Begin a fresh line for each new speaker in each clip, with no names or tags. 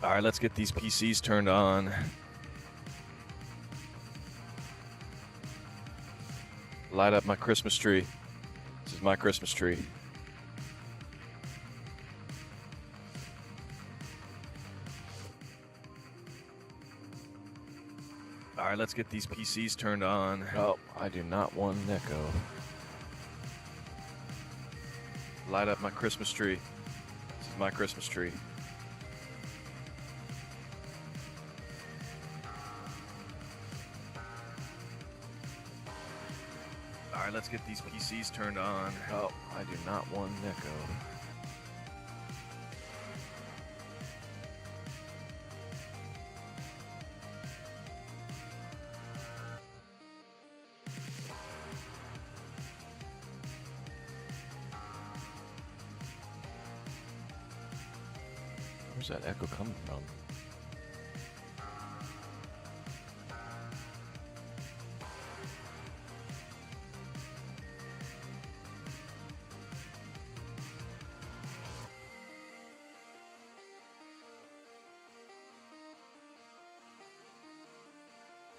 All right, let's get these PCs turned on. Light up my Christmas tree. This is my Christmas tree. All right, let's get these PCs turned on. Oh, I do not want an echo. Light up my Christmas tree. This is my Christmas tree. All right, let's get these PCs turned on. Oh, I do not want an echo. Where's that echo coming from?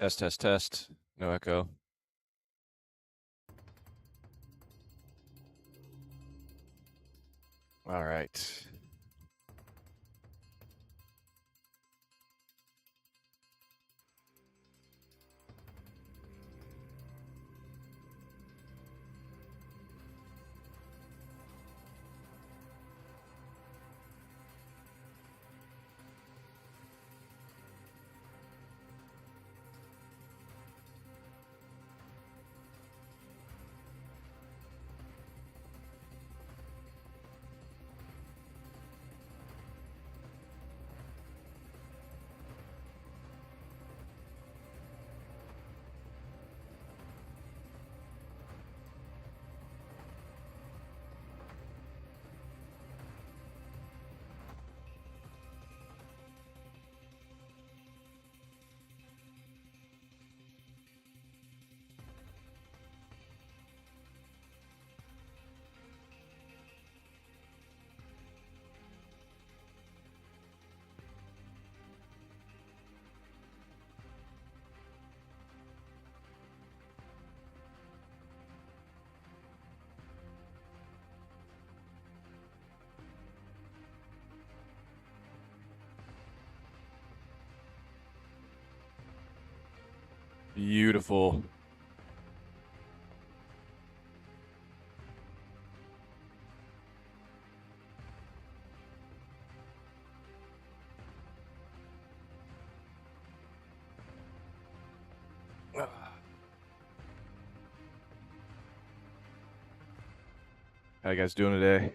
Test, test, test. No echo. All right. Beautiful. How you guys doing today?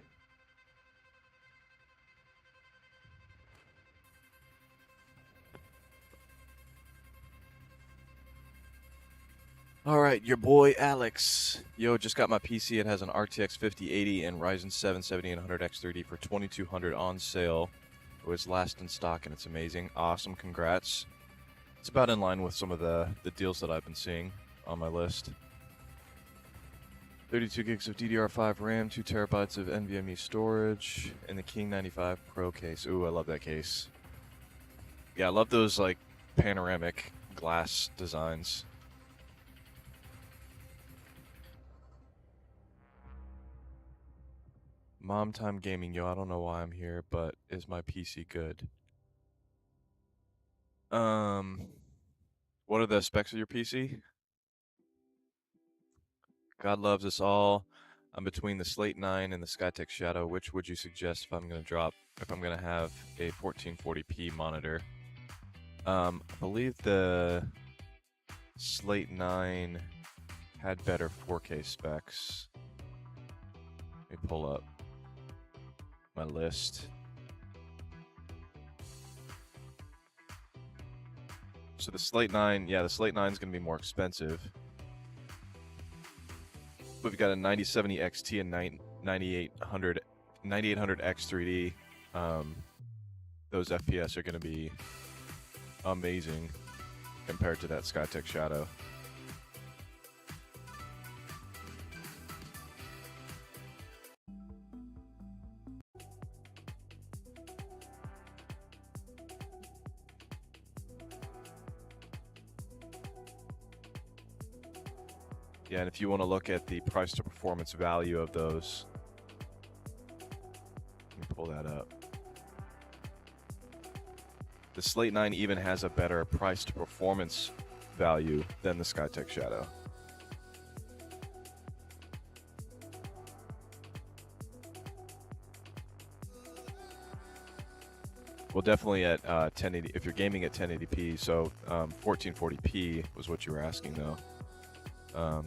All right, your boy Alex. Yo, just got my PC. It has an RTX 5080 and Ryzen 7 7800X3D for $2,200 on sale. It was last in stock, and it's amazing. Awesome, congrats. It's about in line with some of the deals that I've been seeing on my list. 32 gigs of DDR5 RAM, 2 terabytes of NVMe storage, and the King 95 Pro case. Ooh, I love that case. Yeah, I love those like panoramic glass designs. Mom time gaming, yo, I don't know why I'm here, but is my PC good? What are the specs of your PC? God loves us all. I'm between the Slate 9 and the Skytech Shadow. Which would you suggest if I'm going to have a 1440p monitor? I believe the Slate 9 had better 4K specs. Let me pull up my list. So the Slate 9, yeah, the Slate 9 is going to be more expensive. We've got a 9070 XT and 9800 X3D. Those FPS are going to be amazing compared to that Skytech Shadow. Yeah, and if you want to look at the price to performance value of those, let me pull that up. The Slate 9 even has a better price to performance value than the Skytech Shadow. Well, definitely at 1080, if you're gaming at 1080p, so 1440p was what you were asking though.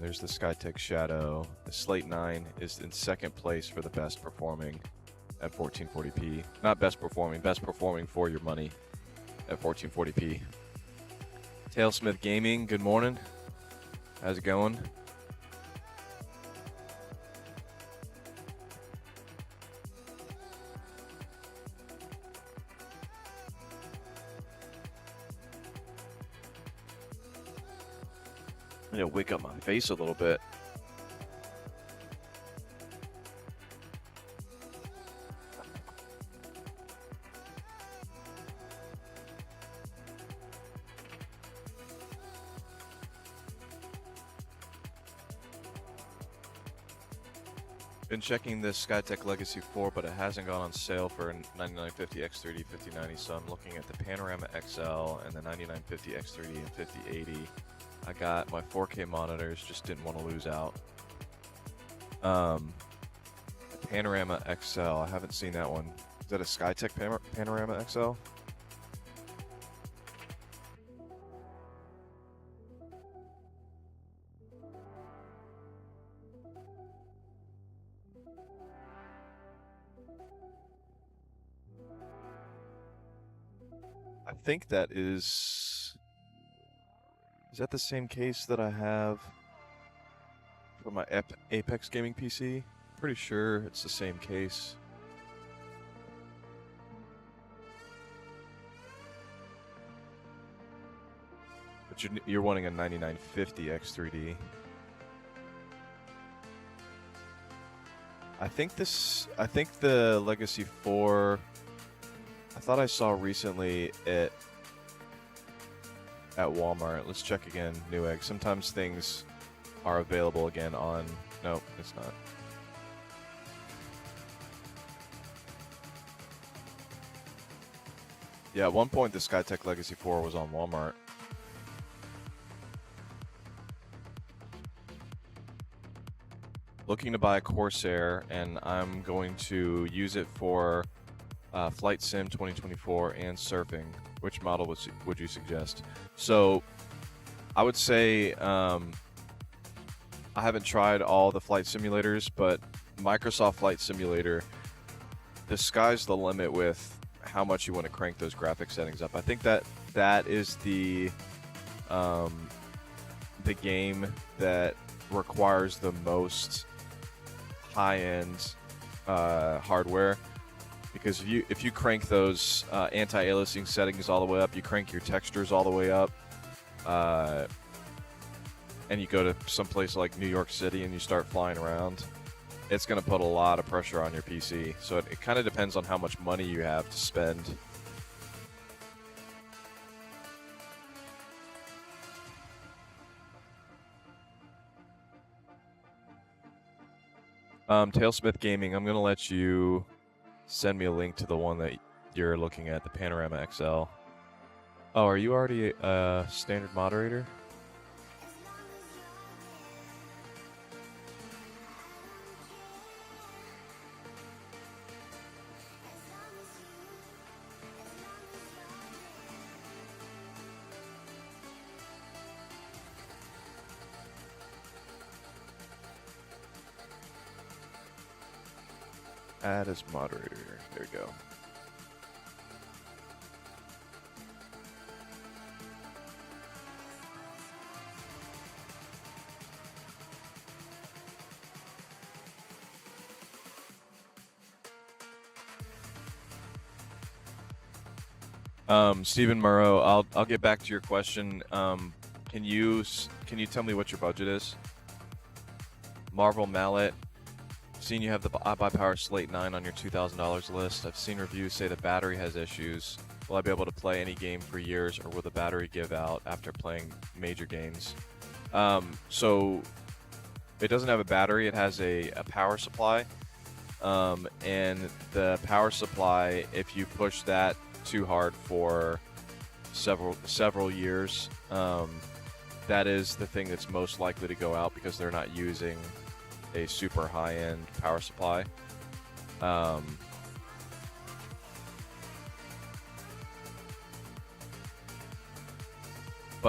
There's the Skytech Shadow. The Slate 9 is in second place for the best performing at 1440p. Not best performing for your money at 1440p. Tailsmith Gaming, good morning. How's it going? I'm gonna wake up my face a little bit. Been checking this Skytech Legacy 4, but it hasn't gone on sale for 9950 X30 5090, so I'm looking at the Panorama XL and the 9950 X30 and 5080. I got my 4K monitors, just didn't want to lose out. The Panorama XL, I haven't seen that one. Is that a Skytech Panorama XL? I think that is that the same case that I have for my Apex gaming PC? Pretty sure it's the same case. But you're wanting a 9950 X3D. I think the Legacy 4, I thought I saw recently at Walmart. Let's check again, Newegg. Sometimes things are available again on... No, it's not. Yeah, at one point the Skytech Legacy 4 was on Walmart. Looking to buy a Corsair, and I'm going to use it for Flight Sim 2024 and surfing. Which model would you suggest? So I would say I haven't tried all the flight simulators, but Microsoft Flight Simulator, the sky's the limit with how much you want to crank those graphic settings up. I think that is the game that requires the most high-end hardware. Because if you crank those anti-aliasing settings all the way up, you crank your textures all the way up, and you go to some place like New York City and you start flying around, it's going to put a lot of pressure on your PC. So it kind of depends on how much money you have to spend. Tailsmith Gaming, I'm going to let you send me a link to the one that you're looking at, the Panorama XL. Oh, are you already a standard moderator? Add as moderator. There we go. Stephen Murrow, I'll get back to your question. Can you tell me what your budget is? Marvel Mallet. Seen you have the iBuyPower Slate 9 on your $2,000 list. I've seen reviews say the battery has issues. Will I be able to play any game for years, or will the battery give out after playing major games? So it doesn't have a battery. It has a power supply. And the power supply, if you push that too hard for several years, that is the thing that's most likely to go out because they're not using a super high-end power supply. But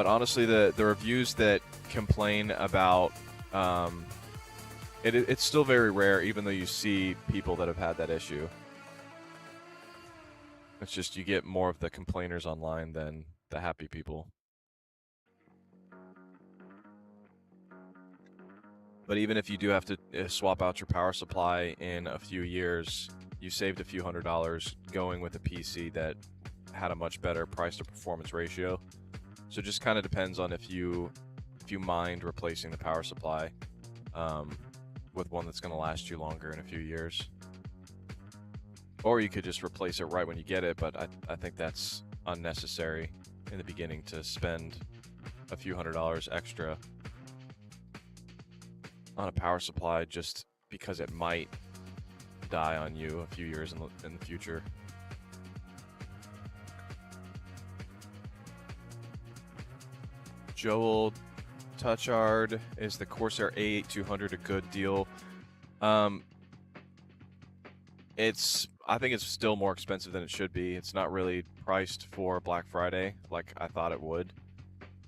honestly, the reviews that complain about it's still very rare, even though you see people that have had that issue. It's just you get more of the complainers online than the happy people. But even if you do have to swap out your power supply in a few years, you saved a few $100 going with a PC that had a much better price to performance ratio. So it just kind of depends on if you mind replacing the power supply with one that's going to last you longer in a few years. Or you could just replace it right when you get it, but I think that's unnecessary in the beginning to spend a few $100 extra on a power supply just because it might die on you a few years in the future. Joel Touchard, is the Corsair A8200 a good deal? I think it's still more expensive than it should be. It's not really priced for Black Friday like I thought it would.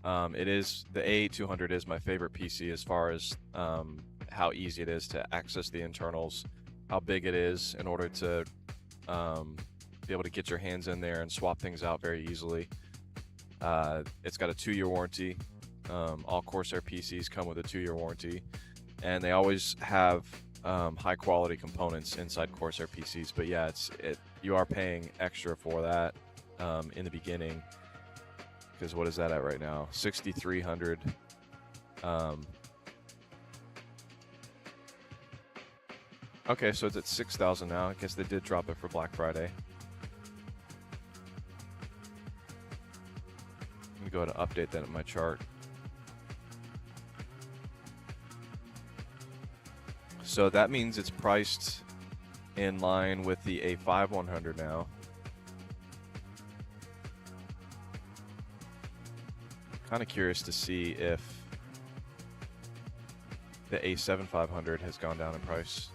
The A8200 is my favorite PC as far as how easy it is to access the internals, how big it is in order to be able to get your hands in there and swap things out very easily. It's got a 2-year warranty. All Corsair PCs come with a 2-year warranty, and they always have high quality components inside Corsair PCs. But yeah, you are paying extra for that in the beginning, because what is that at right now? $6,300. Okay, so it's at $6,000 now. I guess they did drop it for Black Friday. Let me go ahead and update that in my chart. So that means it's priced in line with the A5100 now. Kind of curious to see if the A7500 has gone down in price.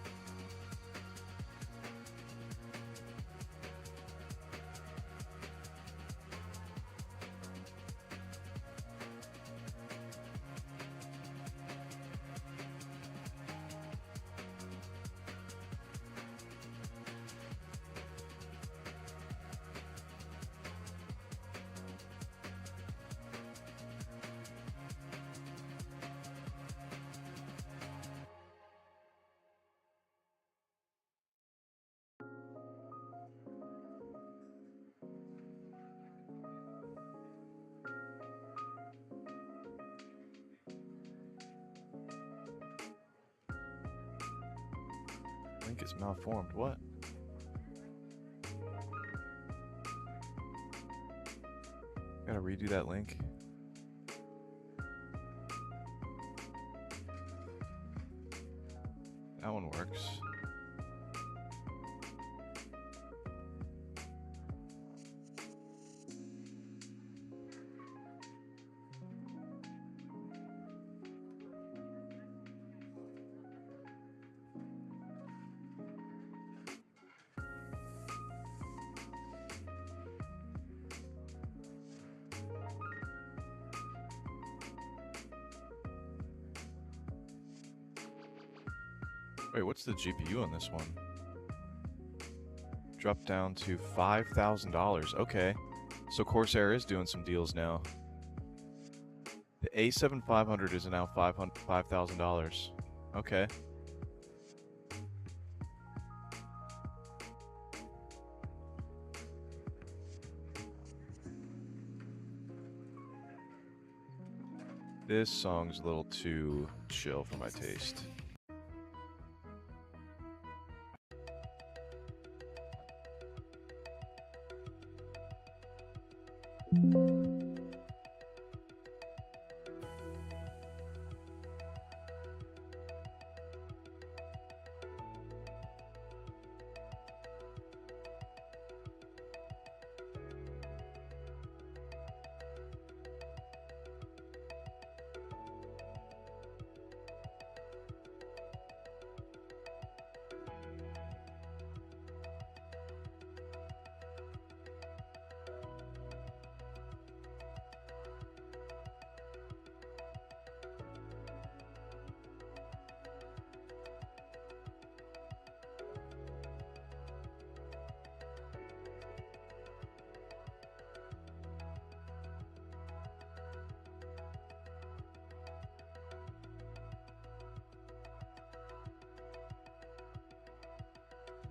Link is malformed. What? Gotta redo that link. That one works. Wait, what's the GPU on this one? Dropped down to $5,000. Okay, so Corsair is doing some deals now. The A7500 is now $5,000. Okay. This song's a little too chill for my taste.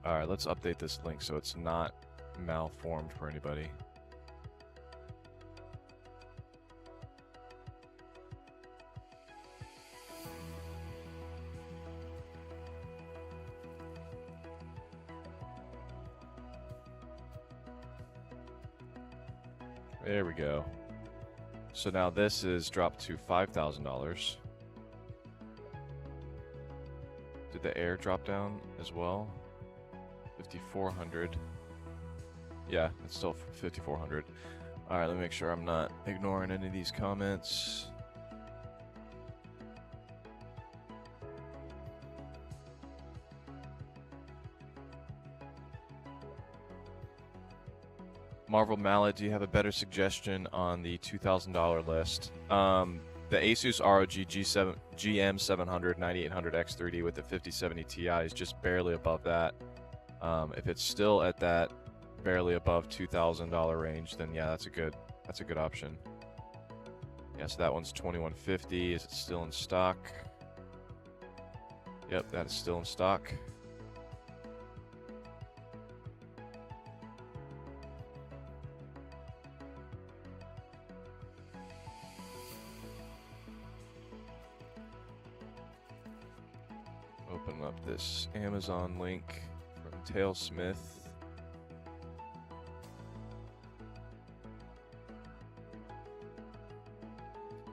All right, let's update this link so it's not malformed for anybody. There we go. So now this is dropped to $5,000. Did the Air drop down as well? 5,400. Yeah, it's still 5,400. All right, let me make sure I'm not ignoring any of these comments. Marvel Mallet, do you have a better suggestion on the $2,000 list? The Asus ROG GM700 9800X3D with the 5070 Ti is just barely above that. If it's still at that barely above $2,000 range, then yeah, that's a good option. Yeah, so that one's 2150. Is it still in stock? Yep, that is still in stock. Open up this Amazon link from Tailsmith.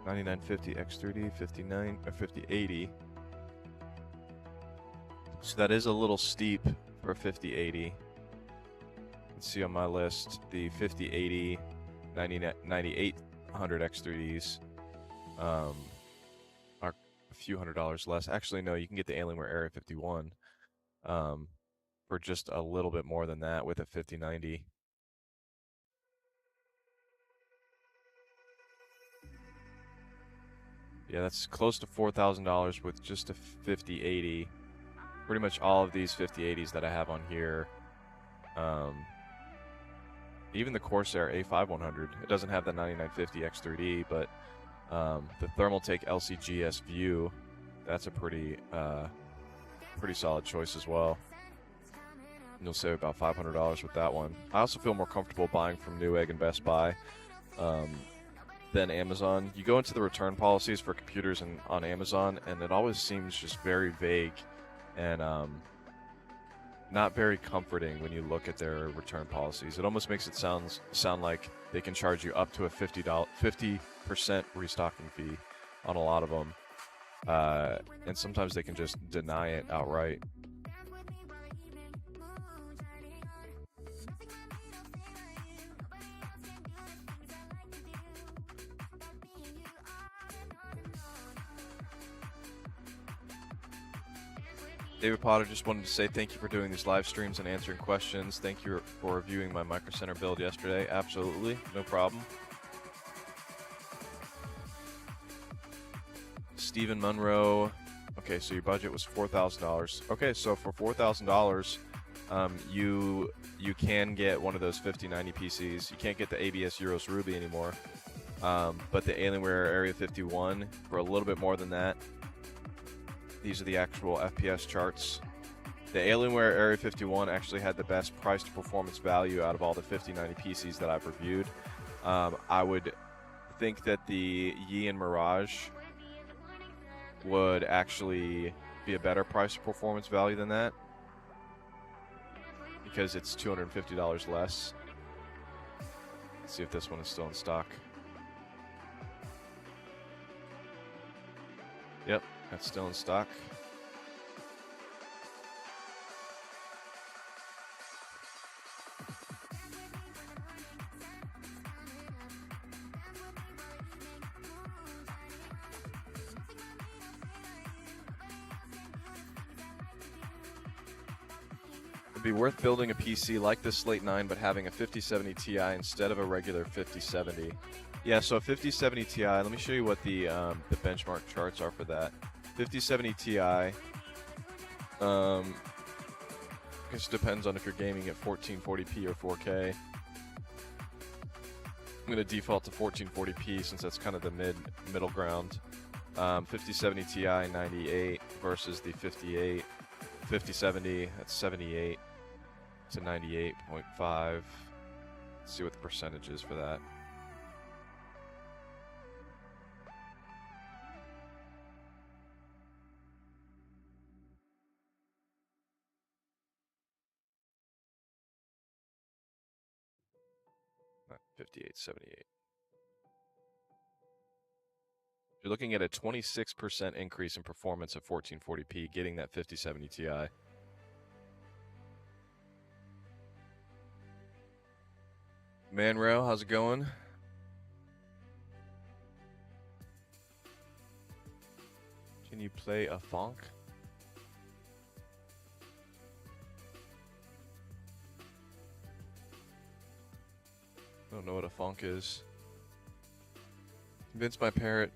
$99.50 X3D, 5080. So that is a little steep for a 5080. You can see on my list the 5080 9800 X3Ds are a few $100s less. Actually, no, you can get the Alienware Area 51 for just a little bit more than that with a 5090. Yeah, that's close to $4,000 with just a 5080. Pretty much all of these 5080s that I have on here, even the Corsair A5100, it doesn't have the 9950 X3D, but the Thermaltake LCGS View, that's a pretty solid choice as well. You'll save about $500 with that one. I also feel more comfortable buying from Newegg and Best Buy than Amazon. You go into the return policies for computers on Amazon, and it always seems just very vague and not very comforting when you look at their return policies. It almost makes it sound like they can charge you up to a 50% restocking fee on a lot of them, and sometimes they can just deny it outright. David Potter just wanted to say thank you for doing these live streams and answering questions. Thank you for reviewing my Micro Center build yesterday. Absolutely, no problem. Stephen Monroe. Okay, so your budget was $4,000. Okay, so for $4,000, you can get one of those 5090 PCs. You can't get the ABS Eurus Ruby anymore, but the Alienware Area 51 for a little bit more than that. These are the actual FPS charts. The Alienware Area 51 actually had the best price to performance value out of all the 5090 PCs that I've reviewed. I would think that the Yeyian Mirage would actually be a better price to performance value than that, because it's $250 less. Let's see if this one is still in stock. Yep, that's still in stock. It'd be worth building a PC like this Slate 9, but having a 5070 Ti instead of a regular 5070. Yeah, so a 5070 Ti, let me show you what the benchmark charts are for that. 5070 Ti, I guess it depends on if you're gaming at 1440p or 4K. I'm going to default to 1440p since that's kind of the middle ground. 5070 Ti 98 versus the 5070, that's 78. to 98.5. Let's see what the percentage is for that. Not 58.78. You're looking at a 26% increase in performance at 1440p, getting that 5070 Ti. Manrail, how's it going? Can you play a funk? I don't know what a funk is. Convince my parent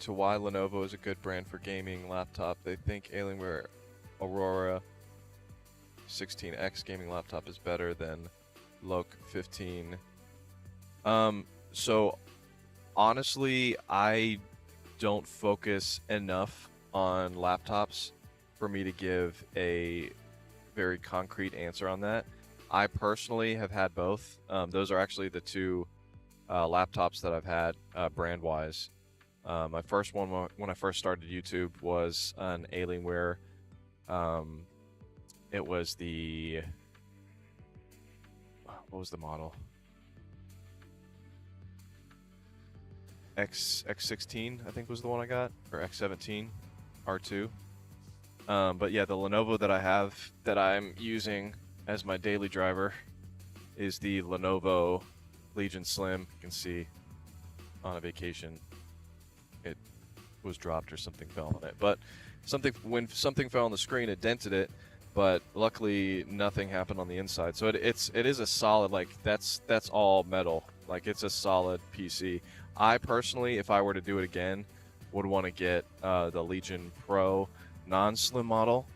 to why Lenovo is a good brand for gaming laptop. They think Alienware Aurora 16X gaming laptop is better than Loc 15. So honestly, I don't focus enough on laptops for me to give a very concrete answer on that. I personally have had both. Those are actually the two laptops that I've had brand-wise. My first one when I first started YouTube was an Alienware. It was the... What was the model? X16, I think was the one I got, or X17 R2. But yeah, the Lenovo that I have that I'm using as my daily driver is the Lenovo Legion Slim. You can see on a vacation it was dropped or something fell on it. But when something fell on the screen, it dented it. But luckily, nothing happened on the inside. So it is a solid, like that's all metal. Like it's a solid PC. I personally, if I were to do it again, would want to get the Legion Pro non-slim model.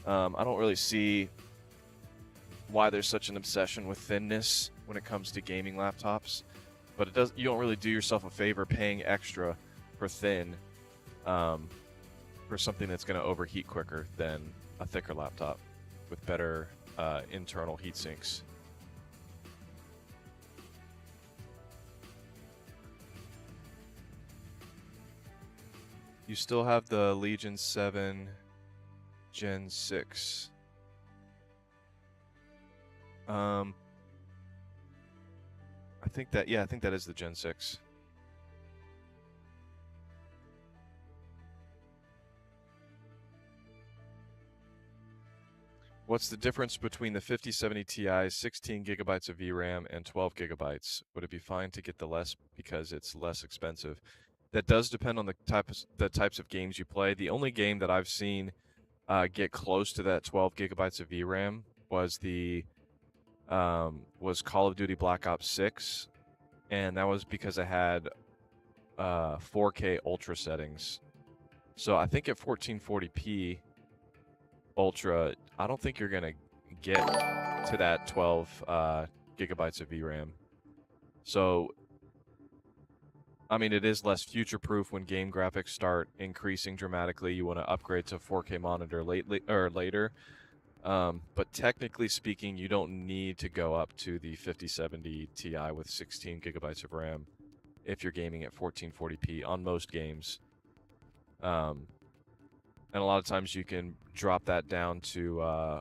I don't really see why there's such an obsession with thinness when it comes to gaming laptops, but you don't really do yourself a favor paying extra for thin for something that's going to overheat quicker than a thicker laptop with better internal heat sinks. You still have the Legion 7 Gen 6. I think that is the Gen 6. What's the difference between the 5070 Ti's 16 gigabytes of VRAM and 12 gigabytes? Would it be fine to get the less because it's less expensive? That does depend on the types of games you play. The only game that I've seen get close to that 12 gigabytes of VRAM was Call of Duty Black Ops 6, and that was because I had 4K ultra settings. So I think at 1440p ultra, I don't think you're gonna get to that 12 gigabytes of VRAM. So I mean, it is less future-proof when game graphics start increasing dramatically. You want to upgrade to a 4K monitor later. But technically speaking, you don't need to go up to the 5070 Ti with 16 gigabytes of RAM if you're gaming at 1440p on most games. And a lot of times you can drop that down to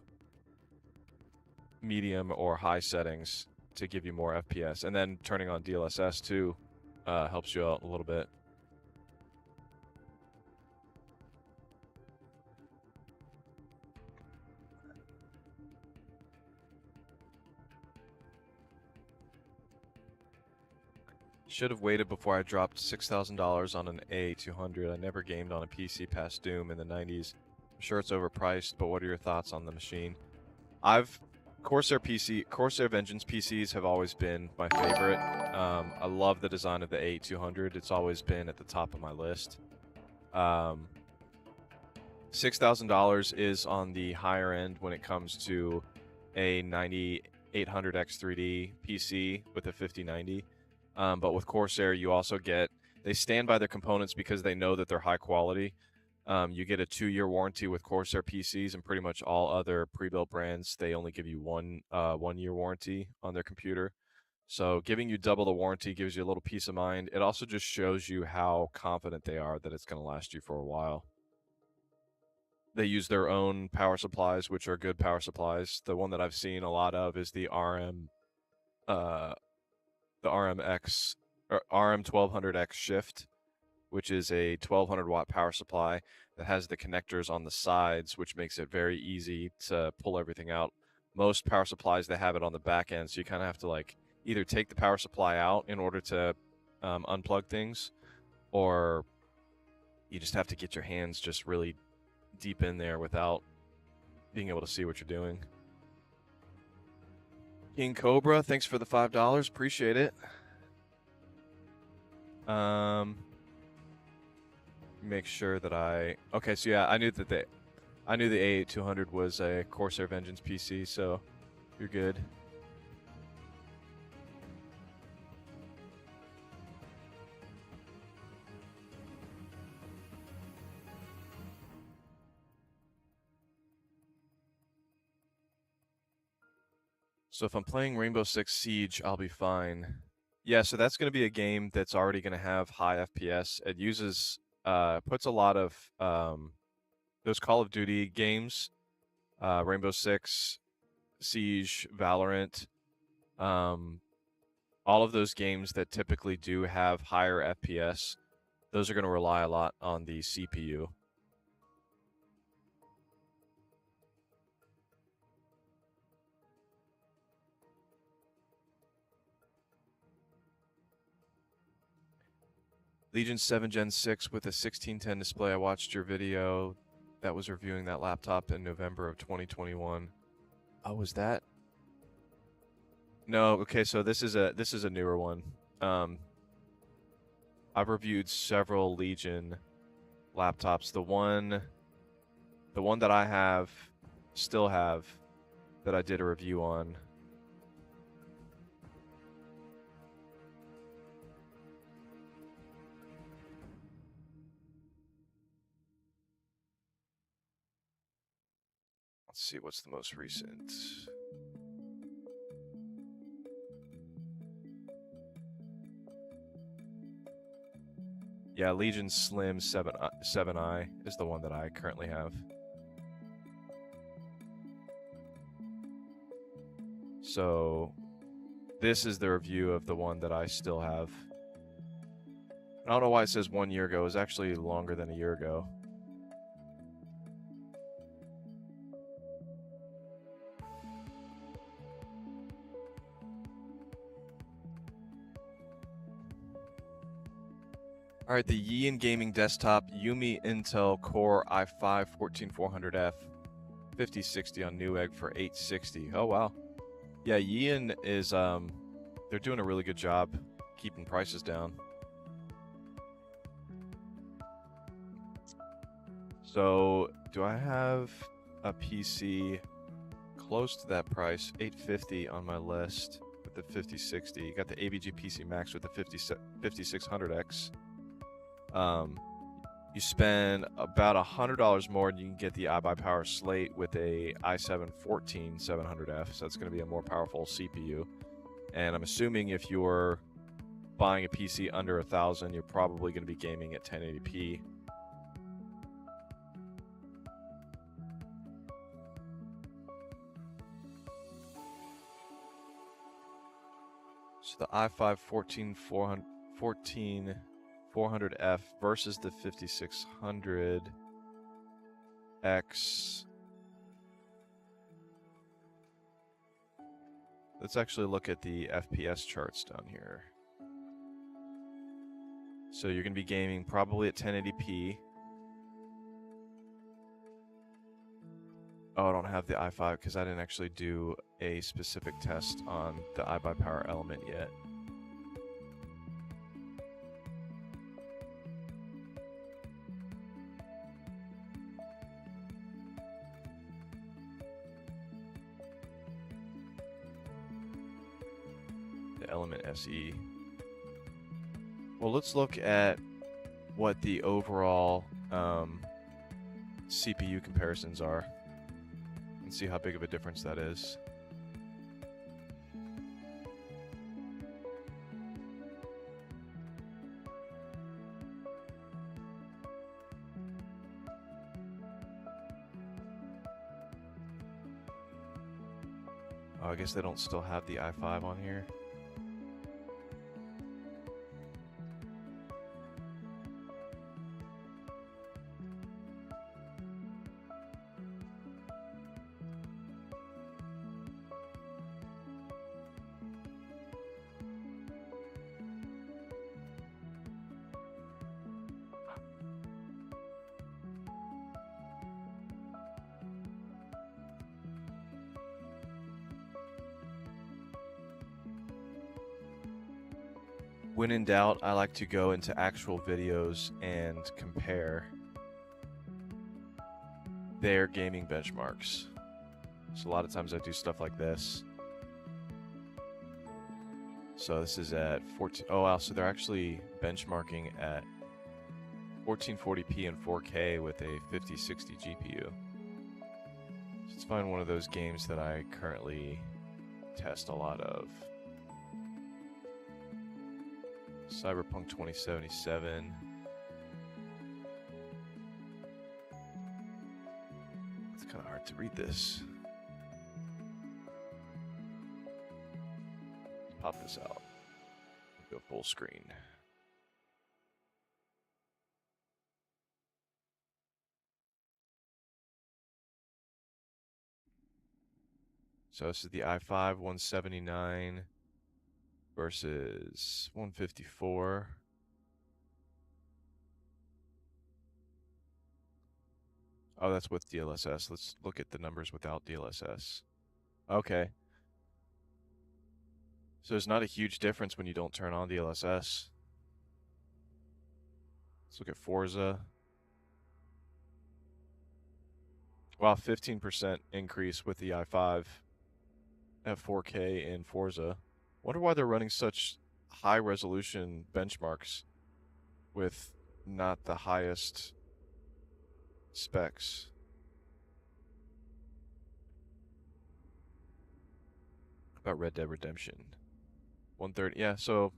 medium or high settings to give you more FPS. And then turning on DLSS too helps you out a little bit. Should have waited before I dropped $6,000 on an A200. I never gamed on a PC past Doom in the 90s. I'm sure it's overpriced, but what are your thoughts on the machine? Corsair Vengeance PCs have always been my favorite. I love the design of the A200. It's always been at the top of my list. $6,000 is on the higher end when it comes to a 9800X3D PC with a 5090. But with Corsair, you also get, they stand by their components because they know that they're high quality. You get a 2-year warranty with Corsair PCs, and pretty much all other pre-built brands, they only give you one 1-year warranty on their computer. So giving you double the warranty gives you a little peace of mind. It also just shows you how confident they are that it's going to last you for a while. They use their own power supplies, which are good power supplies. The one that I've seen a lot of is the RMX or RM1200X Shift, which is a 1200 watt power supply that has the connectors on the sides, which makes it very easy to pull everything out. Most power supplies, they have it on the back end, so you kind of have to like either take the power supply out in order to unplug things, or you just have to get your hands just really deep in there without being able to see what you're doing. King Cobra, thanks for the $5. Appreciate it. Make sure that okay, so yeah, I knew the A8200 was a Corsair Vengeance PC, so you're good. So if I'm playing Rainbow Six Siege, I'll be fine. Yeah, so that's going to be a game that's already going to have high FPS. It uses, puts a lot of those Call of Duty games, Rainbow Six, Siege, Valorant, all of those games that typically do have higher FPS, those are going to rely a lot on the CPU. Legion 7 Gen 6 with a 1610 display. I watched your video that was reviewing that laptop in November of 2021. Oh, was that? No, okay, so this is a newer one. I've reviewed several Legion laptops. The one that I still have, that I did a review on. Let's see, what's the most recent? Yeah, Legion Slim 7i is the one that I currently have. So this is the review of the one that I still have. I don't know why it says 1 year ago. It was actually longer than a year ago. All right, the Yeyian Gaming Desktop Yumi Intel Core i5-14400F 5060 on Newegg for $860. Oh wow. Yeah, Yeyian is they're doing a really good job keeping prices down. So, do I have a PC close to that price? $850 on my list with the 5060. You got the AVG PC Max with the 5600X. You spend about $100 more and you can get the iBuyPower Slate with a i7-14700F, so that's going to be a more powerful CPU. And I'm assuming if you're buying a PC under $1,000, you're probably going to be gaming at 1080p. So the i5-14400F versus the 5600X. Let's actually look at the FPS charts down here. So you're going to be gaming probably at 1080p. Oh, I don't have the i5 because I didn't actually do a specific test on the iBuyPower element yet. The Element SE. Well, let's look at what the overall CPU comparisons are and see how big of a difference that is. Oh, I guess they don't still have the i5 on here. When in doubt, I like to go into actual videos and compare their gaming benchmarks. So a lot of times I do stuff like this. So this is at 14. Oh wow, so they're actually benchmarking at 1440p and 4K with a 5060 GPU. So let's find one of those games that I currently test a lot of. Cyberpunk 2077. It's kind of hard to read this. Let's pop this out. Go full screen. So this is the i5 179 versus 154. Oh, that's with DLSS. Let's look at the numbers without DLSS. Okay. So there's not a huge difference when you don't turn on DLSS. Let's look at Forza. Wow, 15% increase with the i5 at 4K in Forza. Wonder why they're running such high resolution benchmarks with not the highest specs. About Red Dead Redemption. 130. Yeah, so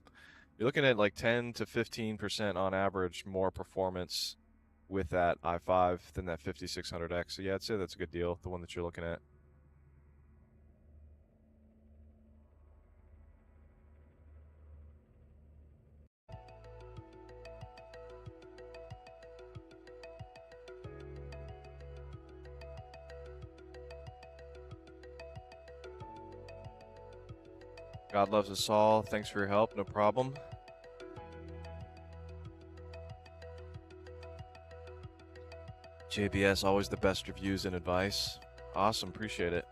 you're looking at like 10 to 15% on average more performance with that i5 than that 5600X. So yeah, I'd say that's a good deal, the one that you're looking at. God loves us all. Thanks for your help. No problem. JBS, always the best reviews and advice. Awesome. Appreciate it.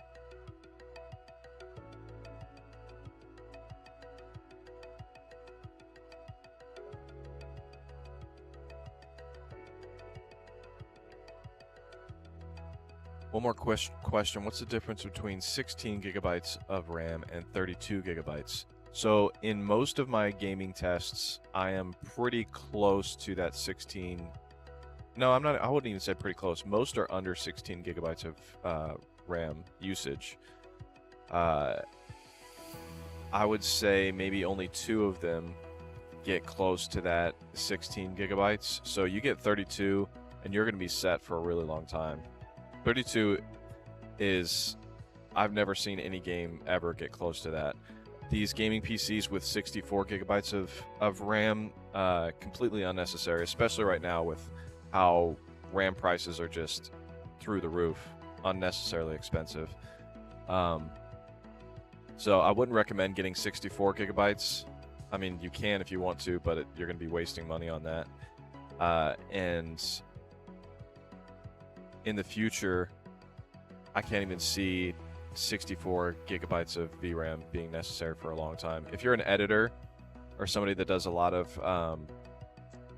One more question. What's the difference between 16 gigabytes of RAM and 32 gigabytes? So in most of my gaming tests, I am pretty close to that 16. No, I'm not. I wouldn't even say pretty close. Most are under 16 gigabytes of RAM usage. I would say maybe only 2 of them get close to that 16 gigabytes. So you get 32 and you're going to be set for a really long time. 32 is, I've never seen any game ever get close to that. These gaming PCs with 64 gigabytes of RAM, completely unnecessary, especially right now with how RAM prices are just through the roof, unnecessarily expensive. So I wouldn't recommend getting 64 gigabytes. I mean, you can if you want to, but you're going to be wasting money on that. And in the future, I can't even see 64 gigabytes of VRAM being necessary for a long time. If you're an editor or somebody that does a lot of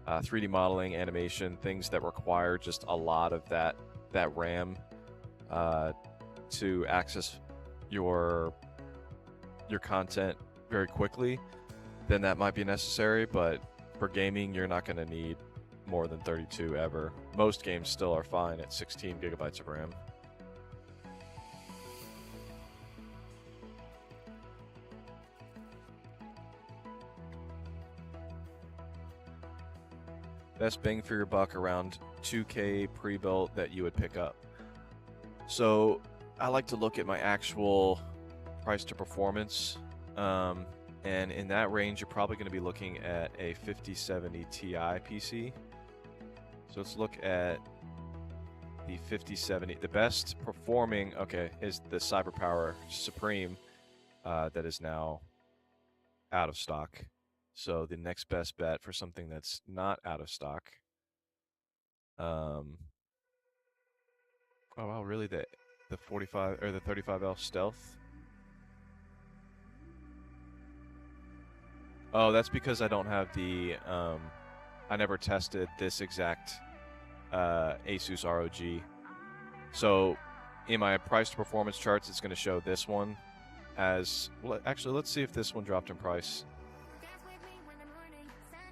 3D modeling, animation, things that require just a lot of that RAM to access your content very quickly, then that might be necessary. But for gaming, you're not going to need more than 32 ever. Most games still are fine at 16 gigabytes of RAM. Best bang for your buck around 2K pre-built that you would pick up. So I like to look at my actual price to performance, and in that range you're probably going to be looking at a 5070 Ti PC. So let's look at the 5070. The best performing, okay, is the Cyberpower Supreme that is now out of stock. So the next best bet for something that's not out of stock. Oh wow, really? The 45 or the 35L Stealth? Oh, that's because I don't have the I never tested this exact Asus ROG. So in my price to performance charts, it's going to show this one as well. Actually, let's see if this one dropped in price,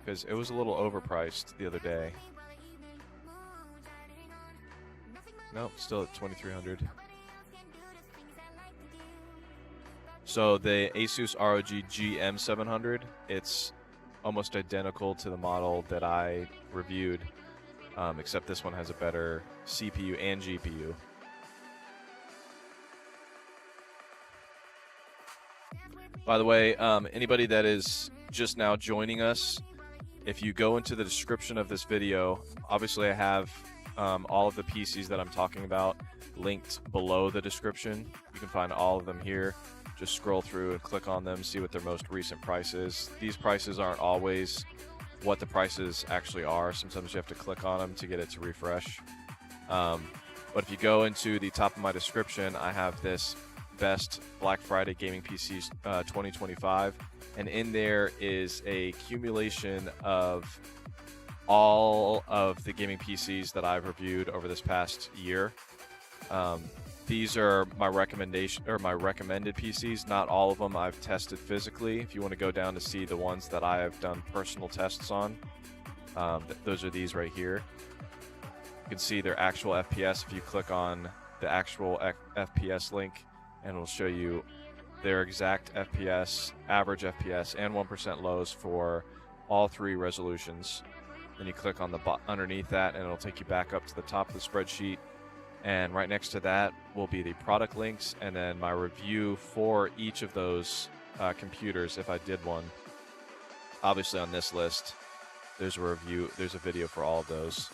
because it was a little overpriced the other day. Nope, still at 2,300. So the Asus ROG GM700, it's almost identical to the model that I reviewed, except this one has a better CPU and GPU. By the way, anybody that is just now joining us, if you go into the description of this video, obviously I have all of the PCs that I'm talking about linked below the description. You can find all of them here. Just scroll through and click on them, see what their most recent price is. These prices aren't always what the prices actually are. Sometimes you have to click on them to get it to refresh. But if you go into the top of my description, I have this best Black Friday gaming PCs 2025, and in there is a accumulation of all of the gaming PCs that I've reviewed over this past year. These are my recommendation or my recommended PCs. Not all of them I've tested physically. If you want to go down to see the ones that I have done personal tests on, those are these right here. You can see their actual FPS if you click on the actual FPS link, and it'll show you their exact FPS, average FPS, and 1% lows for all three resolutions. Then you click on the underneath that, and it'll take you back up to the top of the spreadsheet. And right next to that will be the product links, and then my review for each of those computers if I did one. Obviously on this list, there's a video for all of those.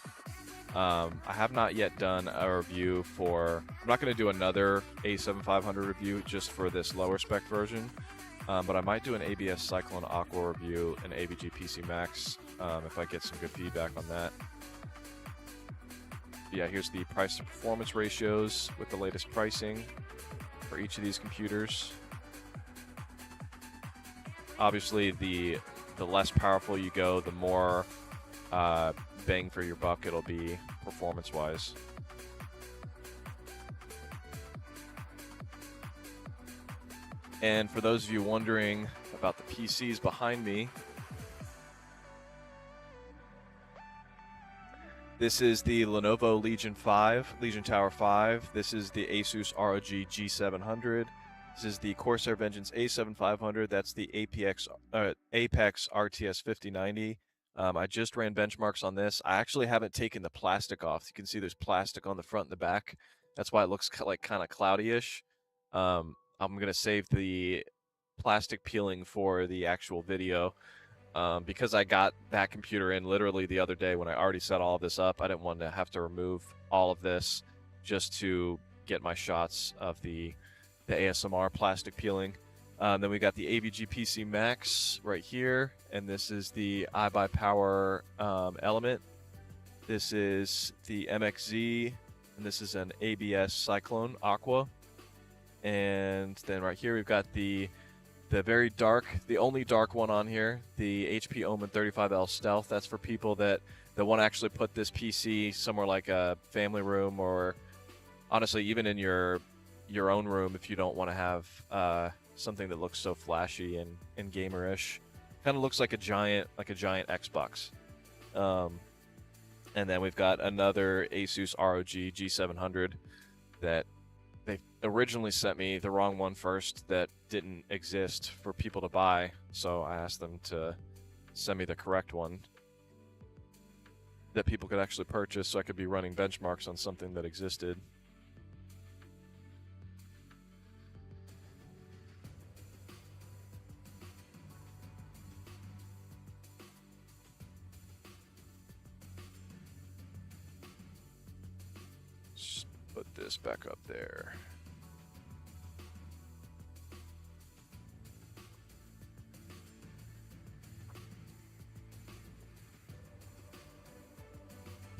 I have not yet done a review for, I'm not going to do another A7500 review just for this lower spec version, but I might do an ABS Cyclone Aqua review and AVG PC Max if I get some good feedback on that. Yeah, here's the price to performance ratios with the latest pricing for each of these computers. Obviously, the less powerful you go, the more bang for your buck it'll be performance-wise. And for those of you wondering about the PCs behind me, this is the Lenovo Legion Tower 5. This is the Asus ROG G700. This is the Corsair Vengeance A7500. That's the Apex RTS 5090. I just ran benchmarks on this. I actually haven't taken the plastic off. You can see there's plastic on the front and the back. That's why it looks like kind of cloudy-ish. I'm going to save the plastic peeling for the actual video. Because I got that computer in literally the other day when I already set all of this up, I didn't want to have to remove all of this just to get my shots of the ASMR plastic peeling. Then we got the AVG PC Max right here, and this is the iBuyPower Element. This is the MXZ, and this is an ABS Cyclone Aqua. And then right here we've got the very dark, the only dark one on here, the HP Omen 35L Stealth. That's for people that want to actually put this PC somewhere like a family room, or honestly even in your own room if you don't want to have something that looks so flashy and gamerish. Kind of looks like a giant Xbox. And then we've got another Asus ROG G700 that they originally sent me the wrong one first that didn't exist for people to buy. So I asked them to send me the correct one that people could actually purchase so I could be running benchmarks on something that existed. Just put this back up there.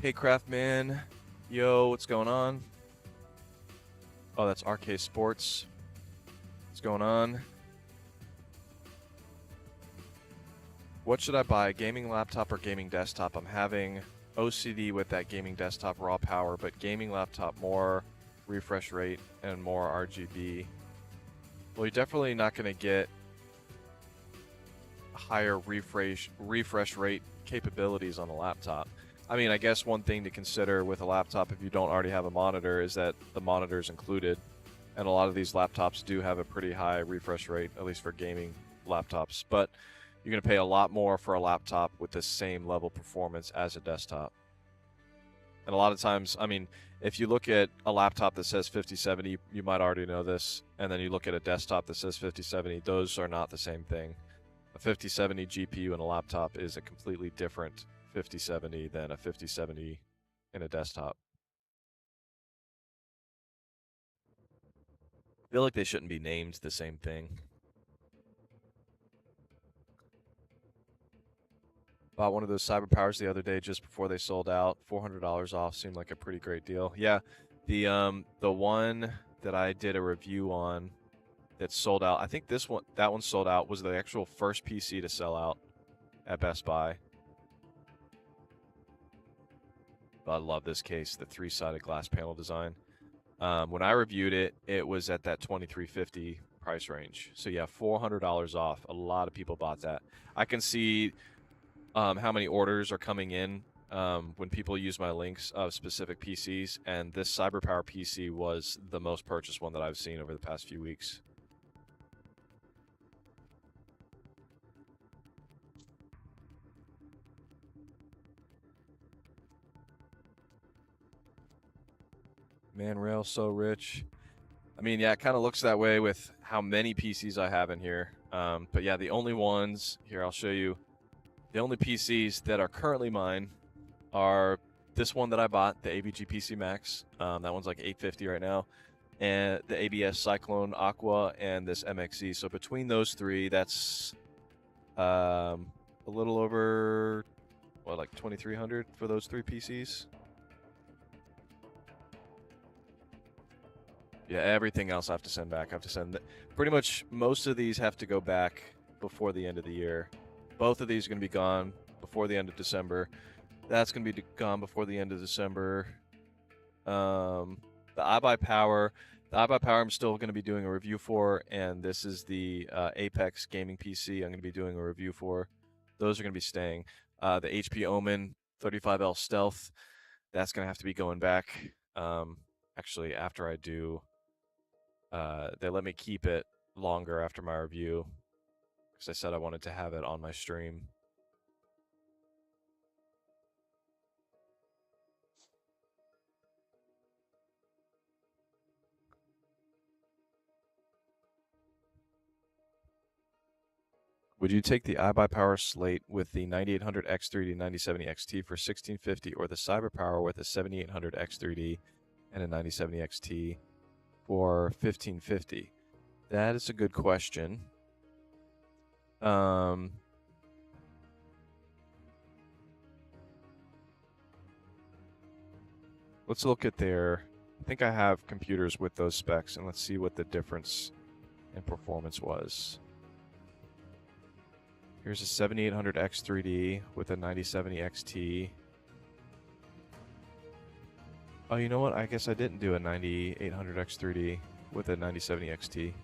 Hey Craftman, yo, what's going on? Oh, that's RK Sports. What's going on? What should I buy, gaming laptop or gaming desktop? I'm having OCD with that gaming desktop raw power, but gaming laptop more refresh rate and more RGB. Well, you're definitely not going to get higher refresh rate capabilities on a laptop. I mean, I guess one thing to consider with a laptop, if you don't already have a monitor, is that the monitor is included. And a lot of these laptops do have a pretty high refresh rate, at least for gaming laptops. But you're going to pay a lot more for a laptop with the same level performance as a desktop. And a lot of times, I mean, if you look at a laptop that says 5070, you might already know this. And then you look at a desktop that says 5070, those are not the same thing. A 5070 GPU in a laptop is a completely different 5070 than a 5070 in a desktop. I feel like they shouldn't be named the same thing. Bought one of those Cyber Powers the other day just before they sold out. $400 off seemed like a pretty great deal. Yeah, the one that I did a review on that sold out. I think that one sold out, was the actual first PC to sell out at Best Buy. I love this case, the 3-sided glass panel design. When I reviewed it, it was at that $2,350 price range. So yeah, $400 off. A lot of people bought that. I can see how many orders are coming in when people use my links of specific PCs, and this CyberPower PC was the most purchased one that I've seen over the past few weeks. Man, Rail so rich. I mean, yeah, it kind of looks that way with how many PCs I have in here. But yeah, the only ones, here I'll show you, the only PCs that are currently mine are this one that I bought, the AVG PC Max. That one's like $850 right now. And the ABS Cyclone Aqua and this MXE. So between those three, that's a little over, what, like $2,300 for those three PCs? Yeah, everything else I have to send back. I have to send pretty much most of these have to go back before the end of the year. Both of these are going to be gone before the end of December. That's going to be gone before the end of December. The iBuyPower I'm still going to be doing a review for, and this is the Apex gaming PC I'm going to be doing a review for. Those are going to be staying. The HP Omen 35L Stealth, that's going to have to be going back. Actually, after I do, they let me keep it longer after my review because I said I wanted to have it on my stream. Would you take the iBuyPower slate with the 9800 X3D 9070 XT for $1,650 or the CyberPower with a 7800 X3D and a 9070 XT for $1,550? That is a good question. Let's look at their, I think I have computers with those specs, and let's see what the difference in performance was. Here's a 7800 X3D with a 9070 XT. Oh, you know what? I guess I didn't do a 9800 X3D with a 9070 XT.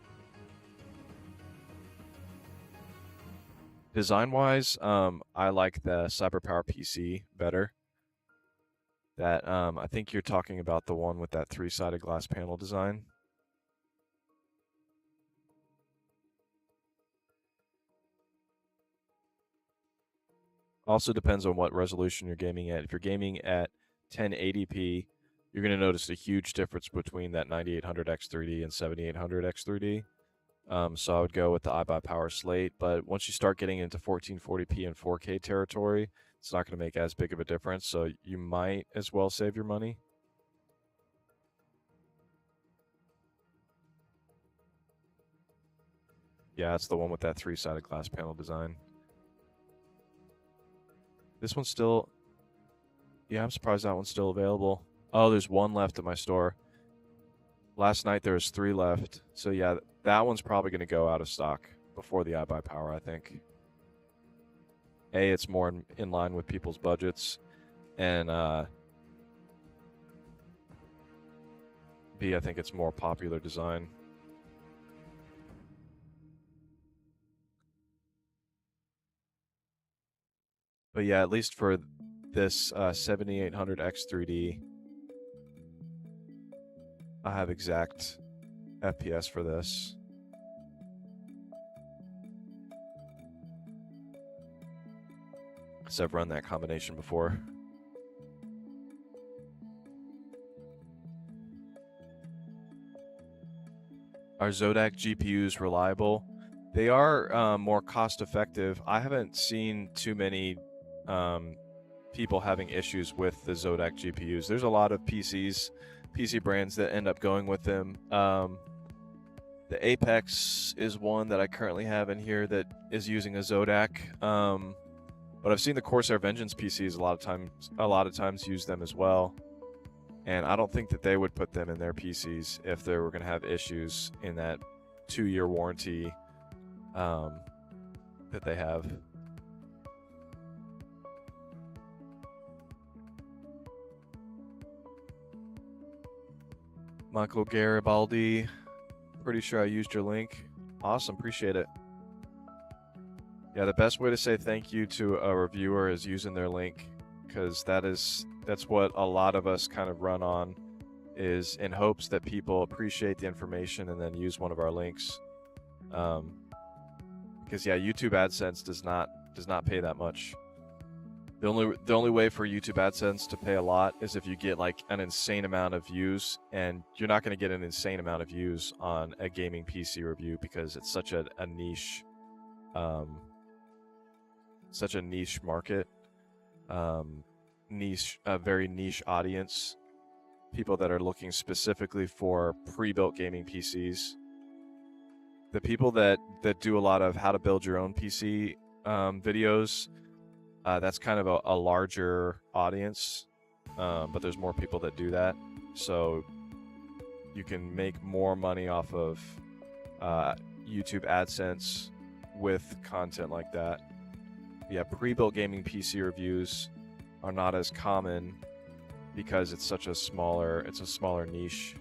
Design-wise, I like the CyberPower PC better. That I think you're talking about the one with that 3-sided glass panel design. Also depends on what resolution you're gaming at. If you're gaming at 1080p, you're going to notice a huge difference between that 9800X3D and 7800X3D. So I would go with the iBuyPower slate, but once you start getting into 1440p and 4K territory, it's not going to make as big of a difference, so you might as well save your money. Yeah, it's the one with that 3-sided glass panel design. This one's still... Yeah, I'm surprised that one's still available. Oh, there's one left at my store. Last night there was 3 left. So yeah, that one's probably going to go out of stock before the iBuyPower, I think. A, it's more in line with people's budgets. And B, I think it's more popular design. But yeah, at least for this 7800X3D, I have exact FPS for this. Because I've run that combination before. Are Zotac GPUs reliable? They are more cost effective. I haven't seen too many people having issues with the Zotac GPUs. There's a lot of PC brands that end up going with them. The Apex is one that I currently have in here that is using a Zotac. But I've seen the Corsair Vengeance PCs a lot of times use them as well. And I don't think that they would put them in their PCs if they were going to have issues in that 2-year warranty that they have. Michael Garibaldi, pretty sure I used your link. Awesome, appreciate it. Yeah, the best way to say thank you to a reviewer is using their link, because that's what a lot of us kind of run on, is in hopes that people appreciate the information and then use one of our links. Because yeah, YouTube AdSense does not pay that much. The only way for YouTube AdSense to pay a lot is if you get like an insane amount of views, and you're not going to get an insane amount of views on a gaming PC review because it's such a niche, market, a very niche audience, people that are looking specifically for pre-built gaming PCs. The people that do a lot of how to build your own PC videos, that's kind of a larger audience, but there's more people that do that. So you can make more money off of YouTube AdSense with content like that. Yeah, pre-built gaming PC reviews are not as common because it's a smaller niche.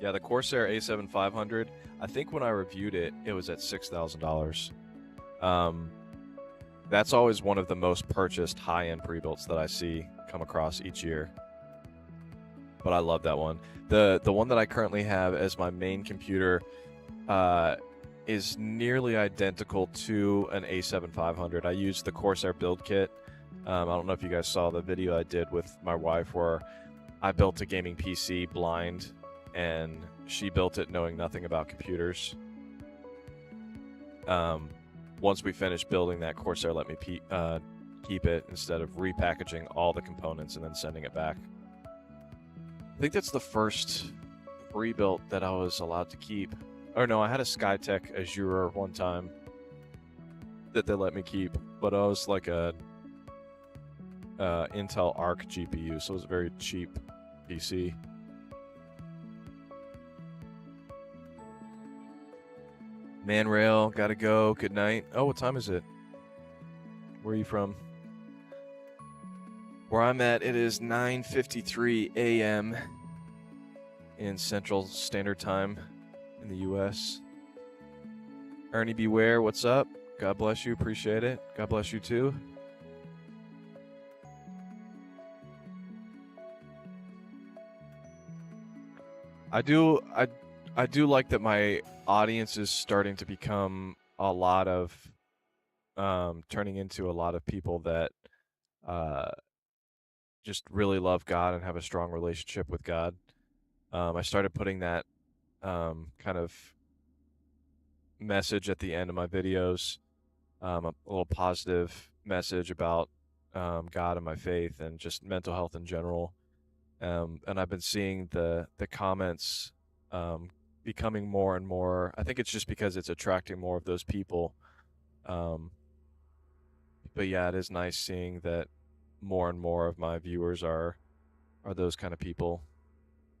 Yeah, the Corsair A7500, I think when I reviewed it, it was at $6,000. That's always one of the most purchased high-end pre-builts that I see come across each year. But I love that one. The one that I currently have as my main computer is nearly identical to an A7500. I used the Corsair build kit. I don't know if you guys saw the video I did with my wife where I built a gaming PC blind, and she built it knowing nothing about computers. Once we finished building that, Corsair let me keep it instead of repackaging all the components and then sending it back. I think that's the first pre-built that I was allowed to keep. Or no, I had a Skytech Azure one time that they let me keep, but I was like a Intel Arc GPU, so it was a very cheap PC. Manrail, gotta go. Good night. Oh, what time is it? Where are you from? Where I'm at, it is 9:53 a.m. in Central Standard Time in the U.S. Ernie Beware, what's up? God bless you. Appreciate it. God bless you too. I do like that my audience is starting to become a lot of turning into a lot of people that just really love God and have a strong relationship with God. I started putting that kind of message at the end of my videos, a little positive message about God and my faith and just mental health in general. And I've been seeing the comments becoming more and more. I think it's just because it's attracting more of those people. But yeah, it is nice seeing that more and more of my viewers are those kind of people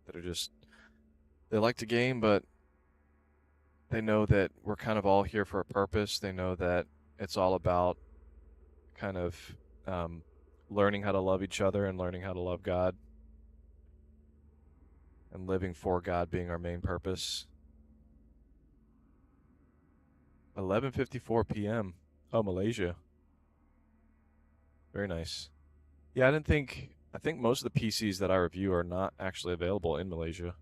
that are just, they like to game, but they know that we're kind of all here for a purpose. They know that it's all about kind of learning how to love each other and learning how to love God and living for God being our main purpose. 11:54 p.m. Oh, Malaysia. Very nice. Yeah, I think most of the PCs that I review are not actually available in Malaysia.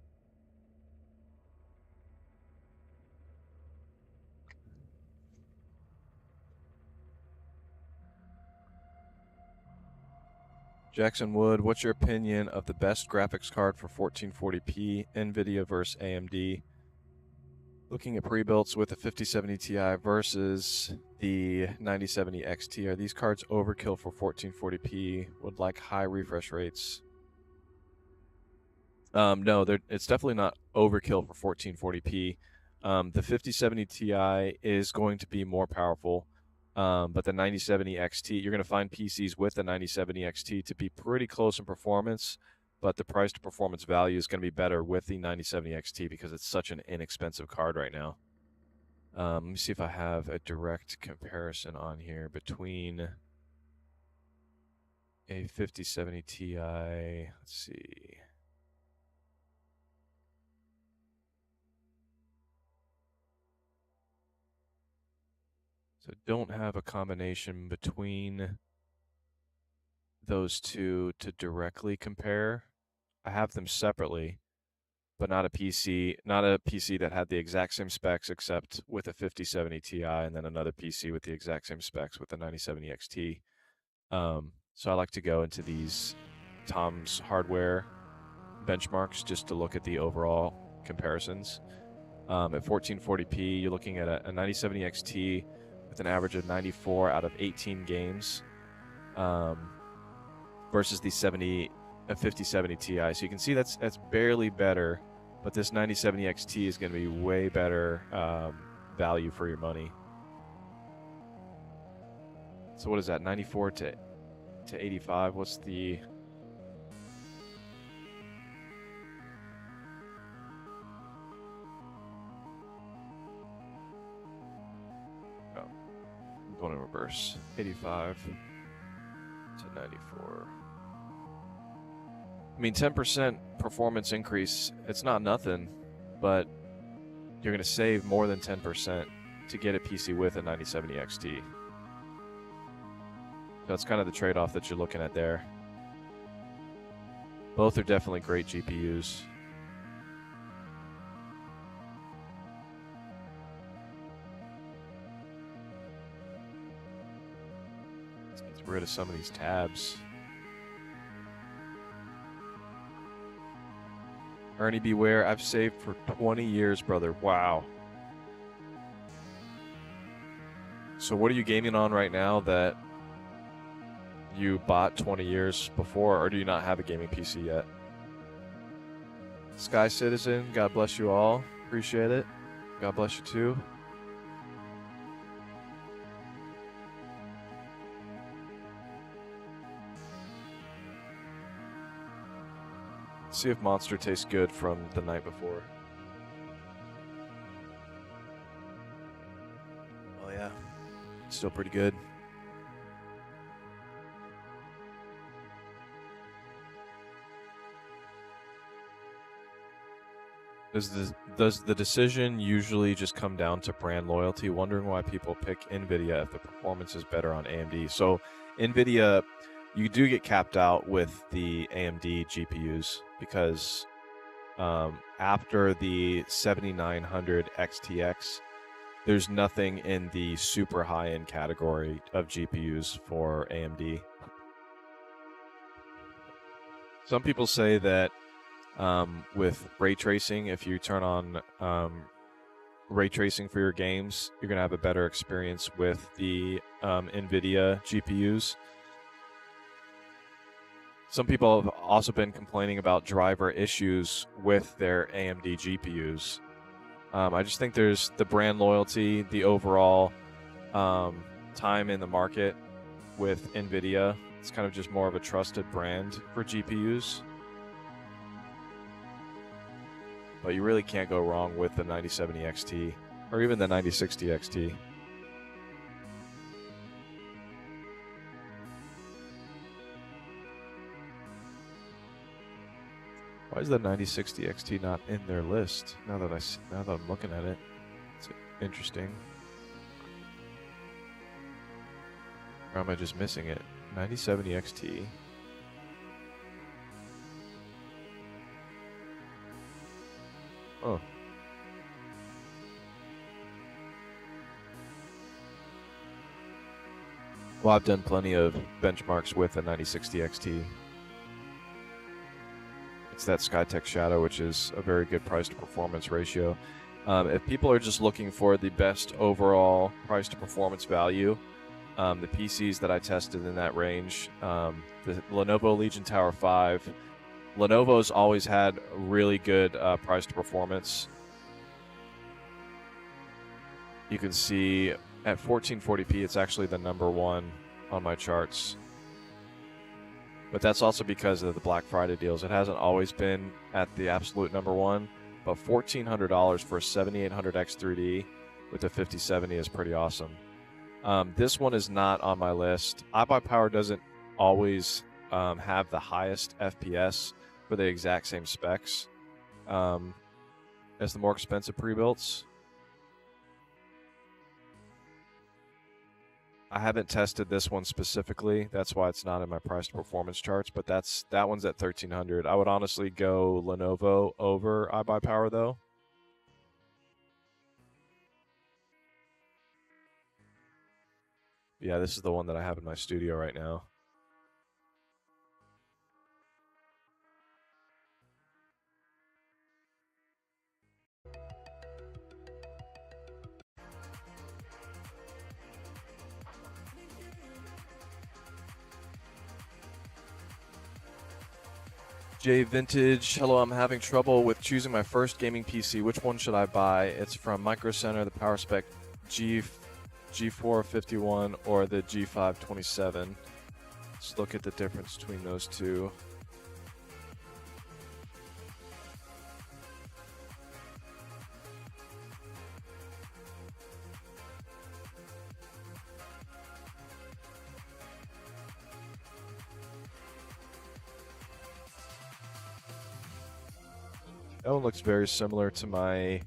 Jackson Wood, what's your opinion of the best graphics card for 1440p, NVIDIA versus AMD? Looking at pre-builts with the 5070 Ti versus the 9070 XT, are these cards overkill for 1440p? Would like high refresh rates. No, it's definitely not overkill for 1440p. The 5070 Ti is going to be more powerful, but the 9070 XT, you're going to find PCs with the 9070 XT to be pretty close in performance, but the price to performance value is going to be better with the 9070 XT because it's such an inexpensive card right now. Let me see if I have a direct comparison on here between a 5070 Ti. Let's see. So don't have a combination between those two to directly compare. I have them separately, but not a PC that had the exact same specs except with a 5070 Ti and then another PC with the exact same specs with the 9070 XT. So I like to go into these Tom's Hardware benchmarks just to look at the overall comparisons. At 1440p, you're looking at a 9070 XT with an average of 94 out of 18 games versus the 5070 Ti. So you can see that's barely better, but this 9070 XT is going to be way better value for your money. So what is that, 94 to 85? What's the... Oh, I'm going in reverse. 85 to 94. I mean, 10% performance increase, it's not nothing, but you're going to save more than 10% to get a PC with a 9070 XT. So that's kind of the trade-off that you're looking at there. Both are definitely great GPUs. Let's get rid of some of these tabs. Ernie Beware, I've saved for 20 years, brother. Wow. So what are you gaming on right now that you bought 20 years before, or do you not have a gaming PC yet? Sky Citizen, God bless you all. Appreciate it. God bless you too. See if Monster tastes good from the night before. Oh yeah, still pretty good. Does the decision usually just come down to brand loyalty? Wondering why people pick NVIDIA if the performance is better on AMD. So NVIDIA, you do get capped out with the AMD GPUs because after the 7900 XTX, there's nothing in the super high-end category of GPUs for AMD. Some people say that with ray tracing, if you turn on ray tracing for your games, you're going to have a better experience with the NVIDIA GPUs. Some people have also been complaining about driver issues with their AMD GPUs. I just think there's the brand loyalty, the overall time in the market with NVIDIA. It's kind of just more of a trusted brand for GPUs. But you really can't go wrong with the 9070 XT or even the 9060 XT. Why is the 9060 XT not in their list? Now that I'm looking at it, it's interesting. Or am I just missing it? 9070 XT. Oh. Well, I've done plenty of benchmarks with a 9060 XT. It's that Skytech Shadow, which is a very good price to performance ratio. If people are just looking for the best overall price to performance value, the PCs that I tested in that range, the Lenovo Legion Tower 5, Lenovo's always had really good price to performance. You can see at 1440p, it's actually the #1 on my charts. But that's also because of the Black Friday deals. It hasn't always been at the absolute #1, but $1,400 for a 7800X3D with a 5070 is pretty awesome. This one is not on my list. iBuyPower doesn't always have the highest FPS for the exact same specs as the more expensive pre-builts. I haven't tested this one specifically. That's why it's not in my price to performance charts, but that one's at 1300. I would honestly go Lenovo over iBuyPower though. Yeah, this is the one that I have in my studio right now. J Vintage, hello, I'm having trouble with choosing my first gaming PC. Which one should I buy? It's from Micro Center, the PowerSpec G451 or the G527. Let's look at the difference between those two. That one looks very similar to my...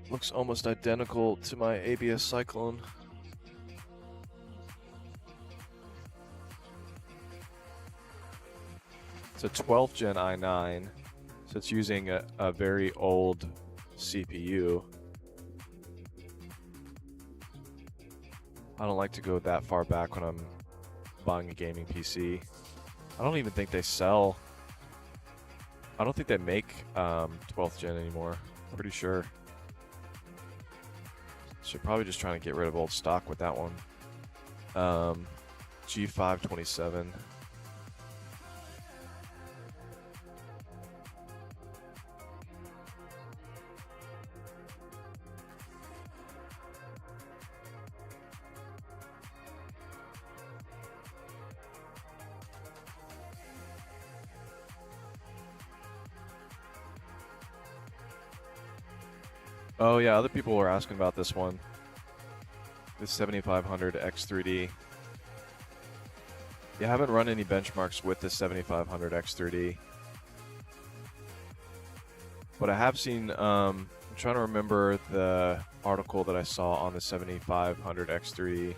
Looks almost identical to my ABS Cyclone. It's a 12th gen i9, so it's using a very old CPU. I don't like to go that far back when I'm buying a gaming PC. I don't even think they sell... I don't think they make 12th gen anymore. I'm pretty sure. So probably just trying to get rid of old stock with that one. G527. Oh yeah, other people were asking about this one. This 7500 X3D. Yeah, I haven't run any benchmarks with the 7500 X3D. But I have seen, I'm trying to remember the article that I saw on the 7500 X3.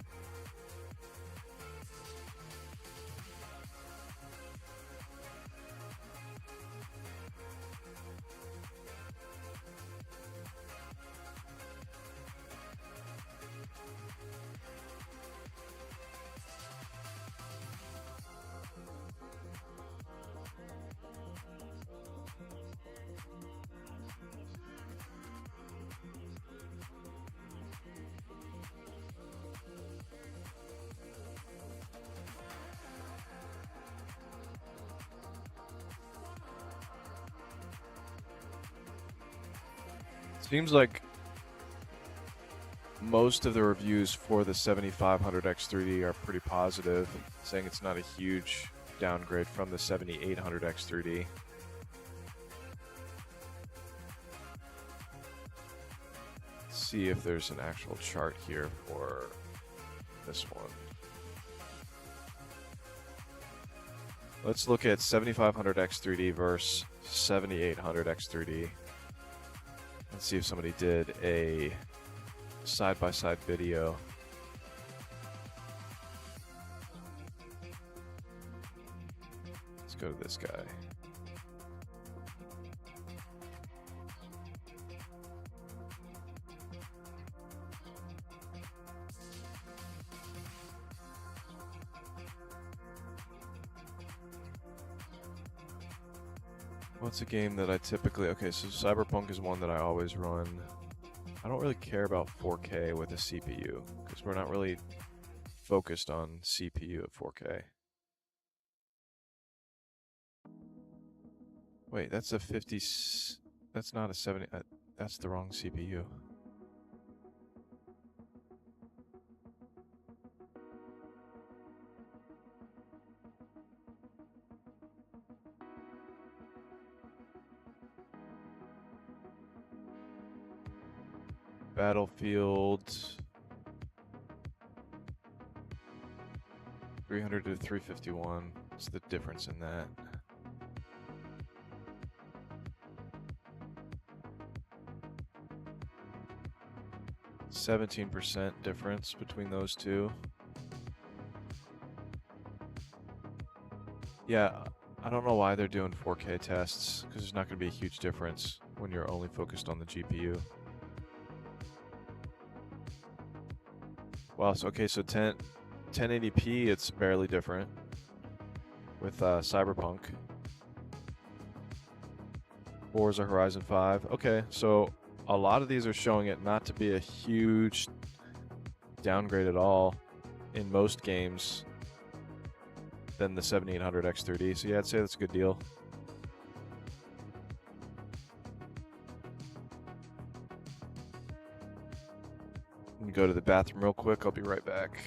Seems like most of the reviews for the 7500 X3D are pretty positive, saying it's not a huge downgrade from the 7800 X3D. Let's see if there's an actual chart here for this one. Let's look at 7500 X3D versus 7800 X3D. Let's see if somebody did a side-by-side video. Let's go to this guy. What's a game that I typically... Okay, so Cyberpunk is one that I always run. I don't really care about 4K with a CPU, because we're not really focused on CPU at 4K. Wait, that's a 50... That's not a 70... that's the wrong CPU. Battlefield 300 to 351. What's the difference in that? %17 difference between those two. Yeah, I don't know why they're doing 4K tests, because there's not going to be a huge difference when you're only focused on the GPU. Wow, so okay, so 1080p, it's barely different with Cyberpunk. Forza Horizon 5. Okay, so a lot of these are showing it not to be a huge downgrade at all in most games than the 7800 X3D. So yeah, I'd say that's a good deal. Go to the bathroom real quick. I'll be right back.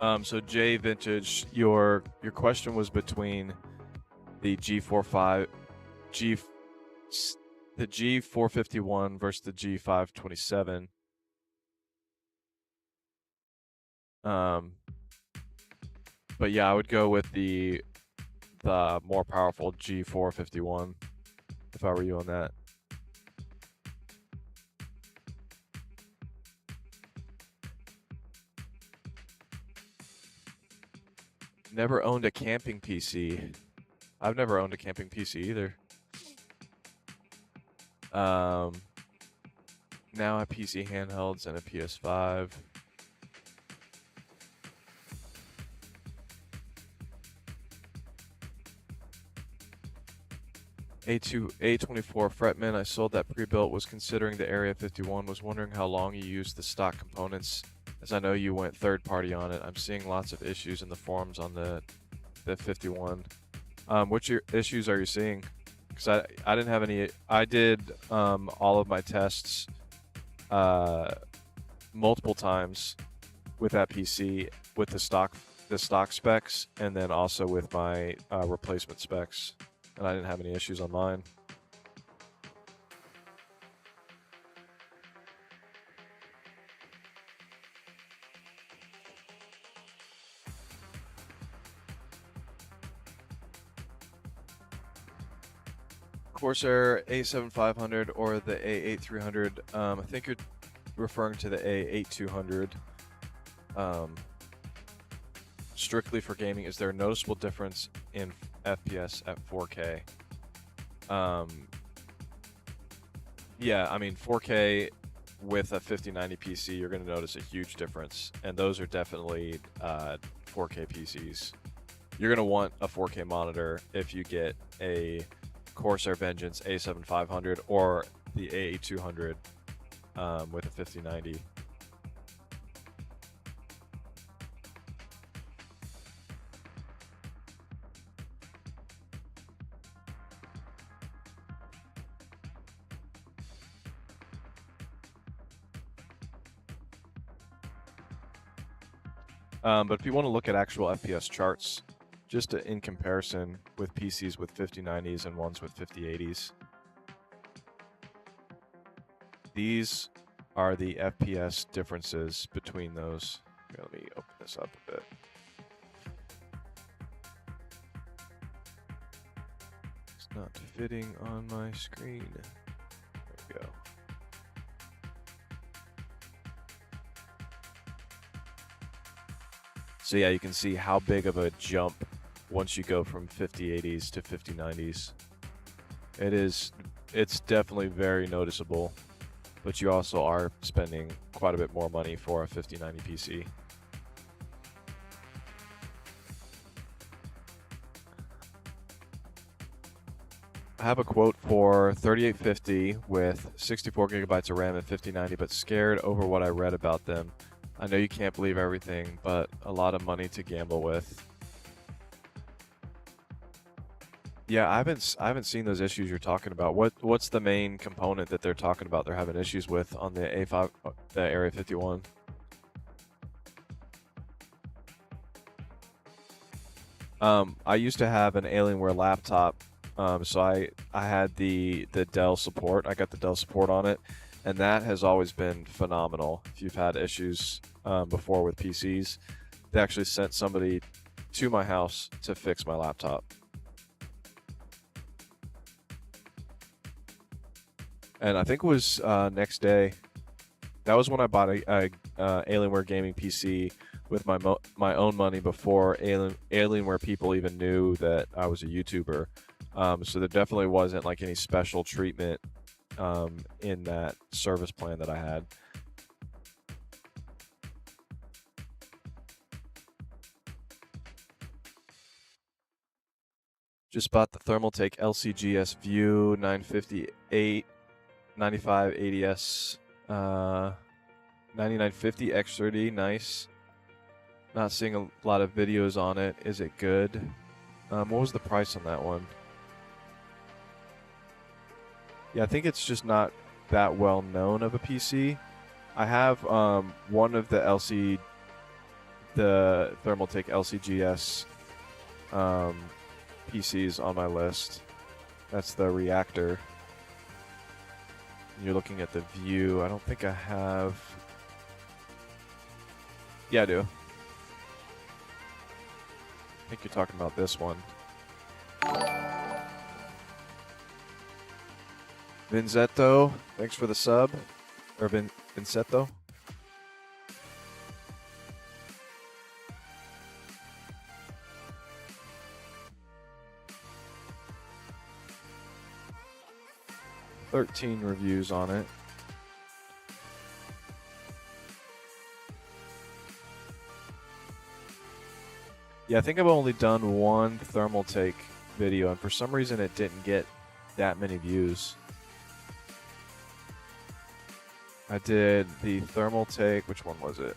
So Jay Vintage, your question was between the G45, the G451 versus the G527. But yeah, I would go with the more powerful G451 if I were you on that. Never owned a camping PC. I've never owned a camping PC either. Now I have PC handhelds and a PS5. A24 Fretman, I sold that pre-built, was considering the Area 51, was wondering how long you used the stock components, as I know you went third-party on it. I'm seeing lots of issues in the forums on the 51. Which issues are you seeing? Because I didn't have any. I did all of my tests multiple times with that PC with the stock specs, and then also with my replacement specs, and I didn't have any issues on mine. Corsair A7500 or the A8300. I think you're referring to the A8200. Strictly for gaming, is there a noticeable difference in FPS at 4K? Yeah, I mean 4K with a 5090 PC, you're going to notice a huge difference, and those are definitely 4K PCs. You're going to want a 4K monitor if you get a Corsair Vengeance A7500 or the A8200 with a 5090. But if you want to look at actual FPS charts, just in comparison with PCs with 5090s and ones with 5080s, these are the FPS differences between those. Here, let me open this up a bit. It's not fitting on my screen. There we go. So yeah, you can see how big of a jump once you go from 5080s to 5090s. It's definitely very noticeable, but you also are spending quite a bit more money for a 5090 PC. I have a quote for 3850 with 64 gigabytes of RAM and 5090, but scared over what I read about them. I know you can't believe everything, but a lot of money to gamble with. Yeah, I haven't seen those issues you're talking about. What's the main component that they're talking about they're having issues with on the A5, the Area 51? I used to have an Alienware laptop, so I had the Dell support. I got the Dell support on it, and that has always been phenomenal. If you've had issues before with PCs, they actually sent somebody to my house to fix my laptop. And I think it was next day. That was when I bought a Alienware gaming PC with my own money before Alienware people even knew that I was a YouTuber. So there definitely wasn't like any special treatment in that service plan that I had. Just bought the Thermaltake LCGS View 958 9580S 9950 X30, nice. Not seeing a lot of videos on it. Is it good? What was the price on that one? Yeah, I think it's just not that well known of a PC. I have one of the the Thermaltake LCGS PCs on my list. That's the reactor. You're looking at the view. I don't think I have. Yeah, I do. I think you're talking about this one. Vinzetto, thanks for the sub. Or Vinzetto. $13 reviews on it. Yeah, I think I've only done one Thermaltake video, and for some reason it didn't get that many views. I did the Thermaltake, which one was it?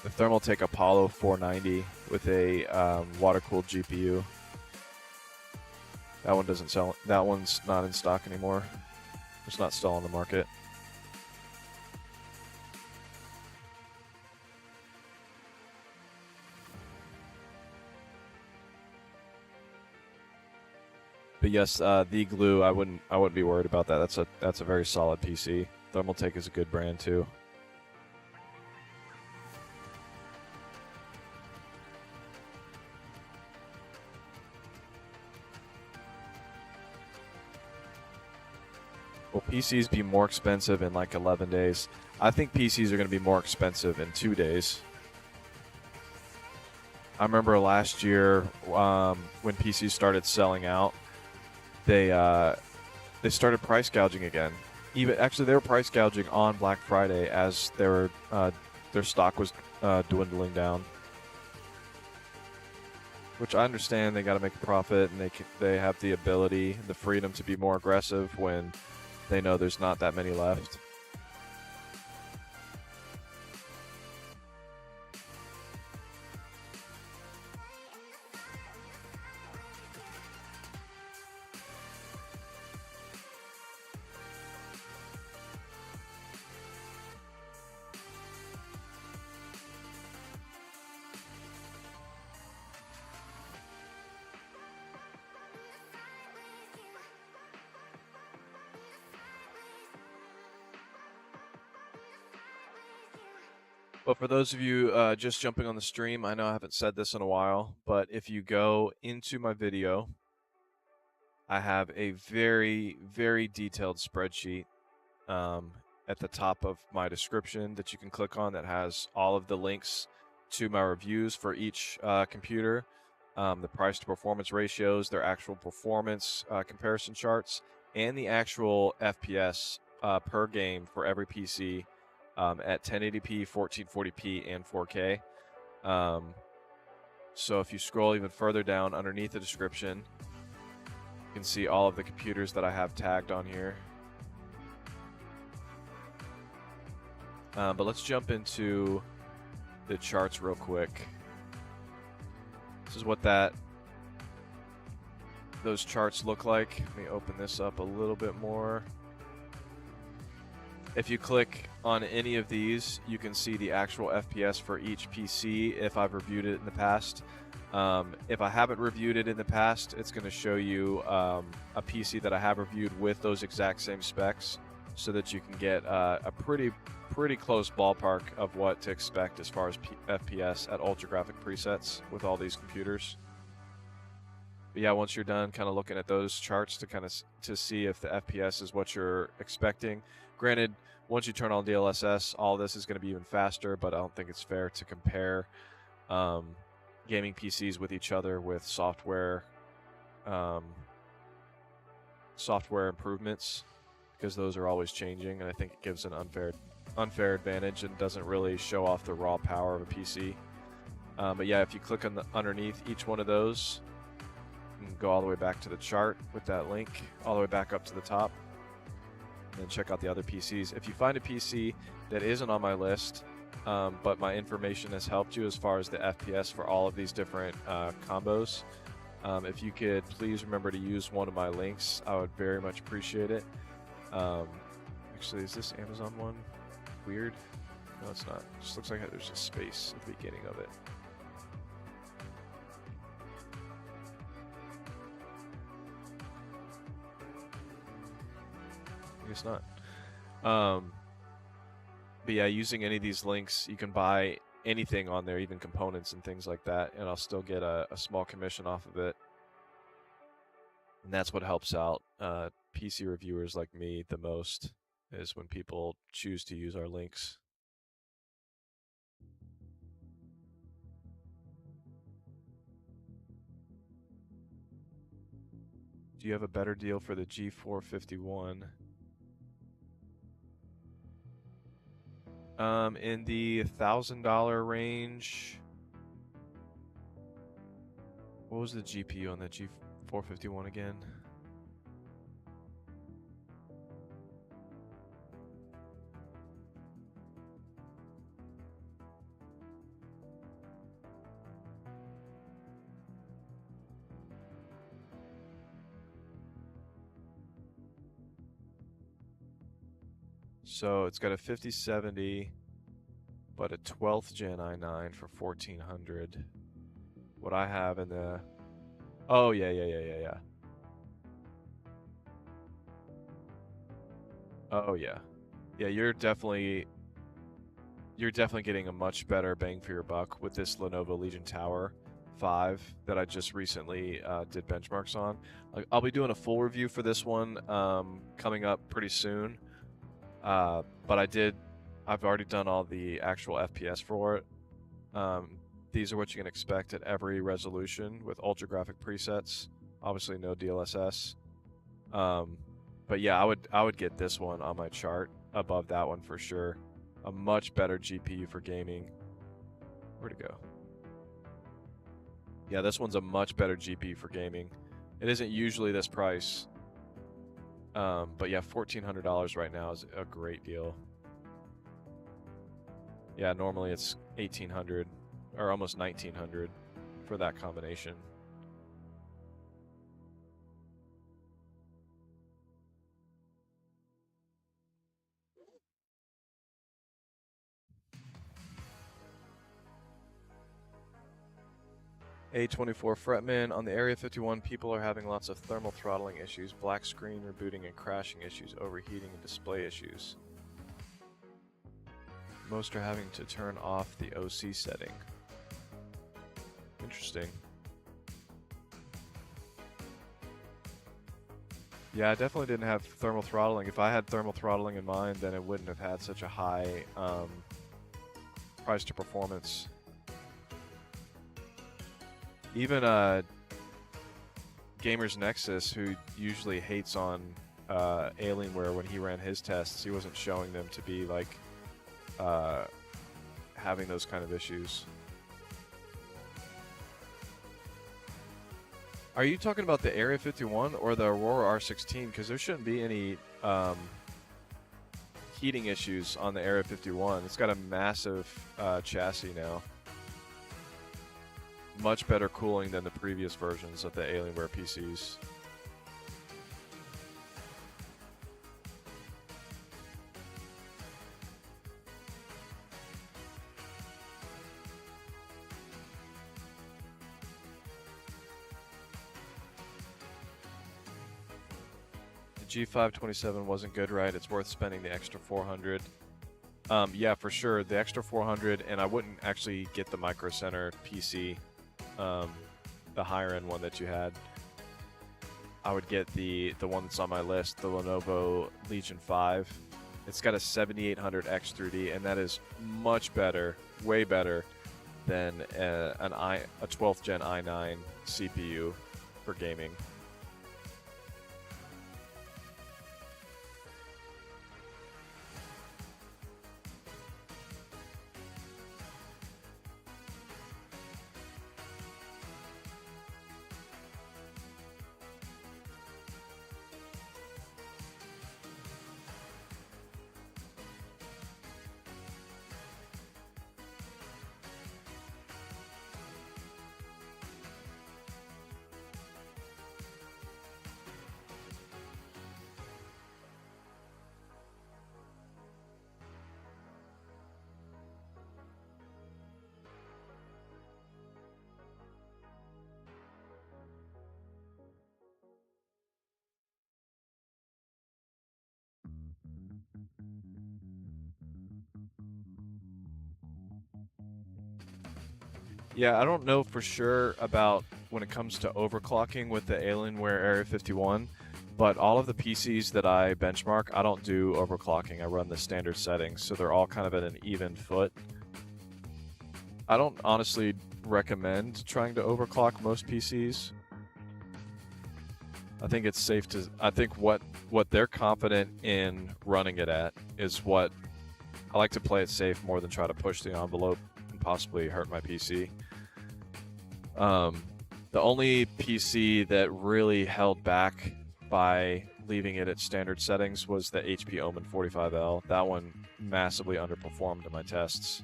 The Thermaltake Apollo 490 with a water-cooled GPU. That one doesn't sell. That one's not in stock anymore. It's not still on the market. But yes, the glue, I wouldn't be worried about that. That's a very solid PC. Thermaltake is a good brand too. Will PCs be more expensive in like 11 days? I think PCs are going to be more expensive in 2 days. I remember last year when PCs started selling out, they started price gouging again. Actually, they were price gouging on Black Friday as their stock was dwindling down. Which I understand, they got to make a profit, and they have the ability, the freedom to be more aggressive when they know there's not that many left. But for those of you just jumping on the stream, I know I haven't said this in a while, but if you go into my video, I have a very, very detailed spreadsheet at the top of my description that you can click on that has all of the links to my reviews for each computer, the price to performance ratios, their actual performance comparison charts, and the actual FPS per game for every PC. At 1080p, 1440p, and 4K. So if you scroll even further down underneath the description, you can see all of the computers that I have tagged on here. But let's jump into the charts real quick. This is what those charts look like. Let me open this up a little bit more. If you click on any of these, you can see the actual FPS for each PC if I've reviewed it in the past. If I haven't reviewed it in the past, it's going to show you a PC that I have reviewed with those exact same specs so that you can get a pretty close ballpark of what to expect as far as FPS at ultra graphic presets with all these computers. But yeah, once you're done kind of looking at those charts to see if the FPS is what you're expecting. Granted, once you turn on DLSS, all this is going to be even faster, but I don't think it's fair to compare gaming PCs with each other with software improvements, because those are always changing, and I think it gives an unfair advantage and doesn't really show off the raw power of a PC. But yeah, if you click on underneath each one of those, you can go all the way back to the chart with that link, all the way back up to the top, and check out the other PCs. If you find a PC that isn't on my list, but my information has helped you as far as the FPS for all of these different combos, if you could please remember to use one of my links, I would very much appreciate it. Actually, is this Amazon one weird? No, it's not. It just looks like there's a space at the beginning of it. I guess not. But yeah, using any of these links, you can buy anything on there, even components and things like that, and I'll still get a small commission off of it. And that's what helps out PC reviewers like me the most, is when people choose to use our links. Do you have a better deal for the G451? In the $1,000 range. What was the GPU on the G451 again? So it's got a 5070, but a 12th Gen i9 for 1400. What I have in the... Oh, yeah. Oh, yeah. Yeah, you're definitely getting a much better bang for your buck with this Lenovo Legion Tower 5 that I just recently did benchmarks on. I'll be doing a full review for this one coming up pretty soon. But I've already done all the actual FPS for it. These are what you can expect at every resolution with ultra graphic presets. Obviously no DLSS. But yeah, I would get this one on my chart above that one for sure. A much better GPU for gaming. Where'd it go? Yeah, this one's a much better GPU for gaming. It isn't usually this price. But yeah, $1,400 right now is a great deal. Yeah, normally it's $1,800 or almost $1,900 for that combination. A24 Fretman, on the Area 51, people are having lots of thermal throttling issues, black screen rebooting and crashing issues, overheating and display issues. Most are having to turn off the OC setting. Interesting. Yeah, I definitely didn't have thermal throttling. If I had thermal throttling in mind, then it wouldn't have had such a high price to performance. Even Gamers Nexus, who usually hates on Alienware when he ran his tests, he wasn't showing them to be like having those kind of issues. Are you talking about the Area 51 or the Aurora R16? Because there shouldn't be any heating issues on the Area 51. It's got a massive chassis now. Much better cooling than the previous versions of the Alienware PCs. The G527 wasn't good, right? It's worth spending the extra $400. Yeah, for sure. The extra $400, and I wouldn't actually get the Micro Center PC. The higher end one that you had. I would get the one that's on my list, the Lenovo Legion 5. It's got a 7800X 3D, and that is much better, way better than a 12th gen i9 CPU for gaming. Yeah, I don't know for sure about when it comes to overclocking with the Alienware Area 51, but all of the PCs that I benchmark, I don't do overclocking. I run the standard settings, so they're all kind of at an even foot. I don't honestly recommend trying to overclock most PCs. I think it's safe to, I think what they're confident in running it at is what I like to play it safe more than try to push the envelope and possibly hurt my PC. The only PC that really held back by leaving it at standard settings was the HP Omen 45L. That one massively underperformed in my tests.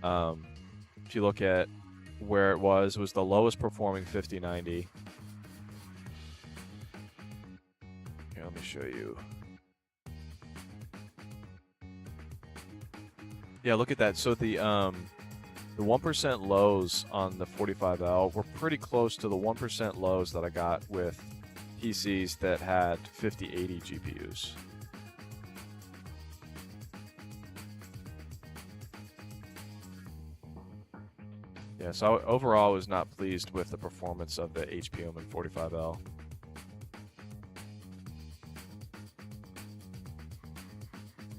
If you look at where it was the lowest performing 5090. Here, let me show you. Yeah, look at that. So the 1% lows on the 45L were pretty close to the 1% lows that I got with PCs that had 5080 GPUs. Yeah, so overall I was not pleased with the performance of the HP Omen 45L.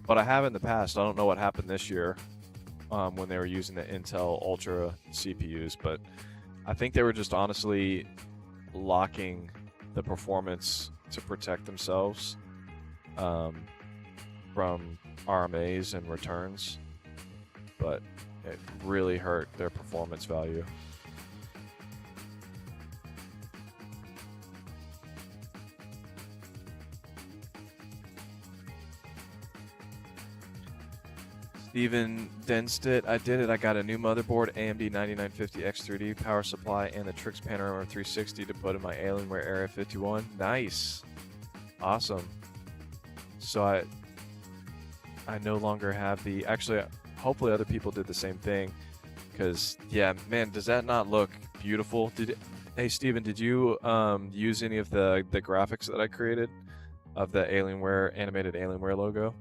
But I have in the past. I don't know what happened this year when they were using the Intel Ultra CPUs, but I think they were just honestly locking the performance to protect themselves from RMAs and returns, but it really hurt their performance value. Steven Denstedt, I did it. I got a new motherboard, AMD 9950X3D power supply, and the Trix Panorama 360 to put in my Alienware Area 51. Nice. Awesome. So I no longer have the, actually, hopefully other people did the same thing, because, yeah, man, does that not look beautiful? Hey, Steven, did you use any of the graphics that I created of the Alienware, animated Alienware logo?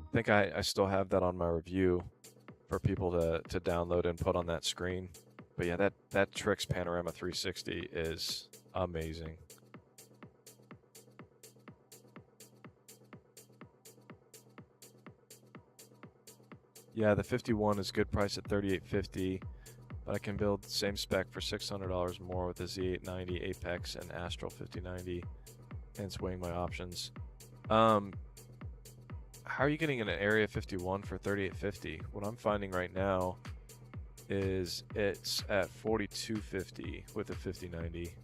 I think I still have that on my review for people to download and put on that screen. But yeah, that Trix Panorama 360 is amazing. Yeah, the 51 is good price at $3850, but I can build the same spec for $600 more with the Z890, Apex, and Astral 5090, hence weighing my options. How are you getting an Area 51 for $3850? What I'm finding right now is it's at $4250 with a 5090.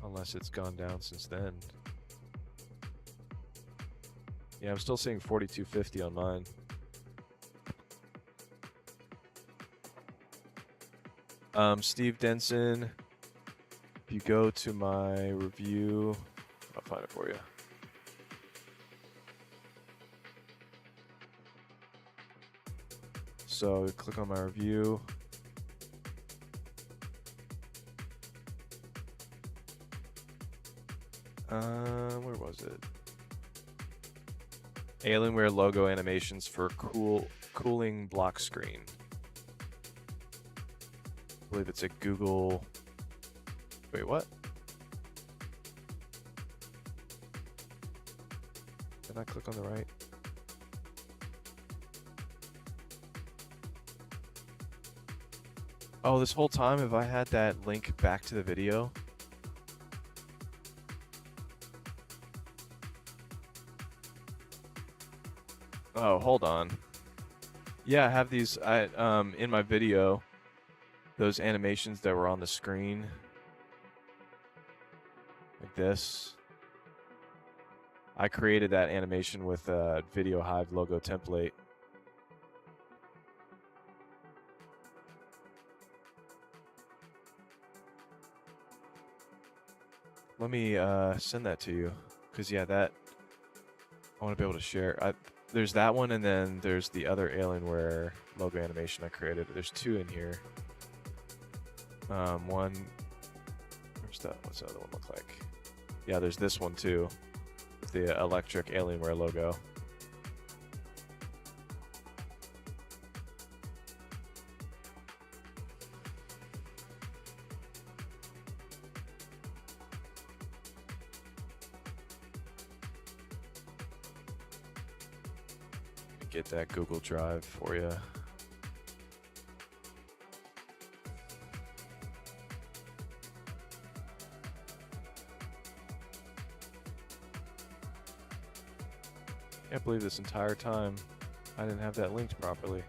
Unless it's gone down since then. Yeah, I'm still seeing $4250 on mine. Steve Denson, if you go to my review, I'll find it for you. So click on my review. Where was it? Alienware logo animations for cooling block screen. I believe it's a Google. Wait, what? Did I click on the right? Oh, this whole time have I had that link back to the video? Oh, hold on. Yeah, I have these in my video, those animations that were on the screen. Like this. I created that animation with a Video Hive logo template. Let me send that to you, because yeah, that I want to be able to share. There's that one, and then there's the other Alienware logo animation I created. There's two in here. One, where's that? What's the other one look like? Yeah, there's this one too, with the electric Alienware logo. get that Google Drive for you. Can't believe this entire time I didn't have that linked properly.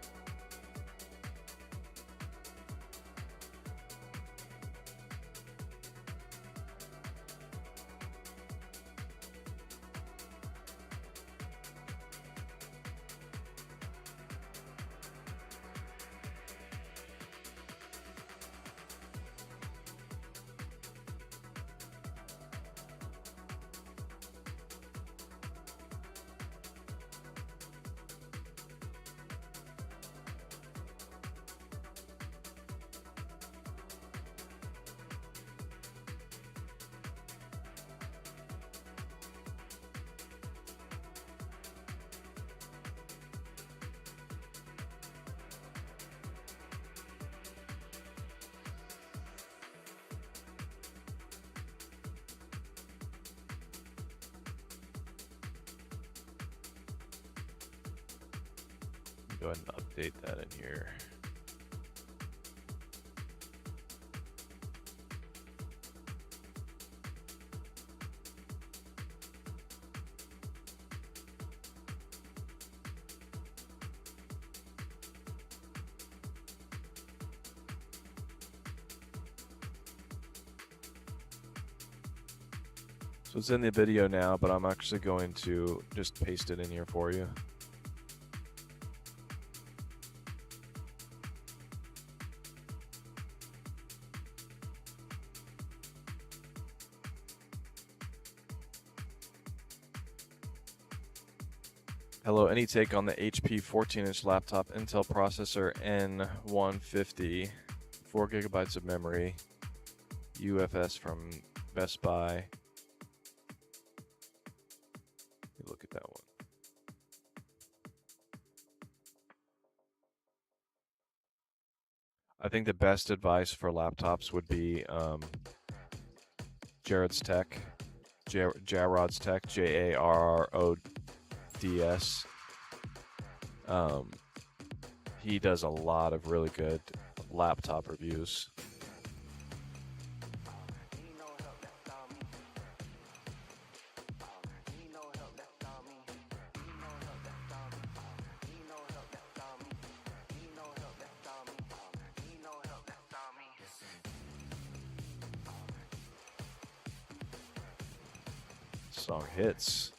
Go ahead and update that in here. So it's in the video now, but I'm actually going to just paste it in here for you. Hello, any take on the HP 14-inch laptop Intel processor N150, 4 gigabytes of memory, UFS from Best Buy? Look at that one. I think the best advice for laptops would be Jarod's Tech, Jarod's Tech, Jarrods. He does a lot of really good laptop reviews. Song hits.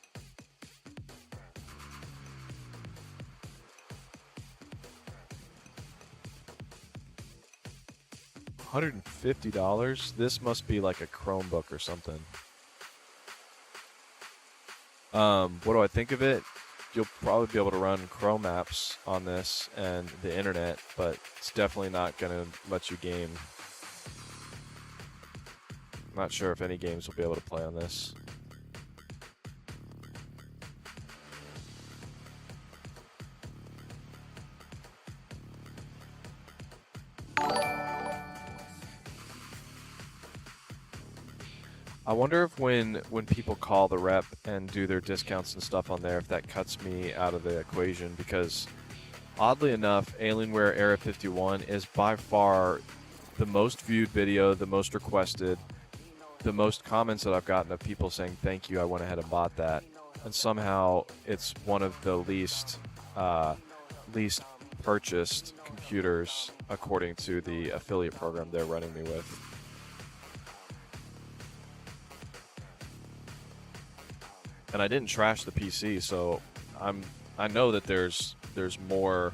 $150. This must be like a Chromebook or something. What do I think of it? You'll probably be able to run Chrome apps on this and the internet, but it's definitely not going to let you game. I'm not sure if any games will be able to play on this. I wonder if when people call the rep and do their discounts and stuff on there, if that cuts me out of the equation, because oddly enough, Alienware Area 51 is by far the most viewed video, the most requested, the most comments that I've gotten of people saying, thank you, I went ahead and bought that. And somehow it's one of the least purchased computers according to the affiliate program they're running me with. And I didn't trash the PC, so I know that there's more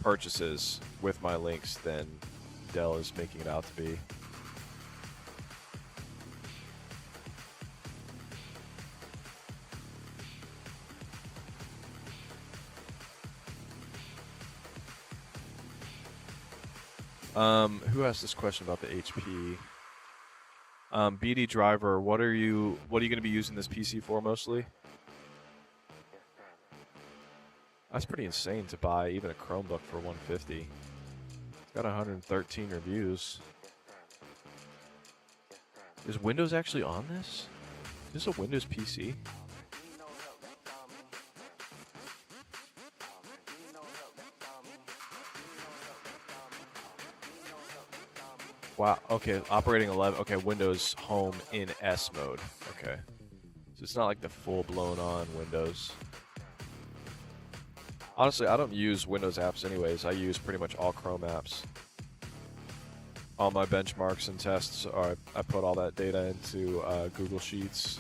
purchases with my links than Dell is making it out to be. Who asked this question about the HP? BD Driver, what are you going to be using this PC for mostly? That's pretty insane to buy even a Chromebook for $150. It's got 113 reviews. Is Windows actually on this? Is this a Windows PC? Wow. Okay. Operating 11. Okay. Windows Home in S mode. Okay. So it's not like the full-blown on Windows. Honestly, I don't use Windows apps anyways. I use pretty much all Chrome apps. All my benchmarks and tests are, I put all that data into Google Sheets.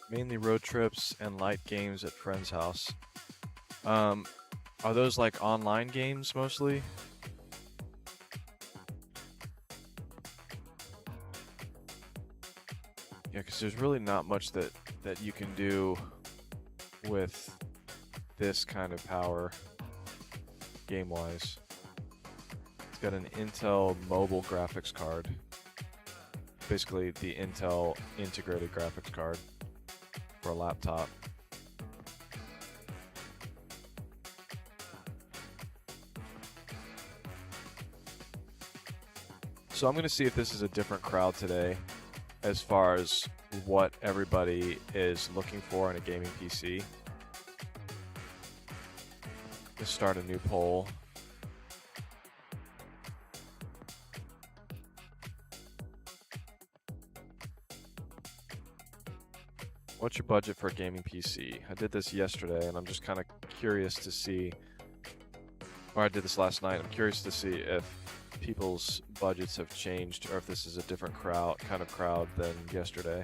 Mainly road trips and light games at friend's house. Are those like online games mostly? Yeah, because there's really not much that you can do with this kind of power game-wise. It's got an Intel mobile graphics card. Basically the Intel integrated graphics card for a laptop. So I'm going to see if this is a different crowd today as far as what everybody is looking for in a gaming PC. Let's start a new poll. What's your budget for a gaming PC? I did this yesterday and I'm just kind of curious to see, or I did this last night, I'm curious to see if people's budgets have changed or if this is a different kind of crowd than yesterday.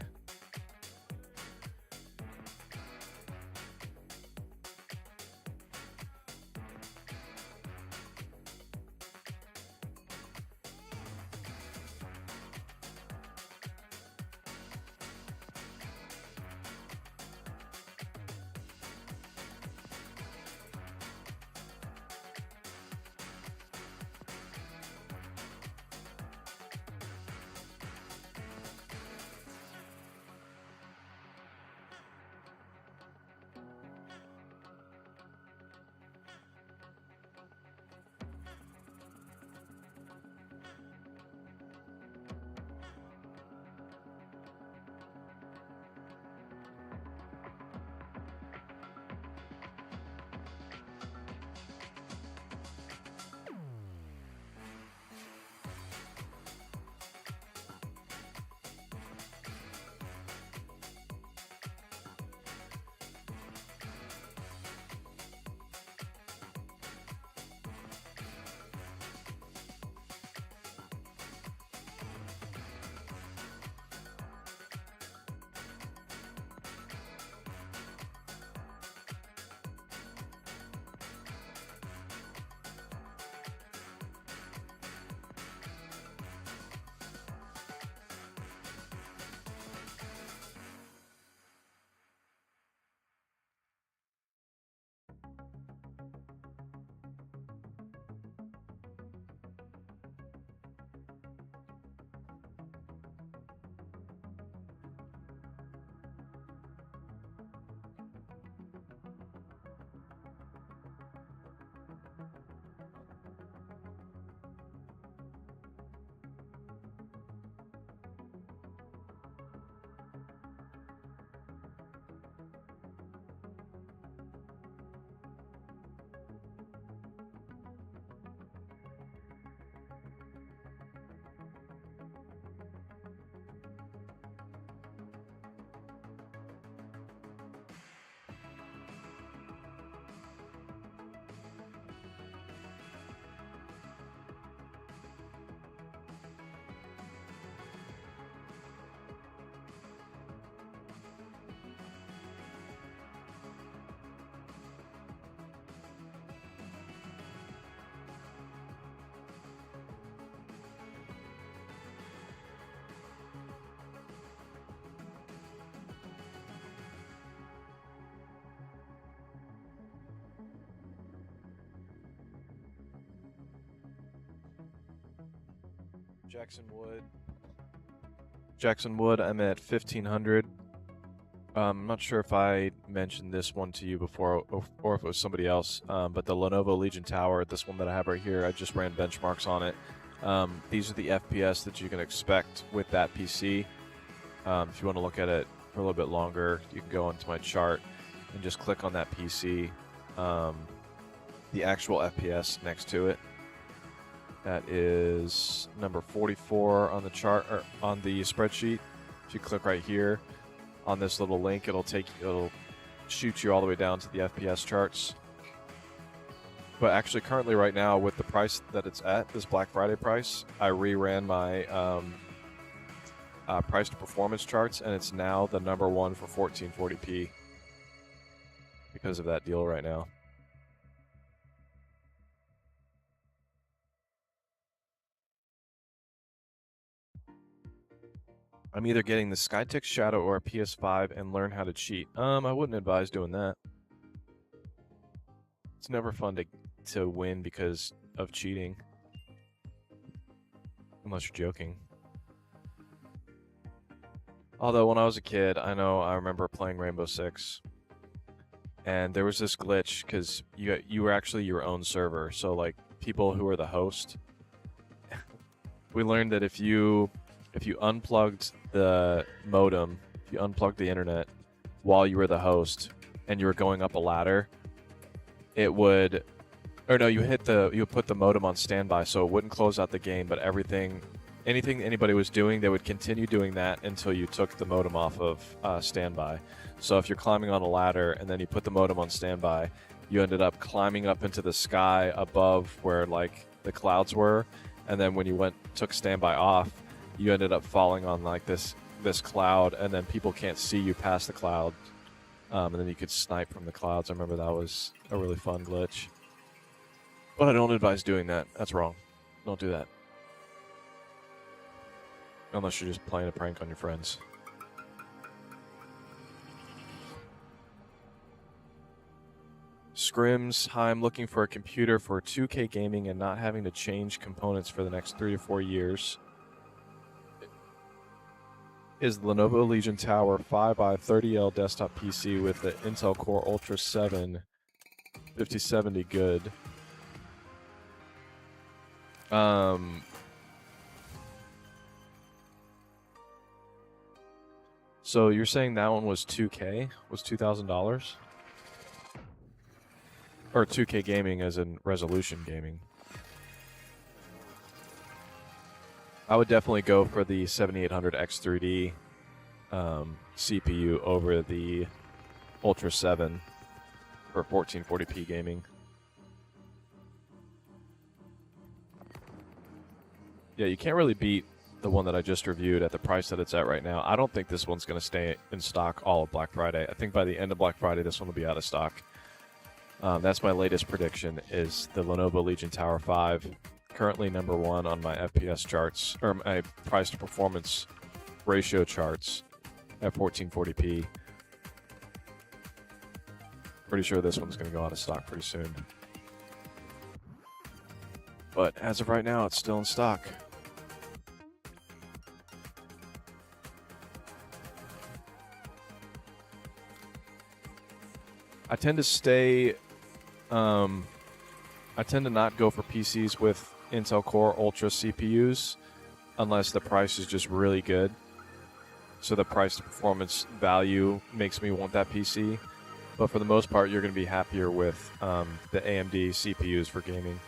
Jackson Wood, I'm at 1500. I'm not sure if I mentioned this one to you before or if it was somebody else, but the Lenovo Legion Tower, this one that I have right here, I just ran benchmarks on it. These are the FPS that you can expect with that PC. If you want to look at it for a little bit longer, you can go into my chart and just click on that PC, the actual FPS next to it. That is number 44 on the chart, or on the spreadsheet. If you click right here on this little link, it'll shoot you all the way down to the FPS charts. But actually, currently right now, with the price that it's at, this Black Friday price, I reran my price to performance charts, and it's now the number one for 1440p because of that deal right now. I'm either getting the Skytech Shadow or a PS5 and learn how to cheat. I wouldn't advise doing that. It's never fun to win because of cheating. Unless you're joking. Although when I was a kid, I remember playing Rainbow Six. And there was this glitch because you were actually your own server. So like people who were the host, we learned that if you unplugged the modem, if you unplugged the internet while you were the host and you were going up a ladder, it would, or no, you would put the modem on standby so it wouldn't close out the game, but anything anybody was doing, they would continue doing that until you took the modem off of standby. So if you're climbing on a ladder and then you put the modem on standby, you ended up climbing up into the sky above where like the clouds were, and then when you took standby off, you ended up falling on like this cloud, and then people can't see you past the cloud, and then you could snipe from the clouds. I remember that was a really fun glitch. But I don't advise doing that. That's wrong. Don't do that. Unless you're just playing a prank on your friends. Scrims, hi, I'm looking for a computer for 2K gaming and not having to change components for the next 3 to 4 years. Is the Lenovo Legion Tower 5i30L desktop PC with the Intel Core Ultra 7 5070 good? So you're saying that one was 2K? Was $2,000? Or 2K gaming as in resolution gaming? I would definitely go for the 7800X3D CPU over the Ultra 7 for 1440p gaming. Yeah, you can't really beat the one that I just reviewed at the price that it's at right now. I don't think this one's going to stay in stock all of Black Friday. I think by the end of Black Friday, this one will be out of stock. That's my latest prediction, is the Lenovo Legion Tower 5. Currently number one on my FPS charts, or my price to performance ratio charts at 1440p. Pretty sure this one's going to go out of stock pretty soon. But as of right now, it's still in stock. I tend to not go for PCs with Intel Core Ultra CPUs unless the price is just really good. So the price to performance value makes me want that PC. But for the most part, you're going to be happier with the AMD CPUs for gaming.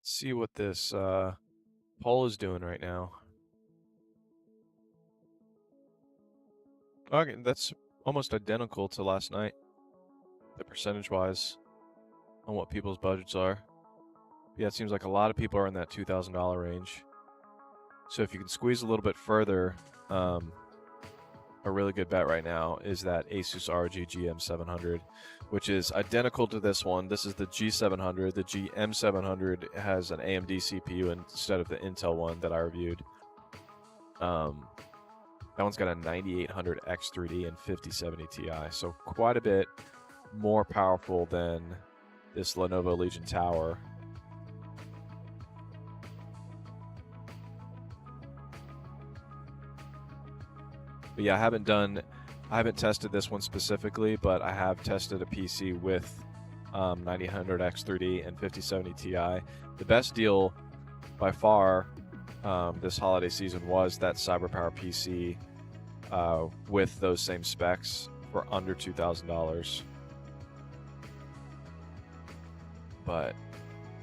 See what this poll is doing right now. Okay, that's almost identical to last night, the percentage-wise, on what people's budgets are. Yeah, it seems like a lot of people are in that $2,000 range. So if you can squeeze a little bit further, a really good bet right now is that Asus ROG GM700, which is identical to this one. This is the G700. The GM700 has an AMD CPU instead of the Intel one that I reviewed. That one's got a 9800 X3D and 5070 Ti, so quite a bit more powerful than this Lenovo Legion Tower. But yeah, I haven't tested this one specifically, but I have tested a PC with 9000 X3D and 5070 Ti. The best deal by far this holiday season was that CyberPower PC with those same specs for under $2,000. But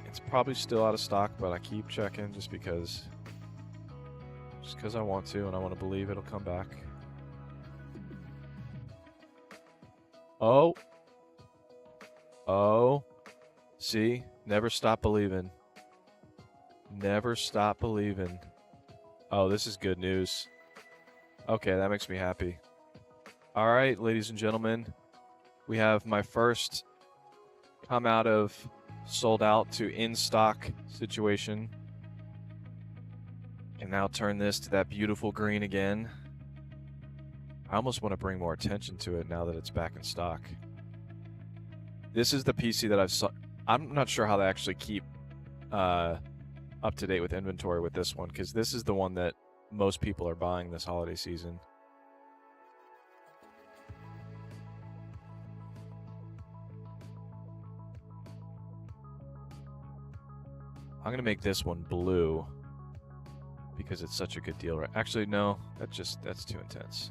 it's probably still out of stock, but I keep checking just because I want to, and I want to believe it'll come back. Oh, see, never stop believing. Never stop believing. Oh, this is good news. Okay, that makes me happy. All right, ladies and gentlemen, we have my first come out of sold out to in stock situation. And now turn this to that beautiful green again. I almost want to bring more attention to it now that it's back in stock. This is the PC that I'm not sure how they actually keep up to date with inventory with this one, because this is the one that most people are buying this holiday season. I'm gonna make this one blue because it's such a good deal, right? Actually, no, that's too intense.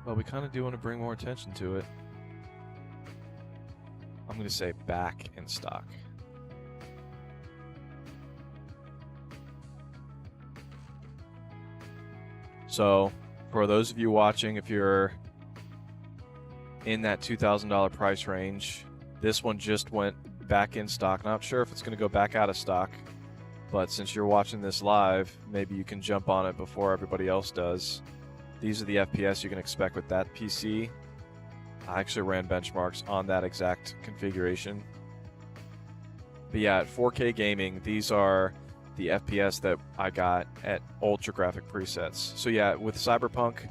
Well, we kind of do want to bring more attention to it. I'm going to say back in stock. So, for those of you watching, if you're in that $2,000 price range, this one just went back in stock. Not sure if it's going to go back out of stock, but since you're watching this live, maybe you can jump on it before everybody else does. These are the FPS you can expect with that PC. I actually ran benchmarks on that exact configuration. But yeah, at 4K gaming, these are the FPS that I got at ultra graphic presets. So yeah, with Cyberpunk,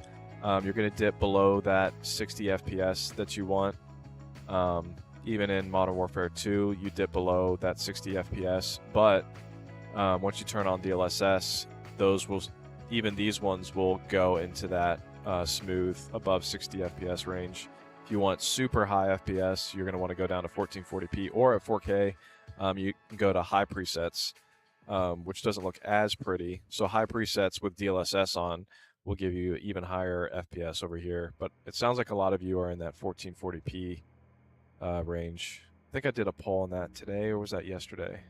you're going to dip below that 60 FPS that you want. Even in Modern Warfare 2, you dip below that 60 FPS. But once you turn on DLSS, even these ones will go into that smooth above 60 FPS range. If you want super high FPS, you're going to want to go down to 1440p, or at 4K, you can go to high presets, which doesn't look as pretty. So high presets with DLSS on will give you even higher FPS over here. But it sounds like a lot of you are in that 1440p range. I think I did a poll on that today, or was that yesterday?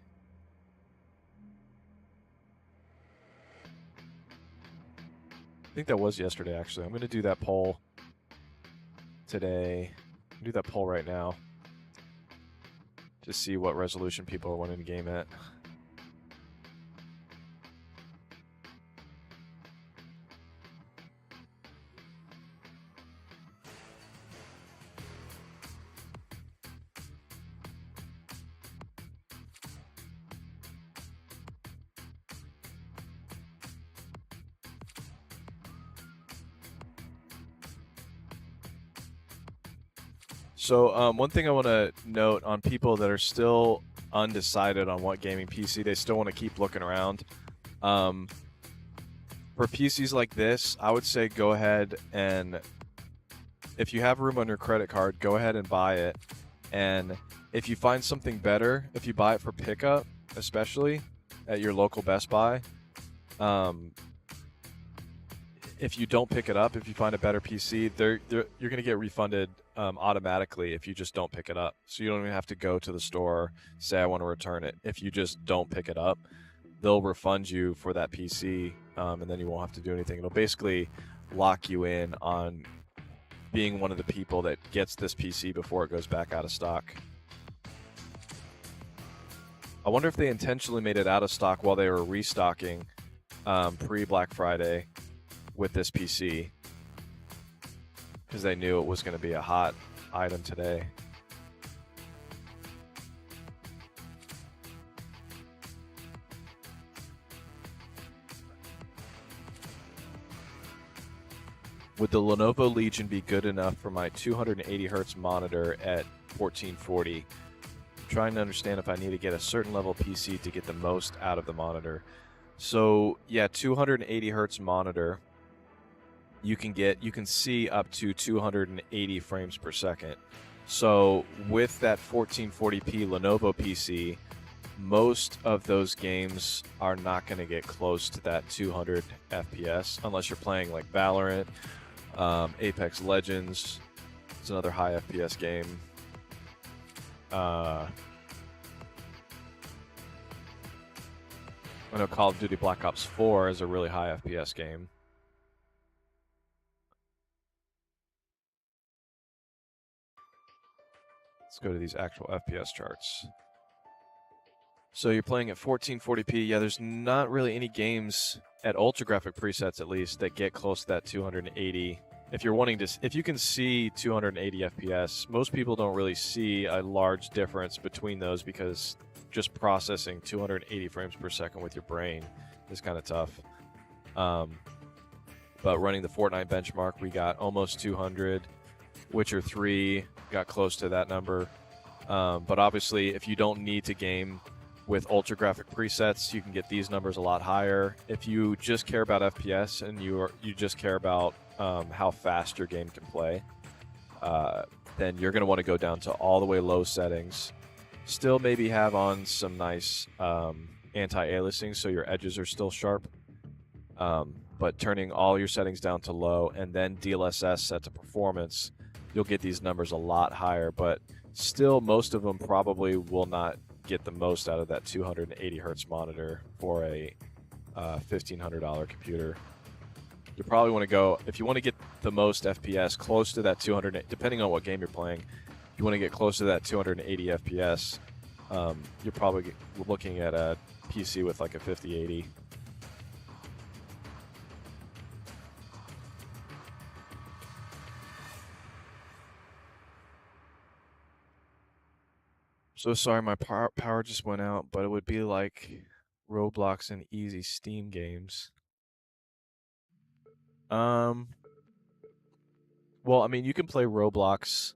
I think that was yesterday, actually. I'm going to do that poll today. Do that poll right now to see what resolution people are wanting to game at. So one thing I want to note on people that are still undecided on what gaming PC, they still want to keep looking around. For PCs like this, I would say go ahead and, if you have room on your credit card, go ahead and buy it. And if you find something better, if you buy it for pickup, especially at your local Best Buy, if you don't pick it up, if you find a better PC, you're going to get refunded automatically if you just don't pick it up. So you don't even have to go to the store, say I want to return it. If you just don't pick it up, they'll refund you for that PC, and then you won't have to do anything. It'll basically lock you in on being one of the people that gets this PC before it goes back out of stock. I wonder if they intentionally made it out of stock while they were restocking pre-Black Friday with this PC, because they knew it was going to be a hot item today. Would the Lenovo Legion be good enough for my 280 Hz monitor at 1440? I'm trying to understand if I need to get a certain level PC to get the most out of the monitor. So yeah, 280 Hz monitor, you can see up to 280 frames per second. So with that 1440p Lenovo PC, most of those games are not going to get close to that 200 FPS unless you're playing like Valorant, Apex Legends. It's another high FPS game. I know Call of Duty Black Ops 4 is a really high FPS game. Let's go to these actual FPS charts. So you're playing at 1440p. Yeah, there's not really any games at ultra graphic presets, at least, that get close to that 280. If you're wanting to, if you can see 280 FPS, most people don't really see a large difference between those, because just processing 280 frames per second with your brain is kind of tough. But running the Fortnite benchmark, we got almost 200. Witcher 3 got close to that number. But obviously, if you don't need to game with ultra graphic presets, you can get these numbers a lot higher. If you just care about FPS and you just care about how fast your game can play, then you're going to want to go down to all the way low settings. Still maybe have on some nice anti-aliasing so your edges are still sharp. But turning all your settings down to low and then DLSS set to performance, you'll get these numbers a lot higher. But still, most of them probably will not get the most out of that 280 Hertz monitor for a $1,500 computer. You probably want to go, if you want to get the most FPS, close to that 200, depending on what game you're playing, if you want to get close to that 280 FPS, you're probably looking at a PC with like a 5080. So sorry, my power just went out, but it would be like Roblox and easy Steam games. Well, I mean, you can play Roblox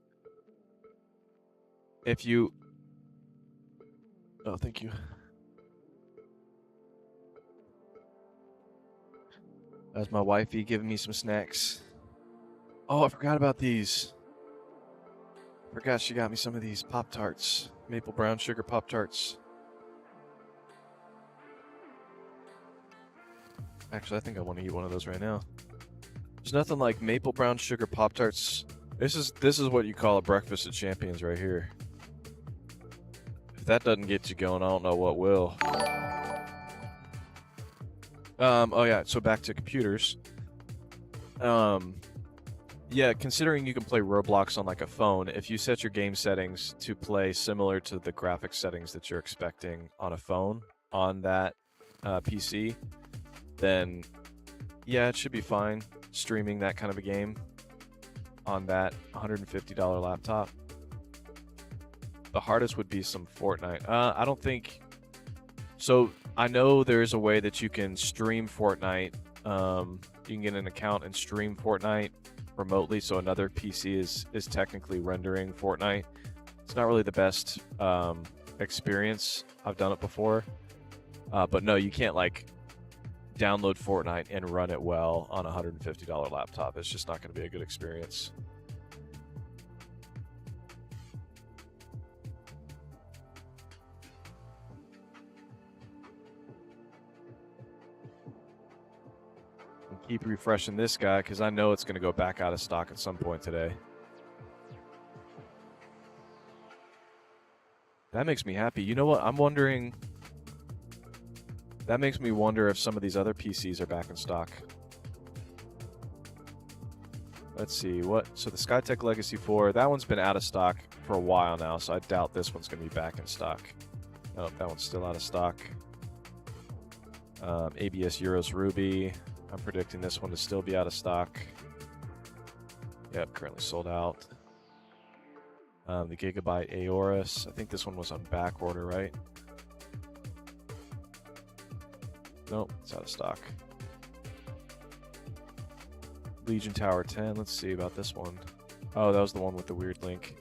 if you... Oh, thank you. That's my wifey giving me some snacks. Oh, I forgot about these. Forgot she got me some of these Pop-Tarts. Maple brown sugar Pop-Tarts. Actually, I think I want to eat one of those right now. There's nothing like maple brown sugar Pop-Tarts. This is what you call a breakfast of champions right here. If that doesn't get you going, I don't know what will. Oh yeah, so back to computers. Yeah, considering you can play Roblox on like a phone, if you set your game settings to play similar to the graphics settings that you're expecting on a phone on that PC, then yeah, it should be fine streaming that kind of a game on that $150 laptop. The hardest would be some Fortnite. I don't think... So I know there's a way that you can stream Fortnite. You can get an account and stream Fortnite remotely, so another PC is technically rendering Fortnite. It's not really the best experience. I've done it before. But no, you can't like download Fortnite and run it well on a $150 laptop. It's just not going to be a good experience. Keep refreshing this guy because I know it's going to go back out of stock at some point today. That makes me happy. You know what? I'm wondering... That makes me wonder if some of these other PCs are back in stock. Let's see what. So the Skytech Legacy 4, that one's been out of stock for a while now, so I doubt this one's going to be back in stock. Nope, that one's still out of stock. ABS Eururs Ruby. I'm predicting this one to still be out of stock. Yep, currently sold out. The Gigabyte Aorus. I think this one was on back order, right? Nope, it's out of stock. Legion Tower 10. Let's see about this one. Oh, that was the one with the weird link.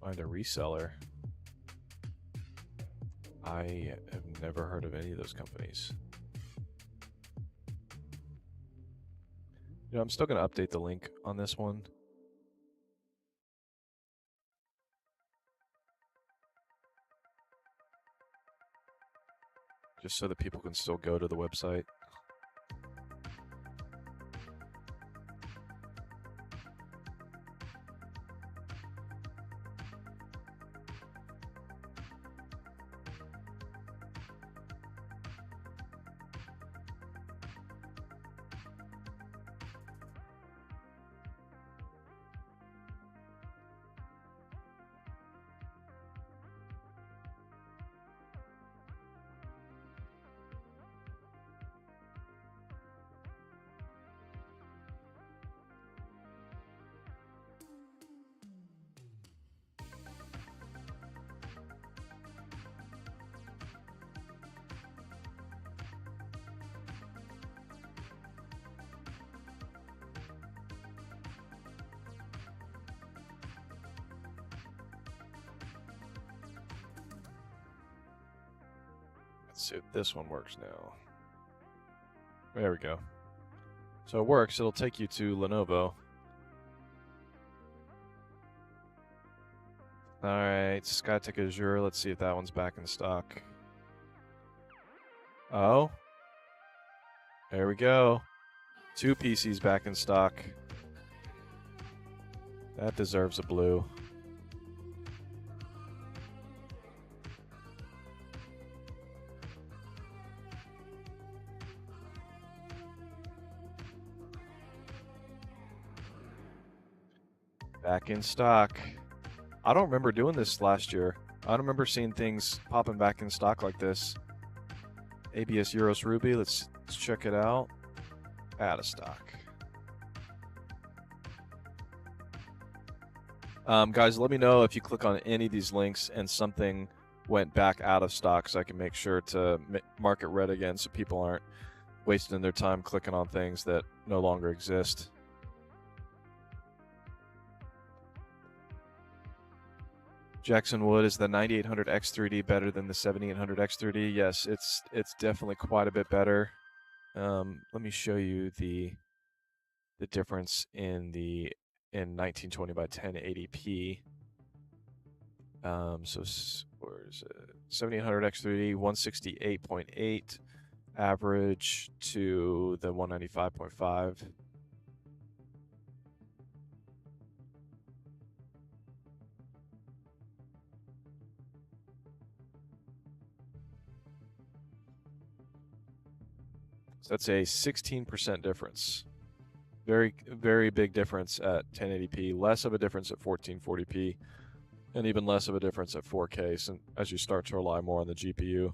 Find a reseller. I have never heard of any of those companies. You know, I'm still going to update the link on this one. Just so that people can still go to the website. Let's see if this one works now. There we go. So it works. It'll take you to Lenovo. Alright, Skytech Azure. Let's see if that one's back in stock. Oh. There we go. 2 PCs back in stock. That deserves a blue. Back in stock. I don't remember doing this last year. I don't remember seeing things popping back in stock like this. ABS Eurus Ruby, let's check it out. Out of stock. Guys, let me know if you click on any of these links and something went back out of stock so I can make sure to mark it red again so people aren't wasting their time clicking on things that no longer exist. Jackson Wood, is the 9800 X3D better than the 7800 X3D? Yes, it's definitely quite a bit better. Let me show you the difference in 1920 by 1080p. So where is it? 7800 X3D 168.8 average to the 195.5. So that's a 16% difference. Very, very big difference at 1080p, less of a difference at 1440p, and even less of a difference at 4K as you start to rely more on the GPU.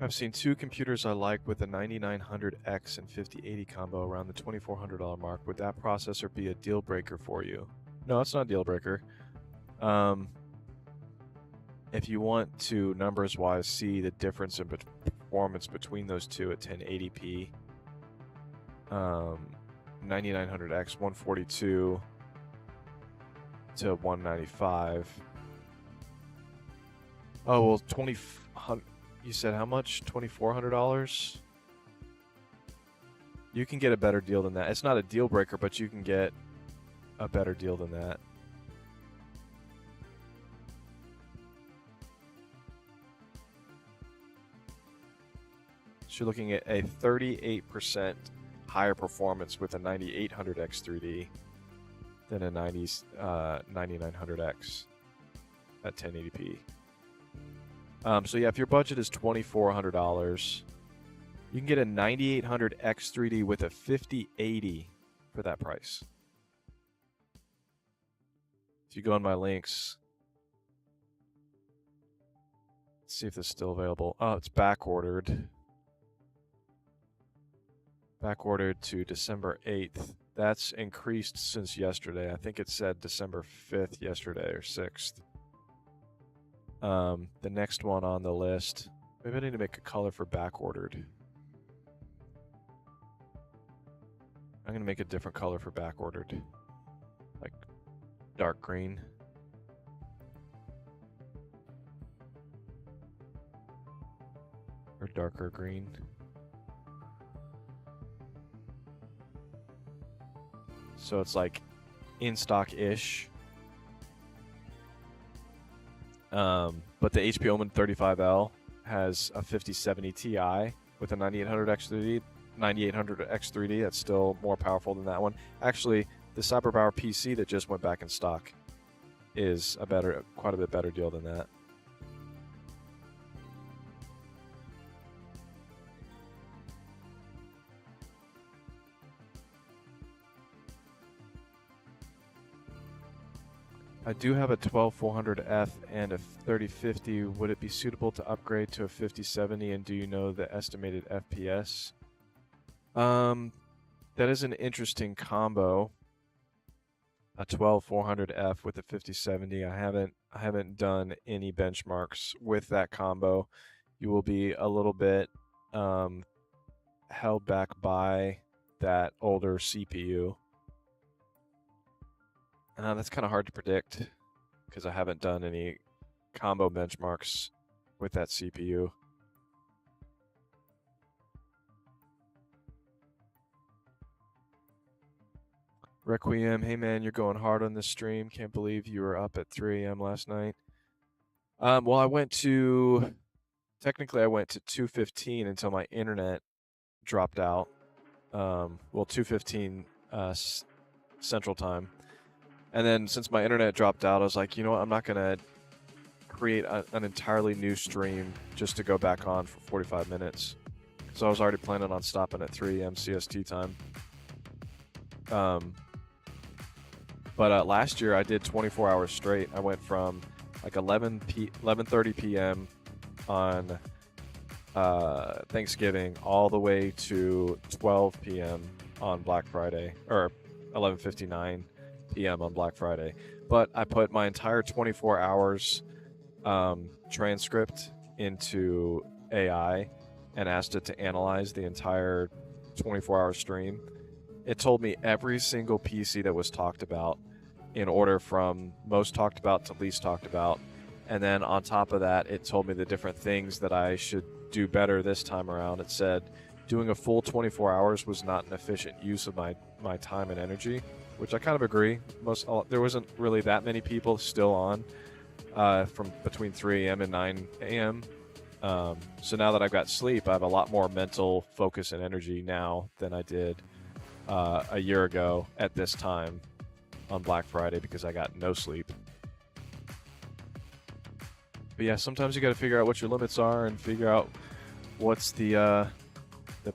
I've seen 2 computers I like with a 9900X and 5080 combo around the $2,400 mark. Would that processor be a deal breaker for you? No, it's not a deal breaker. If you want to, numbers-wise, see the difference in performance between those two at 1080p, 9900X 142 to 195. Oh, well, you said how much? $2,400? You can get a better deal than that. It's not a deal breaker, but you can get a better deal than that. So you're looking at a 38% higher performance with a 9800X3D than a 9900X at 1080p. So yeah, if your budget is $2,400, you can get a 9800X3D with a 5080 for that price. If you go on my links, let's see if this is still available. Oh, it's back ordered. Back ordered to December 8th. That's increased since yesterday. I think it said December 5th yesterday or 6th. The next one on the list, maybe I need to make a color for back ordered. I'm going to make a different color for back ordered, like dark green. Or darker green. So it's like in stock-ish. But the HP Omen 35L has a 5070 Ti with a 9800X3D. 9800X3D, that's still more powerful than that one. Actually, the CyberPower PC that just went back in stock is quite a bit better deal than that. I do have a 12400F and a 3050. Would it be suitable to upgrade to a 5070? And do you know the estimated FPS? That is an interesting combo. A 12400F with a 5070. I haven't done any benchmarks with that combo. You will be a little bit held back by that older CPU. That's kind of hard to predict because I haven't done any combo benchmarks with that CPU. Requiem, hey man, you're going hard on this stream. Can't believe you were up at 3 a.m. last night. Well, technically I went to 2:15 until my internet dropped out. 2:15 Central Time. And then since my internet dropped out, I was like, you know what, I'm not going to create an entirely new stream just to go back on for 45 minutes. So I was already planning on stopping at 3 a.m. CST time. But last year I did 24 hours straight. I went from like 11:30 p.m. on Thanksgiving all the way to 12 p.m. on Black Friday, or 11:59 p.m. on Black Friday. But I put my entire 24 hours transcript into AI and asked it to analyze the entire 24-hour stream. It told me every single PC that was talked about in order from most talked about to least talked about. And then on top of that, it told me the different things that I should do better this time around. It said doing a full 24 hours was not an efficient use of my time and energy, which I kind of agree. There wasn't really that many people still on from between 3 a.m. and 9 a.m. So now that I've got sleep, I have a lot more mental focus and energy now than I did a year ago at this time on Black Friday because I got no sleep. But yeah, sometimes you got to figure out what your limits are and figure out what's the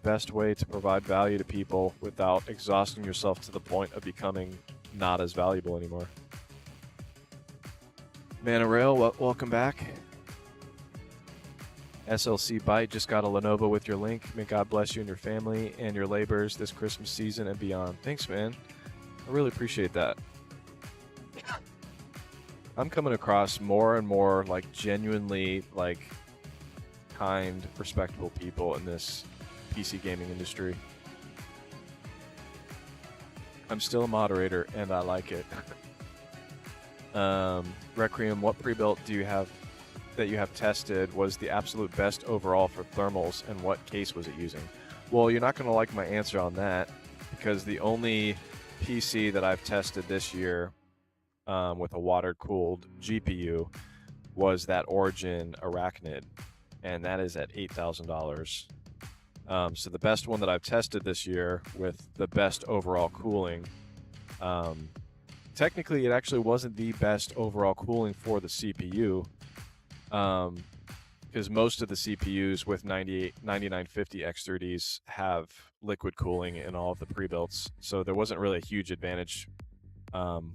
best way to provide value to people without exhausting yourself to the point of becoming not as valuable anymore. Manarail, welcome back. SLC Byte just got a Lenovo with your link. May God bless you and your family and your labors this Christmas season and beyond. Thanks, man. I really appreciate that. I'm coming across more and more like genuinely like kind, respectable people in this PC gaming industry. I'm still a moderator and I like it. Requiem, what pre-built do you have that you have tested was the absolute best overall for thermals, and what case was it using? Well, you're not going to like my answer on that, because the only PC that I've tested this year with a water-cooled GPU was that Origin Arachnid, and that is at $8,000. So the best one that I've tested this year with the best overall cooling, technically it actually wasn't the best overall cooling for the CPU, because most of the CPUs with 9950 X30s have liquid cooling in all of the pre-builts, so there wasn't really a huge advantage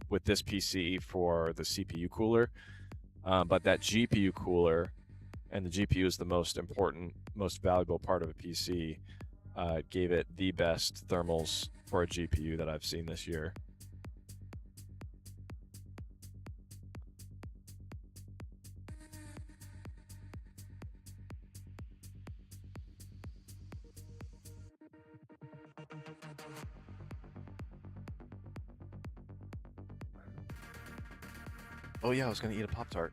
with this PC for the CPU cooler, but that GPU cooler, and the GPU is the most important, most valuable part of a PC, gave it the best thermals for a GPU that I've seen this year. Oh yeah, I was gonna eat a Pop-Tart.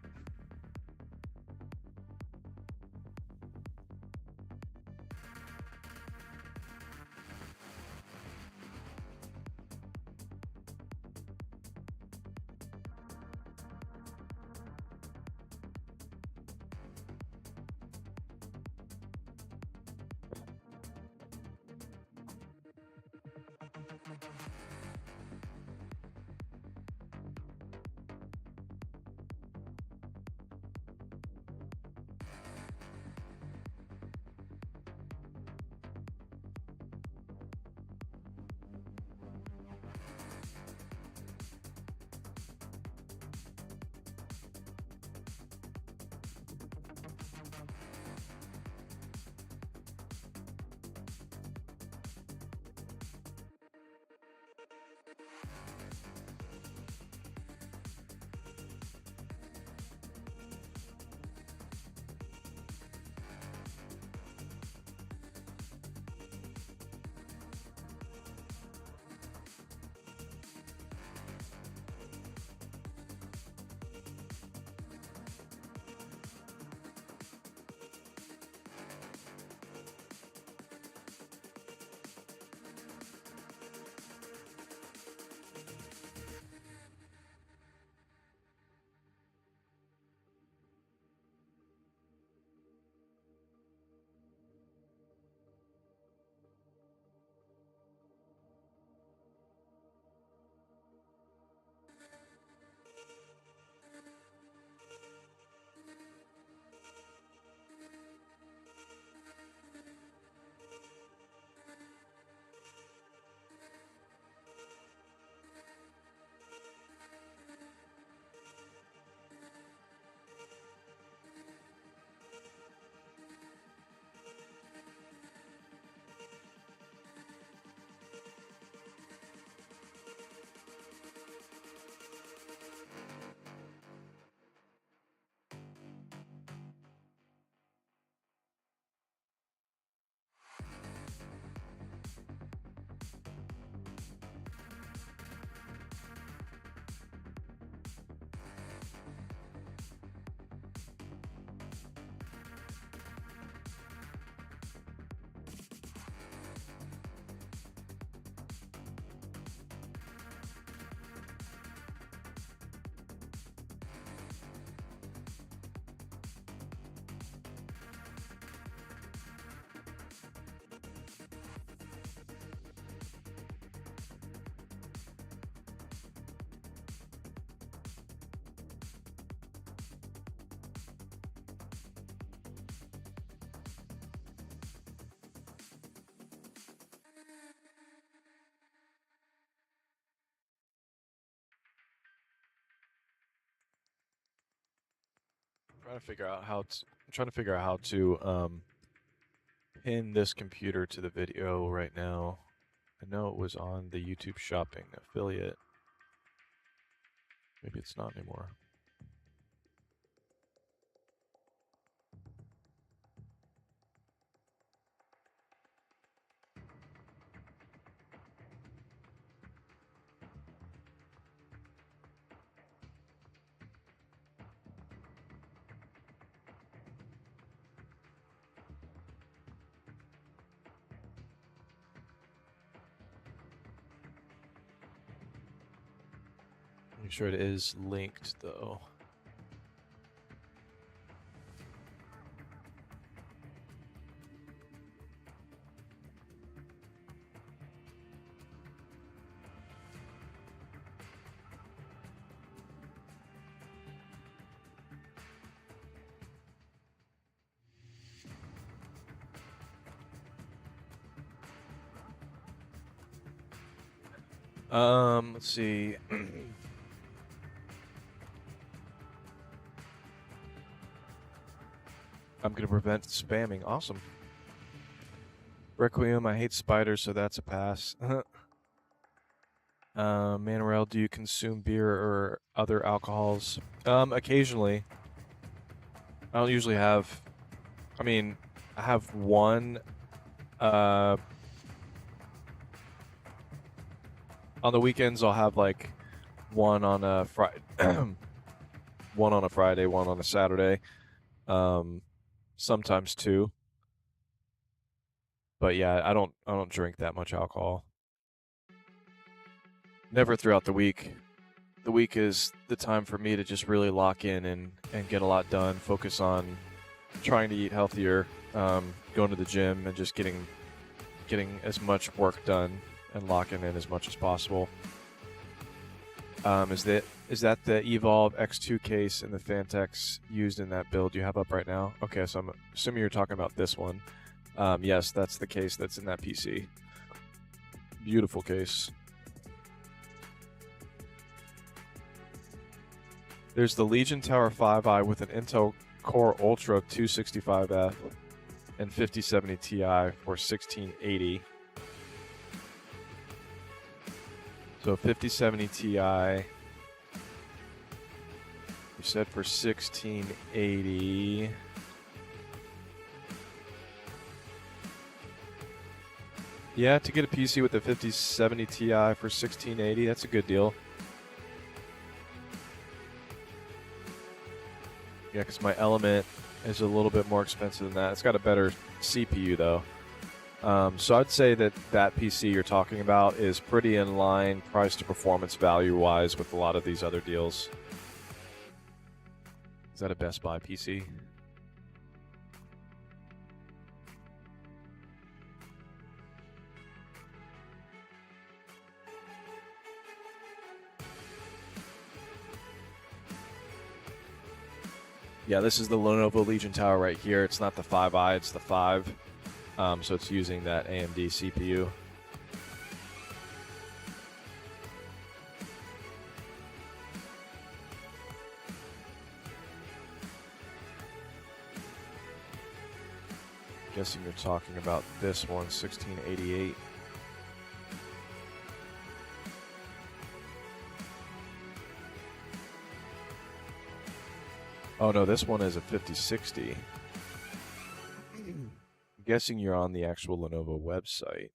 Trying to figure out how to pin this computer to the video right now. I know it was on the YouTube Shopping affiliate. Maybe it's not anymore. Make sure it is linked though. Let's see. I'm gonna prevent spamming. Awesome. Requiem, I hate spiders, so that's a pass. Manuel, do you consume beer or other alcohols? Occasionally. I don't usually have. I mean, I have one. On the weekends, I'll have like one on a Friday, one on a Friday, one on a Saturday. Sometimes two. But yeah, I don't drink that much alcohol. Never throughout the week. The week is the time for me to just really lock in and get a lot done. Focus on trying to eat healthier, going to the gym, and just getting as much work done and locking in as much as possible. Is that the Evolve X2 case and the Fantex used in that build you have up right now? Okay, so I'm assuming you're talking about this one. Yes, that's the case that's in that PC. Beautiful case. There's the Legion Tower 5i with an Intel Core Ultra 265F and 5070 Ti for 1680. So 5070 Ti, you said for 1680. Yeah, to get a PC with the 5070 Ti for 1680, that's a good deal. Yeah, because my Element is a little bit more expensive than that. It's got a better CPU, though. So I'd say that PC you're talking about is pretty in line price to performance value-wise with a lot of these other deals. Is that a Best Buy PC? Yeah, this is the Lenovo Legion Tower right here. It's not the 5i, it's the 5. So it's using that AMD CPU. Guessing you're talking about this one, 1688. Oh no, this one is a 5060. I'm guessing you're on the actual Lenovo website.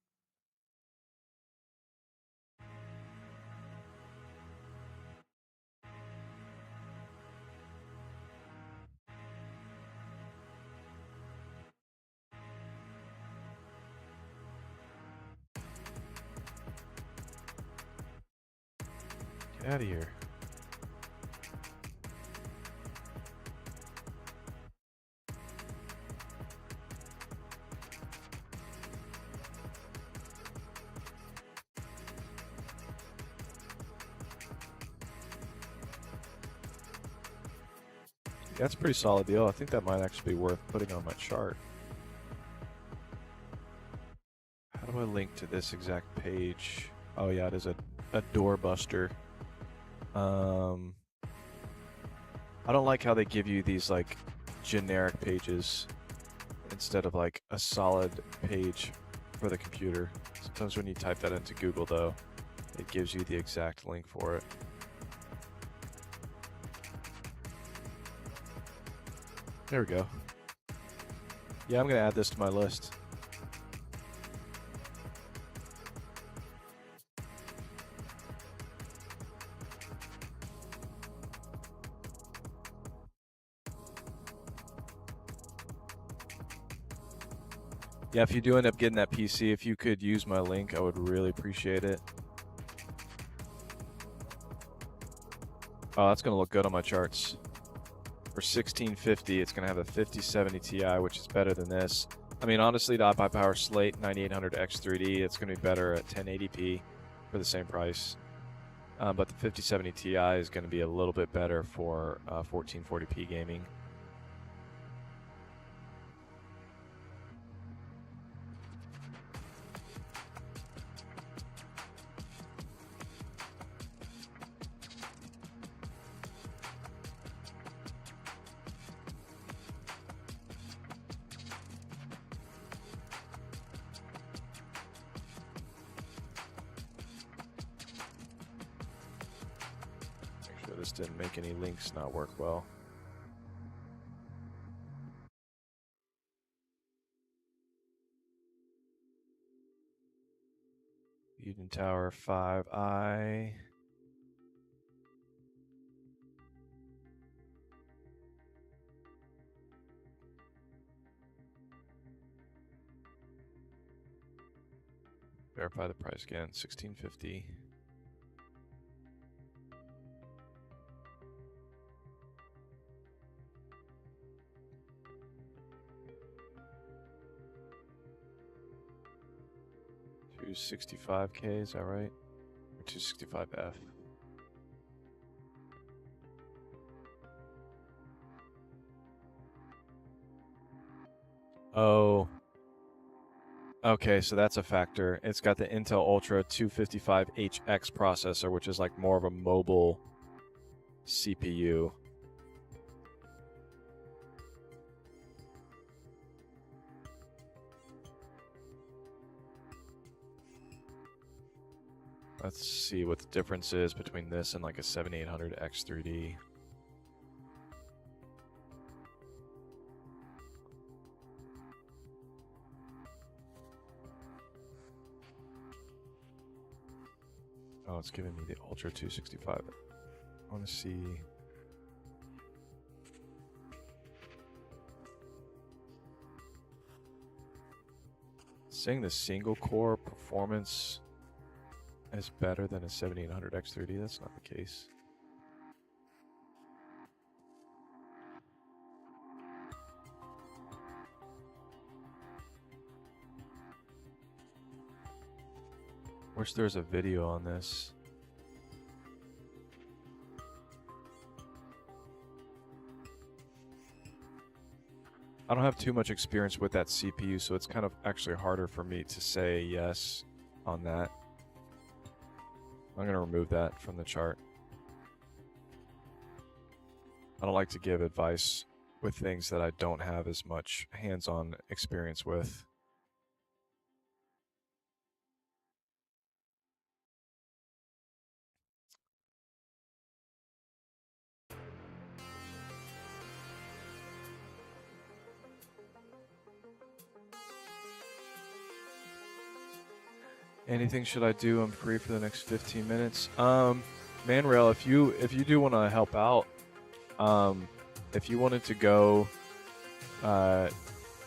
Get out of here. That's a pretty solid deal. I think that might actually be worth putting on my chart. How do I link to this exact page? Oh yeah, it is a doorbuster. I don't like how they give you these like generic pages instead of like a solid page for the computer. Sometimes when you type that into Google though, it gives you the exact link for it. There we go. Yeah, I'm gonna add this to my list. Yeah, if you do end up getting that PC, if you could use my link, I would really appreciate it. Oh, that's going to look good on my charts. For 1650, it's going to have a 5070 Ti, which is better than this. I mean, honestly, the high power Slate 9800X3D, it's going to be better at 1080p for the same price. But the 5070 Ti is going to be a little bit better for 1440p gaming. This didn't make any links not work well. Eden Tower 5i. Verify the price again, 1650. $265K, is that right? Or 265F? Oh. Okay, so that's a factor. It's got the Intel Ultra 255HX processor, which is like more of a mobile CPU. Let's see what the difference is between this and like a 7800X3D. Oh, it's giving me the Ultra 265. I want to see. It's saying the single core performance is better than a 7800X3D. That's not the case. Wish there was a video on this. I don't have too much experience with that CPU, so it's kind of actually harder for me to say yes on that. I'm going to remove that from the chart. I don't like to give advice with things that I don't have as much hands-on experience with. Anything should I do? I'm free for the next 15 minutes. Manrail, if you do want to help out, if you wanted to go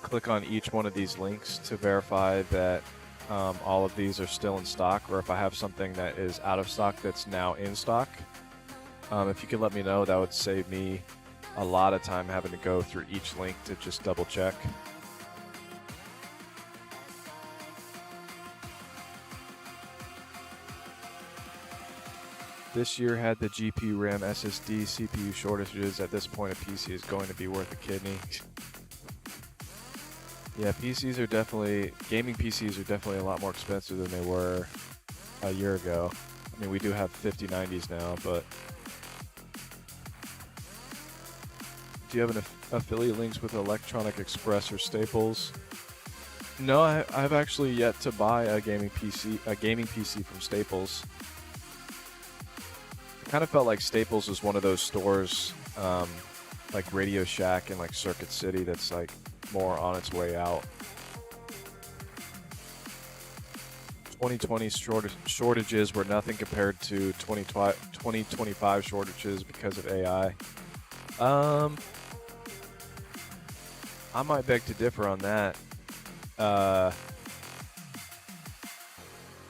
click on each one of these links to verify that all of these are still in stock, or if I have something that is out of stock that's now in stock, if you could let me know, that would save me a lot of time having to go through each link to just double check. This year had the GPU, RAM, SSD, CPU shortages. At this point, a PC is going to be worth a kidney. Yeah, PCs are definitely, gaming PCs are definitely a lot more expensive than they were a year ago. I mean, we do have 5090s now, but do you have an affiliate links with Electronic Express or Staples? No, I've actually yet to buy a gaming PC from Staples. Kind of felt like Staples was one of those stores, like Radio Shack and like Circuit City, that's like more on its way out. 2020 shortages were nothing compared to 2025 shortages because of AI. I might beg to differ on that. I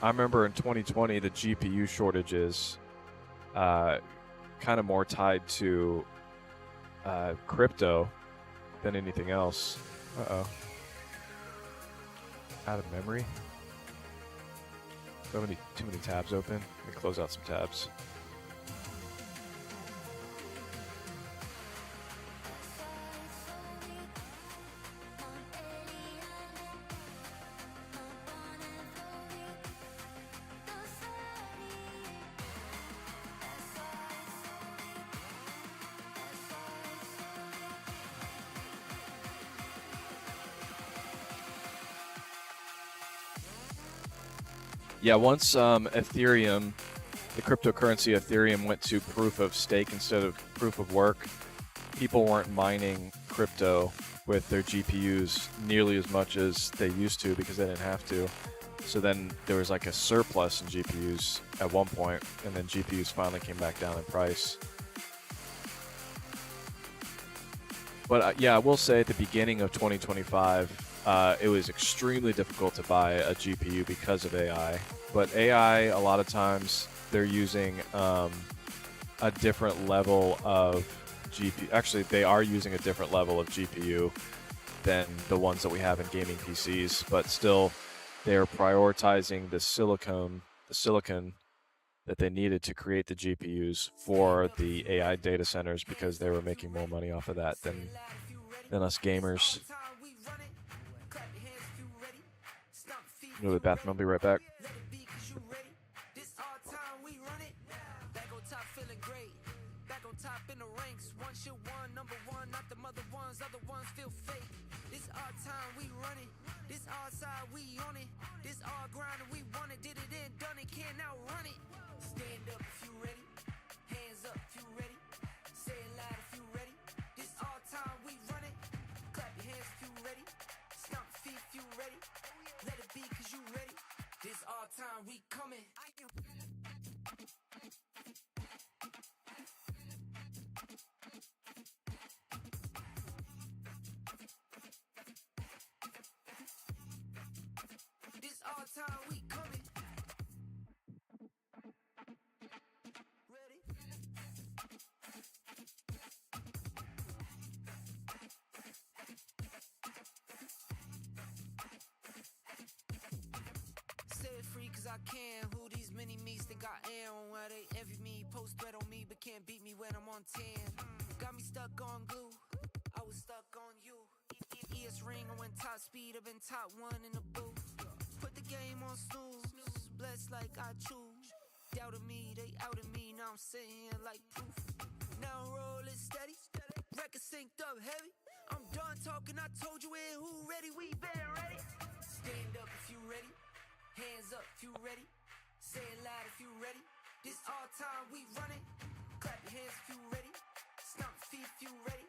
remember in 2020 the GPU shortages kind of more tied to crypto than anything else. Uh-oh. Out of memory. Too many tabs open. Let me close out some tabs. Yeah, once Ethereum, the cryptocurrency Ethereum, went to proof of stake instead of proof of work, people weren't mining crypto with their GPUs nearly as much as they used to because they didn't have to. So then there was like a surplus in GPUs at one point, and then GPUs finally came back down in price. But yeah, I will say at the beginning of 2025, it was extremely difficult to buy a GPU because of AI. But AI, a lot of times, they're using a different level of GPU. Actually, they are using a different level of GPU than the ones that we have in gaming PCs. But still, they're prioritizing the silicon that they needed to create the GPUs for the AI data centers because they were making more money off of that than us gamers. Go to the bathroom. I'll be right back.
We coming. This our time, we coming. Ready? Say it free cause I can. Who these mini me's think I am? Why they envy me, post threat on me, but can't beat me when I'm on 10. Got me stuck on glue, I was stuck on you. ES ring, I went top speed, I've been top one in the booth. Put the game on snooze, blessed like I choose. Doubted me, they outed me, now I'm sitting here like proof. Now rollin' steady, record synced up heavy. I'm done talking, I told you in who ready, we been ready. Stand up if you ready. Hands up if you ready. Say it loud if you ready. This our time, we run it. Clap your hands if you ready. Stomp feet if you ready.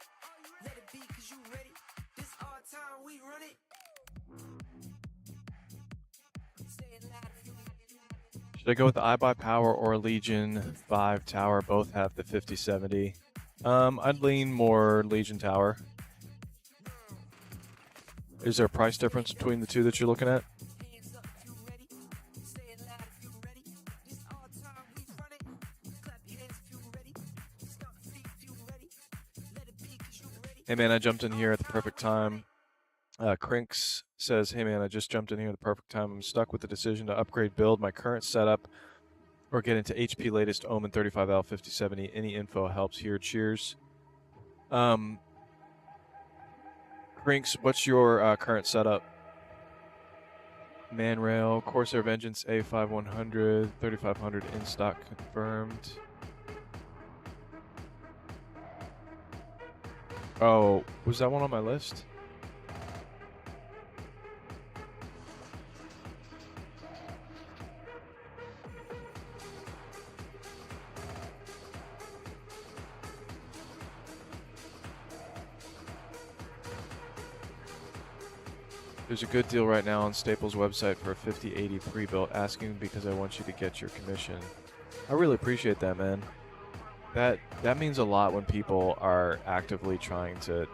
Let it be cause you ready. This our time, we run it. Say it loud if you ready.
Should I go with the iBuyPower or Legion 5 Tower? Both have the 5070. I'd lean more Legion Tower. Is there a price difference between the two that you're looking at? Hey man, I jumped in here at the perfect time. Crinks says, hey man, I just jumped in here at the perfect time. I'm stuck with the decision to upgrade build my current setup or get into HP latest Omen 35L 5070. Any info helps here. Cheers. Crinks, what's your current setup? Manrail, Corsair Vengeance A5100, 3500 in stock confirmed. Oh, was that one on my list? There's a good deal right now on Staples' website for a 5080 pre-built, asking because I want you to get your commission. I really appreciate that, man. That means a lot when people are actively trying to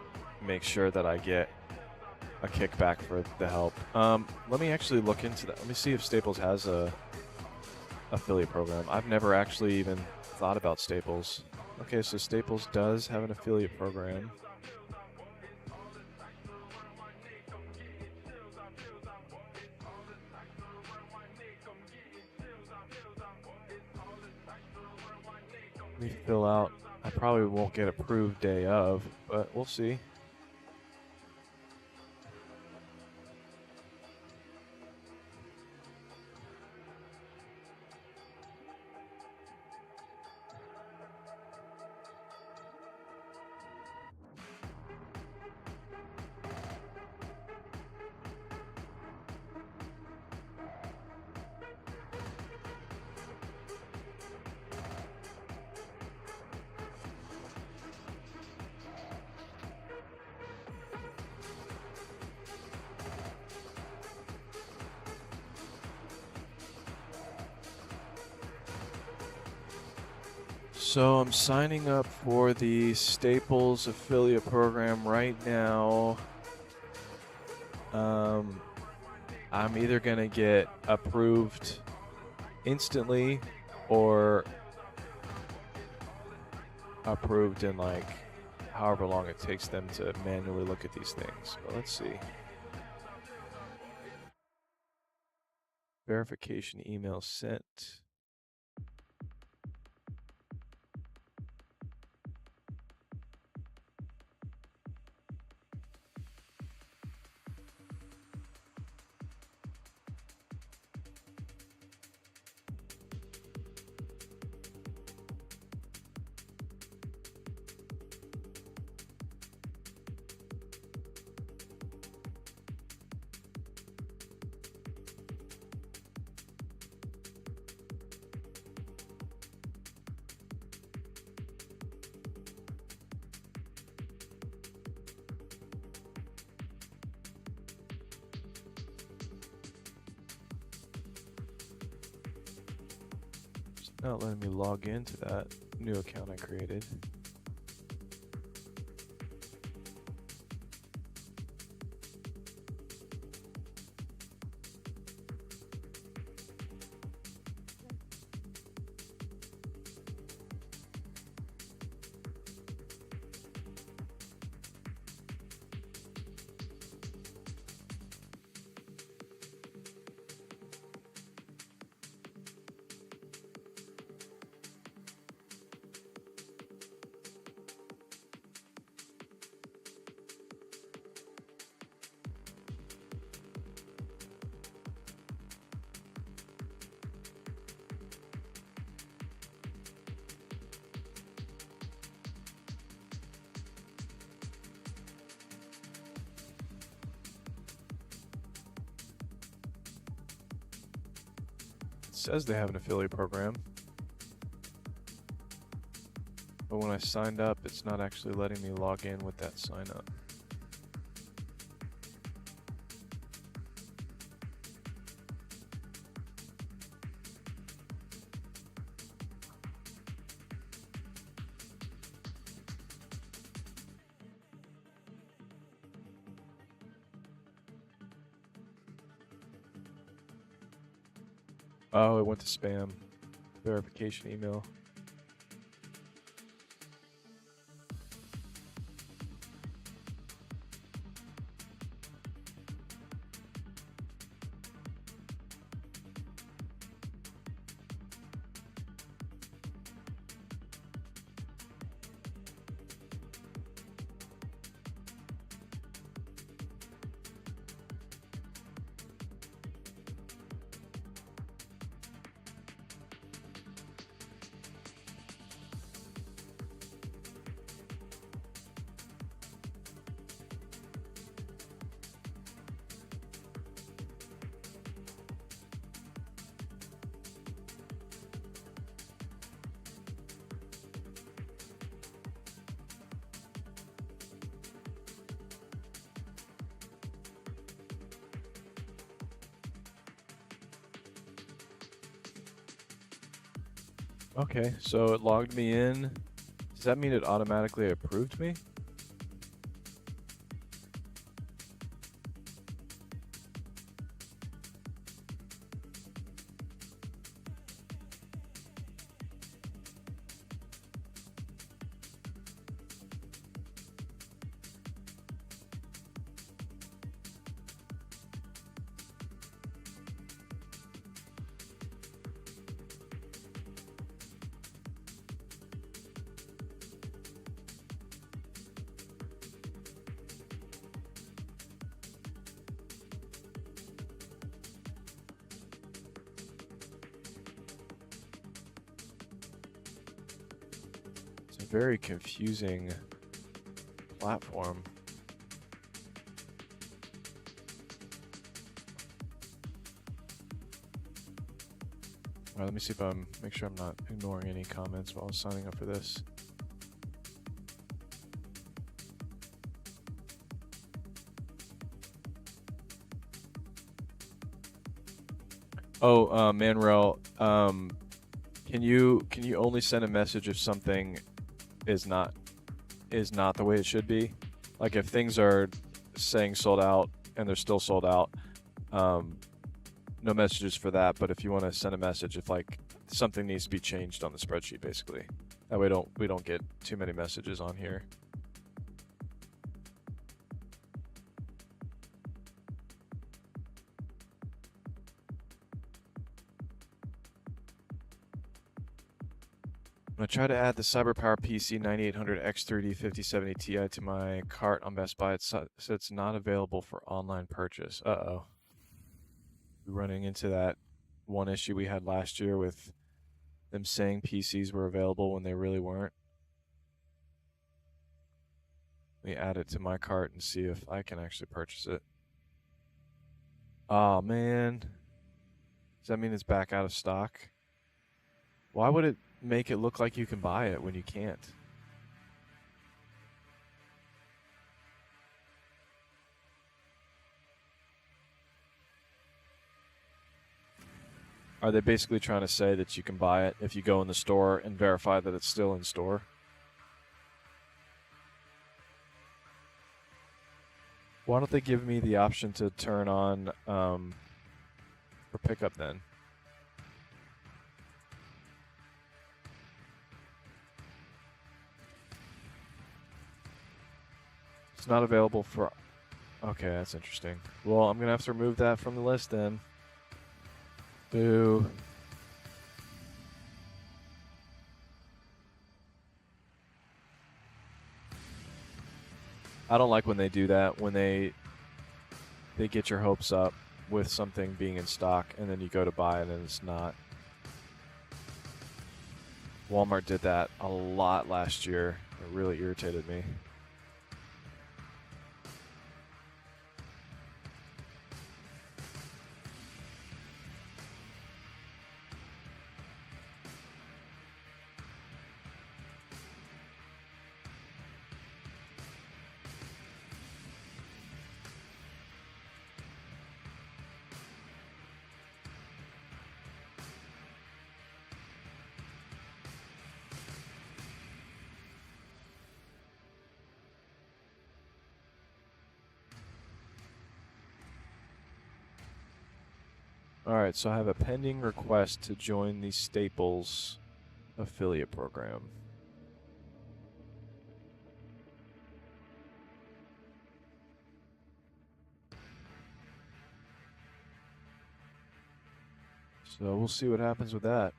make sure that I get a kickback for the help. Let me actually look into that. Let me see if Staples has a affiliate program. I've never actually even thought about Staples. Okay, so Staples does have an affiliate program. Let me fill out. I probably won't get approved day of, but we'll see. So I'm signing up for the Staples affiliate program right now. I'm either gonna get approved instantly or approved in like however long it takes them to manually look at these things. But let's see. Verification email sent. Not letting me log into that new account I created. It says they have an affiliate program, but when I signed up, it's not actually letting me log in with that sign up. Oh, it went to spam. Verification email. Okay, so it logged me in. Does that mean it automatically approved me? very confusing platform. All right, let me see if make sure I'm not ignoring any comments while I was signing up for this. Oh, Manrel, can you only send a message if something is not the way it should be? Like if things are saying sold out and they're still sold out, no messages for that. But if you want to send a message if like something needs to be changed on the spreadsheet, basically, that way we don't get too many messages on here. I try to add the CyberPower PC 9800 X3D 5070 Ti to my cart on Best Buy. It says it's not available for online purchase. Uh-oh. We're running into that one issue we had last year with them saying PCs were available when they really weren't. Let me add it to my cart and see if I can actually purchase it. Oh, man. Does that mean it's back out of stock? Why would it make it look like you can buy it when you can't? Are they basically trying to say that you can buy it if you go in the store and verify that it's still in store? Why don't they give me the option to turn on for pickup then? It's not available for... Okay, that's interesting. Well, I'm going to have to remove that from the list then. Boo. I don't like when they do that, when they get your hopes up with something being in stock and then you go to buy it and it's not. Walmart did that a lot last year. It really irritated me. Alright, so I have a pending request to join the Staples affiliate program. So we'll see what happens with that.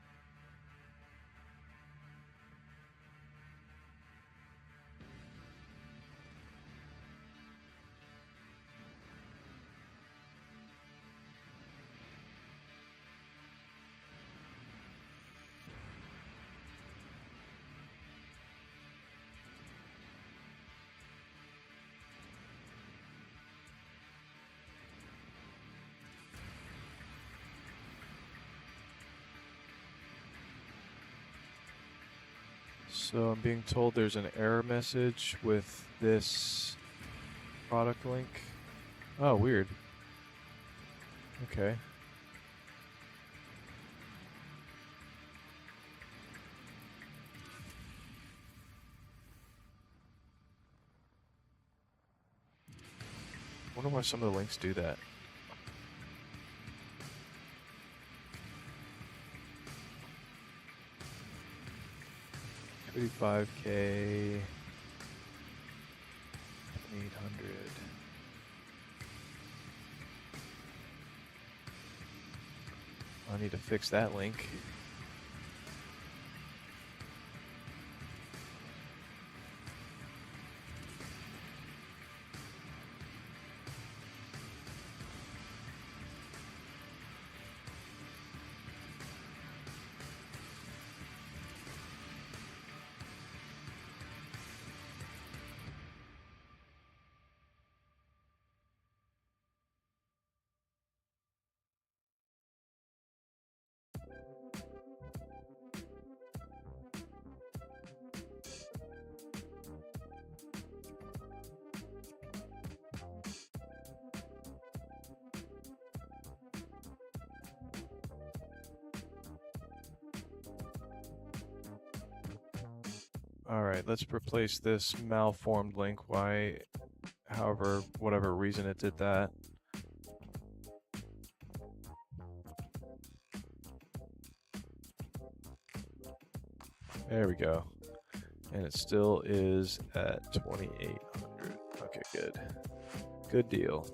So I'm being told there's an error message with this product link. Oh, weird. Okay. I wonder why some of the links do that. $35K, 800. I need to fix that link. Alright, let's replace this malformed link. Whatever reason it did that. There we go. And it still is at 2,800. Okay, good. Good deal.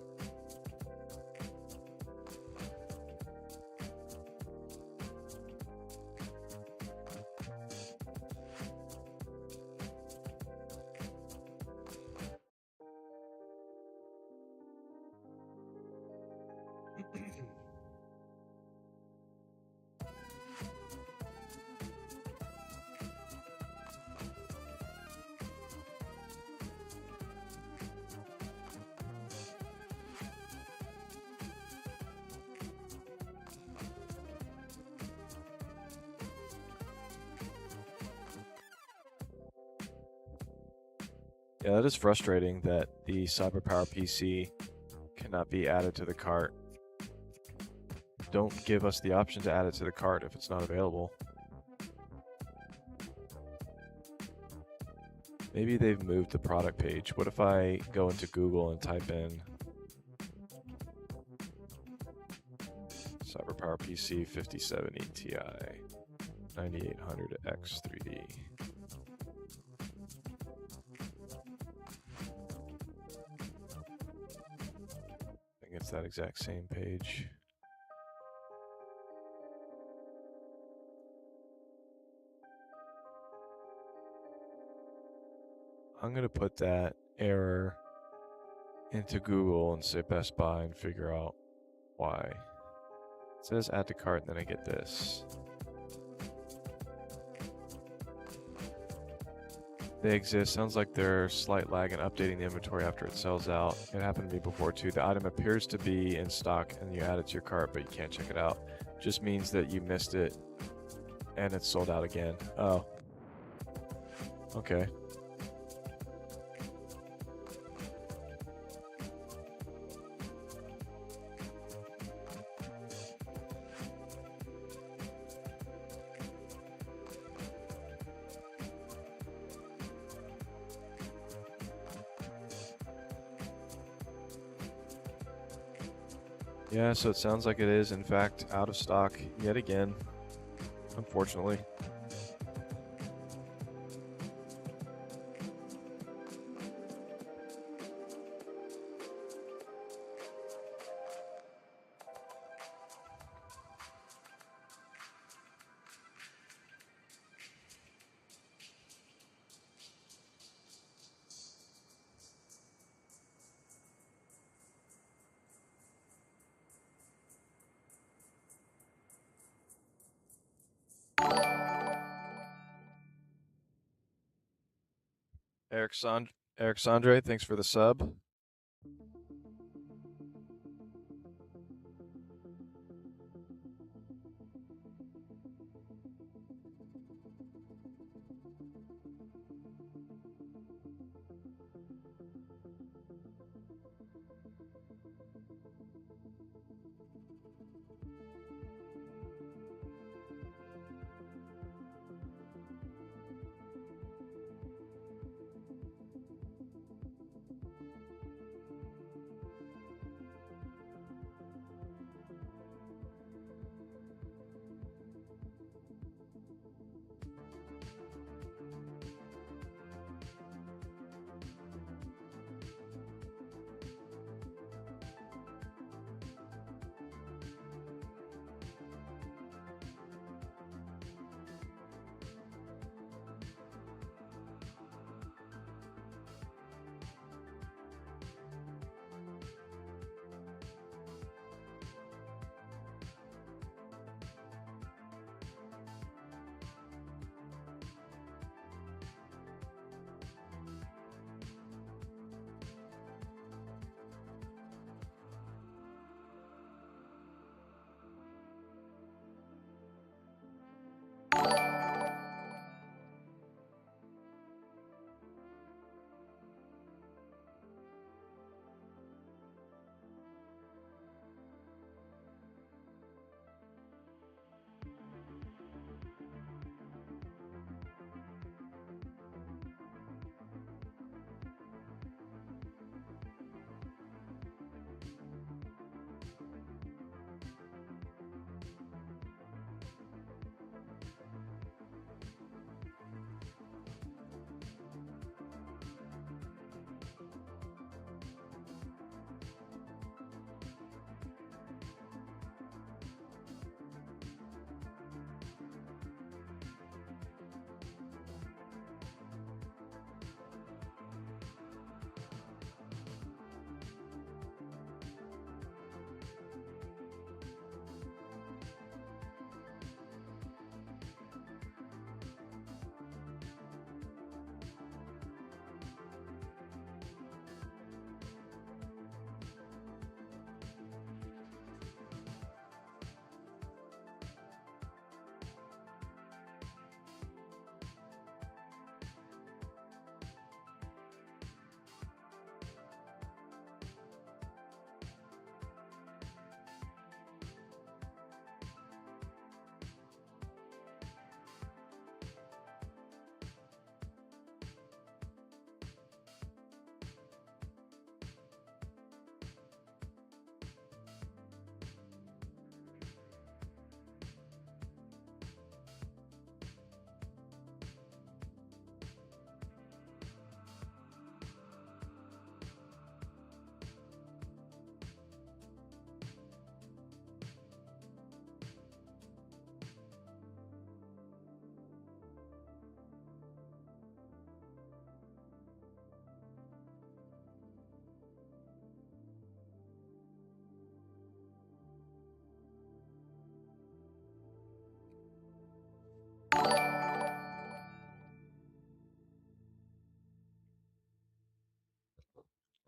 Yeah, that is frustrating that the CyberPower PC cannot be added to the cart. Don't give us the option to add it to the cart if it's not available. Maybe they've moved the product page. What if I go into Google and type in CyberPower PC 5070 Ti 9800X 3D? I think it's that exact same page. I'm going to put that error into Google and say Best Buy and figure out why. It says add to cart and then I get this. They exist. Sounds like there's slight lag in updating the inventory after it sells out. It happened to me before too. The item appears to be in stock and you add it to your cart, but you can't check it out. Just means that you missed it and it's sold out again. Oh. Okay. Yeah, so it sounds like it is, in fact, out of stock yet again, unfortunately. Eric Sandre, thanks for the sub.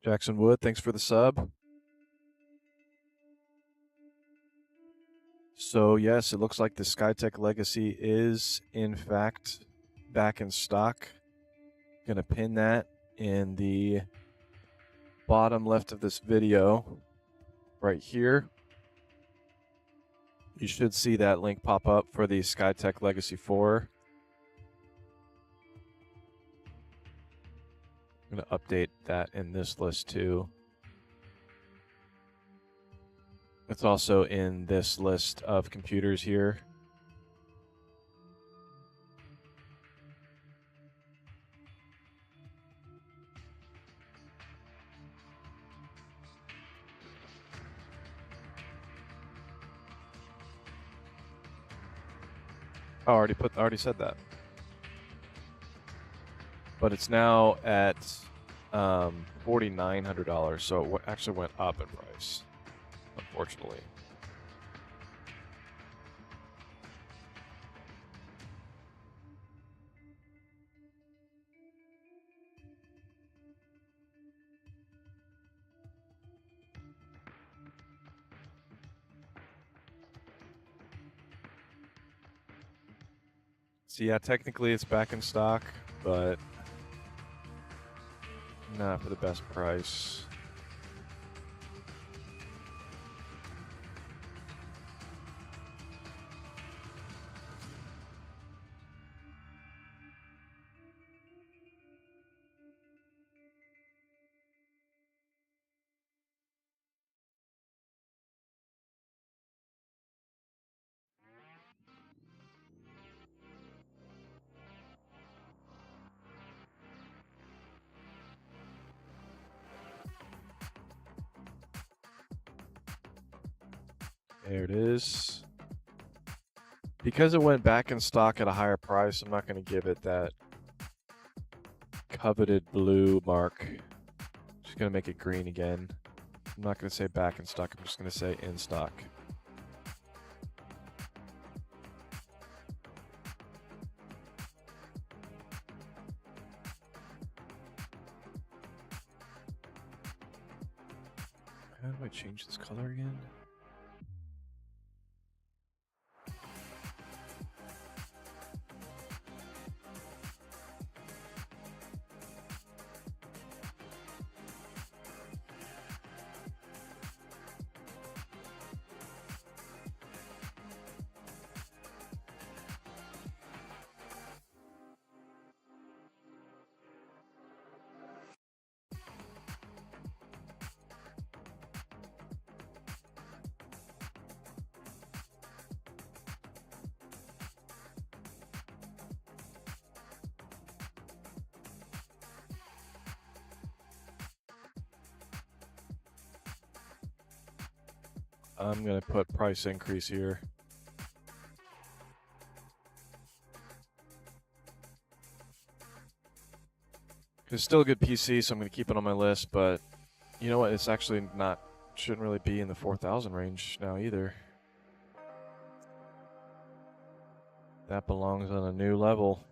Jackson Wood, thanks for the sub. So yes, it looks like the Skytech Legacy is in fact back in stock. Gonna pin that in the bottom left of this video right here. You should see that link pop up for the Skytech Legacy 4. I'm going to update that in this list too. It's also in this list of computers here. Oh, already said that. But it's now at $4,900, so it actually went up in price, unfortunately. So yeah, technically it's back in stock, but not for the best price. There it is. Because it went back in stock at a higher price, I'm not going to give it that coveted blue mark. Just going to make it green again. I'm not going to say back in stock. I'm just going to say in stock. How do I change this color again? I'm going to put price increase here. It's still a good PC, so I'm going to keep it on my list, but you know what? It's actually shouldn't really be in the 4,000 range now either. That belongs on a new level.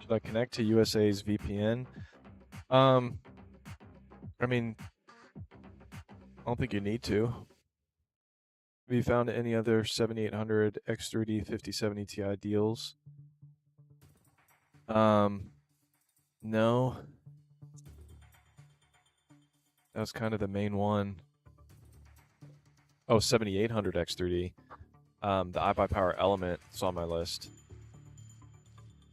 Should I connect to USA's VPN? I mean, I don't think you need to. Have you found any other 7800 X3D 5070 Ti deals? No. That was kind of the main one. Oh, 7800 X3D. The iBuyPower Element is on my list.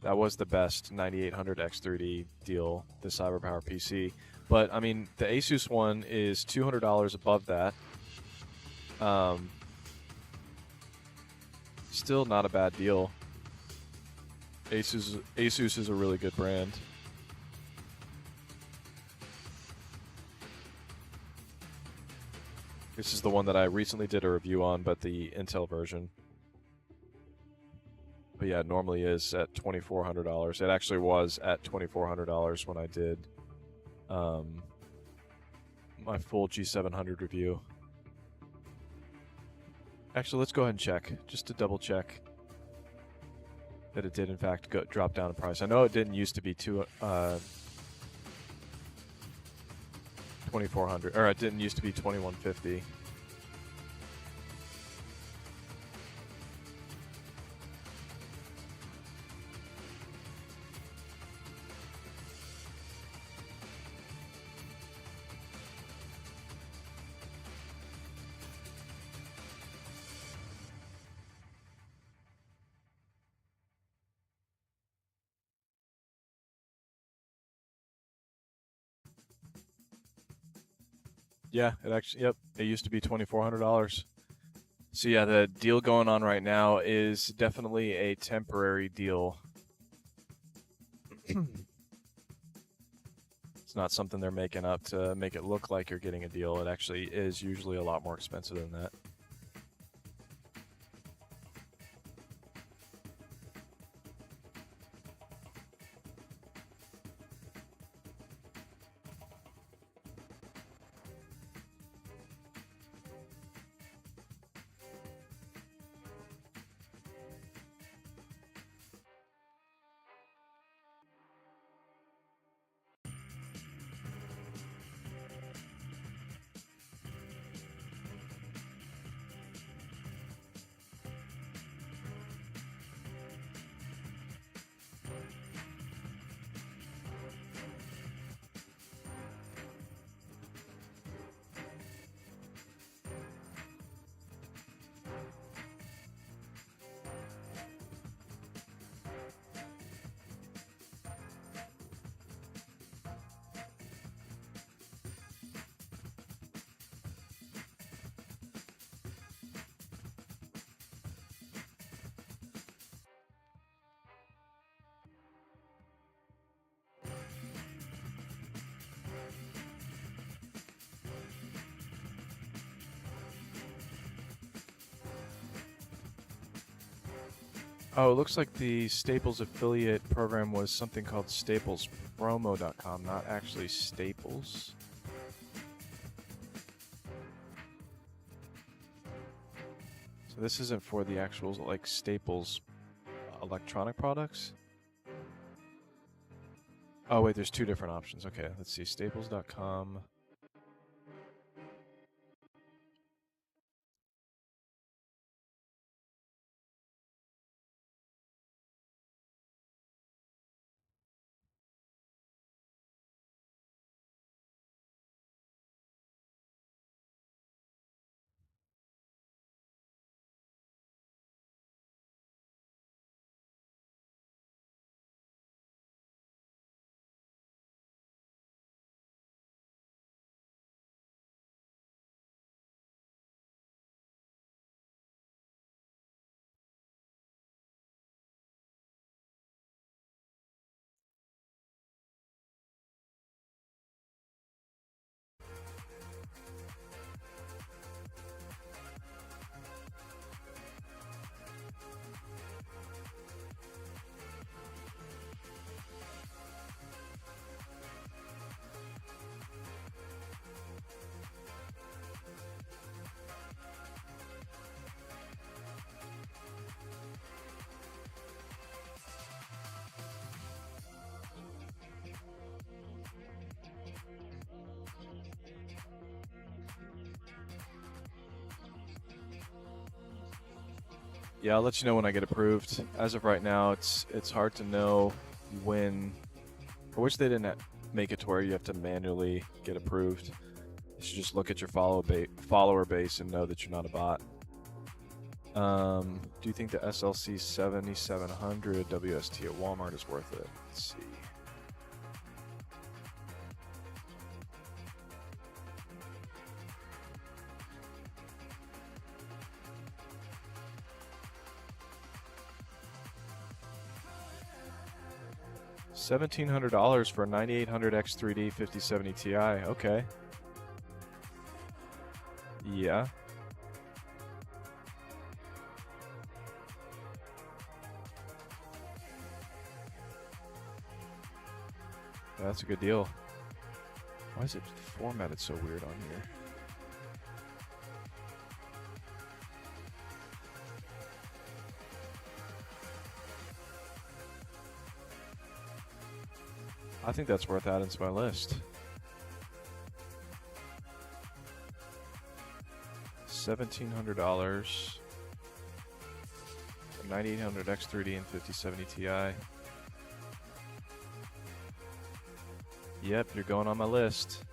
That was the best 9800 X3D deal, the CyberPower PC. But, I mean, the Asus one is $200 above that. Still not a bad deal. Asus is a really good brand. This is the one that I recently did a review on, but the Intel version. But yeah, it normally is at $2,400. It actually was at $2,400 when I did my full G700 review. Actually, let's go ahead and check, just to double check that it did in fact drop down in price. I know it didn't used to be $2,400, or it didn't used to be $2,150. Yeah, it actually, yep, it used to be $2,400. So yeah, the deal going on right now is definitely a temporary deal. It's not something they're making up to make it look like you're getting a deal. It actually is usually a lot more expensive than that. Oh, it looks like the Staples affiliate program was something called staplespromo.com, not actually Staples. So this isn't for the actual, like, Staples electronic products? Oh, wait, there's two different options. Okay, let's see, staples.com. Yeah, I'll let you know when I get approved. As of right now, it's hard to know when. I wish they didn't make it to where you have to manually get approved. You should just look at your follower base and know that you're not a bot. Do you think the SLC 7700 WST at Walmart is worth it? Let's see. $1,700 for a 9800 X3D 5070 Ti. Okay. Yeah. That's a good deal. Why is it formatted so weird on here? I think that's worth adding to my list. $1,700. 9800 X3D and 5070 Ti. Yep, you're going on my list.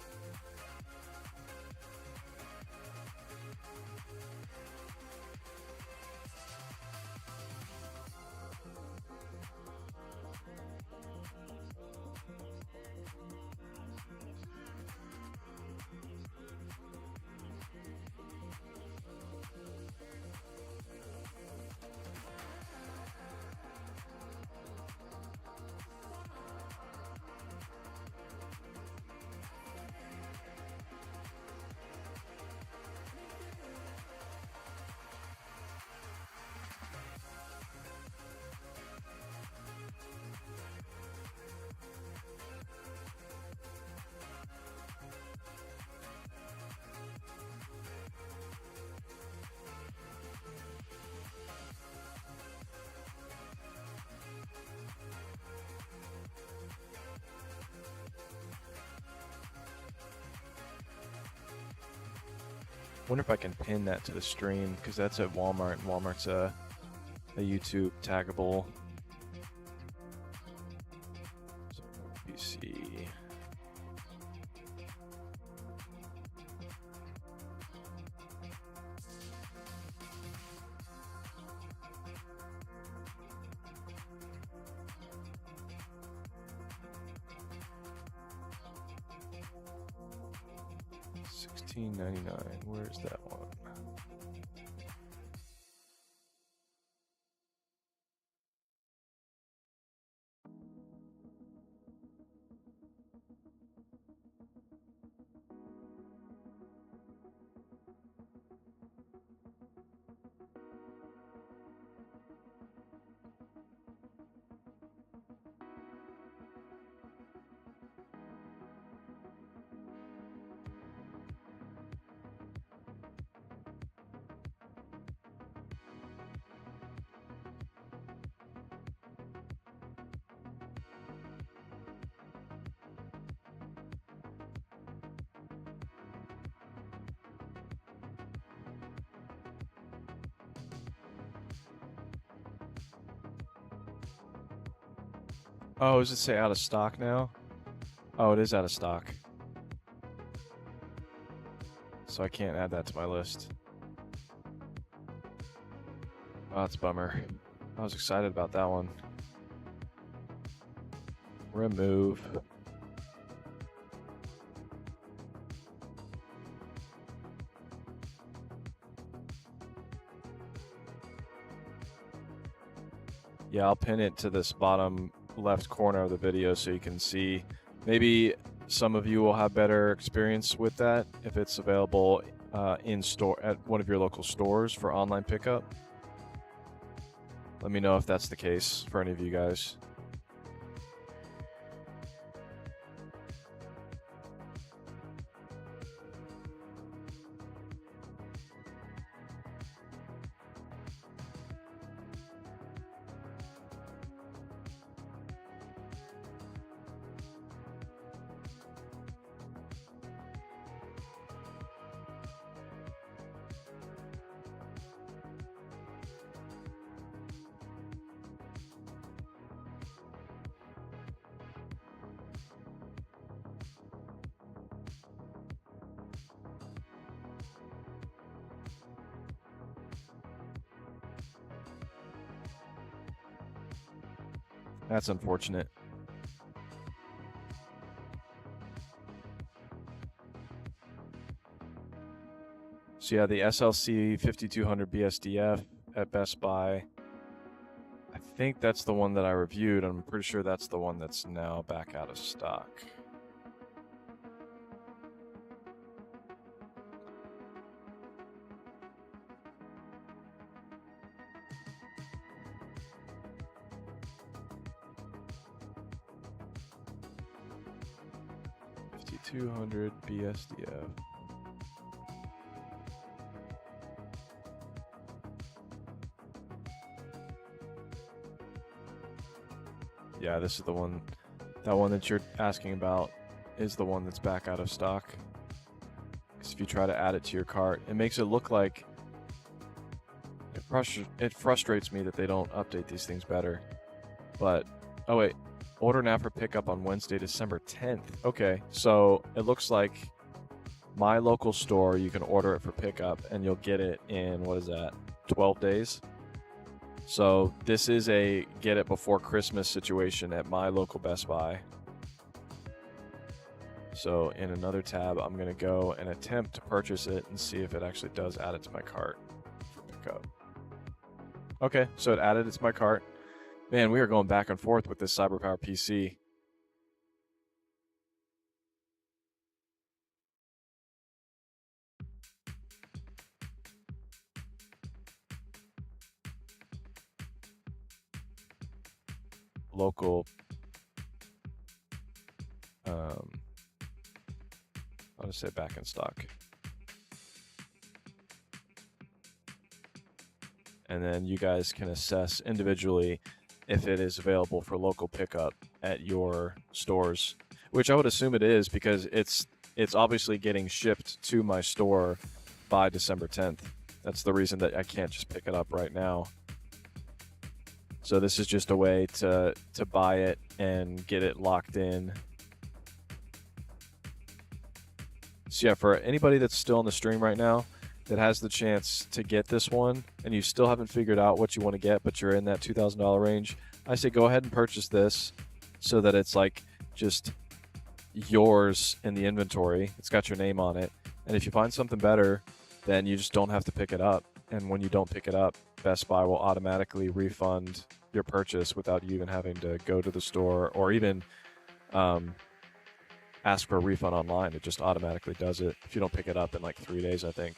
Wonder if I can pin that to the stream, because that's at Walmart, and Walmart's a YouTube taggable. So, PC. $16.99. Where's that one? Oh, does it say out of stock now? Oh, it is out of stock. So I can't add that to my list. Oh, that's a bummer. I was excited about that one. Remove. Yeah, I'll pin it to this bottom left corner of the video so you can see. Maybe some of you will have better experience with that if it's available in store at one of your local stores for online pickup. Let me know if that's the case for any of you guys. That's unfortunate. So yeah, the SLC 5200 BSDF at Best Buy. I think that's the one that I reviewed. I'm pretty sure that's the one that's now back out of stock. $5,200 BSDF. Yeah, this is the one. That one that you're asking about is the one that's back out of stock. Because if you try to add it to your cart, it makes it look like it frustrates me that they don't update these things better. But oh wait, order now for pickup on Wednesday, December 10th. Okay, so it looks like my local store, you can order it for pickup and you'll get it in, what is that, 12 days? So this is a get it before Christmas situation at my local Best Buy. So in another tab, I'm going to go and attempt to purchase it and see if it actually does add it to my cart for pickup. Okay, so it added it to my cart. Man, we are going back and forth with this CyberPower PC. Local I'll just say back in stock. And then you guys can assess individually if it is available for local pickup at your stores, which I would assume it is because it's obviously getting shipped to my store by December 10th. That's the reason that I can't just pick it up right now. So this is just a way to buy it and get it locked in. So yeah, for anybody that's still on the stream right now that has the chance to get this one and you still haven't figured out what you want to get, but you're in that $2,000 range, I say go ahead and purchase this so that it's like just yours in the inventory. It's got your name on it. And if you find something better, then you just don't have to pick it up. And when you don't pick it up, Best Buy will automatically refund your purchase without you even having to go to the store or even ask for a refund online. It just automatically does it if you don't pick it up in like 3 days, I think.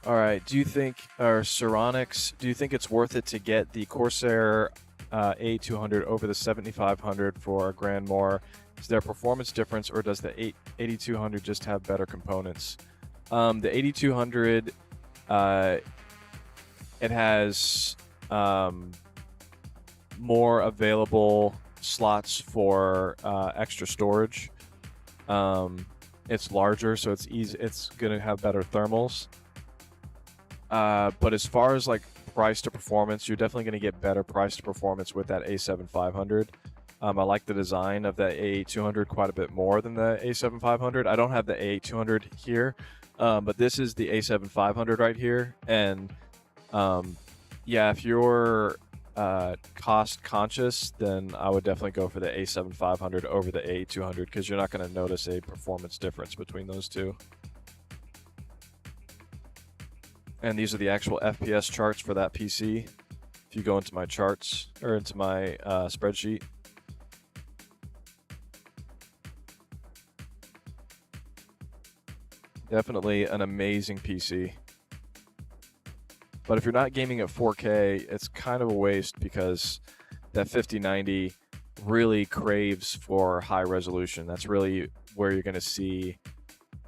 All right. Do you think, or Ceronics, do you think it's worth it to get the Corsair A200 over the 7500 for a grand more? Is there a performance difference, or does the 8200 just have better components? The 8200, it has more available slots for extra storage. It's larger, so it's easy. It's gonna have better thermals. But as far as like price to performance, you're definitely going to get better price to performance with that A7500. I like the design of the A8200 quite a bit more than the A7500. I don't have the A8200 here, but this is the A7500 right here. And yeah, if you're cost conscious, then I would definitely go for the A7500 over the A8200 because you're not going to notice a performance difference between those two. And these are the actual FPS charts for that PC. If you go into my charts or into my spreadsheet. Definitely an amazing PC. But if you're not gaming at 4K, it's kind of a waste because that 5090 really craves for high resolution. That's really where you're going to see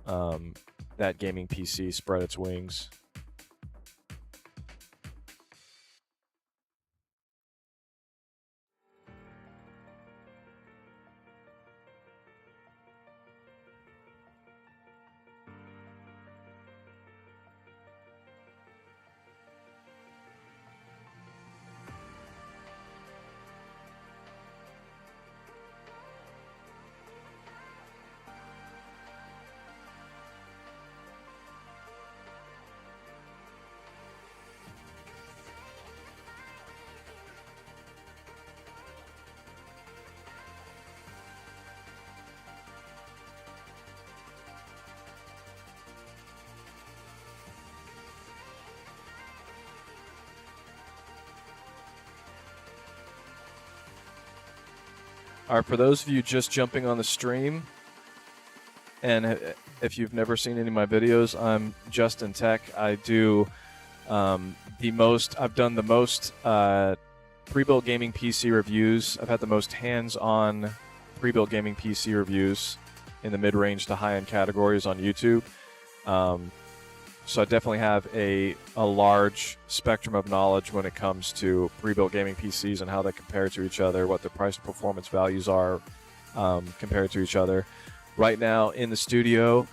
that gaming PC spread its wings. All right, for those of you just jumping on the stream, and if you've never seen any of my videos, I'm Justin Tech. I do I've done the most pre-built gaming PC reviews. I've had the most hands-on pre-built gaming PC reviews in the mid-range to high-end categories on YouTube. So I definitely have a large spectrum of knowledge when it comes to pre-built gaming PCs and how they compare to each other, what the price to performance values are compared to each other. Right now in the studio,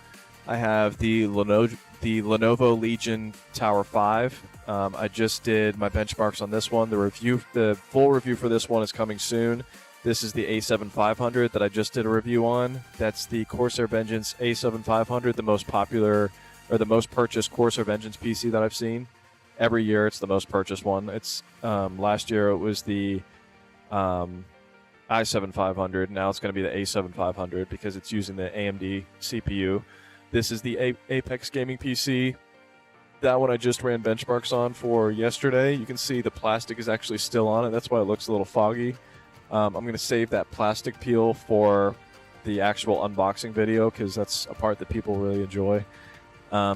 I have the Lenovo Legion Tower 5. I just did my benchmarks on this one. The full review for this one is coming soon. This is the A7500 that I just did a review on. That's the Corsair Vengeance A7500, the most popular or the most purchased Corsair Vengeance PC that I've seen. Every year it's the most purchased one. It's last year it was the i7-5500. Now it's going to be the A7500 because it's using the AMD CPU. This is the Apex gaming PC. That one I just ran benchmarks on for yesterday. You can see the plastic is actually still on it. That's why it looks a little foggy. I'm going to save that plastic peel for the actual unboxing video because that's a part that people really enjoy.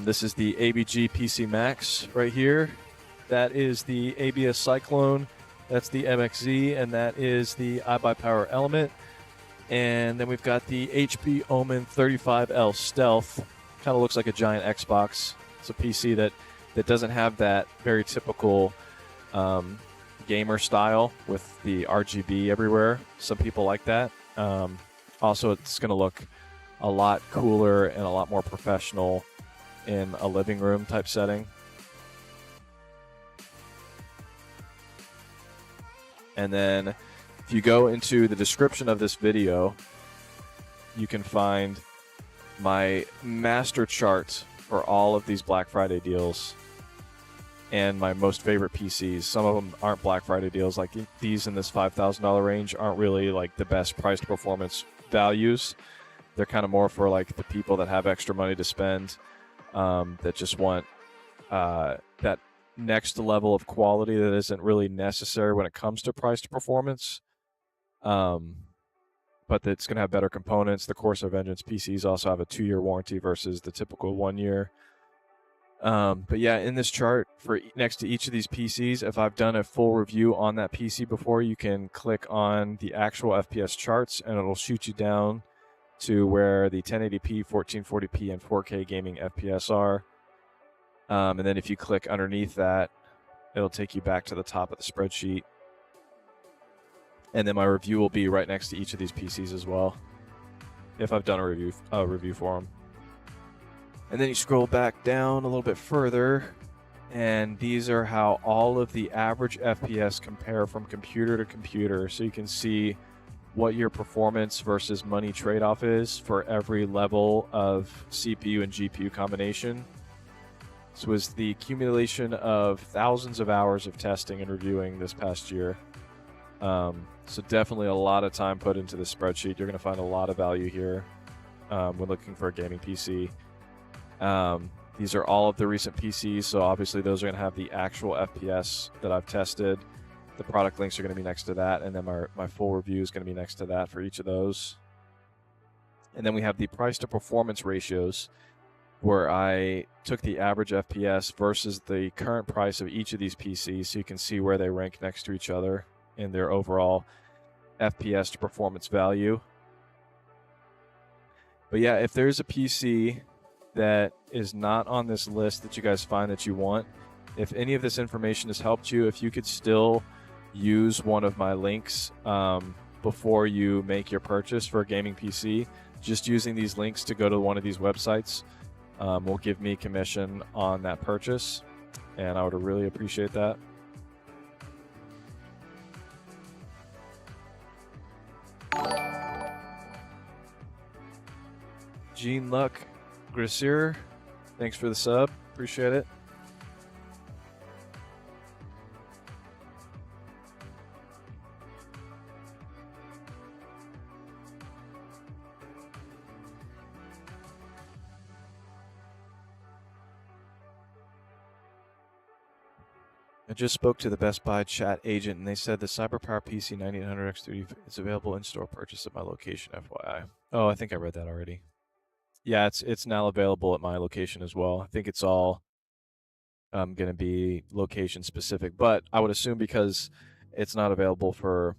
This is the ABG PC Max right here. That is the ABS Cyclone. That's the MXZ, and that is the iBuyPower Element. And then we've got the HP Omen 35L Stealth. Kind of looks like a giant Xbox. It's a PC that doesn't have that very typical gamer style with the RGB everywhere. Some people like that. Also, it's going to look a lot cooler and a lot more professional in a living room type setting. And then if you go into the description of this video, you can find my master chart for all of these Black Friday deals and my most favorite PCs. Some of them aren't Black Friday deals. Like these in this $5,000 range aren't really like the best price to performance values. They're kind of more for like the people that have extra money to spend, that just want that next level of quality that isn't really necessary when it comes to price to performance, but that's going to have better components. The Corsair Vengeance PCs also have a 2-year warranty versus the typical 1 year. But yeah, in this chart for next to each of these PCs, if I've done a full review on that PC before, you can click on the actual FPS charts and it'll shoot you down to where the 1080p, 1440p, and 4K gaming FPS are. And then if you click underneath that, it'll take you back to the top of the spreadsheet. And then my review will be right next to each of these PCs as well, if I've done a review for them. And then you scroll back down a little bit further, and these are how all of the average FPS compare from computer to computer. So you can see what your performance versus money trade-off is for every level of CPU and GPU combination. This was the accumulation of thousands of hours of testing and reviewing this past year. So definitely a lot of time put into this spreadsheet. You're going to find a lot of value here when looking for a gaming PC. These are all of the recent PCs, so obviously those are going to have the actual FPS that I've tested. The product links are going to be next to that, and then my full review is going to be next to that for each of those. And then we have the price to performance ratios, where I took the average FPS versus the current price of each of these PCs, so you can see where they rank next to each other in their overall FPS to performance value. But yeah, if there's a PC that is not on this list that you guys find that you want, if any of this information has helped you, if you could still use one of my links before you make your purchase for a gaming PC, just using these links to go to one of these websites will give me commission on that purchase, and I would really appreciate that. Gene Luck Grisier, thanks for the sub. Appreciate it. I just spoke to the Best Buy chat agent, and they said the CyberPower PC 9800X3 is available in-store purchase at my location, FYI. Oh, I think I read that already. Yeah, it's now available at my location as well. I think it's all going to be location specific, but I would assume because it's not available for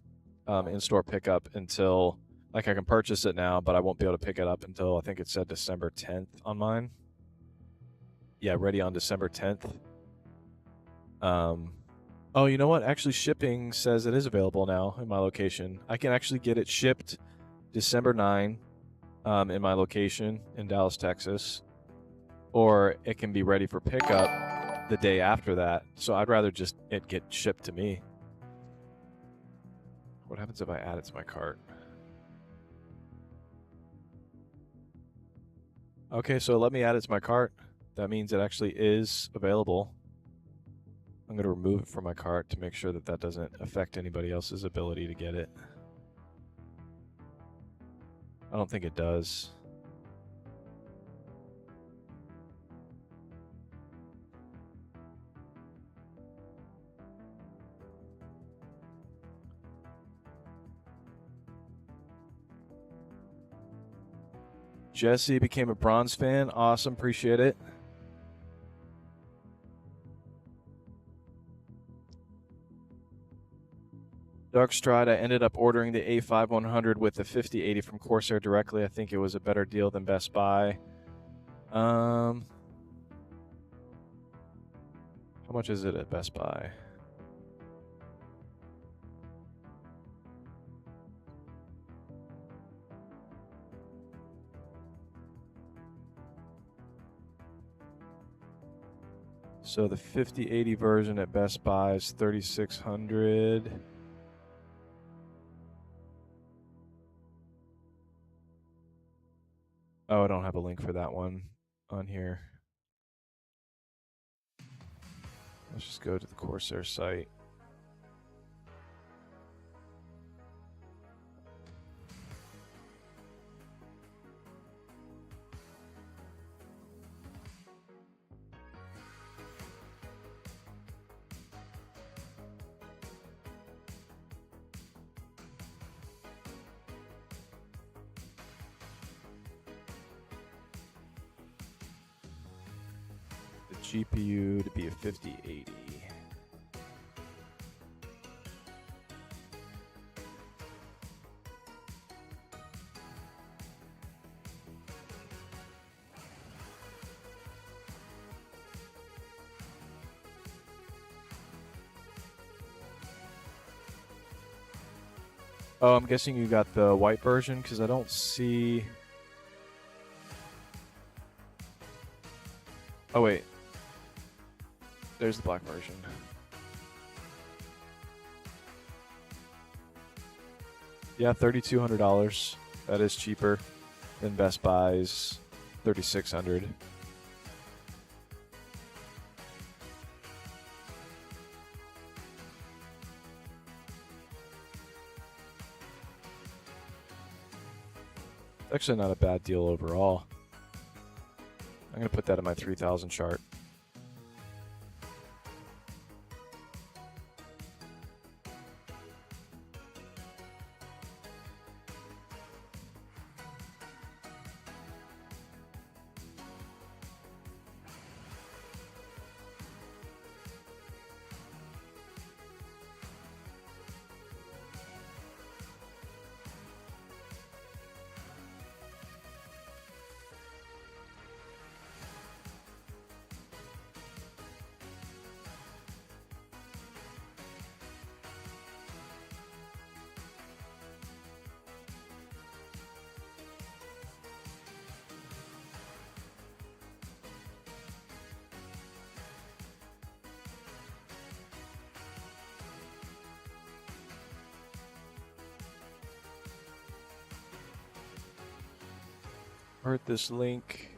in-store pickup until, like, I can purchase it now, but I won't be able to pick it up until, I think it said December 10th on mine. Yeah, ready on December 10th. Oh, you know what? Actually, shipping says it is available now in my location. I can actually get it shipped December 9 in my location in Dallas, Texas, or it can be ready for pickup the day after that. So I'd rather just it get shipped to me. What happens if I add it to my cart? Okay, so let me add it to my cart. That means it actually is available. I'm going to remove it from my cart to make sure that that doesn't affect anybody else's ability to get it. I don't think it does. Jesse became a bronze fan. Awesome. Appreciate it. Darkstride, I ended up ordering the A5100 with the 5080 from Corsair directly. I think it was a better deal than Best Buy. How much is it at Best Buy? So the 5080 version at Best Buy is $3,600. Oh, I don't have a link for that one on here. Let's just go to the Corsair site. GPU to be a 5080. Oh, I'm guessing you got the white version because I don't see. Oh, wait. There's the black version. Yeah, $3,200. That is cheaper than Best Buy's $3,600. Actually not a bad deal overall. I'm going to put that in my 3,000 chart. Heart this link.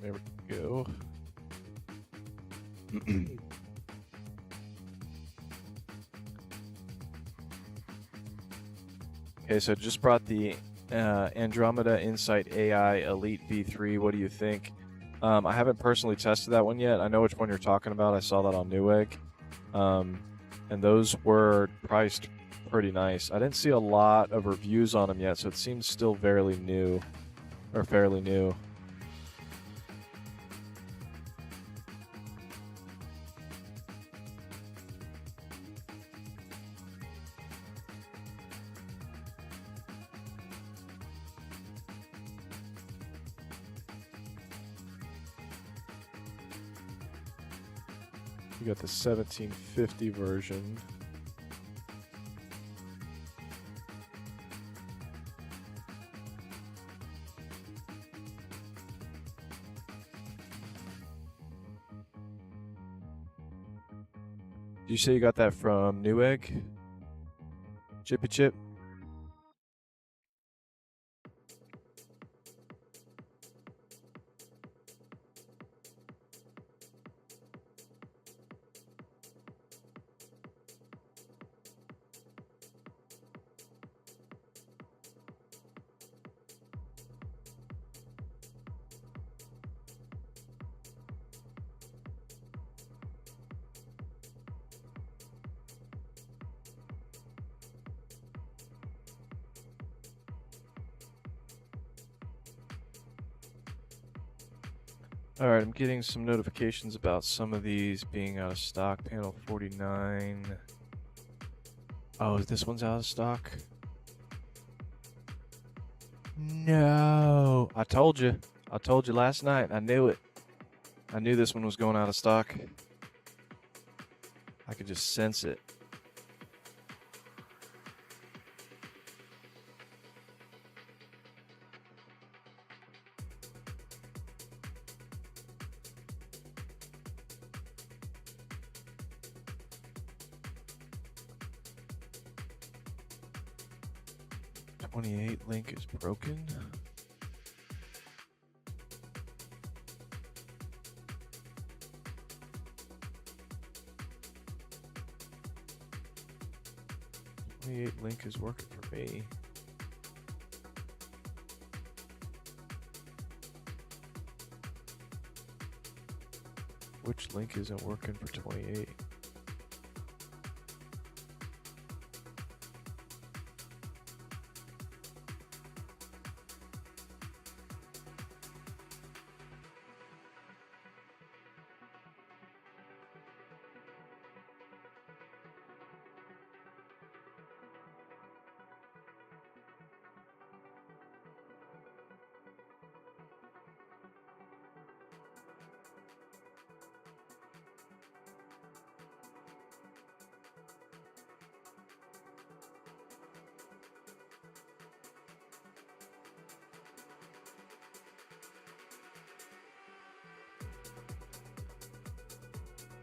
There we go. Okay, so just brought the Andromeda Insight AI Elite V3. What do you think? I haven't personally tested that one yet. I know which one you're talking about. I saw that on Newegg. And those were priced pretty nice. I didn't see a lot of reviews on them yet, so it seems still fairly new. You got the 1750 version. Did you say you got that from Newegg? Chippy Chip? All right, I'm getting some notifications about some of these being out of stock. Panel 49. Oh, this one's out of stock? No. I told you. I told you last night. I knew it. I knew this one was going out of stock. I could just sense it. Link is broken. Link is working for me. Which link isn't working for 28?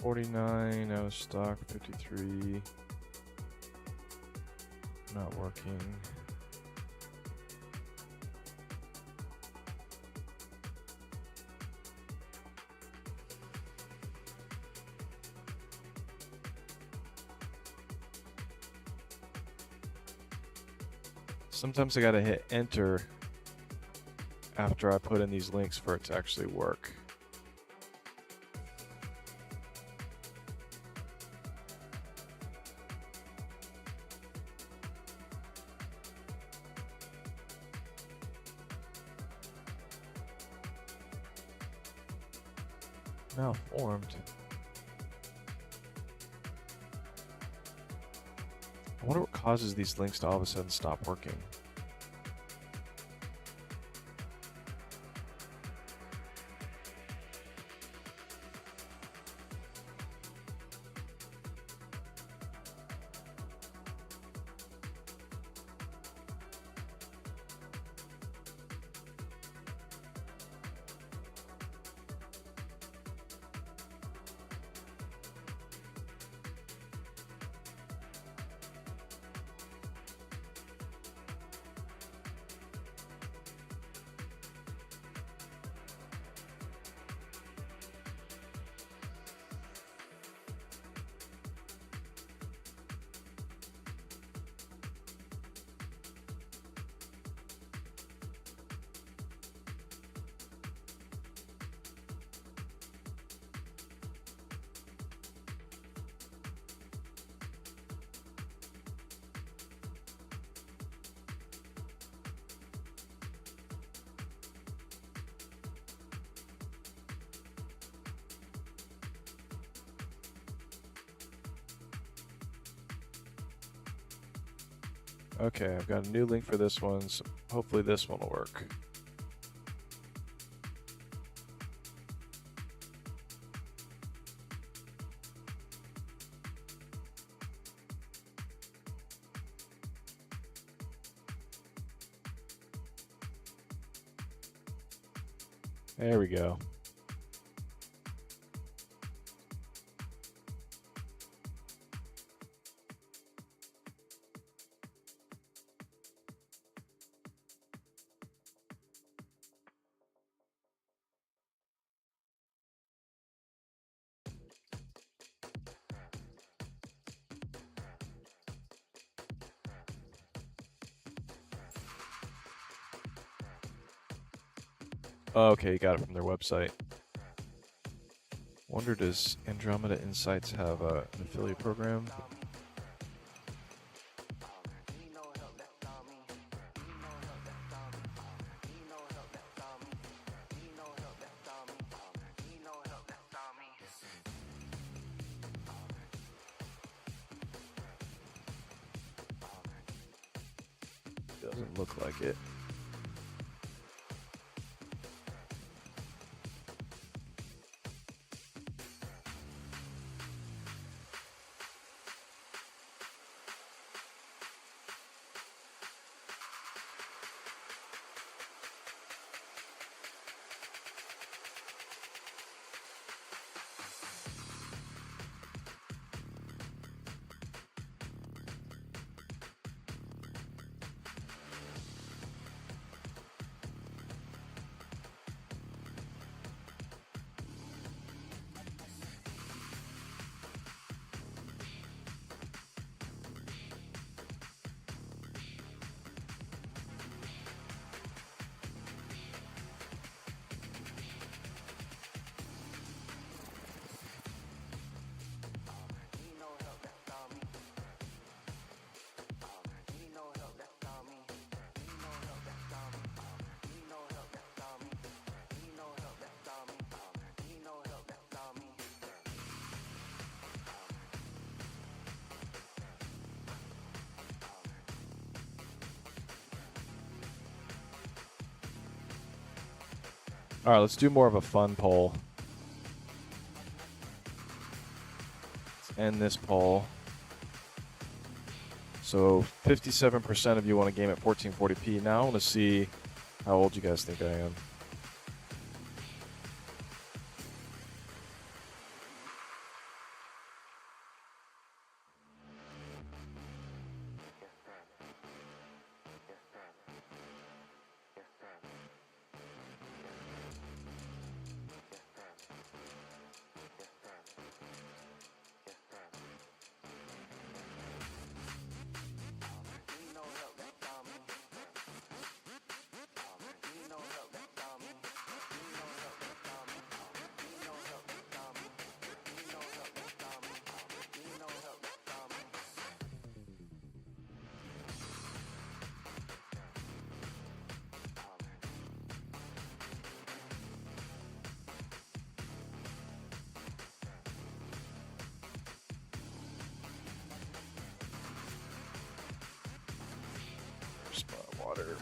$49 out of stock, 53 not working. Sometimes I gotta hit enter after I put in these links for it to actually work. Malformed. I wonder what causes these links to all of a sudden stop working. Okay, I've got a new link for this one, so hopefully this one will work. There we go. Oh, okay, you got it from their website. Wonder, does Andromeda Insights have an affiliate program? Doesn't look like it. All right, let's do more of a fun poll. Let's end this poll. So 57% of you want a game at 1440p. Now I want to see how old you guys think I am. Where's my water?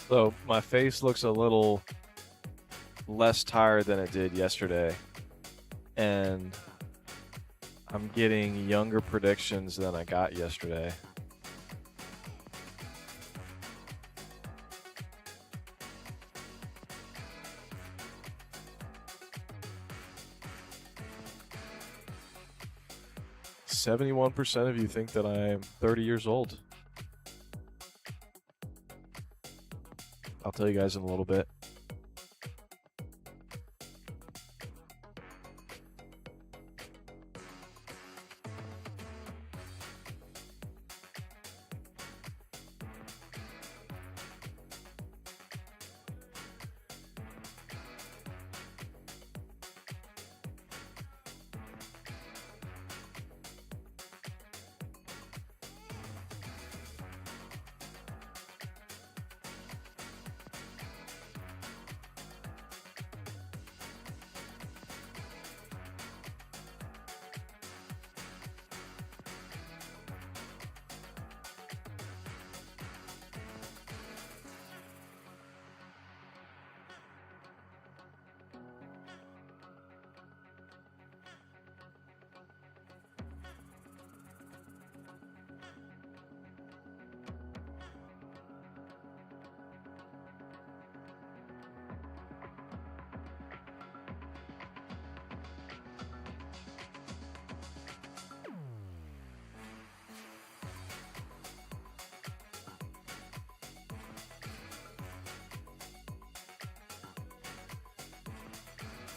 So my face looks a little less tired than it did yesterday. And I'm getting younger predictions than I got yesterday. "71% of you think that I'm 30 years old." I'll tell you guys in a little bit.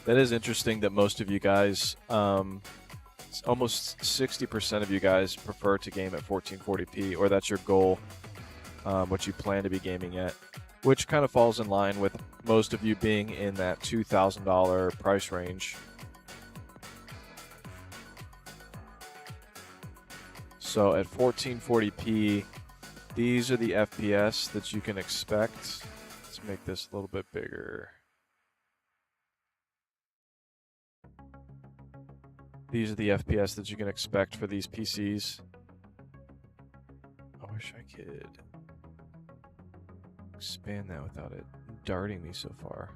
That is interesting that most of you guys, almost 60% of you guys prefer to game at 1440p, or that's your goal, what you plan to be gaming at, which kind of falls in line with most of you being in that $2,000 price range. So at 1440p, these are the FPS that you can expect. Let's make this a little bit bigger. These are the FPS that you can expect for these PCs. I wish I could expand that without it darting me so far.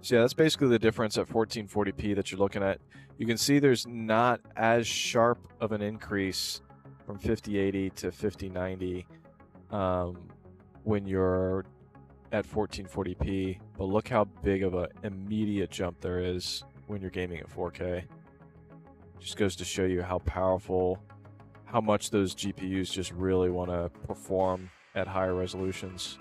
So yeah, that's basically the difference at 1440p that you're looking at. You can see there's not as sharp of an increase from 5080 to 5090 when you're at 1440p, but look how big of an immediate jump there is when you're gaming at 4K. Just goes to show you how powerful, how much those GPUs just really want to perform at higher resolutions.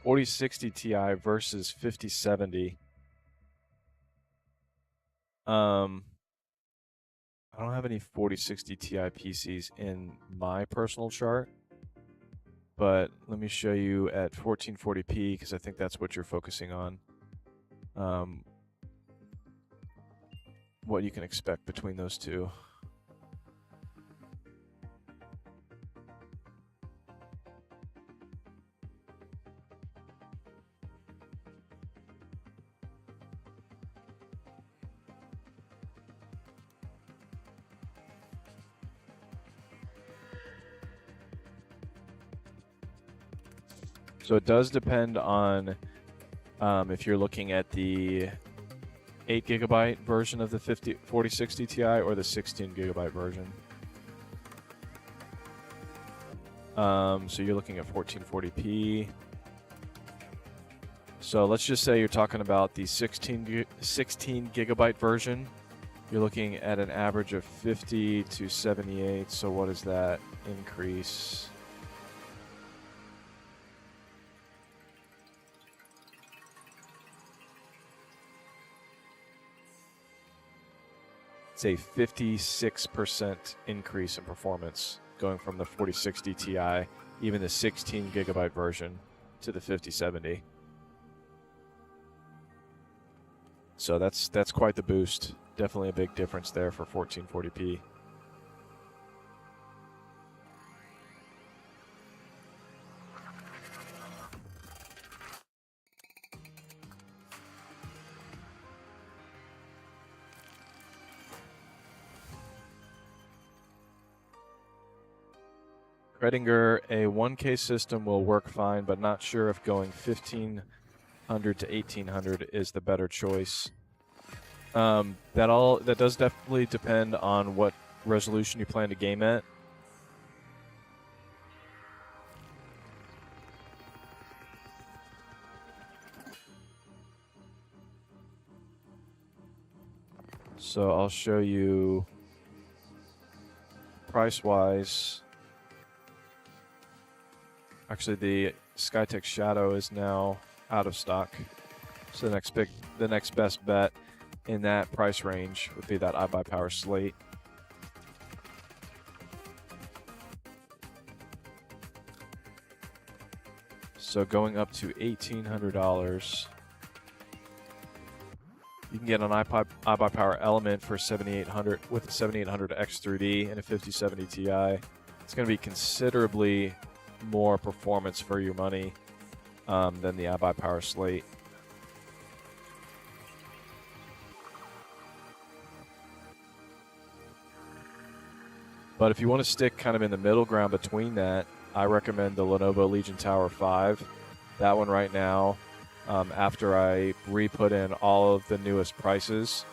$4060 Ti versus 5070. I don't have any 4060 Ti PCs in my personal chart, but let me show you at 1440p because I think that's what you're focusing on. What you can expect between those two. So it does depend on if you're looking at the 8 gigabyte version of the 4060 Ti or the 16 gigabyte version. So you're looking at 1440p. So let's just say you're talking about the 16 gigabyte version. You're looking at an average of 50 to 78. So what is that increase? It's a 56% increase in performance going from the 4060 Ti, even the 16 gigabyte version, to the 5070. So that's quite the boost. Definitely a big difference there for 1440p. Redinger, a 1K system will work fine, but not sure if going 1500 to 1800 is the better choice. That does definitely depend on what resolution you plan to game at. So I'll show you price-wise. Actually, the Skytech Shadow is now out of stock. So the next best bet in that price range would be that iBuyPower Slate. So going up to $1,800, you can get an iBuyPower Element for $7,800 with a 7800 X3D and a 5070 Ti. It's going to be considerably more performance for your money than the iBuyPower Slate. But if you want to stick kind of in the middle ground between that, I recommend the Lenovo Legion Tower 5. That one right now, after I re-put in all of the newest prices,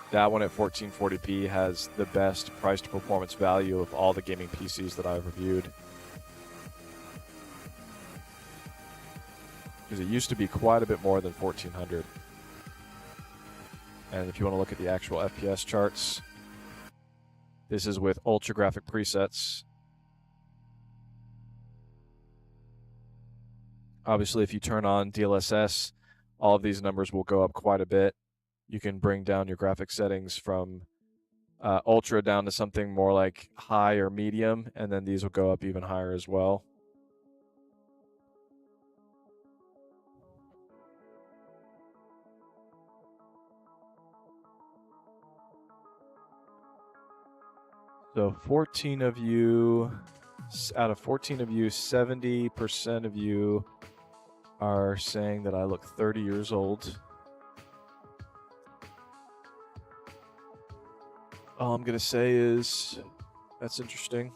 that one at 1440p has the best price to performance value of all the gaming PCs that I've reviewed. Because it used to be quite a bit more than 1400. And if you want to look at the actual FPS charts, this is with ultra graphic presets. Obviously, if you turn on DLSS, all of these numbers will go up quite a bit. You can bring down your graphic settings from ultra down to something more like high or medium, and then these will go up even higher as well. So 14 of you, out of 14 of you, 70% of you are saying that I look 30 years old. All I'm going to say is that's interesting.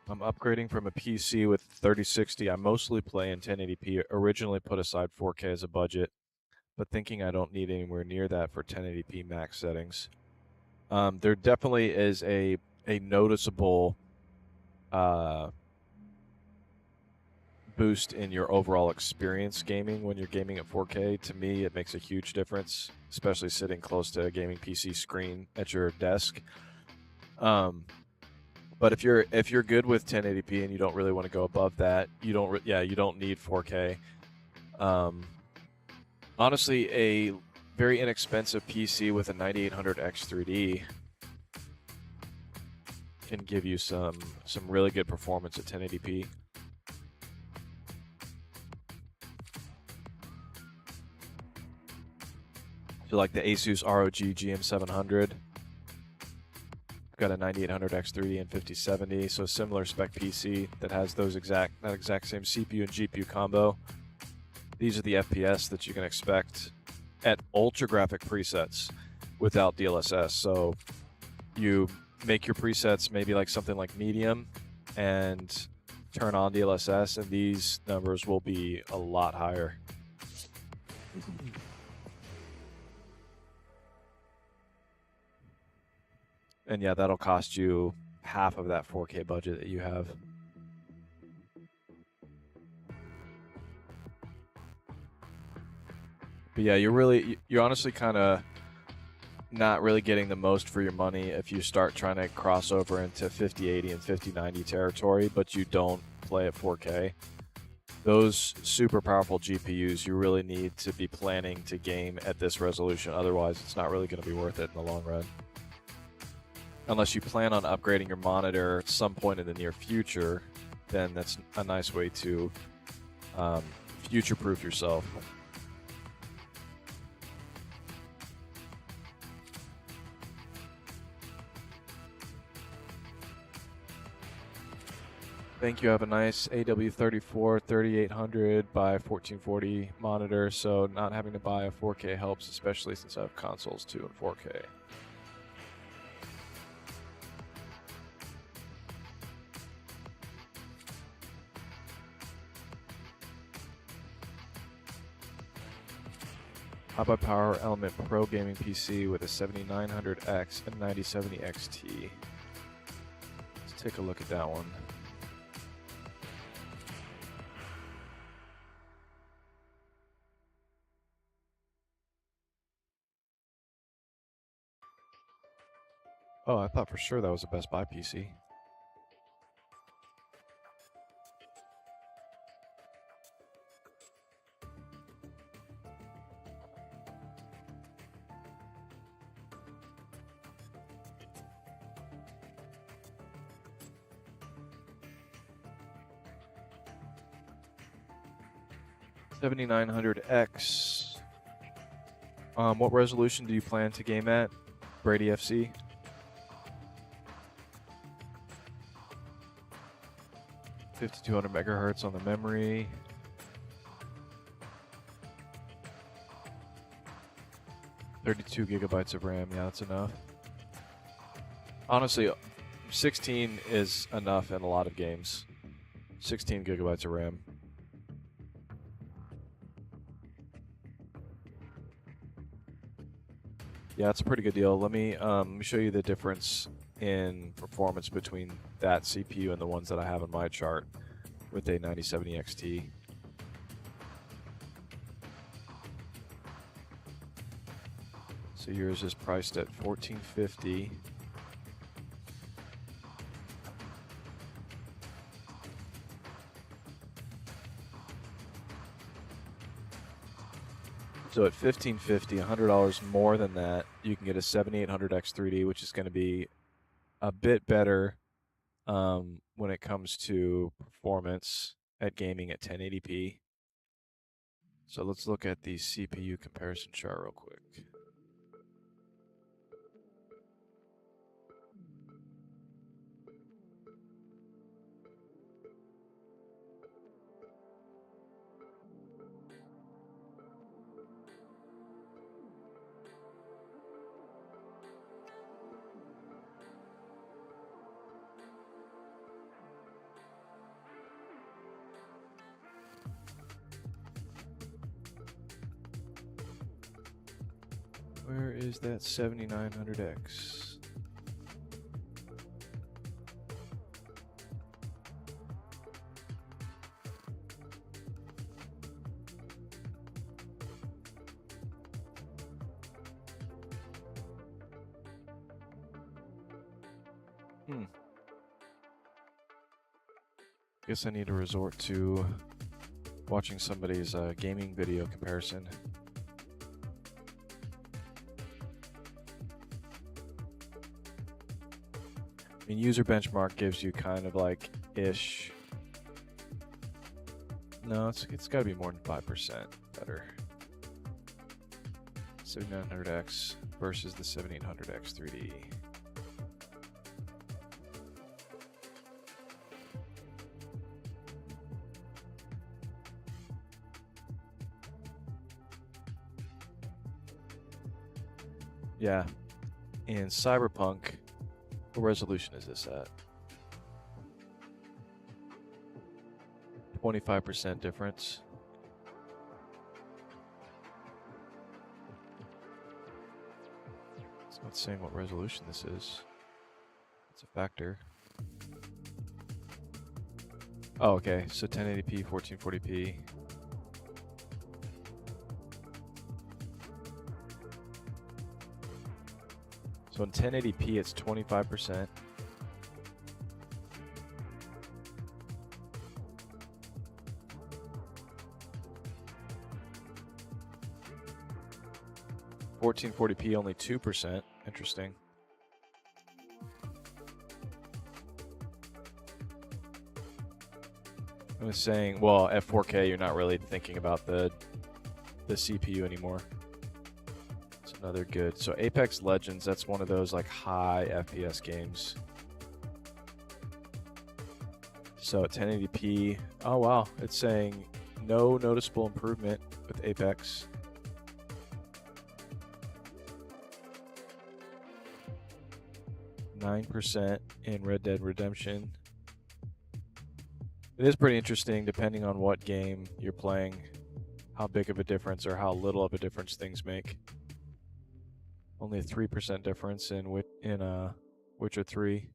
I'm upgrading from a PC with 3060. I mostly play in 1080p. Originally put aside 4K as a budget, but thinking I don't need anywhere near that for 1080p max settings. There definitely is a noticeable boost in your overall experience gaming when you're gaming at 4K. To me, it makes a huge difference, especially sitting close to a gaming PC screen at your desk. But if you're good with 1080p and you don't really want to go above that, you don't need 4K. Honestly, a very inexpensive PC with a 9800X 3D can give you some really good performance at 1080p. So like the Asus ROG GM700, got a 9800X3D and 5070, so a similar spec PC that has that exact same CPU and GPU combo. These are the FPS that you can expect at ultra graphic presets without DLSS. So you make your presets maybe like something like medium and turn on DLSS, and these numbers will be a lot higher. And yeah, that'll cost you half of that 4K budget that you have. But yeah, you're honestly kind of not really getting the most for your money if you start trying to cross over into 5080 and 5090 territory, but you don't play at 4K. Those super powerful GPUs, you really need to be planning to game at this resolution. Otherwise, it's not really going to be worth it in the long run. Unless you plan on upgrading your monitor at some point in the near future, then that's a nice way to future-proof yourself. Thank you. I have a nice AW34 3800 by 1440 monitor, so not having to buy a 4K helps, especially since I have consoles too in 4K. High by Power Element Pro Gaming PC with a 7900X and 9070 XT. Let's take a look at that one. Oh, I thought for sure that was a Best Buy PC. $7,900X. What resolution do you plan to game at? Brady FC? $5,200 megahertz on the memory. $32 gigabytes of RAM. Yeah, that's enough. Honestly, 16 is enough in a lot of games. 16 gigabytes of RAM. Yeah, it's a pretty good deal. Let me show you the difference in performance between that CPU and the ones that I have on my chart with a 9070 XT. So yours is priced at $1,450. So at $1,550, $100 more than that, you can get a 7800X3D, which is going to be a bit better when it comes to performance at gaming at 1080p. So let's look at the CPU comparison chart real quick. Where is that 7900X? Guess I need to resort to watching somebody's gaming video comparison. I mean, user benchmark gives you kind of like ish. No, it's got to be more than 5% better. 7900X versus the 7800X 3D. Yeah, in Cyberpunk, what resolution is this at? 25% difference. It's not saying what resolution this is. It's a factor. Oh, okay, so 1080p, 1440p. So in 1080p, it's 25%. (1440p) only 2%. Interesting. I was saying, well, at 4K, you're not really thinking about the CPU anymore. It's another good. So Apex Legends, that's one of those like high FPS games. So at 1080p, oh wow, it's saying no noticeable improvement with Apex. %9 in Red Dead Redemption. It is pretty interesting depending on what game you're playing, how big of a difference or how little of a difference things make. Only a 3% difference in Witcher 3.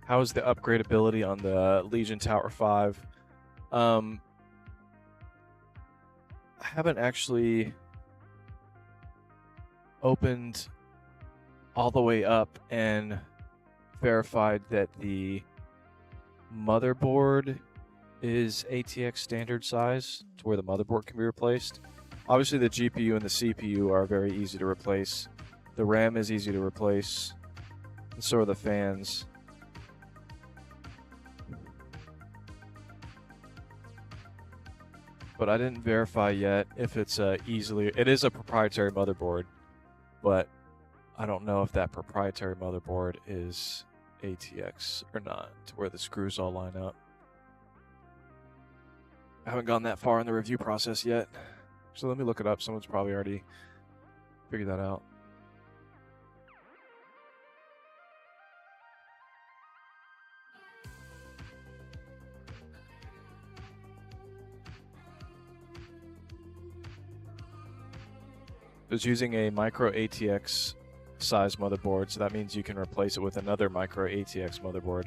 How is the upgradability on the Legion Tower 5? I haven't actually opened all the way up and verified that the motherboard is ATX standard size to where the motherboard can be replaced. Obviously, the GPU and the CPU are very easy to replace. The RAM is easy to replace, and so are the fans. But I didn't verify yet if it's easily... It is a proprietary motherboard, but I don't know if that proprietary motherboard is ATX or not, to where the screws all line up. I haven't gone that far in the review process yet, so let me look it up. Someone's probably already figured that out. It's using a micro ATX size motherboard, so that means you can replace it with another micro ATX motherboard.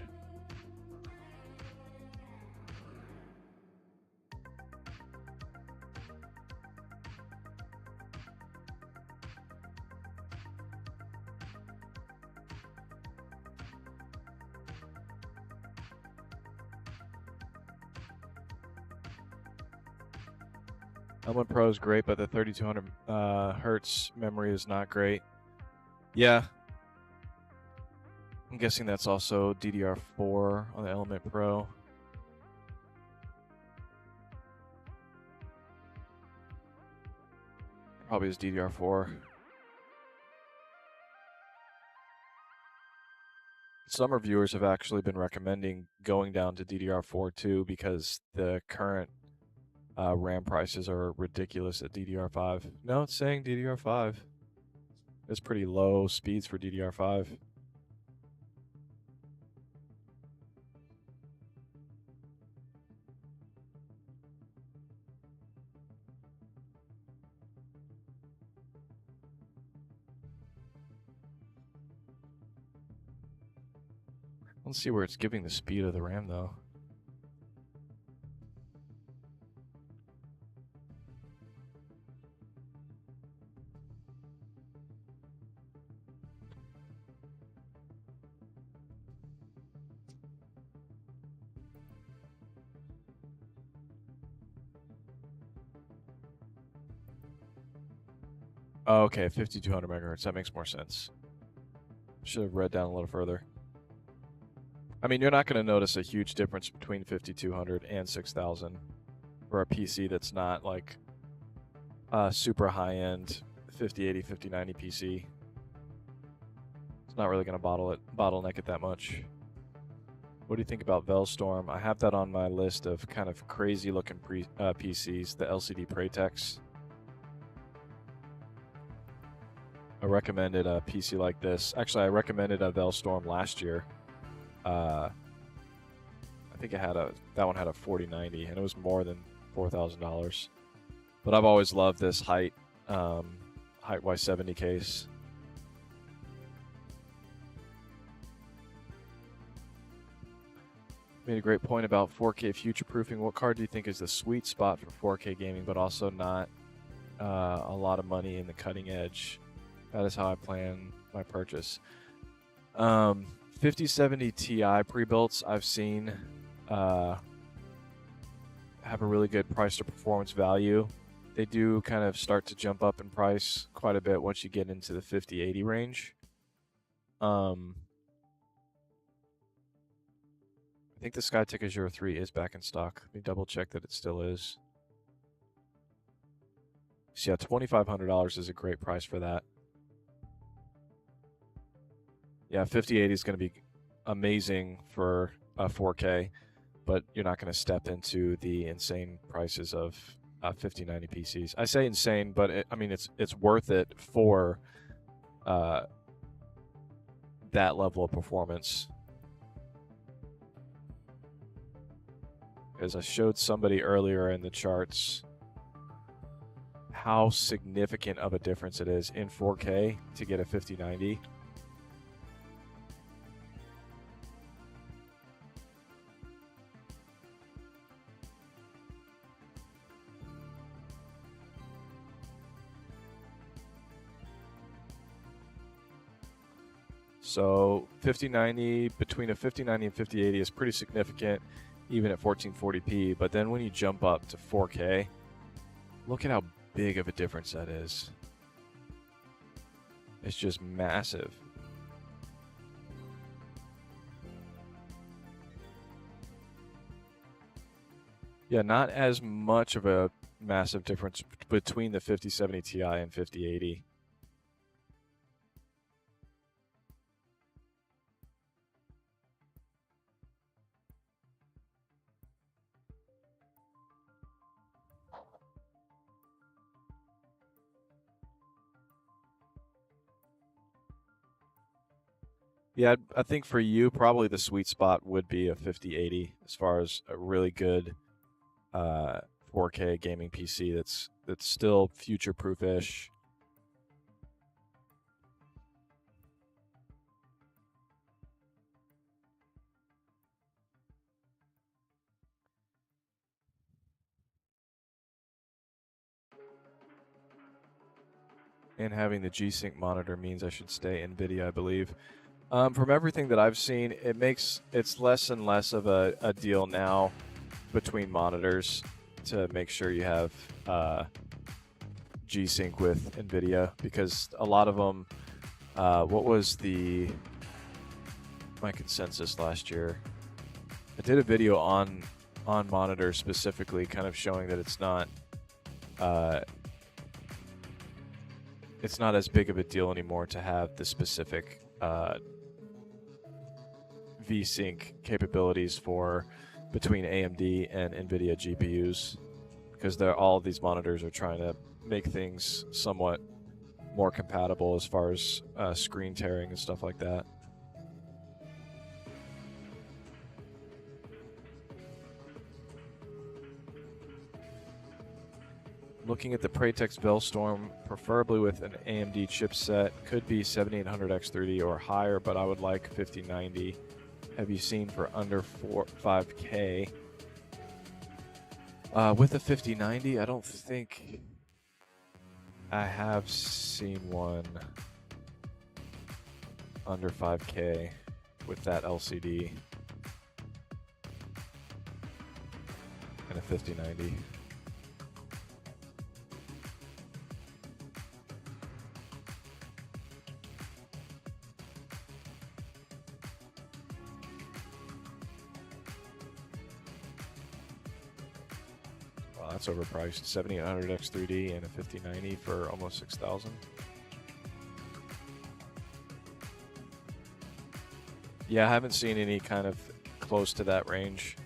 Element Pro is great, but the 3200 hertz memory is not great. Yeah. I'm guessing that's also DDR4 on the Element Pro. Probably is DDR4. Some reviewers have actually been recommending going down to DDR4 too, because the current RAM prices are ridiculous at DDR5. No, it's saying DDR5. It's pretty low speeds for DDR5. Let's see where it's giving the speed of the RAM though. Oh, okay, 5200 megahertz. That makes more sense. Should have read down a little further. I mean, you're not going to notice a huge difference between 5200 and 6000 for a PC that's not like a super high-end 5080, 5090 PC. It's not really going to bottleneck it that much. What do you think about Velstorm? I have that on my list of kind of crazy-looking PCs, the LCD Pratex. I recommended a PC like this. Actually, I recommended a Velstorm last year. I think it had that one had a 4090, and it was more than $4,000. But I've always loved this height Y70 case. Made a great point about 4K future-proofing. What card do you think is the sweet spot for 4K gaming, but also not a lot of money in the cutting edge? That is how I plan my purchase. 5070 Ti pre-builts I've seen have a really good price to performance value. They do kind of start to jump up in price quite a bit once you get into the 5080 range. I think the Skytech Azure 3 is back in stock. Let me double check that it still is. So yeah, $2,500 is a great price for that. Yeah, 5080 is going to be amazing for 4K, but you're not going to step into the insane prices of 5090 PCs. I say insane, but I mean it's worth it for that level of performance. As I showed somebody earlier in the charts how significant of a difference it is in 4K to get a 5090. So 5090, between a 5090 and 5080 is pretty significant, even at 1440p. But then when you jump up to 4K, look at how big of a difference that is. It's just massive. Yeah, not as much of a massive difference between the 5070 Ti and 5080. Yeah, I think for you, probably the sweet spot would be a 5080 as far as a really good 4K gaming PC that's still future-proof-ish. And having the G-Sync monitor means I should stay NVIDIA, I believe. From everything that I've seen, it's less and less of a deal now between monitors to make sure you have G-Sync with NVIDIA, because a lot of them, what was my consensus last year? I did a video on monitors specifically, kind of showing that it's not as big of a deal anymore to have the specific V-Sync capabilities for between AMD and NVIDIA GPUs, because all of these monitors are trying to make things somewhat more compatible as far as screen tearing and stuff like that. Looking at the Pratex Velstorm, preferably with an AMD chipset, could be 7800X3D or higher, but I would like 5090. Have you seen for under 5K? With a 5090, I don't think I have seen one under 5K with that LCD and a 5090. that's overpriced. 7800 X3D and a 5090 for almost 6,000. Yeah, I haven't seen any kind of close to that range.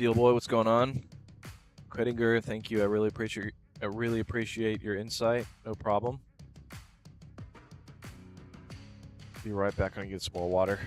Steel Boy, what's going on? Kredinger, thank you. I really appreciate your insight. No problem. Be right back. I'm gonna get some more water.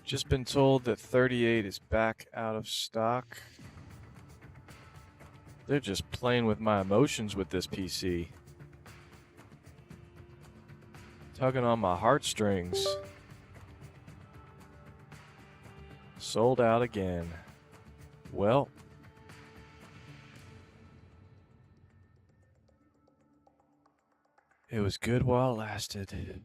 Just been told that 38 is back out of stock. They're just playing with my emotions with this PC. Tugging on my heartstrings. Sold out again. Well. It was good while it lasted.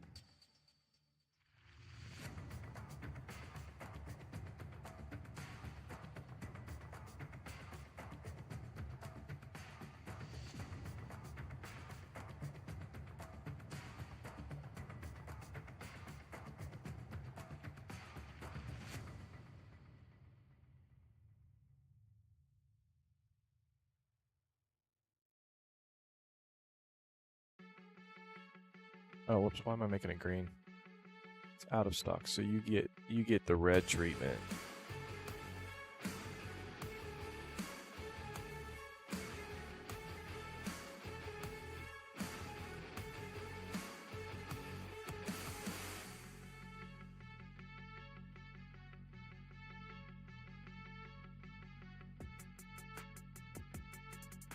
Oh, whoops, why am I making it green? It's out of stock, so you get the red treatment.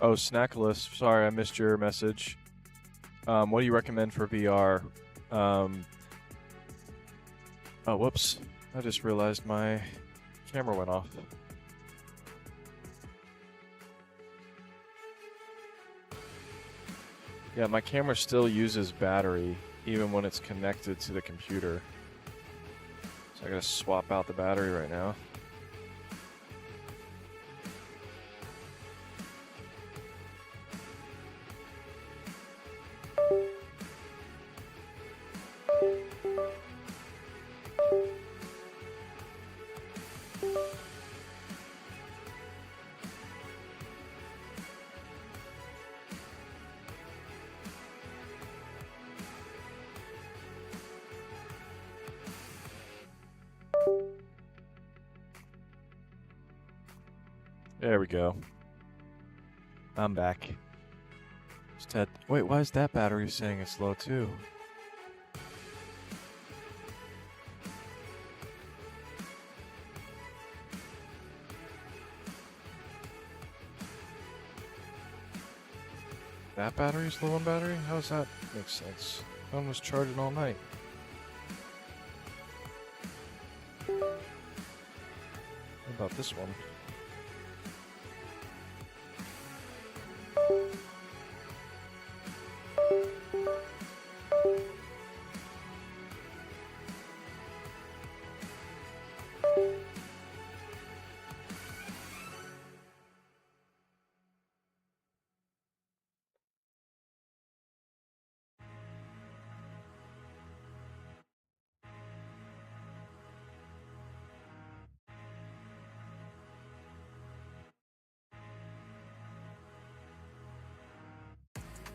Oh, Snackless, sorry I missed your message. What do you recommend for VR? Oh, whoops. I just realized my camera went off. Yeah, my camera still uses battery even when it's connected to the computer. So I gotta swap out the battery right now. There we go. I'm back. Just had, wait, why is that battery saying it's low too? That battery's low on battery? How does that make sense? That one was charging all night. What about this one?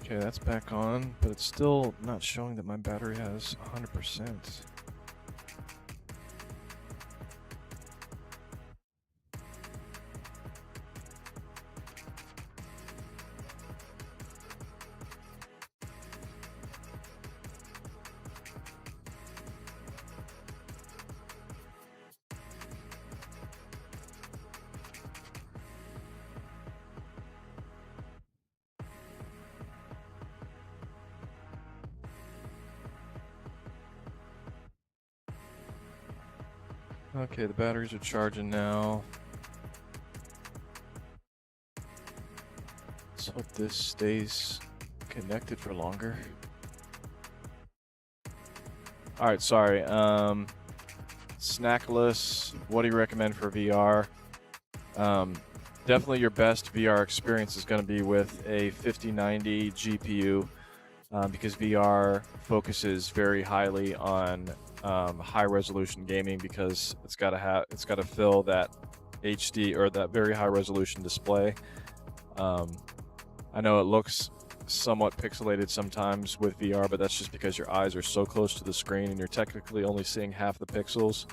Okay, that's back on, but it's still not showing that my battery has 100%. Okay, the batteries are charging now. Let's hope this stays connected for longer. Alright, sorry. Snackless, what do you recommend for VR? Definitely your best VR experience is going to be with a 5090 GPU because VR focuses very highly on high resolution gaming because it's got to fill that HD or that very high resolution display. I know it looks somewhat pixelated sometimes with VR, but that's just because your eyes are so close to the screen and you're technically only seeing half the pixels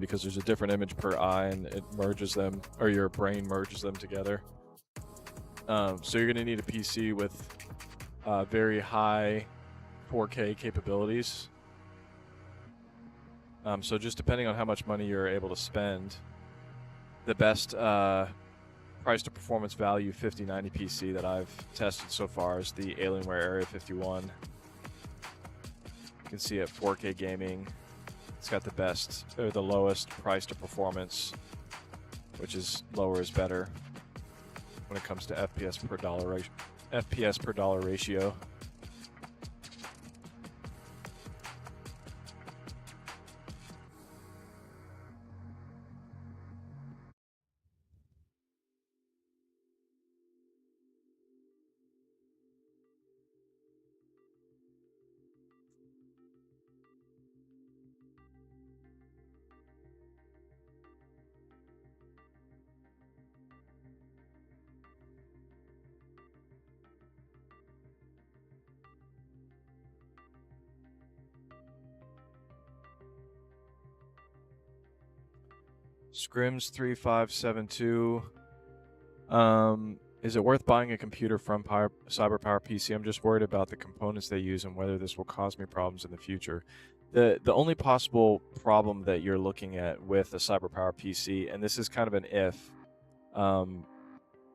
because there's a different image per eye and it merges them, or your brain merges them together. So you're going to need a PC with very high 4K capabilities. So just depending on how much money you're able to spend, the best price to performance value 5090 PC that I've tested so far is the Alienware Area 51. You can see at 4K gaming, it's got the best or the lowest price to performance, which is lower is better when it comes to FPS per dollar ratio. Scrims 3572. Is it worth buying a computer from CyberPower PC? I'm just worried about the components they use and whether this will cause me problems in the future. The only possible problem that you're looking at with a CyberPower PC, and this is kind of an if,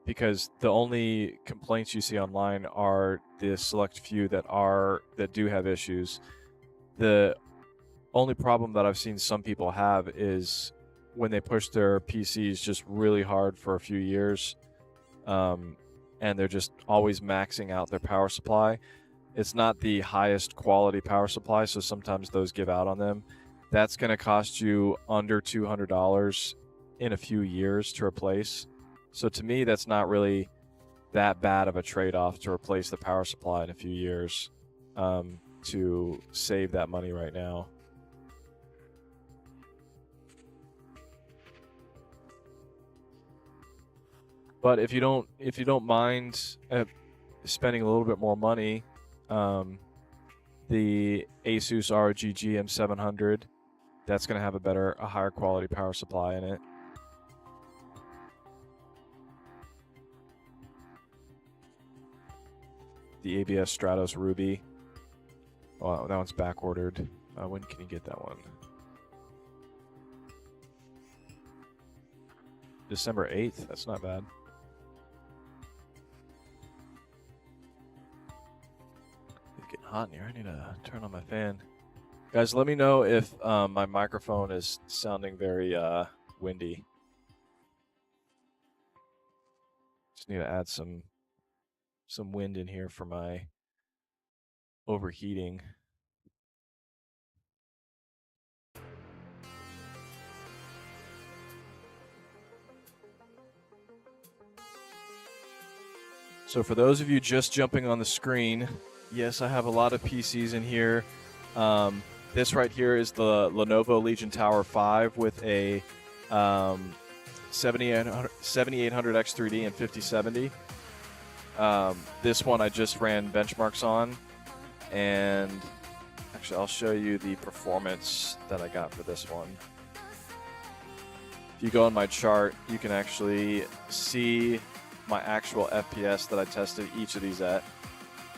because the only complaints you see online are the select few that do have issues. The only problem that I've seen some people have is when they push their PCs just really hard for a few years, and they're just always maxing out their power supply. It's not the highest quality power supply, so sometimes those give out on them. That's going to cost you under $200 in a few years to replace. So to me, that's not really that bad of a trade-off to replace the power supply in a few years to save that money right now. But if you don't mind spending a little bit more money, the Asus ROG GM700, that's going to have a higher quality power supply in it. The ABS Stratos Ruby. Oh, that one's back ordered. When can you get that one? December 8th. That's not bad. It's getting hot in here. I need to turn on my fan. Guys, let me know if my microphone is sounding very windy. Just need to add some wind in here for my overheating. So for those of you just jumping on the screen, yes, I have a lot of PCs in here. This right here is the Lenovo Legion Tower 5 with a 7800 X3D and 5070. This one I just ran benchmarks on, and actually I'll show you the performance that I got for this one. If you go on my chart, you can actually see my actual FPS that I tested each of these at.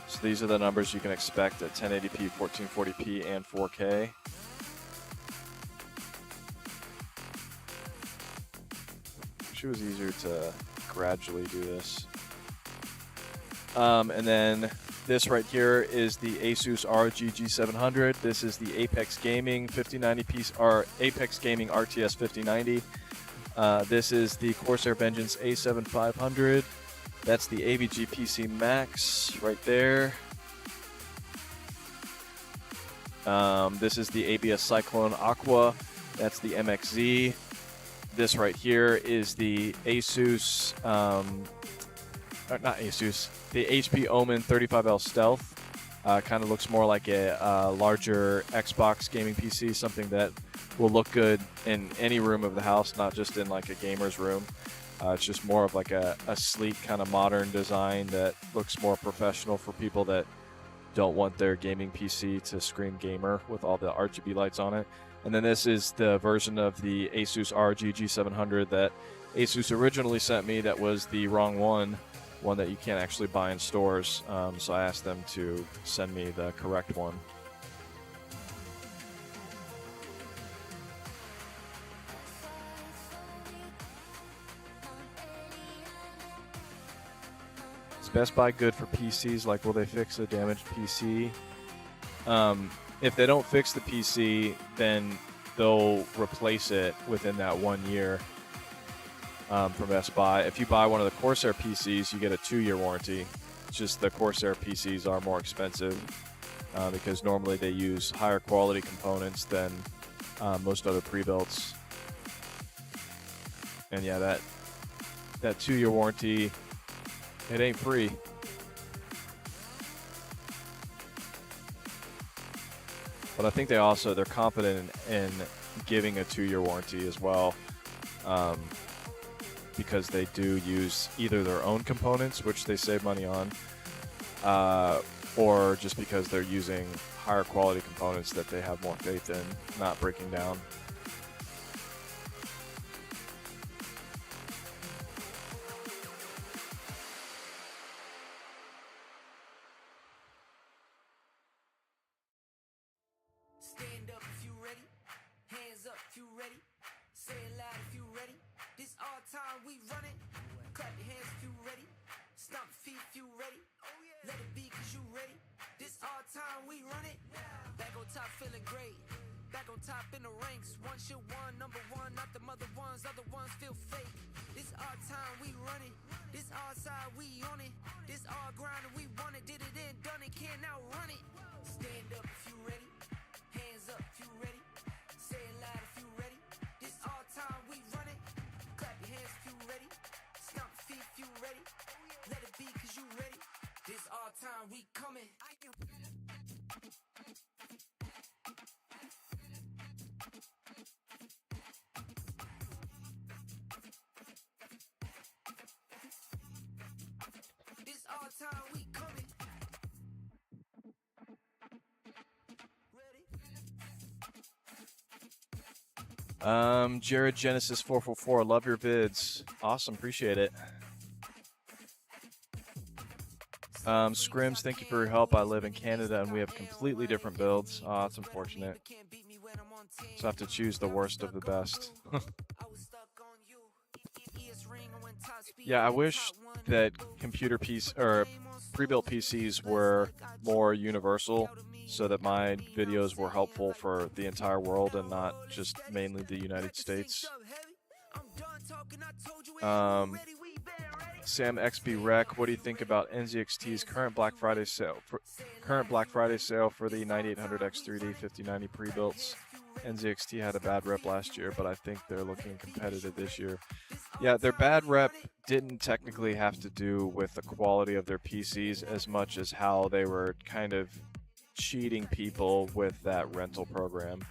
So these are the numbers you can expect at 1080p, 1440p, and 4K. Wish it was easier to gradually do this. And then this right here is the Asus ROG G700. This is the Apex Gaming 5090p or Apex Gaming RTS 5090. This is the Corsair Vengeance A7500. That's the AVG PC Max right there. This is the ABS Cyclone Aqua. That's the MXZ. this right here is the Asus, not Asus, the HP Omen 35L Stealth. Kind of looks more like a larger Xbox gaming PC, something that will look good in any room of the house, not just in like a gamer's room. It's just more of like a sleek kind of modern design that looks more professional for people that don't want their gaming PC to scream gamer with all the RGB lights on it. And then this is the version of the Asus ROG G700 that Asus originally sent me that was the wrong one that you can't actually buy in stores. So I asked them to send me the correct one. Is Best Buy good for PCs? Like, will they fix a damaged PC? If they don't fix the PC, then they'll replace it within that 1 year from Best Buy. If you buy one of the Corsair PCs, you get a 2-year warranty. It's just the Corsair PCs are more expensive because normally they use higher quality components than most other pre-builts. And yeah, that 2-year warranty, it ain't free. But I think they're confident in giving a 2-year warranty as well, because they do use either their own components, which they save money on, or just because they're using higher quality components that they have more faith in not breaking down.
Stand up if you ready. Hands up if you ready. Say it loud if you ready. This our time, we run it. Clap your hands if you ready. Stomp your feet if you ready. Let it be cause you ready. This our time, we run it. Back on top feeling great. Back on top in the ranks. One shit one, number one, not the mother ones. Other ones feel fake. This our time, we run it. This our side, we on it. This our grind and we want it. Did it and done it, can't outrun it. Stand up if you ready. Hands up if you ready. Say it loud if you ready. This our time, we run it. Clap your hands if you ready. Stomp your feet if you ready. Let it be cause you ready. This our time, we coming. This our time, we coming.
Jared Genesis 444, love your vids. Awesome, appreciate it. Scrims, thank you for your help. I live in Canada and we have completely different builds. Oh, it's unfortunate. So I have to choose the worst of the best. Yeah, I wish that computer PC or pre-built PCs were more universal, so that my videos were helpful for the entire world and not just mainly the United States. Sam XB Rec, what do you think about NZXT's current Black Friday sale? For the 9800X3D 5090 pre-builts. NZXT had a bad rep last year, but I think they're looking competitive this year. Yeah, their bad rep didn't technically have to do with the quality of their PCs as much as how they were kind of cheating people with that rental program,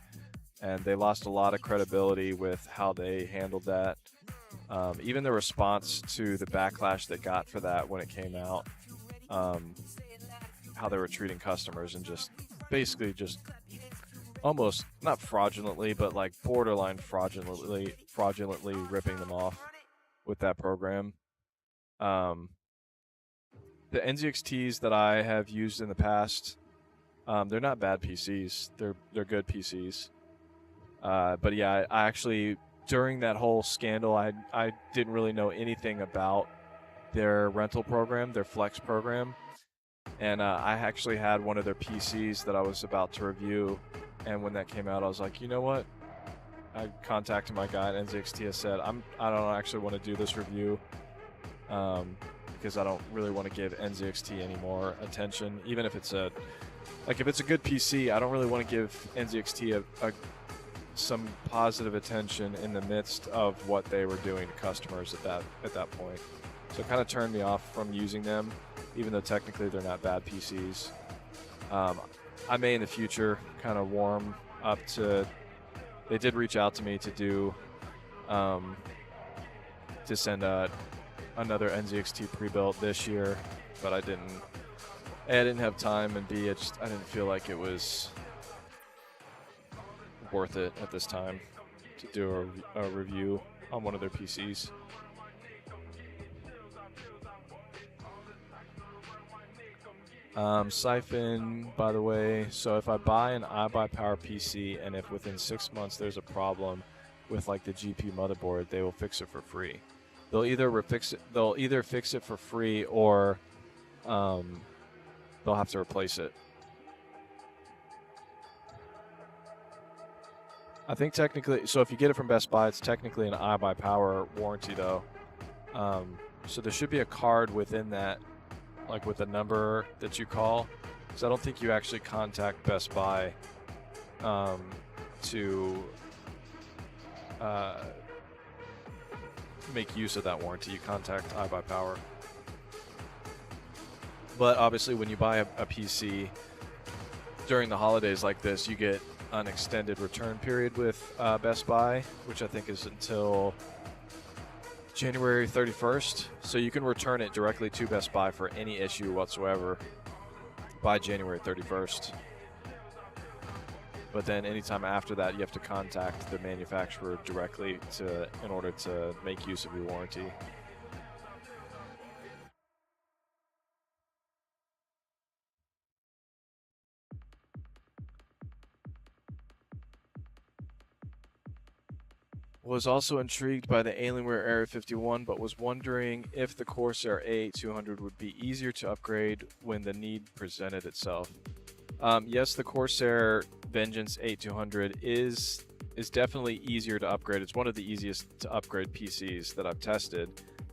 and they lost a lot of credibility with how they handled that. Even the response to the backlash they got for that when it came out, how they were treating customers and just basically just almost not fraudulently, but like borderline fraudulently ripping them off with that program. The NZXTs that I have used in the past, they're not bad PCs. They're good PCs. But yeah, I actually, during that whole scandal, I didn't really know anything about their rental program, their Flex program. And I actually had one of their PCs that I was about to review. And when that came out, I was like, you know what? I contacted my guy at NZXT. I said, I don't actually want to do this review because I don't really want to give NZXT any more attention, even if it's a good PC. I don't really want to give NZXT some positive attention in the midst of what they were doing to customers at that point. So it kind of turned me off from using them, even though technically they're not bad PCs. I may in the future kind of warm up to. They did reach out to me to do to send another NZXT pre-built this year, but I didn't. A, I didn't have time, and B, I didn't feel like it was worth it at this time to do a review on one of their PCs. Siphon, by the way, so if I buy an iBuyPower PC and if within 6 months there's a problem with like the GPU motherboard, they will fix it for free. They'll either fix it for free or they'll have to replace it. I think technically, so if you get it from Best Buy, it's technically an iBuyPower warranty though. So there should be a card within that, like with a number that you call. So I don't think you actually contact Best Buy to make use of that warranty. You contact iBuyPower. But obviously when you buy a PC during the holidays like this, you get an extended return period with Best Buy, which I think is until January 31st. So you can return it directly to Best Buy for any issue whatsoever by January 31st. But then anytime after that, you have to contact the manufacturer directly in order to make use of your warranty. Was also intrigued by the Alienware Area 51, but was wondering if the Corsair A8200 would be easier to upgrade when the need presented itself. Yes, the Corsair Vengeance 8200 is definitely easier to upgrade. It's one of the easiest to upgrade PCs that I've tested.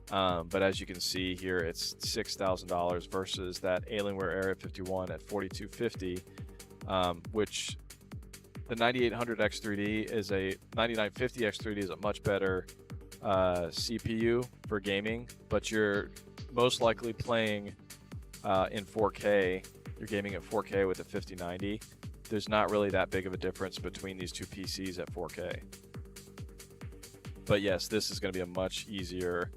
But as you can see here, it's $6,000 versus that Alienware Area 51 at $4,250, which the 9800 X3D is a 9950 X3D is a much better CPU for gaming, but you're most likely playing in 4K. You're gaming at 4K with a 5090. There's not really that big of a difference between these two PCs at 4K. But yes, this is going to be a much easier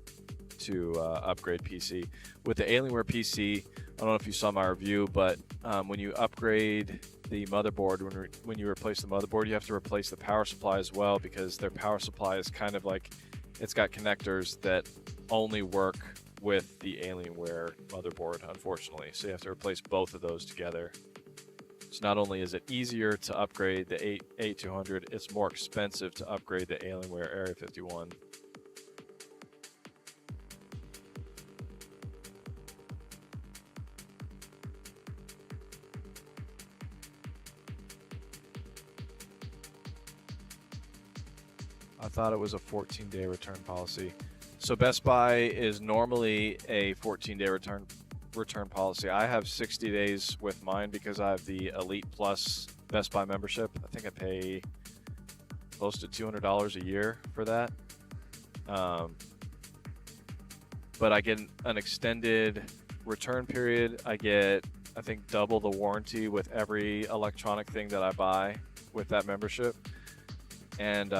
to upgrade PC. With the Alienware PC, I don't know if you saw my review, but when you upgrade the motherboard, when you replace the motherboard, you have to replace the power supply as well, because their power supply is kind of like, it's got connectors that only work with the Alienware motherboard, unfortunately. So you have to replace both of those together. So not only is it easier to upgrade the A8200, it's more expensive to upgrade the Alienware Area 51. I thought it was a 14-day return policy. So Best Buy is normally a 14-day return policy. I have 60 days with mine because I have the Elite Plus Best Buy membership. I think I pay close to $200 a year for that. But I get an extended return period. I get, I think, double the warranty with every electronic thing that I buy with that membership. And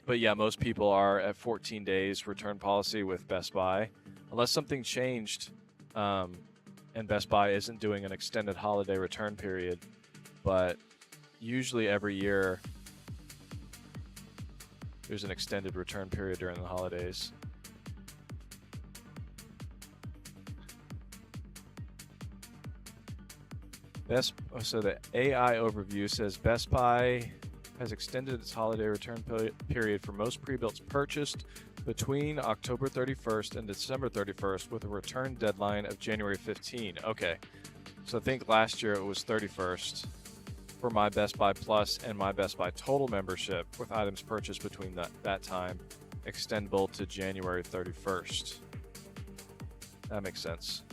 but yeah, most people are at 14 days return policy with Best Buy, unless something changed and Best Buy isn't doing an extended holiday return period. But usually every year there's an extended return period during the holidays. So the AI overview says Best Buy has extended its holiday return period for most pre-builts purchased between October 31st and December 31st with a return deadline of January 15. Okay, so I think last year it was 31st for my Best Buy Plus and my Best Buy Total membership, with items purchased between that time extendable to January 31st. That makes sense.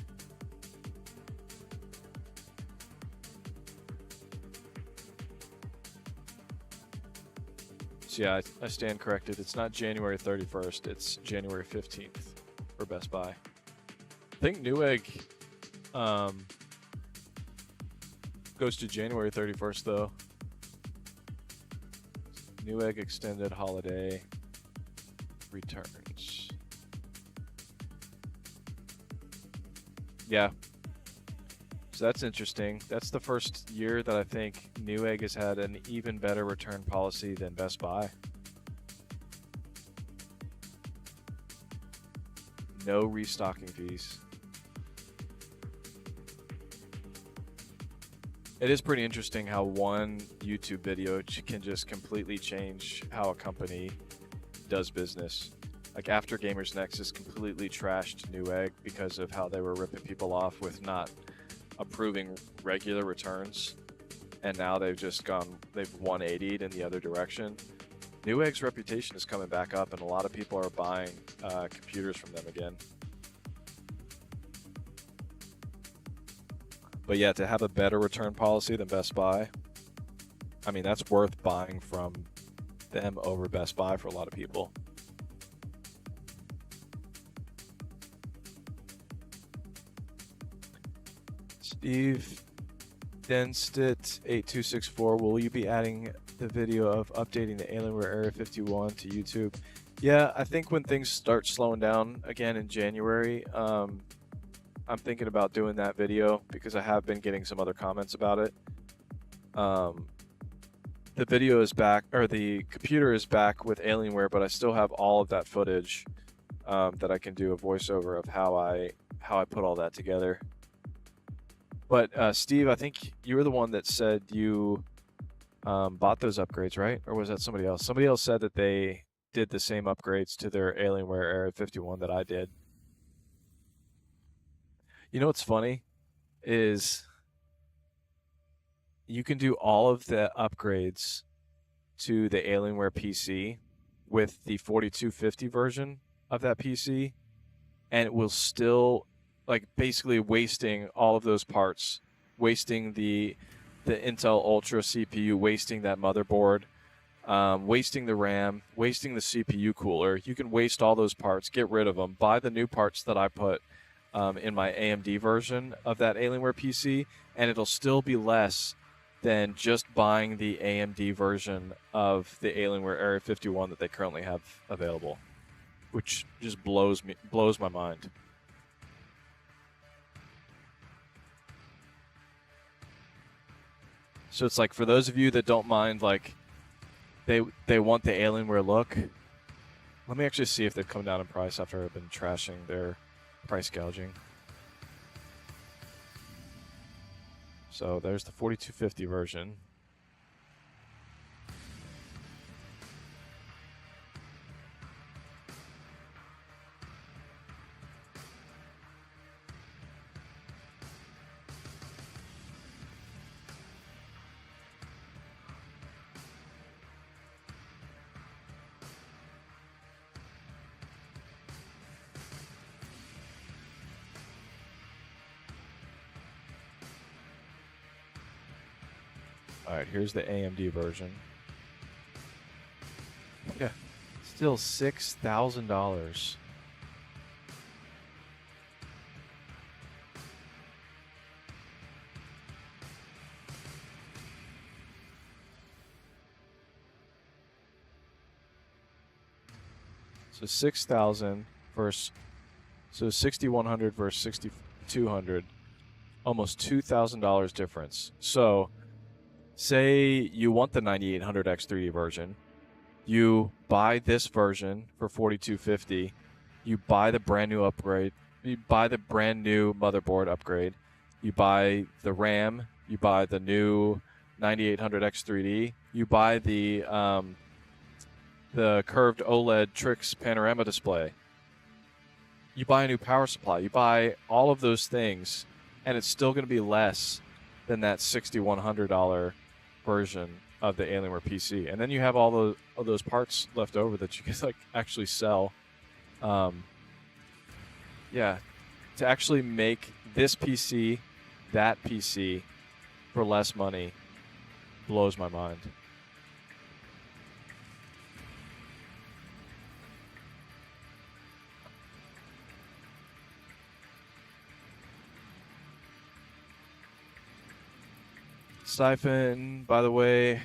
Yeah, I stand corrected. It's not January 31st. It's January 15th for Best Buy. I think Newegg goes to January 31st, though. Newegg extended holiday returns. Yeah. So that's interesting. That's the first year that I think Newegg has had an even better return policy than Best Buy. No restocking fees. It is pretty interesting how one YouTube video can just completely change how a company does business. Like after Gamers Nexus completely trashed Newegg because of how they were ripping people off with not approving regular returns, and now they've 180'd in the other direction. Newegg's reputation is coming back up, and a lot of people are buying computers from them again. But yeah, to have a better return policy than Best Buy, I mean, that's worth buying from them over Best Buy for a lot of people. Steve Denstit 8264, will you be adding the video of updating the Alienware Area 51 to YouTube? Yeah, I think when things start slowing down again in January, I'm thinking about doing that video because I have been getting some other comments about it. The video is back, or the computer is back with Alienware, but I still have all of that footage that I can do a voiceover of how I put all that together. But Steve, I think you were the one that said you bought those upgrades, right? Or was that somebody else? Somebody else said that they did the same upgrades to their Alienware Area 51 that I did. You know what's funny is you can do all of the upgrades to the Alienware PC with the 4250 version of that PC, and it will still, like, basically wasting all of those parts, wasting the Intel Ultra CPU, wasting that motherboard, wasting the RAM, wasting the CPU cooler. You can waste all those parts, get rid of them, buy the new parts that I put in my AMD version of that Alienware PC, and it'll still be less than just buying the AMD version of the Alienware Area 51 that they currently have available, which just blows my mind. So it's like, for those of you that don't mind, like, they want the Alienware look. Let me actually see if they've come down in price after I've been trashing their price gouging. So there's the 4250 version. All right, here's the AMD version. Yeah, still $6,000. So 6,000 versus, so 6,100 versus 6,200, almost $2,000 difference. So say you want the 9800X3D version, you buy this version for $4,250, you buy the brand new upgrade, you buy the brand new motherboard upgrade, you buy the RAM, you buy the new 9800X3D, you buy the curved OLED Trix panorama display, you buy a new power supply, you buy all of those things, and it's still going to be less than that $6,100 version of the Alienware PC. And then you have all those parts left over that you can, like, actually sell. Yeah, to actually make this PC, that PC for less money blows my mind. Siphon, by the way,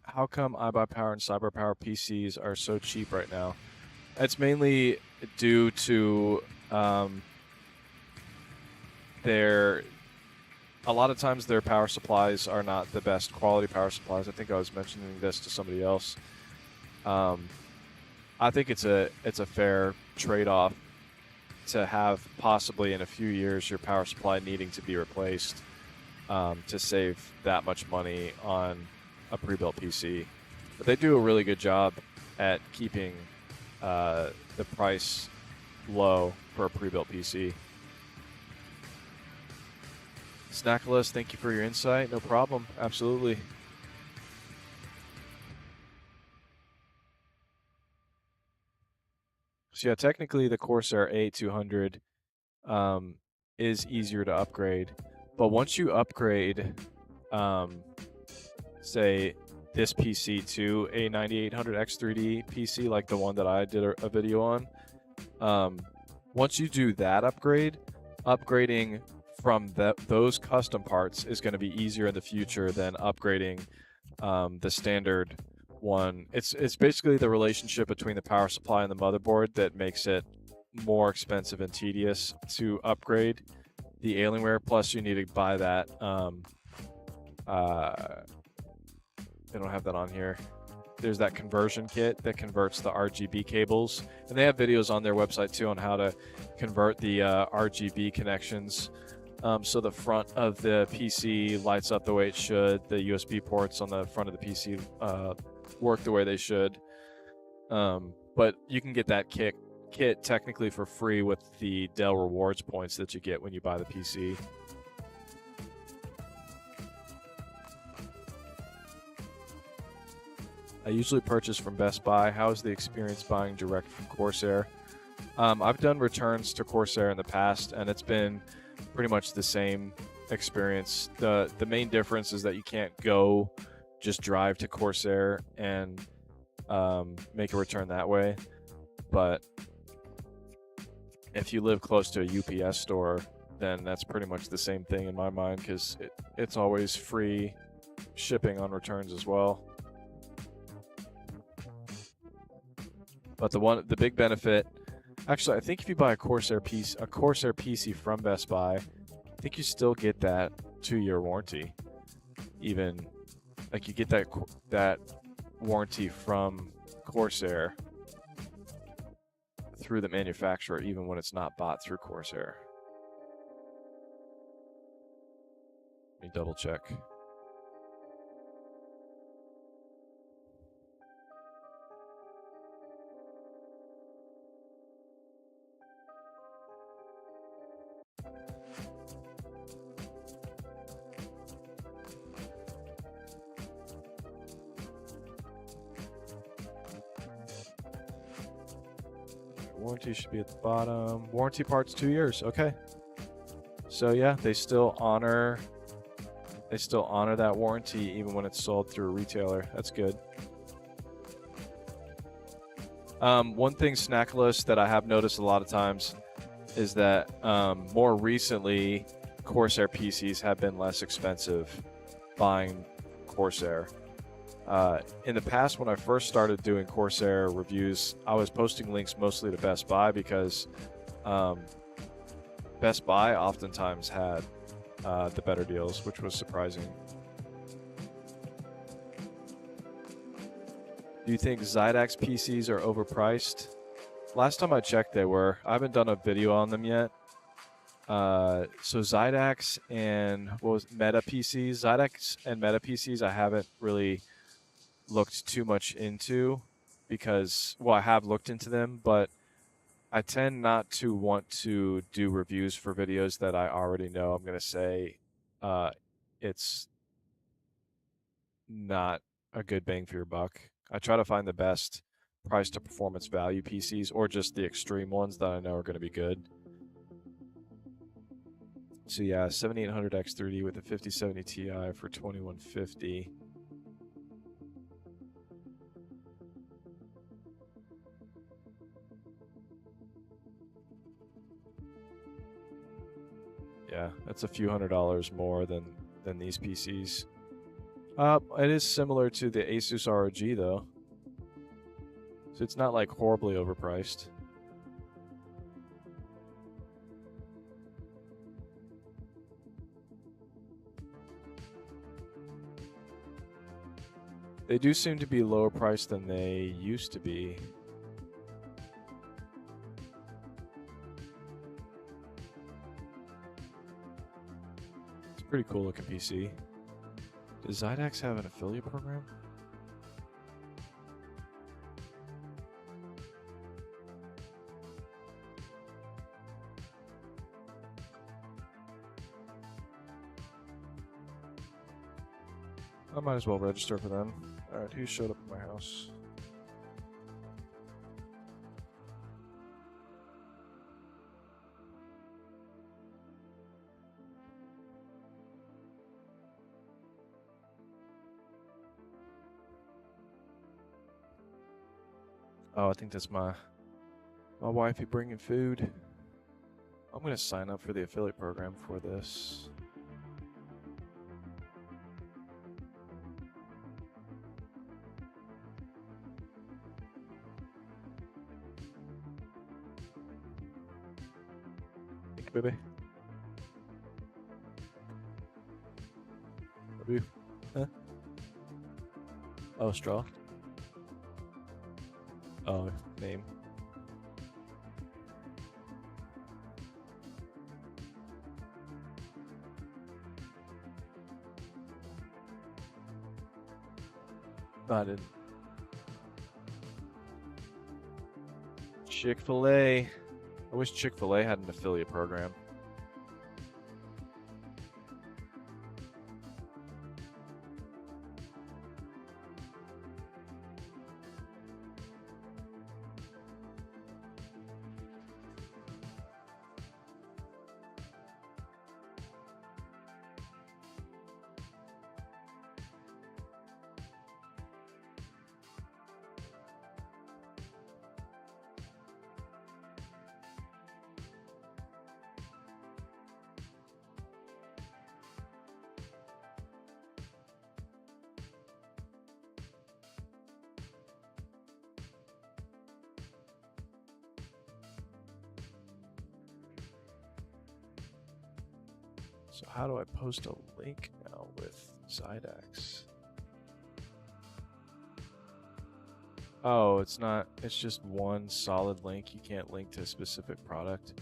how come iBuyPower and CyberPower PCs are so cheap right now? It's mainly due to a lot of times their power supplies are not the best quality power supplies. I think I was mentioning this to somebody else. I think it's a fair trade-off to have possibly in a few years your power supply needing to be replaced to save that much money on a pre-built PC. But they do a really good job at keeping the price low for a pre-built PC. Snackless, thank you for your insight. No problem. Absolutely. So yeah, technically the Corsair A200 is easier to upgrade. But once you upgrade, say, this PC to a 9800X3D PC, like the one that I did a video on, once you do that upgrade, upgrading from those custom parts is going to be easier in the future than upgrading the standard one. It's basically the relationship between the power supply and the motherboard that makes it more expensive and tedious to upgrade the Alienware. Plus, you need to buy that. They don't have that on here. There's that conversion kit that converts the RGB cables, and they have videos on their website too on how to convert the RGB connections. So the front of the PC lights up the way it should. The USB ports on the front of the PC work the way they should. But you can get that kit technically for free with the Dell Rewards points that you get when you buy the PC. I usually purchase from Best Buy. How is the experience buying direct from Corsair? I've done returns to Corsair in the past, and it's been pretty much the same experience. The main difference is that you can't go just drive to Corsair and make a return that way. But if you live close to a UPS store, then that's pretty much the same thing in my mind, because it's always free shipping on returns as well. But the big benefit, actually, I think if you buy a Corsair PC from Best Buy, I think you still get that 2-year warranty. Even like you get that warranty from Corsair through the manufacturer, even when it's not bought through Corsair. Let me double check. Warranty should be at the bottom. Warranty parts 2 years. Okay. So yeah, they still honor that warranty even when it's sold through a retailer. That's good. One thing, Snackless, that I have noticed a lot of times is that more recently Corsair PCs have been less expensive buying Corsair. In the past, when I first started doing Corsair reviews, I was posting links mostly to Best Buy because Best Buy oftentimes had the better deals, which was surprising. Do you think Zydax PCs are overpriced? Last time I checked, they were. I haven't done a video on them yet. So Zydax and Meta PCs? Zydax and Meta PCs I haven't really looked too much into because, well, I have looked into them, but I tend not to want to do reviews for videos that I already know I'm going to say it's not a good bang for your buck. I try to find the best price to performance value PCs, or just the extreme ones that I know are going to be good. So yeah, 7800X3D with a 5070 Ti for $2150. Yeah, that's a few $100s more than than these PCs. It is similar to the Asus ROG though, so it's not like horribly overpriced. They do seem to be lower priced than they used to be. It's a pretty cool looking PC. Does Zydax have an affiliate program? I might as well register for them. Alright, who showed up at my house? Oh, I think that's my wifey bringing food. I'm gonna sign up for the affiliate program for this. Thank you, baby. Love you. Huh? Oh, straw. Oh, name. No, I didn't. Chick-fil-A. I wish Chick-fil-A had an affiliate program. So how do I post a link now with Zydax? Oh, it's not, it's just one solid link. You can't link to a specific product.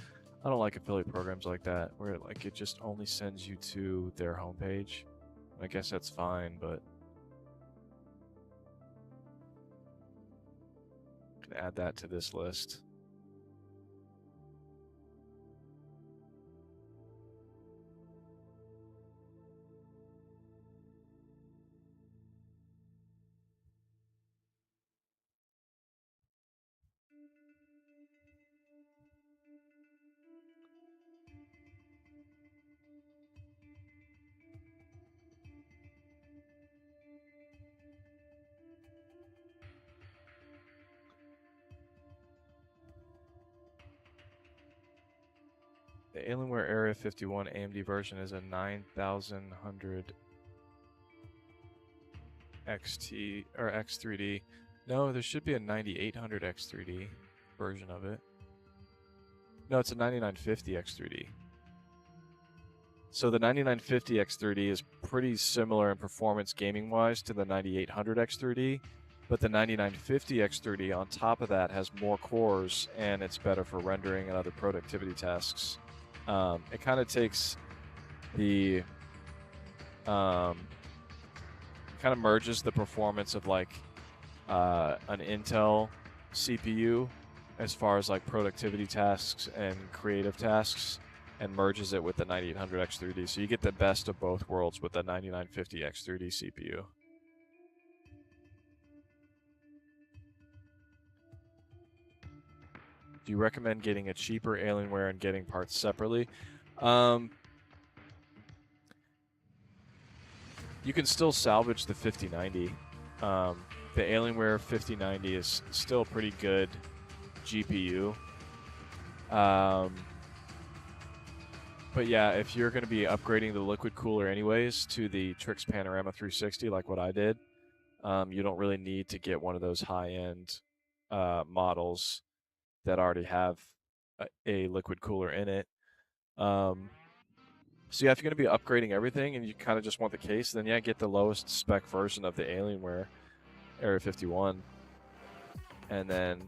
I don't like affiliate programs like that, where like it just only sends you to their homepage. I guess that's fine, but I can add that to this list. The Alienware Area 51 AMD version is a 9100 XT or X3D. No, there should be a 9800 X3D version of it. No, it's a 9950 X3D. So the 9950 X3D is pretty similar in performance gaming wise to the 9800 X3D, but the 9950 X3D on top of that has more cores and it's better for rendering and other productivity tasks. It kind of takes the kind of merges the performance of like an Intel CPU as far as like productivity tasks and creative tasks, and merges it with the 9800 X3D. So you get the best of both worlds with the 9950 X3D CPU. Do you recommend getting a cheaper Alienware and getting parts separately? You can still salvage the 5090. The Alienware 5090 is still a pretty good GPU. But yeah, if you're going to be upgrading the liquid cooler anyways to the Trix Panorama 360, like what I did, you don't really need to get one of those high-end models that already have a liquid cooler in it. So yeah, if you're going to be upgrading everything and you kind of just want the case, then yeah, get the lowest spec version of the Alienware Area 51, and then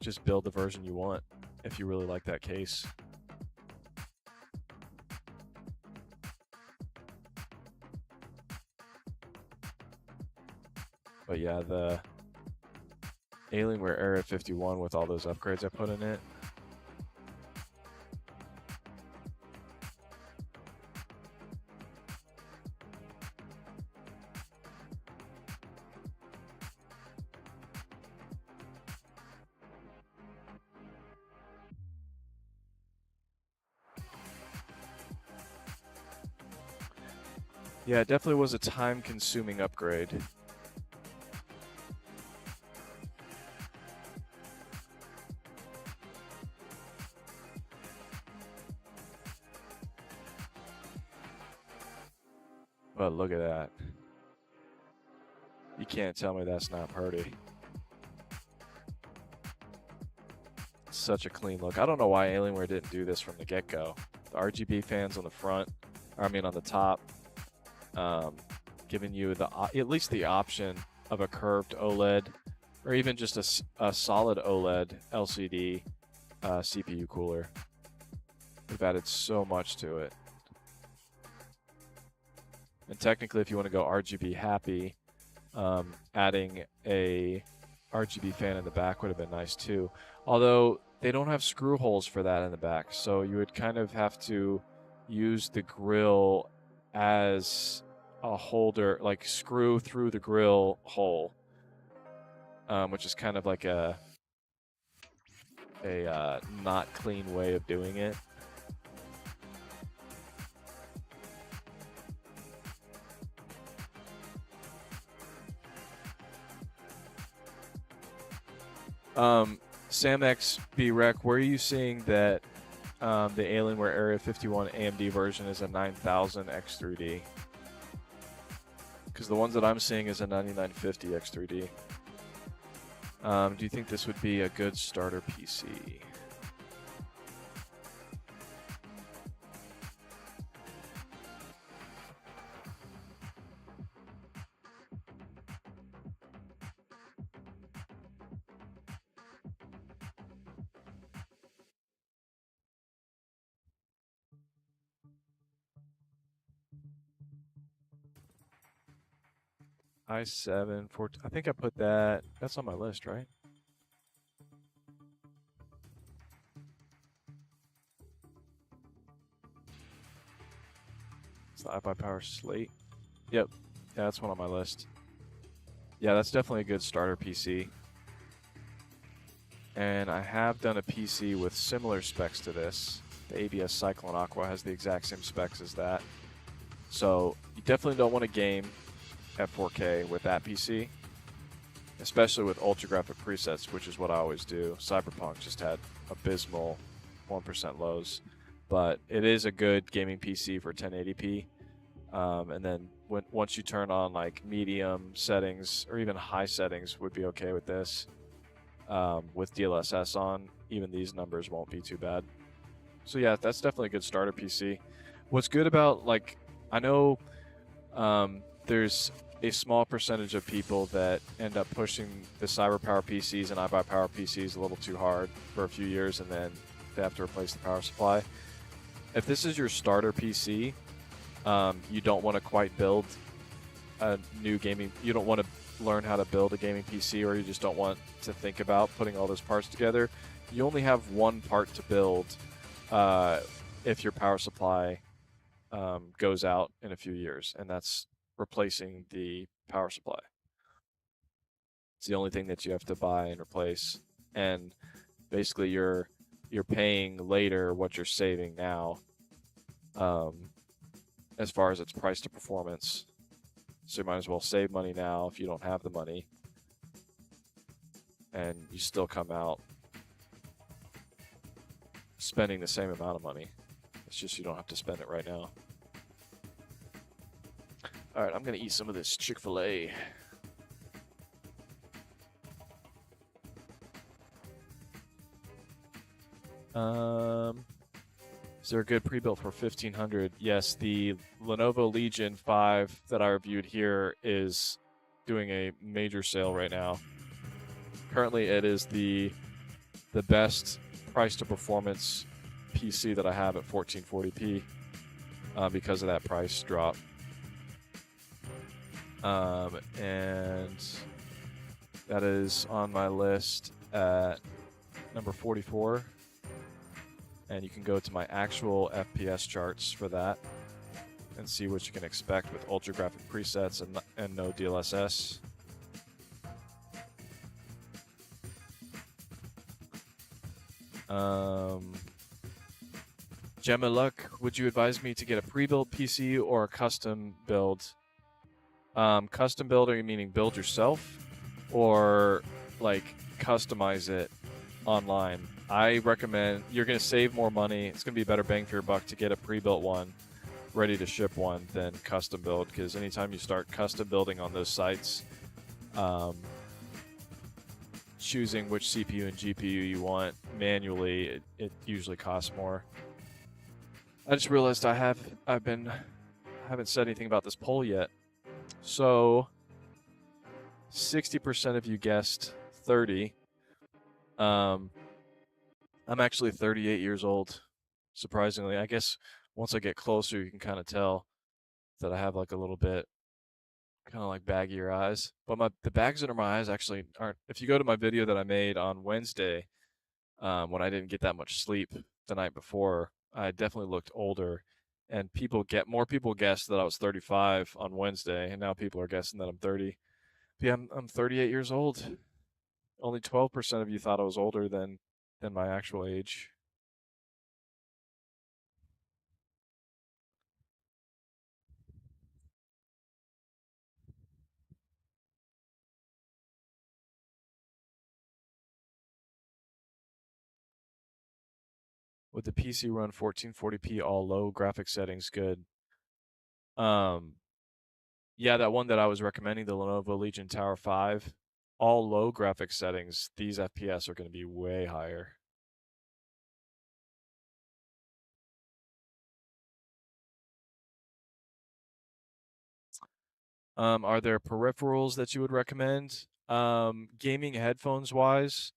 just build the version you want if you really like that case. But yeah, the Alienware Area 51 with all those upgrades I put in it. Yeah, it definitely was a time-consuming upgrade. But look at that. You can't tell me that's not pretty. Such a clean look. I don't know why Alienware didn't do this from the get-go. The RGB fans on the front, on the top, giving you at least the option of a curved OLED, or even just a solid OLED LCD CPU cooler. We've added so much to it. And technically, if you want to go RGB happy, adding a RGB fan in the back would have been nice too. Although they don't have screw holes for that in the back, so you would kind of have to use the grill as a holder, like screw through the grill hole, which is kind of like a not clean way of doing it. SamX B-Rec, where are you seeing that the Alienware Area 51 AMD version is a 9000 X3D? Because the ones that I'm seeing is a 9950 X3D. Do you think this would be a good starter PC? i7, I think I put that, that's on my list, right? It's the iBuyPower Slate. Yep, yeah, that's one on my list. Yeah, that's definitely a good starter PC. And I have done a PC with similar specs to this. The ABS Cyclone Aqua has the exact same specs as that. So you definitely don't want to game at 4K with that PC, especially with ultra graphic presets, which is what I always do. Cyberpunk just had abysmal 1% lows, but it is a good gaming PC for 1080p. And then once you turn on like medium settings or even high settings, would be okay with this. With DLSS on, even these numbers won't be too bad. So yeah, that's definitely a good starter PC. What's good about, like, I know there's a small percentage of people that end up pushing the CyberPower PCs and iBuyPower PCs a little too hard for a few years, and then they have to replace the power supply. If this is your starter PC, you don't want to quite build a new gaming, you don't want to learn how to build a gaming PC, or you just don't want to think about putting all those parts together. You only have one part to build if your power supply goes out in a few years, and that's replacing the power supply. It's the only thing that you have to buy and replace, and basically you're paying later what you're saving now, as far as its price to performance. So you might as well save money now if you don't have the money, and you still come out spending the same amount of money. It's just you don't have to spend it right now. All right, I'm gonna eat some of this Chick-fil-A. Is there a good pre-built for 1500? Yes, the Lenovo Legion 5 that I reviewed here is doing a major sale right now. Currently, it is the best price to performance PC that I have at 1440p because of that price drop. And that is on my list at number 44. And you can go to my actual FPS charts for that and see what you can expect with ultra graphic presets and no DLSS. Gemma Luck, would you advise me to get a pre-built PC or a custom build? Custom build, are you meaning build yourself or like customize it online? I recommend, you're going to save more money. It's going to be a better bang for your buck to get a pre-built one, ready to ship one, than custom build, because anytime you start custom building on those sites, choosing which CPU and GPU you want manually, it usually costs more. I just realized I haven't said anything about this poll yet. So 60% of you guessed 30. I'm actually 38 years old, surprisingly. I guess once I get closer, you can kind of tell that I have like a little bit kind of like baggier eyes. But the bags under my eyes actually aren't. If you go to my video that I made on Wednesday, when I didn't get that much sleep the night before, I definitely looked older. And more people guessed that I was 35 on Wednesday, and now people are guessing that I'm 30. But yeah, I'm 38 years old. Only 12% of you thought I was older than my actual age. Would the PC run 1440p all low graphic settings good? Yeah, that one that I was recommending, the Lenovo Legion Tower 5, all low graphic settings, these FPS are going to be way higher. Are there peripherals that you would recommend? Gaming headphones wise,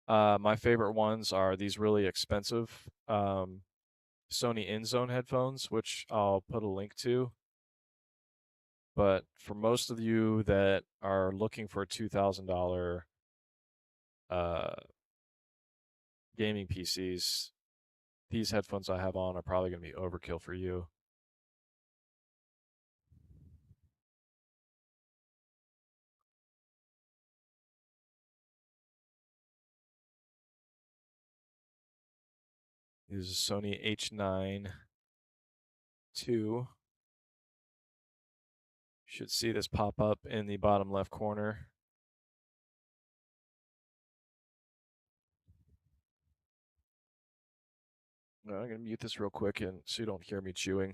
my favorite ones are these really expensive Sony InZone headphones, which I'll put a link to. But for most of you that are looking for a $2,000 gaming PCs, these headphones I have on are probably going to be overkill for you. This is a Sony H9 II. Should see this pop up in the bottom left corner. I'm going to mute this real quick so you don't hear me chewing.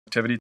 activity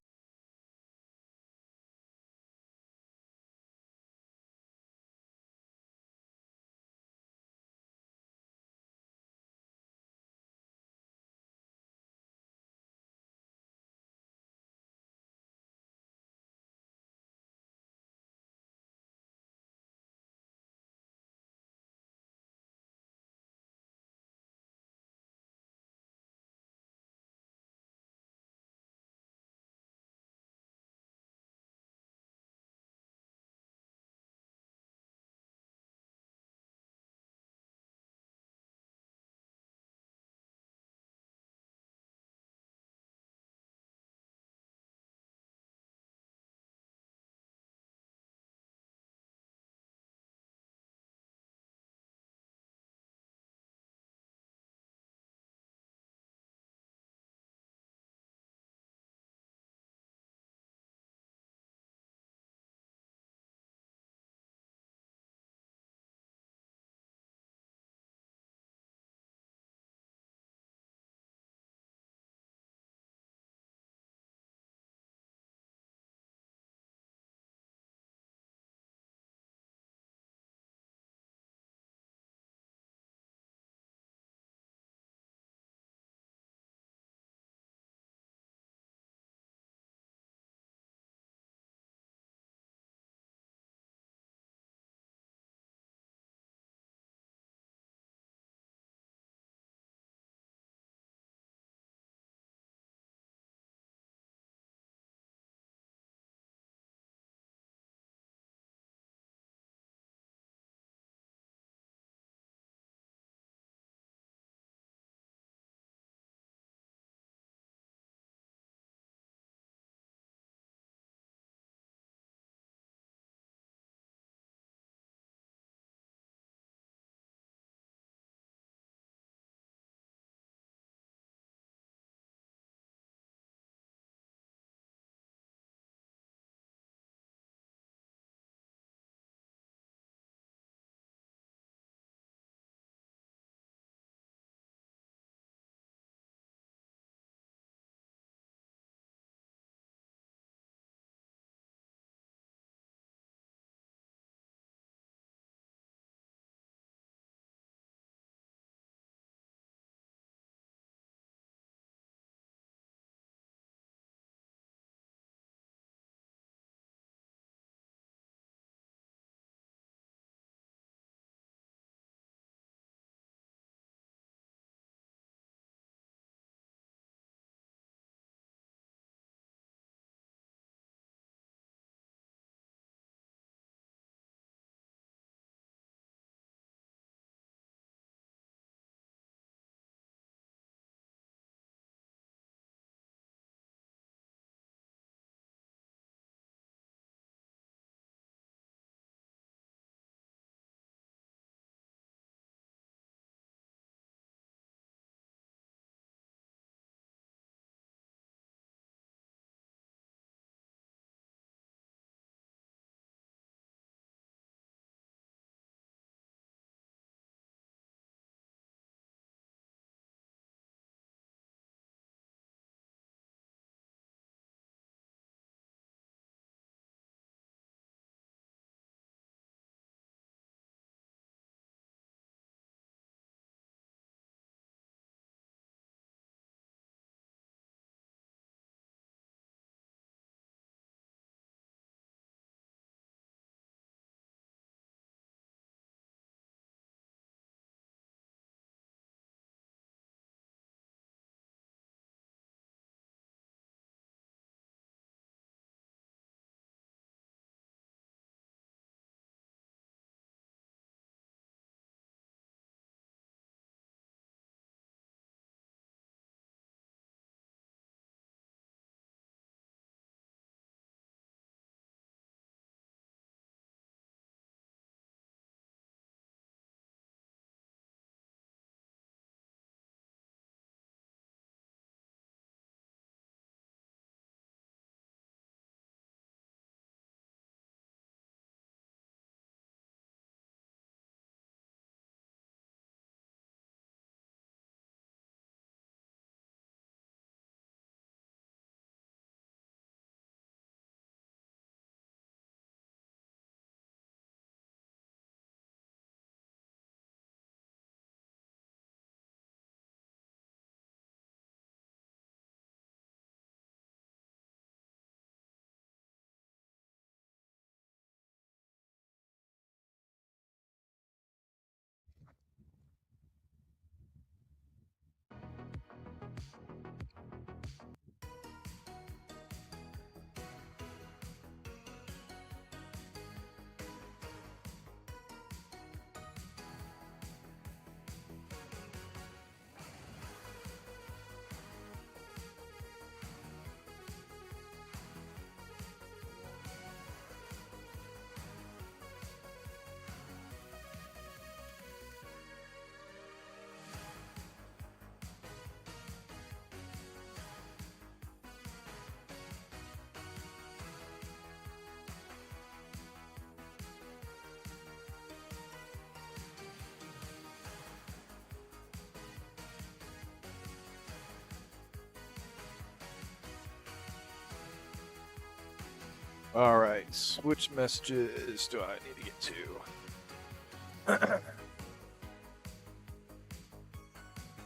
All right, which messages do I need to get to?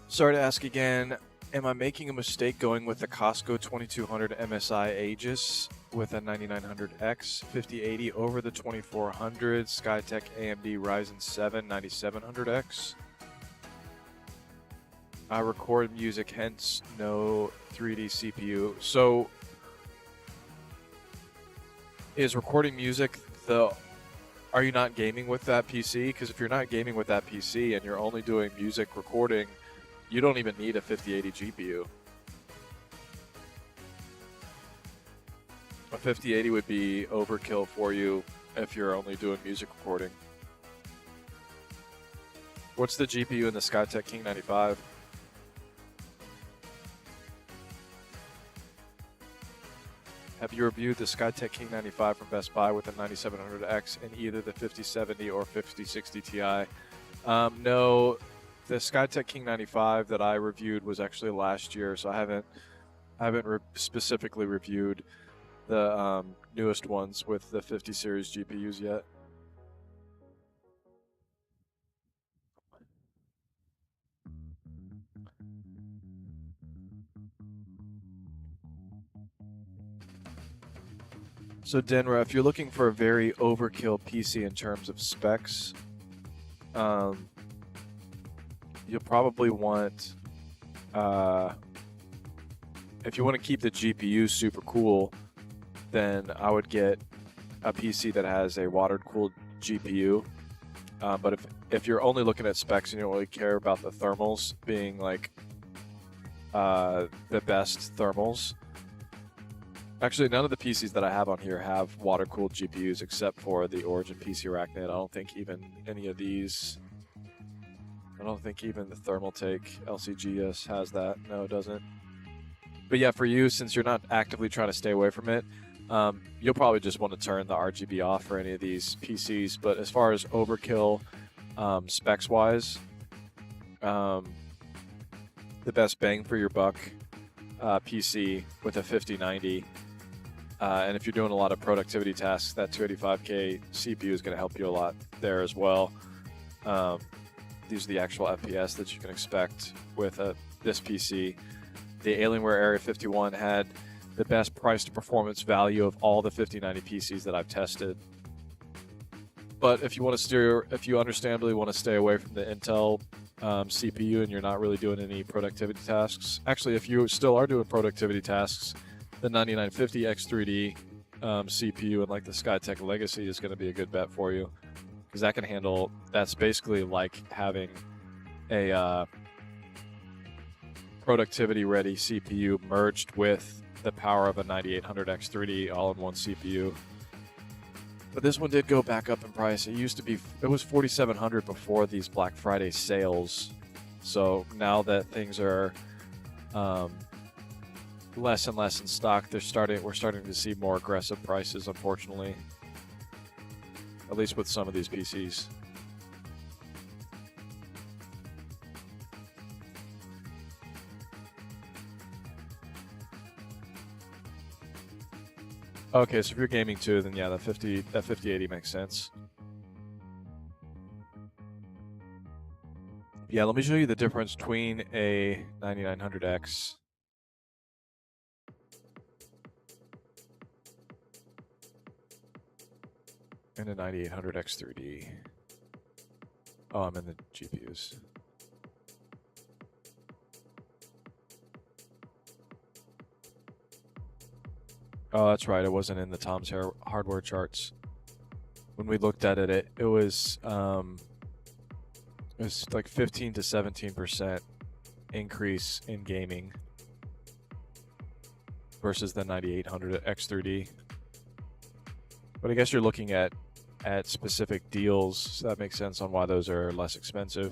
Sorry to ask again. Am I making a mistake going with the Costco 2200 MSI Aegis with a 9900X 5080 over the 2400 Skytech AMD Ryzen 7 9700X? I record music, hence no 3D CPU. So, is recording music are you not gaming with that PC? Because if you're not gaming with that PC and you're only doing music recording, you don't even need a 5080 GPU. A 5080 would be overkill for you if you're only doing music recording. What's the GPU in the Skytech King 95? Have you reviewed the Skytech King 95 from Best Buy with a 9700X in either the 5070 or 5060 Ti? No, the Skytech King 95 that I reviewed was actually last year, so I haven't specifically reviewed the newest ones with the 50 series GPUs yet. So Denra, if you're looking for a very overkill PC in terms of specs, you'll probably want, if you want to keep the GPU super cool, then I would get a PC that has a water-cooled GPU. But if you're only looking at specs and you don't really care about the thermals being like the best thermals, actually, none of the PCs that I have on here have water-cooled GPUs except for the Origin PC Arachnid. I don't think even any of these... I don't think even the Thermaltake LCGS has that. No, it doesn't. But yeah, for you, since you're not actively trying to stay away from it, you'll probably just want to turn the RGB off for any of these PCs. But as far as overkill specs-wise, the best bang for your buck PC with a 5090, and if you're doing a lot of productivity tasks, that 285K CPU is going to help you a lot there as well. These are the actual FPS that you can expect with this PC. The Alienware Area 51 had the best price to performance value of all the 5090 PCs that I've tested. But if you understandably want to stay away from the Intel CPU and you're not really doing any productivity tasks, actually, if you still are doing productivity tasks, the 9950 X3D CPU and like the Skytech Legacy is going to be a good bet for you, because that can handle. That's basically like having a productivity-ready CPU merged with the power of a 9800 X3D all-in-one CPU. But this one did go back up in price. It was $4,700 before these Black Friday sales. So now that things are less and less in stock, we're starting to see more aggressive prices, unfortunately. At least with some of these PCs. Okay, so if you're gaming too, then yeah, that 5080 makes sense. Yeah, let me show you the difference between a 9900X and a 9800 X3D. Oh, I'm in the GPUs. Oh, that's right. It wasn't in the Tom's hardware charts. When we looked at it, it was like 15 to 17% increase in gaming versus the 9800 X3D. But I guess you're looking at specific deals, so that makes sense on why those are less expensive.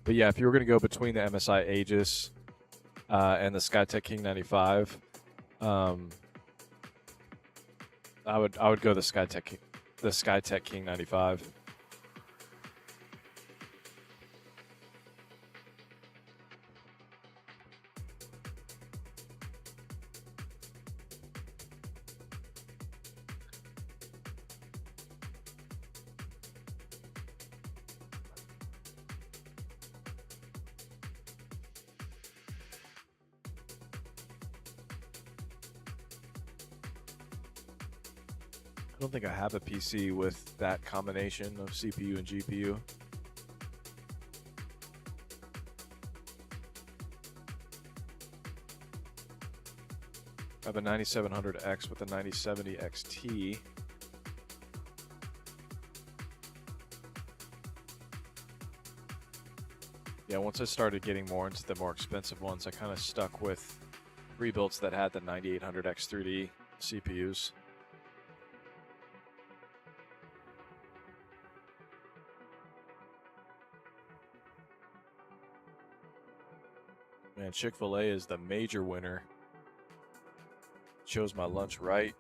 But yeah, if you were going to go between the MSI Aegis and the Skytech King 95, I would go the Skytech King 95. I don't think I have a PC with that combination of CPU and GPU. I have a 9700X with a 9070 XT. Yeah, once I started getting more into the more expensive ones, I kind of stuck with Prebuilts that had the 9800X 3D CPUs. Man, Chick-fil-A is the major winner. Chose my lunch right.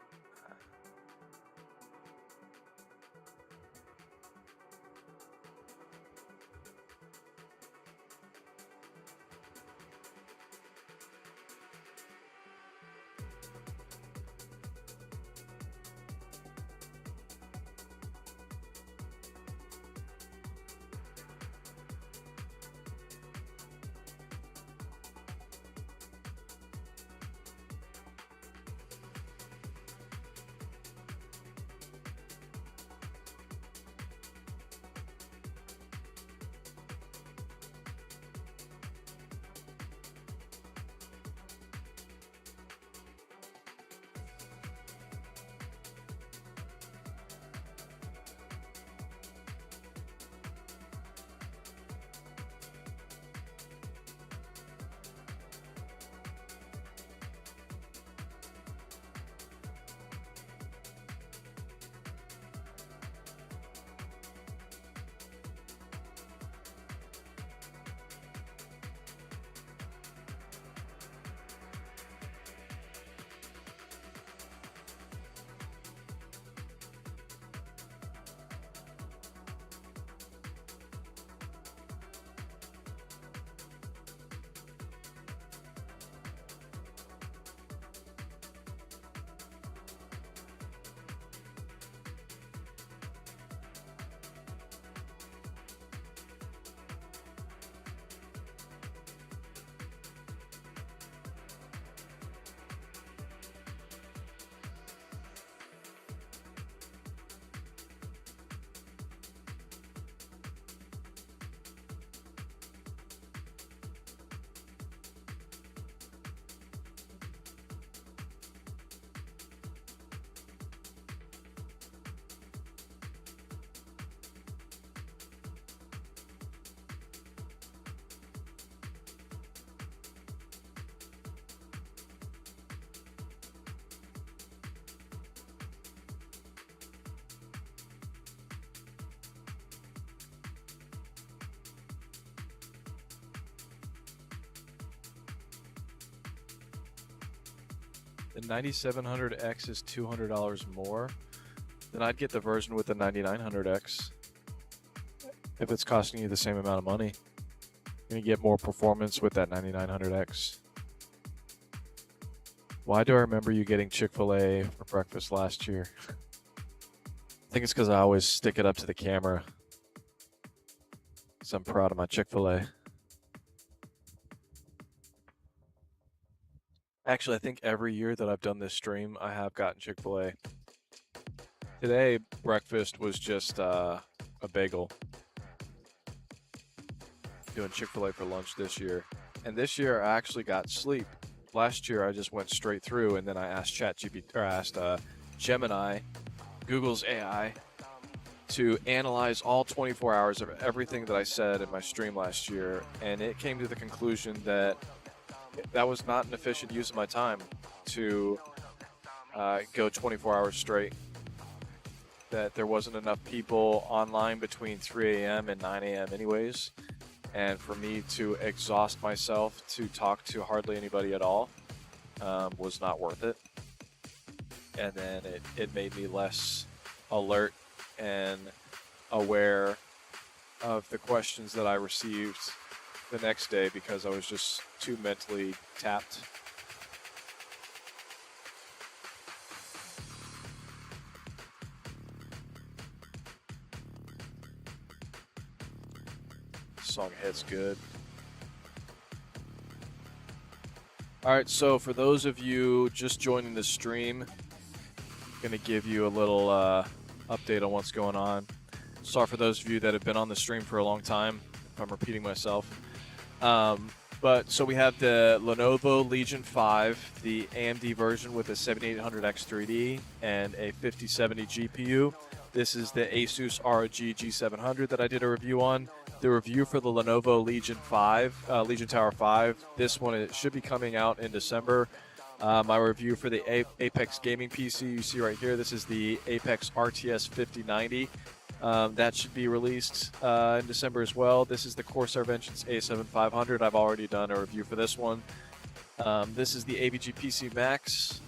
The 9700X is $200 more. Then I'd get the version with the 9900X. If it's costing you the same amount of money, you're gonna get more performance with that 9900X. Why do I remember you getting Chick-fil-A for breakfast last year? I think it's because I always stick it up to the camera. So I'm proud of my Chick-fil-A. Actually, I think every year that I've done this stream, I have gotten Chick-fil-A. Today, breakfast was just a bagel. Doing Chick-fil-A for lunch this year. And this year, I actually got sleep. Last year, I just went straight through, and then I asked Gemini, Google's AI, to analyze all 24 hours of everything that I said in my stream last year, and it came to the conclusion that that was not an efficient use of my time to go 24 hours straight. That there wasn't enough people online between 3 a.m. and 9 a.m. anyways. And for me to exhaust myself to talk to hardly anybody at all was not worth it. And then it made me less alert and aware of the questions that I received the next day because I was just too mentally tapped. Song hits good. All right, so for those of you just joining the stream, going to give you a little update on what's going on. Sorry for those of you that have been on the stream for a long time, if I'm repeating myself. But so we have the Lenovo Legion 5, the AMD version with a 7800X3D and a 5070 GPU. This is the Asus ROG G700 that I did a review on. The review for the Lenovo Legion 5, Legion Tower 5, this one, it should be coming out in December. My review for the Apex gaming PC, you see right here, this is the Apex RTS 5090. That should be released in December as well. This is the Corsair Vengeance A7500. I've already done a review for this one. This is the AVG PC Max.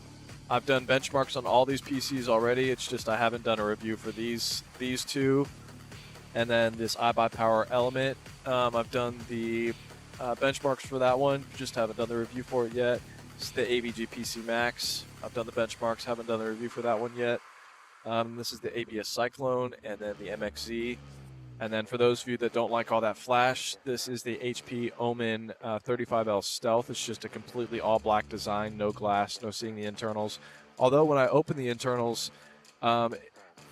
I've done benchmarks on all these PCs already. It's just I haven't done a review for these two. And then this iBuyPower Element. I've done the benchmarks for that one. Just haven't done the review for it yet. It's the AVG PC Max. I've done the benchmarks. Haven't done the review for that one yet. This is the ABS Cyclone and then the MXZ. And then for those of you that don't like all that flash, this is the HP Omen 35L Stealth. It's just a completely all black design, no glass, no seeing the internals. Although when I open the internals,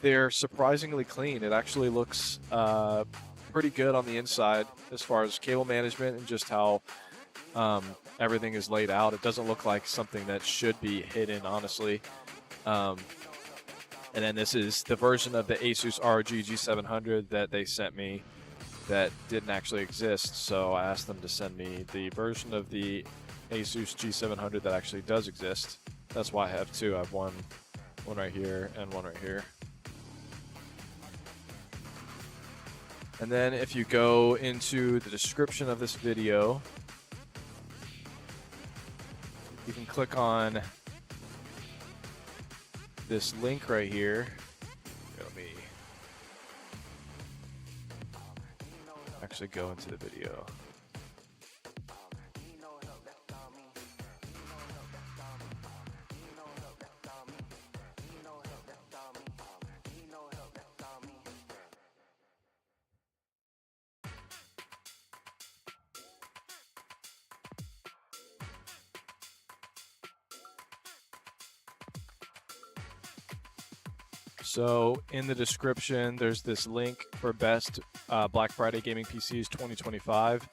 they're surprisingly clean. It actually looks pretty good on the inside as far as cable management and just how everything is laid out. It doesn't look like something that should be hidden, honestly. And then this is the version of the Asus ROG G700 that they sent me that didn't actually exist. So I asked them to send me the version of the Asus G700 that actually does exist. That's why I have two. I have one right here and one right here. And then if you go into the description of this video, you can click on this link right here. Let me actually go into the video. So in the description, there's this link for best Black Friday gaming PCs 2025.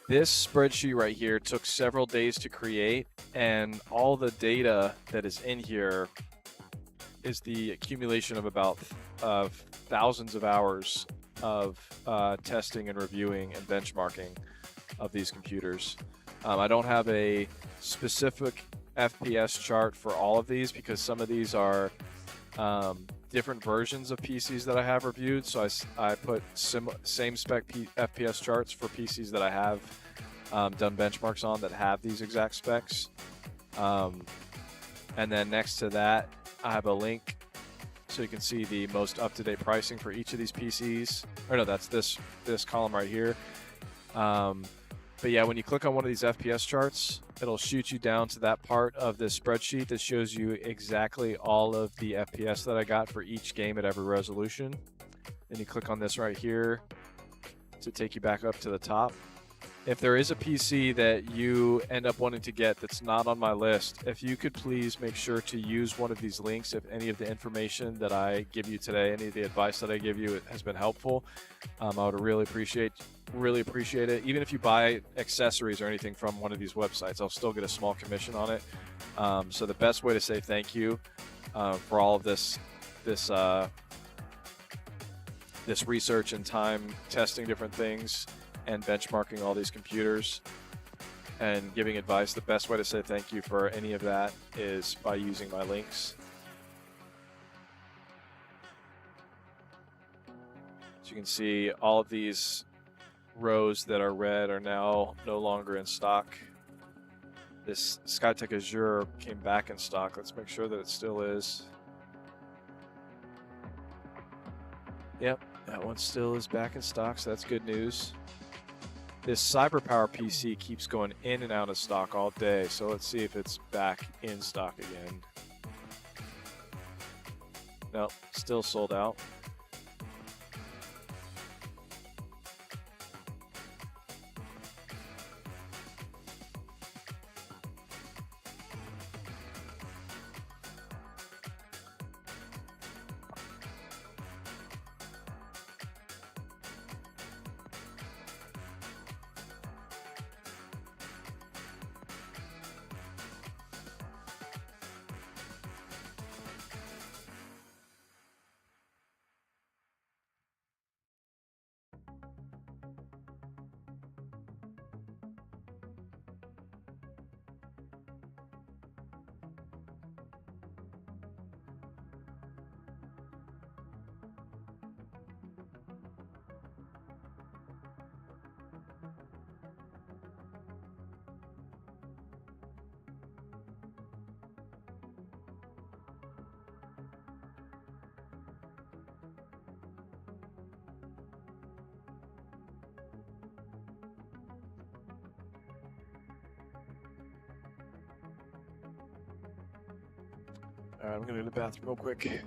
This spreadsheet right here took several days to create, and all the data that is in here is the accumulation of about thousands of hours of testing and reviewing and benchmarking of these computers. I don't have a specific FPS chart for all of these because some of these are different versions of PCs that I have reviewed. So I put same spec FPS charts for PCs that I have done benchmarks on that have these exact specs. And then next to that, I have a link so you can see the most up-to-date pricing for each of these PCs. Or no, that's this column right here. But yeah, when you click on one of these FPS charts, it'll shoot you down to that part of the spreadsheet that shows you exactly all of the FPS that I got for each game at every resolution. Then you click on this right here to take you back up to the top. If there is a PC that you end up wanting to get that's not on my list, if you could please make sure to use one of these links if any of the information that I give you today, any of the advice that I give you has been helpful. I would really appreciate it. Even if you buy accessories or anything from one of these websites, I'll still get a small commission on it. So the best way to say thank you for all of this research and time testing different things and benchmarking all these computers and giving advice, the best way to say thank you for any of that is by using my links. So you can see all of these rows that are red are now no longer in stock. This Skytech Azure came back in stock. Let's make sure that it still is. Yep, that one still is back in stock, so that's good news. This CyberPower PC keeps going in and out of stock all day, so let's see if it's back in stock again. Nope, still sold out. All right, I'm gonna go to the bathroom real quick.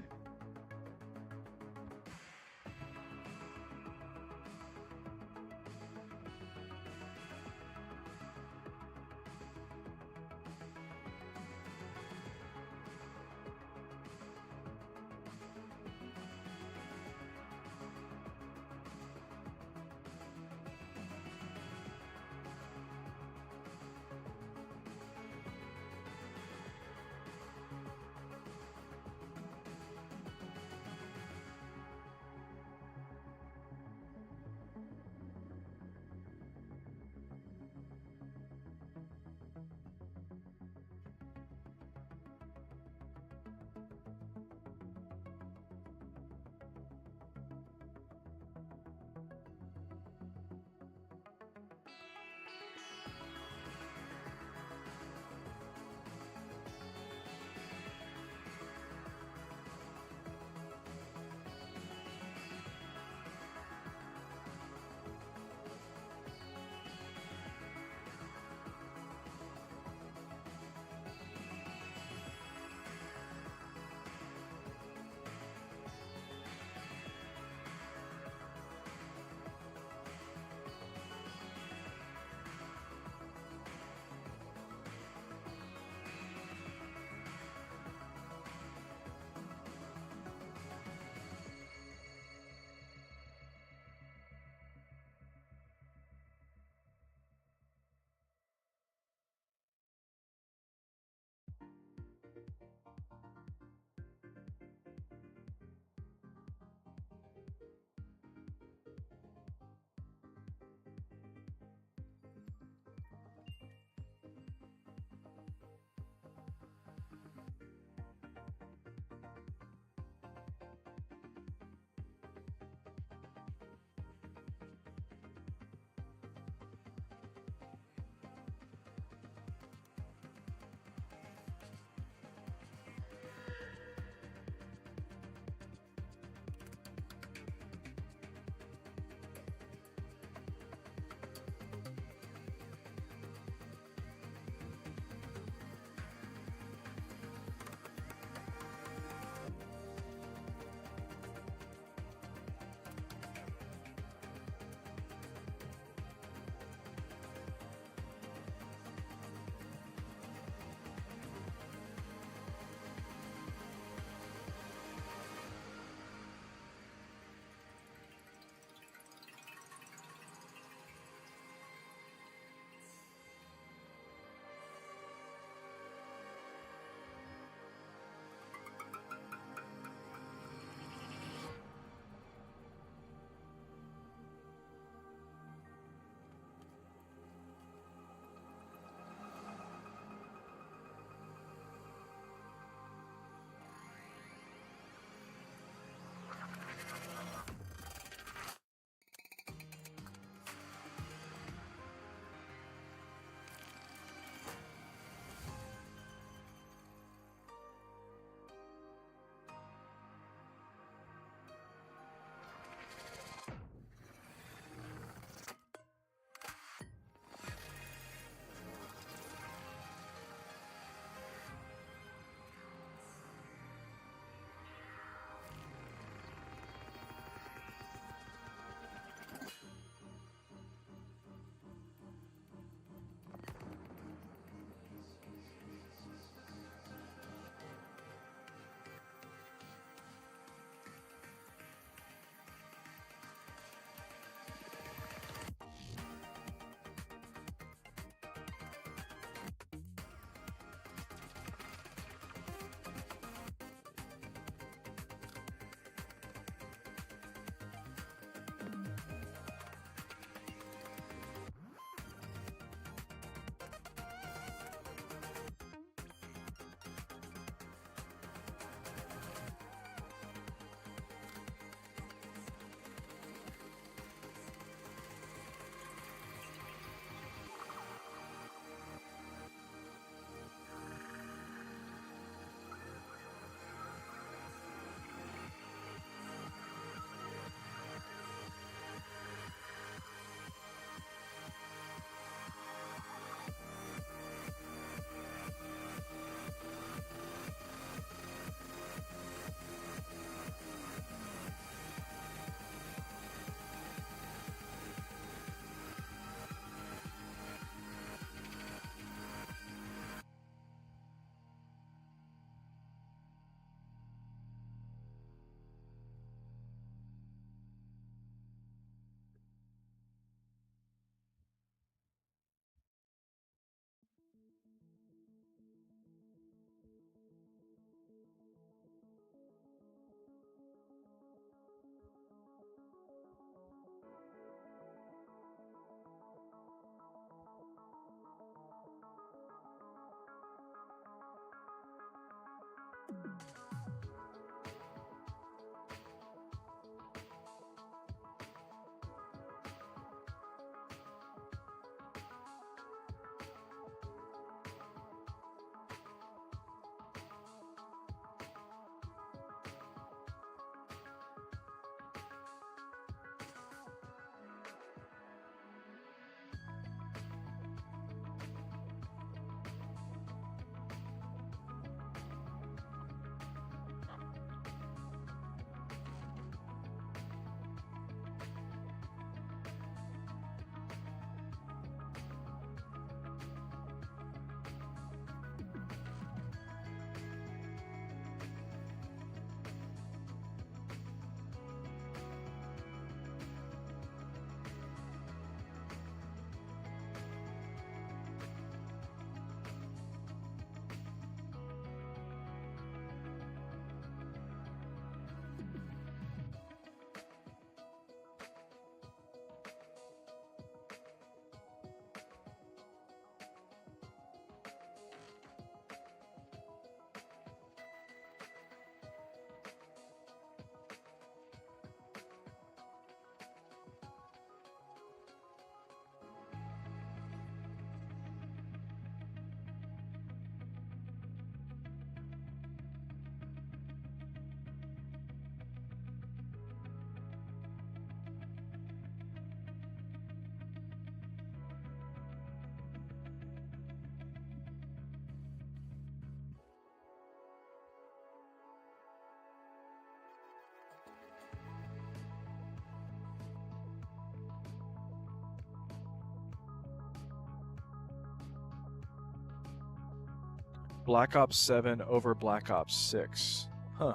Black Ops 7 over Black Ops 6. Huh.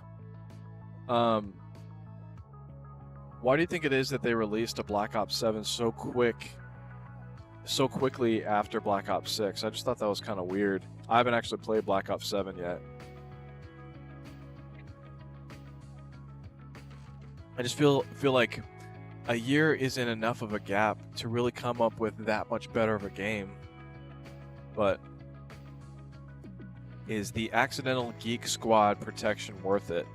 Why do you think it is that they released a Black Ops 7 so quickly after Black Ops 6? I just thought that was kind of weird. I haven't actually played Black Ops 7 yet. I just feel like a year isn't enough of a gap to really come up with that much better of a game. But is the accidental Geek Squad protection worth it?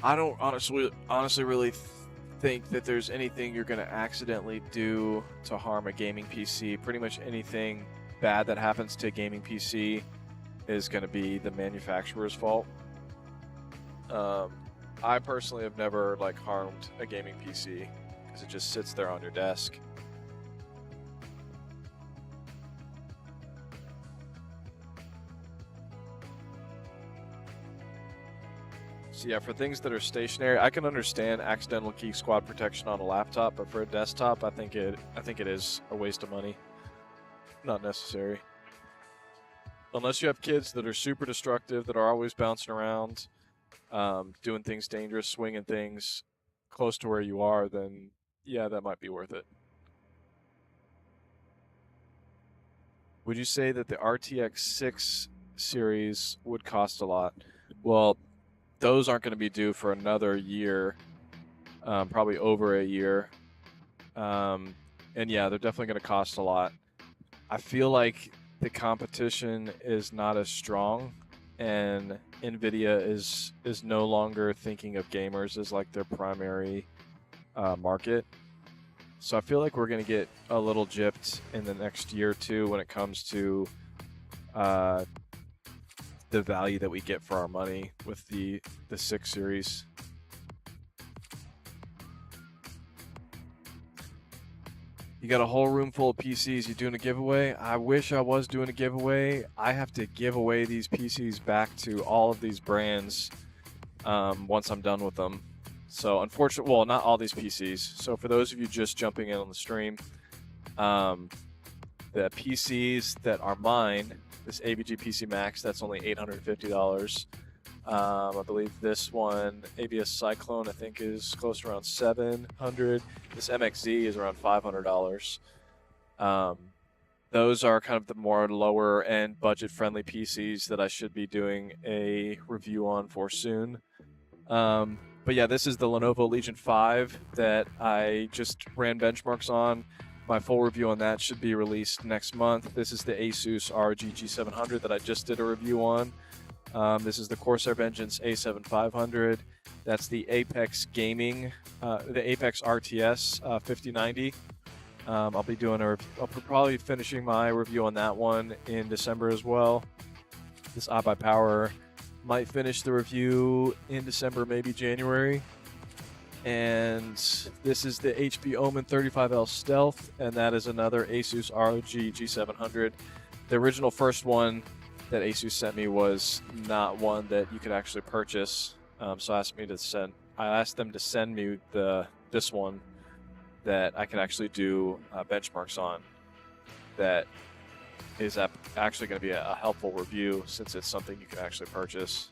I don't honestly really think that there's anything you're going to accidentally do to harm a gaming PC. Pretty much anything bad that happens to a gaming PC is going to be the manufacturer's fault. I personally have never harmed a gaming PC because it just sits there on your desk. So yeah, for things that are stationary, I can understand accidental Geek Squad protection on a laptop, but for a desktop, I think it is a waste of money. Not necessary. Unless you have kids that are super destructive, that are always bouncing around, doing things dangerous, swinging things close to where you are, then yeah, that might be worth it. Would you say that the RTX 6 series would cost a lot? Well, those aren't going to be due for another year, probably over a year. And yeah, they're definitely going to cost a lot. I feel like the competition is not as strong, and NVIDIA is no longer thinking of gamers as their primary market. So I feel like we're going to get a little gypped in the next year or two when it comes to the value that we get for our money with the 6 series. You got a whole room full of PCs. You doing a giveaway? I wish I was doing a giveaway. I have to give away these PCs back to all of these brands once I'm done with them. So unfortunately, well, not all these PCs. So for those of you just jumping in on the stream, the PCs that are mine, this AVG PC Max, that's only $850. I believe this one, ABS Cyclone, I think is close to around $700. This MXZ is around $500. Those are kind of the more lower end budget-friendly PCs that I should be doing a review on for soon. But yeah, this is the Lenovo Legion 5 that I just ran benchmarks on. My full review on that should be released next month. This is the Asus ROG G700 that I just did a review on. This is the Corsair Vengeance A7500. That's the Apex Gaming, the Apex RTS 5090. I'll be doing I'll probably finishing my review on that one in December as well. This iBuyPower might finish the review in December, maybe January. And this is the HP Omen 35L Stealth, and that is another Asus ROG G700. The original first one that Asus sent me was not one that you could actually purchase, so I asked them to send me this one that I can actually do benchmarks on. That is actually going to be a helpful review since it's something you can actually purchase.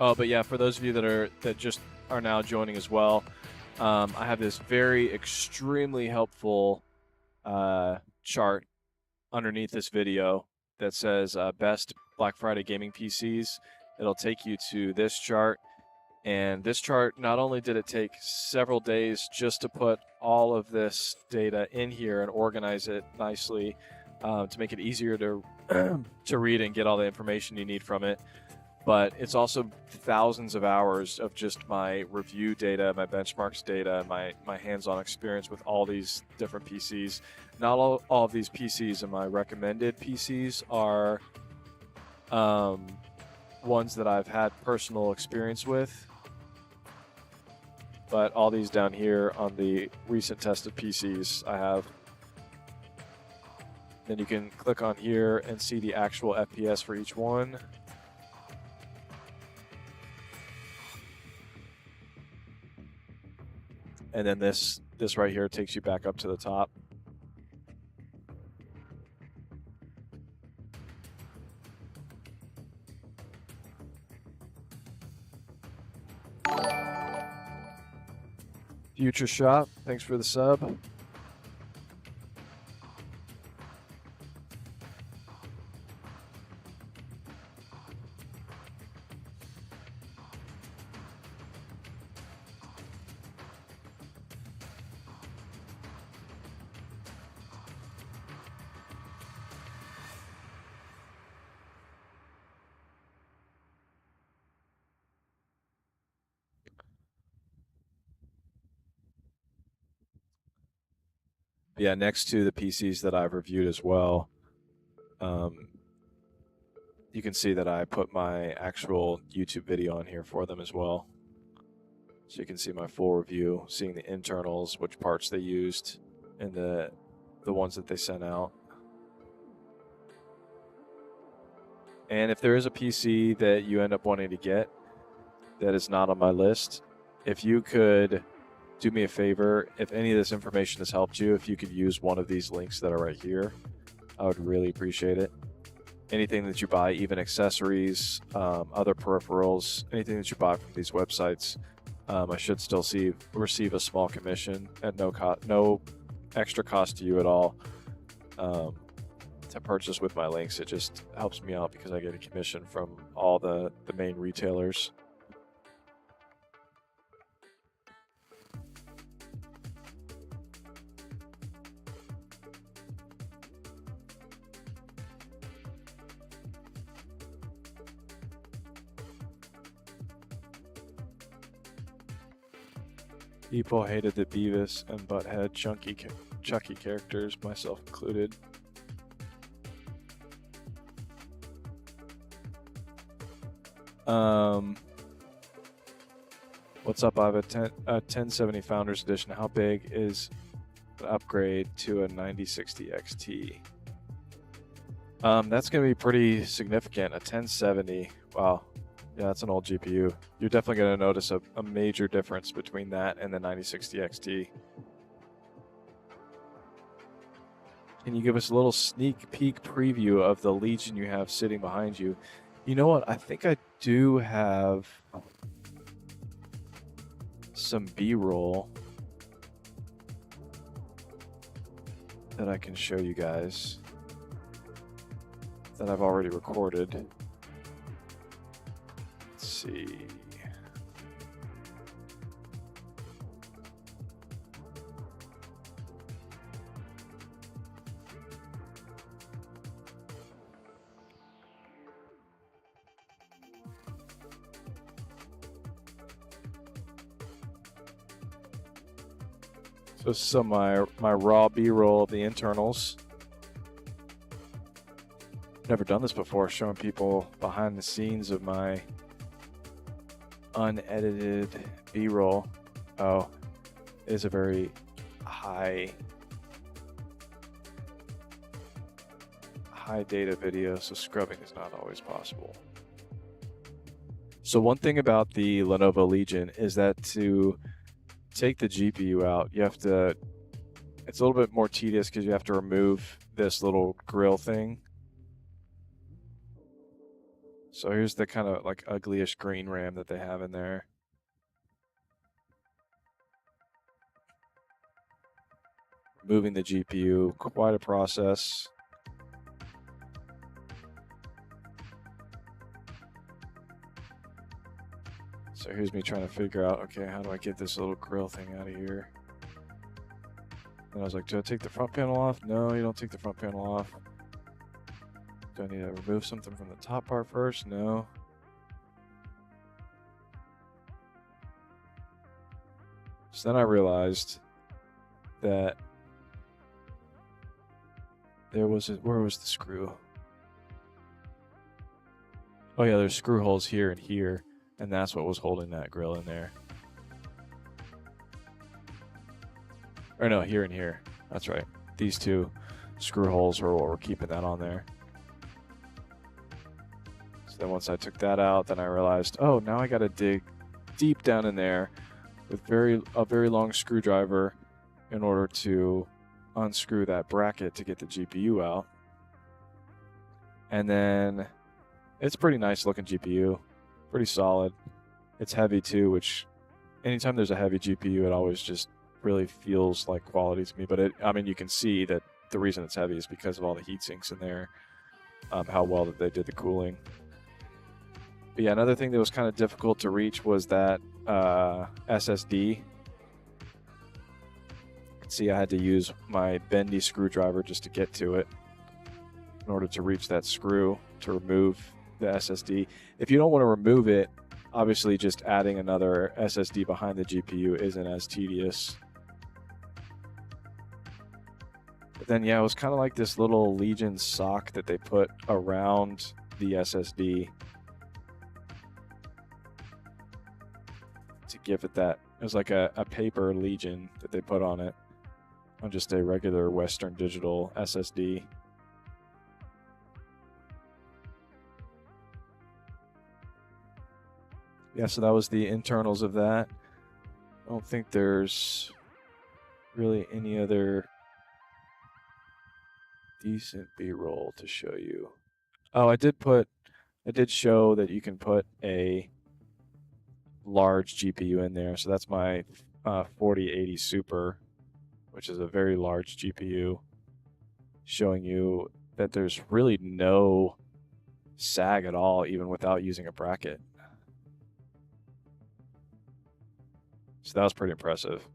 Oh, but yeah, for those of you that just are now joining as well, I have this very extremely helpful chart underneath this video that says best Black Friday gaming PCs. It'll take you to this chart, and this chart, not only did it take several days just to put all of this data in here and organize it nicely to make it easier to to read and get all the information you need from it, but it's also thousands of hours of just my review data, my benchmarks data, and my hands-on experience with all these different PCs. Not all of these PCs and my recommended PCs are ones that I've had personal experience with, but all these down here on the recent tested PCs I have. Then you can click on here and see the actual FPS for each one. And then this right here takes you back up to the top. Future Shop, thanks for the sub. Yeah, next to the PCs that I've reviewed as well, you can see that I put my actual YouTube video on here for them as well. So you can see my full review, seeing the internals, which parts they used, and the ones that they sent out. And if there is a PC that you end up wanting to get that is not on my list, if you could do me a favor, if any of this information has helped you, if you could use one of these links that are right here, I would really appreciate it. Anything that you buy, even accessories, other peripherals, anything that you buy from these websites, I should still receive a small commission at no extra cost to you at all to purchase with my links. It just helps me out because I get a commission from all the main retailers. People hated the Beavis and Butthead Chucky characters, myself included. What's up? I have a 1070 Founders Edition. How big is an upgrade to a 9060 XT? That's going to be pretty significant. A 1070. Wow. Yeah, that's an old GPU. You're definitely going to notice a major difference between that and the 9060 XT. Can you give us a little sneak peek preview of the Legion you have sitting behind you? You know what? I think I do have some B-roll that I can show you guys that I've already recorded. See. So some my raw B-roll of the internals. Never done this before, showing people behind the scenes of my unedited B-roll. Oh, it is a very high data video, so scrubbing is not always possible. So one thing about the Lenovo Legion is that to take the GPU out, you have to, it's a little bit more tedious because you have to remove this little grill thing. So here's the kind of like uglyish green RAM that they have in there. Moving the GPU, quite a process. So here's me trying to figure out, okay, how do I get this little grill thing out of here? And I was like, do I take the front panel off? No, you don't take the front panel off. Do I need to remove something from the top part first? No. So then I realized that there was where was the screw? Oh yeah, there's screw holes here and here, and that's what was holding that grill in there. Or no, here and here. That's right. These two screw holes are what were keeping that on there. So then once I took that out, then I realized, oh, now I got to dig deep down in there with a very long screwdriver in order to unscrew that bracket to get the GPU out. And then it's pretty nice looking GPU, pretty solid. It's heavy too, which anytime there's a heavy GPU, it always just really feels like quality to me. But I mean, you can see that the reason it's heavy is because of all the heat sinks in there, how well that they did the cooling. But yeah, another thing that was kind of difficult to reach was that SSD. See, I had to use my bendy screwdriver just to get to it in order to reach that screw to remove the SSD. If you don't want to remove it, obviously just adding another SSD behind the GPU isn't as tedious. But then, yeah, it was kind of like this little Legion sock that they put around the SSD to give it that. It was like a paper Legion that they put on it, on just a regular Western Digital SSD. Yeah, so that was the internals of that. I don't think there's really any other decent B-roll to show you. Oh, I did show that you can put a large GPU in there. So that's my 4080 Super, which is a very large GPU, showing you that there's really no sag at all, even without using a bracket. So that was pretty impressive.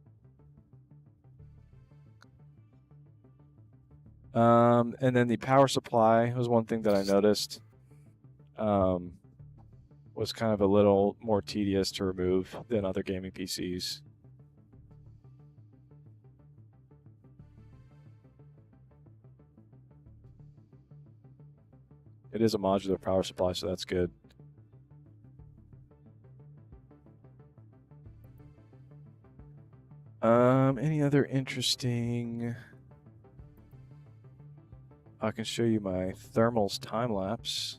And then the power supply was one thing that I noticed was kind of a little more tedious to remove than other gaming PCs. It is a modular power supply, so that's good. Any other interesting... I can show you my thermals time lapse.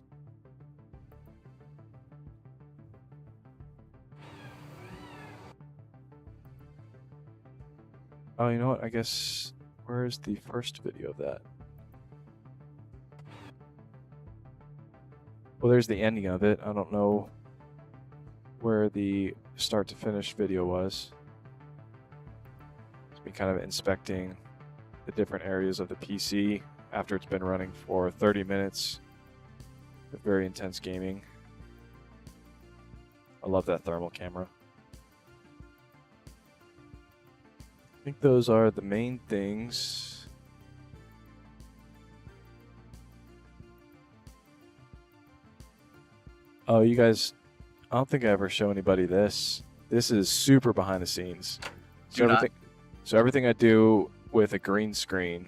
Oh, you know what? I guess, where's the first video of that? Well, there's the ending of it. I don't know where the start to finish video was. It's me kind of inspecting the different areas of the PC after it's been running for 30 minutes with very intense gaming. I love that thermal camera. I think those are the main things. Oh, you guys, I don't think I ever show anybody this. This is super behind the scenes. So
Do not.
So everything I do with a green screen,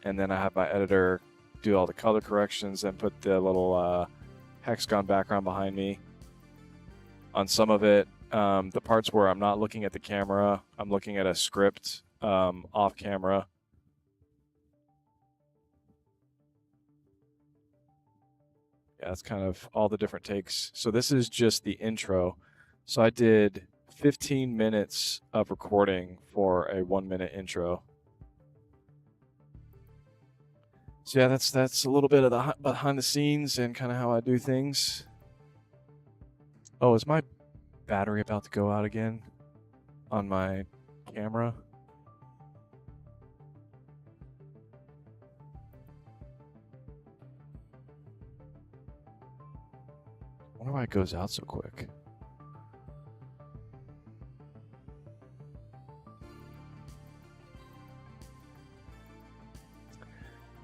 and then I have my editor do all the color corrections and put the little hexagon background behind me. On some of it, the parts where I'm not looking at the camera, I'm looking at a script off camera. Yeah, that's kind of all the different takes. So this is just the intro. So I did 15 minutes of recording for a 1-minute intro. So yeah, that's a little bit of the behind the scenes and kind of how I do things. Oh, is my battery about to go out again on my camera? I wonder why it goes out so quick.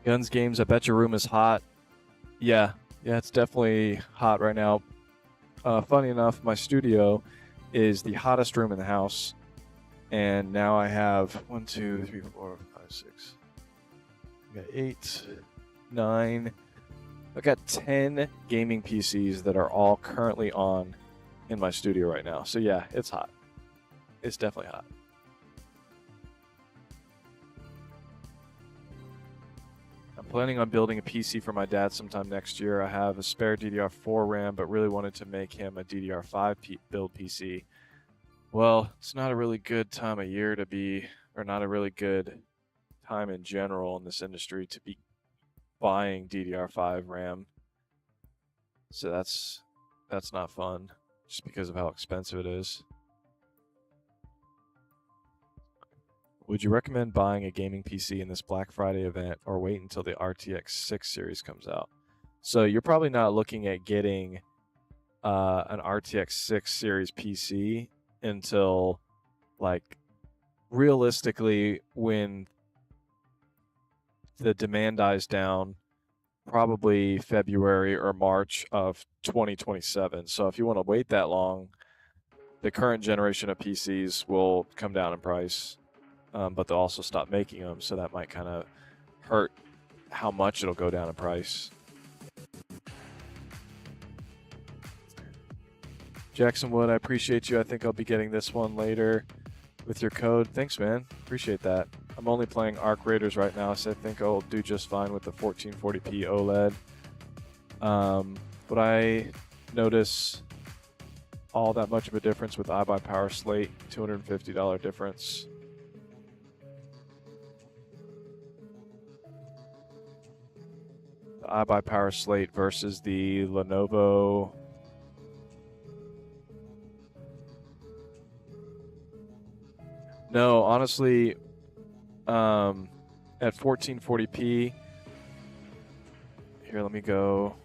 Guns games, I bet your room is hot. Yeah, it's definitely hot right now. Funny enough, my studio is the hottest room in the house. And now I have 1, 2, 3, 4, 5, 6. I got 8, 9. I got 10 gaming PCs that are all currently on in my studio right now. So yeah, it's hot. It's definitely hot. I'm planning on building a PC for my dad sometime next year. I have a spare DDR4 RAM, but really wanted to make him a DDR5 build PC. Well, it's not a really good time of year to be, or not a really good time in general in this industry to be buying DDR5 RAM. So that's not fun, just because of how expensive it is. Would you recommend buying a gaming PC in this Black Friday event or wait until the RTX 6 series comes out? So you're probably not looking at getting an RTX 6 series PC until, like, realistically, when the demand dies down, probably February or March of 2027. So if you want to wait that long, the current generation of PCs will come down in price. But they'll also stop making them, so that might kind of hurt how much it'll go down in price. Jackson Wood, I appreciate you. I think I'll be getting this one later with your code. Thanks, man. Appreciate that. I'm only playing Arc Raiders right now, so I think I'll do just fine with the 1440p OLED. Would I notice all that much of a difference with iBuyPower Slate? $250 difference. iBuyPower Slate versus the Lenovo. No, honestly, at 1440p. Here, let me go.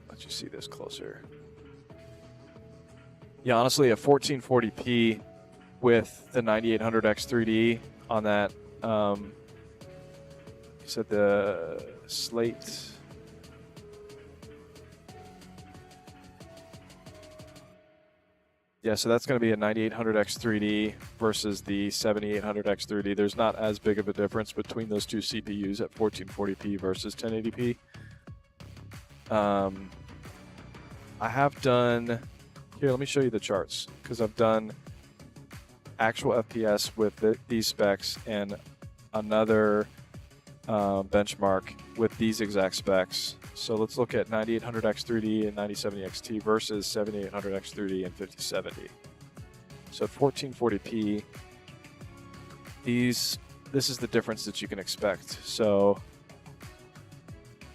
Let you see this closer. Yeah, honestly, at 1440p with the 9800X3D on that, you said the Slate. Yeah, so that's going to be a 9800X3D versus the 7800X3D. There's not as big of a difference between those two CPUs at 1440p versus 1080p. I have done, here, let me show you the charts, because I've done actual FPS with these specs and another benchmark with these exact specs. So let's look at 9800X3D and 9070XT versus 7800X3D and 5070. So at 1440p, this is the difference that you can expect. So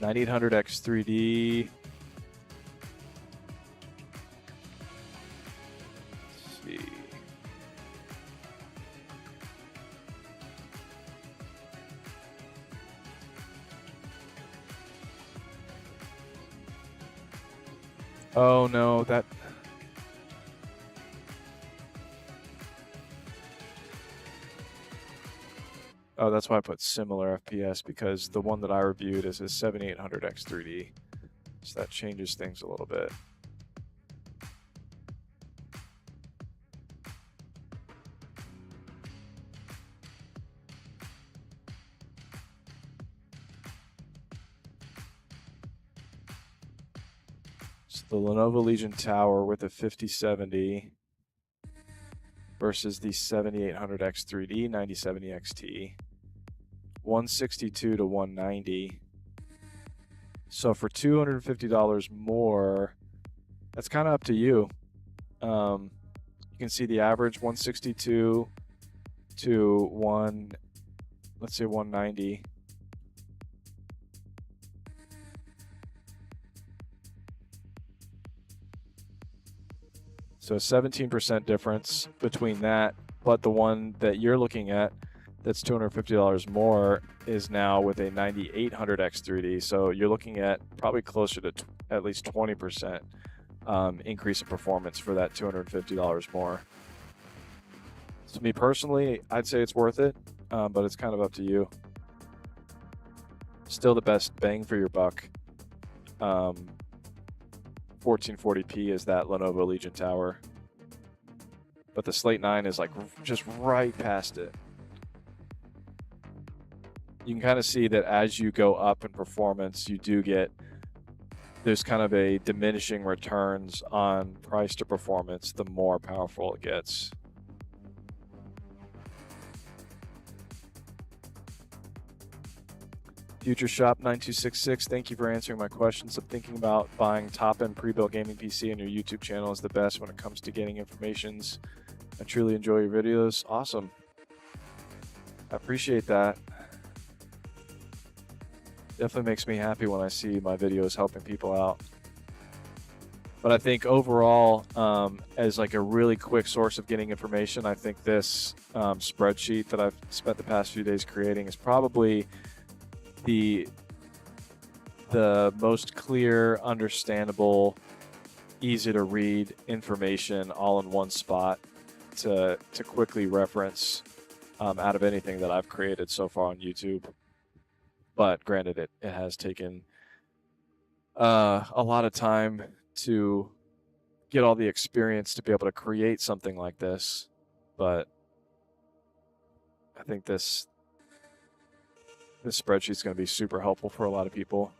9800X3D, let's see. Oh no, that. Oh, that's why I put similar FPS, because the one that I reviewed is a 7800X3D. So that changes things a little bit. So the Lenovo Legion Tower with a 5070 versus the 7800X 3D 9070 XT. 162 to 190. So for $250 more, that's kind of up to you. You can see the average 162 to let's say 190. So a 17% difference between that, but the one that you're looking at that's $250 more is now with a 9800X 3D. So you're looking at probably closer to at least 20% increase in performance for that $250 more. To me personally, I'd say it's worth it, but it's kind of up to you. Still the best bang for your buck. 1440p is that Lenovo Legion Tower, but the Slate 9 is like just right past it. You can kind of see that as you go up in performance, you do get, there's kind of a diminishing returns on price to performance the more powerful it gets. Future Shop 9266, thank you for answering my questions. I'm thinking about buying top-end pre-built gaming PC, and your YouTube channel is the best when it comes to getting informations. I truly enjoy your videos. Awesome. I appreciate that. Definitely makes me happy when I see my videos helping people out. But I think overall, as like a really quick source of getting information, I think this spreadsheet that I've spent the past few days creating is probably the most clear, understandable, easy to read information all in one spot to quickly reference out of anything that I've created so far on YouTube. But granted, it has taken a lot of time to get all the experience to be able to create something like this. But I think this spreadsheet is going to be super helpful for a lot of people.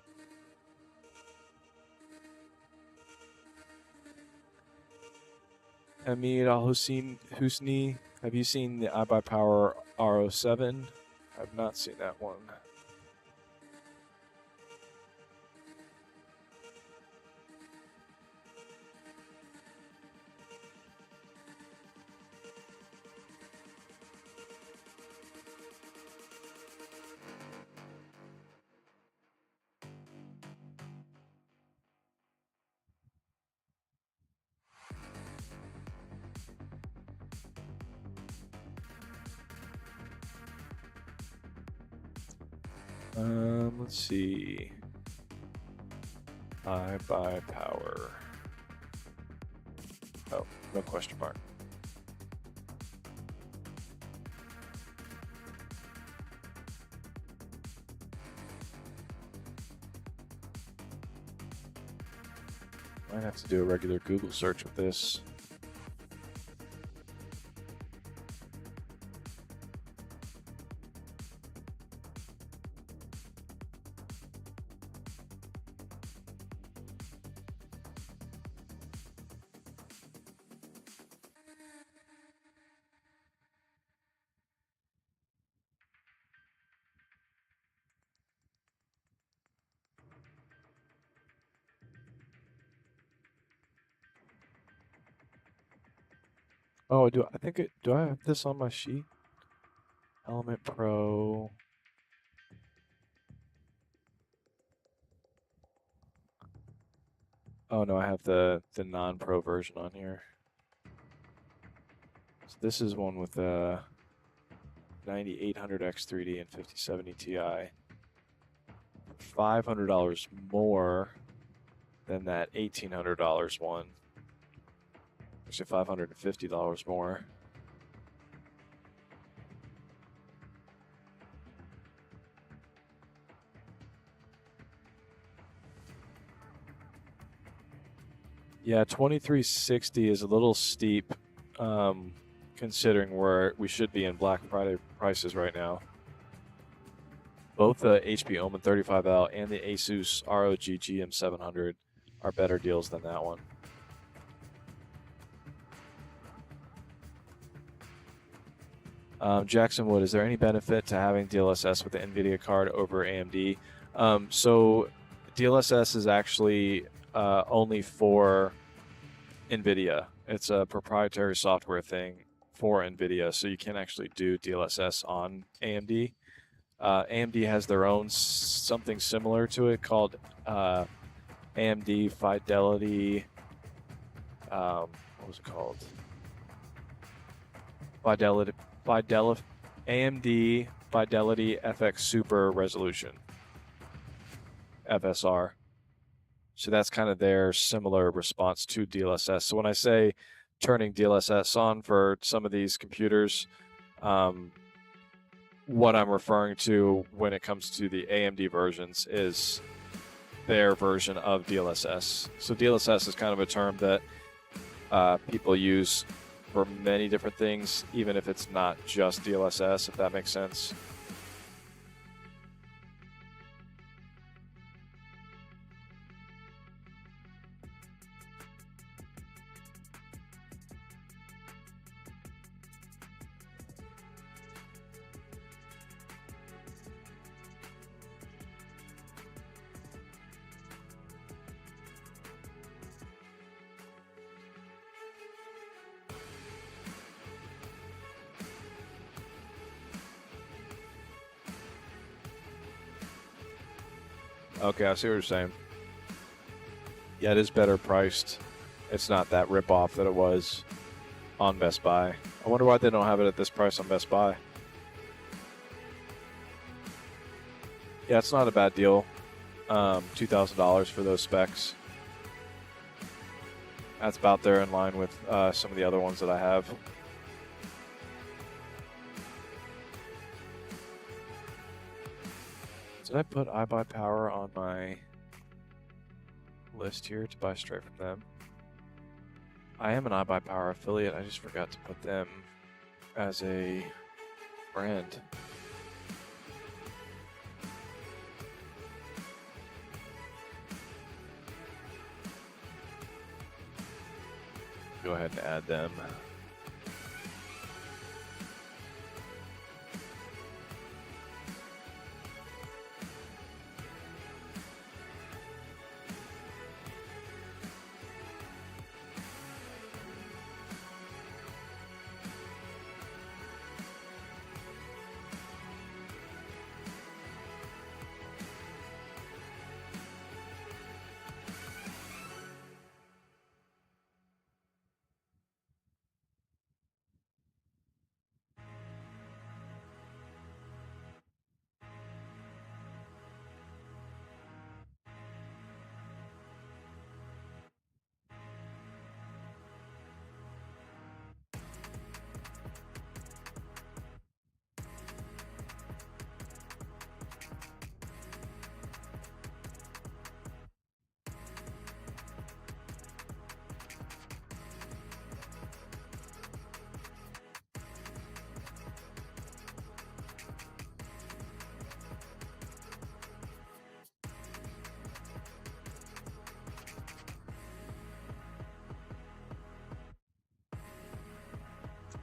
Hamid Al-Husni, have you seen the iBuyPower R07? I've not seen that one. Let's see. iBuyPower. Oh, no question mark. Might have to do a regular Google search with this. Oh, do I have this on my sheet? Element Pro. Oh no, I have the non-pro version on here. So this is one with a 9800X 3D and 5070 Ti. $500 more than that $1,800 one. Actually, $550 more. Yeah, 2360 is a little steep, considering where we should be in Black Friday prices right now. Both the HP Omen 35L and the Asus ROG GM700 are better deals than that one. Jackson Wood, is there any benefit to having DLSS with the NVIDIA card over AMD? So DLSS is actually only for NVIDIA. It's a proprietary software thing for NVIDIA, so you can't actually do DLSS on AMD. AMD has their own something similar to it called AMD Fidelity. What was it called? AMD Fidelity FX Super Resolution, FSR. So that's kind of their similar response to DLSS. So when I say turning DLSS on for some of these computers, what I'm referring to when it comes to the AMD versions is their version of DLSS. So DLSS is kind of a term that people use for many different things, even if it's not just DLSS, if that makes sense. Okay, I see what you're saying. Yeah, it is better priced. It's not that rip-off that it was on Best Buy. I wonder why they don't have it at this price on Best Buy. Yeah, it's not a bad deal. $2,000 for those specs. That's about there in line with some of the other ones that I have. Did I put iBuyPower on my list here to buy straight from them? I am an iBuyPower affiliate. I just forgot to put them as a brand. Go ahead and add them.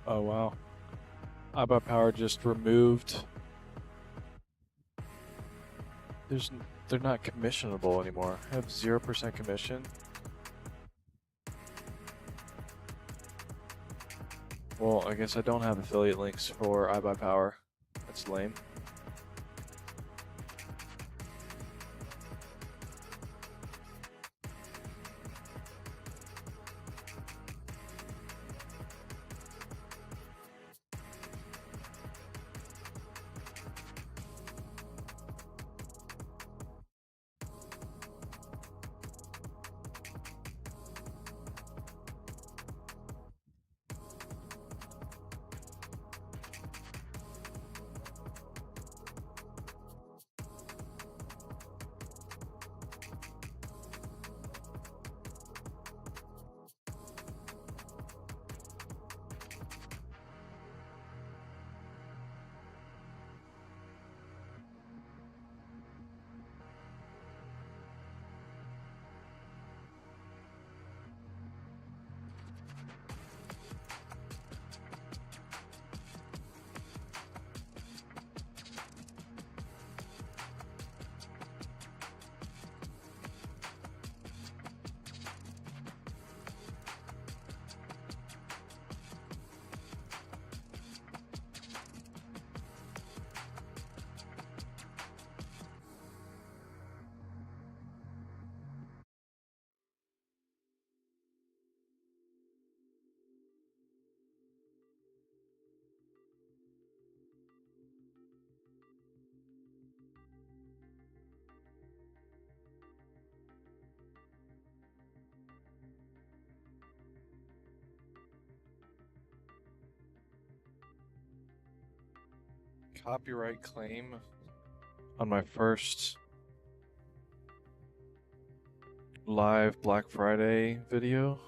Oh wow. iBuyPower just removed. They're not commissionable anymore. I have 0% commission. Well, I guess I don't have affiliate links for iBuyPower. That's lame. copyright claim on my first live Black Friday video.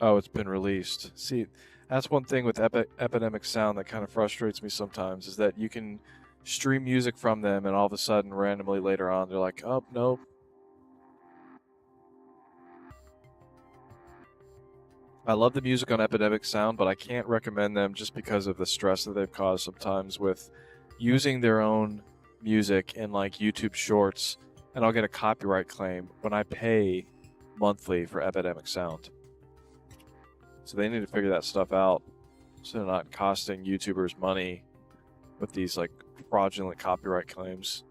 Oh, it's been released. See, that's one thing with Epidemic Sound that kind of frustrates me sometimes, is that you can stream music from them and all of a sudden randomly later on they're like, oh, nope. I love the music on Epidemic Sound, but I can't recommend them just because of the stress that they've caused sometimes with using their own music in like YouTube Shorts, and I'll get a copyright claim when I pay monthly for Epidemic Sound. So they need to figure that stuff out so they're not costing YouTubers money with these like fraudulent copyright claims.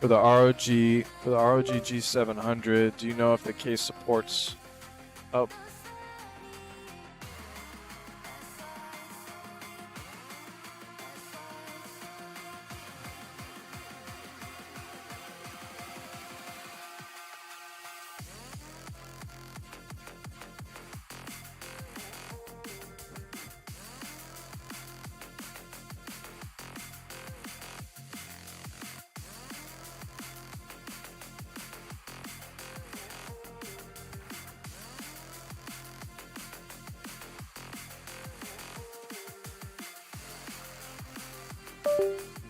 For the ROG G700, do you know if the case supports? Oh.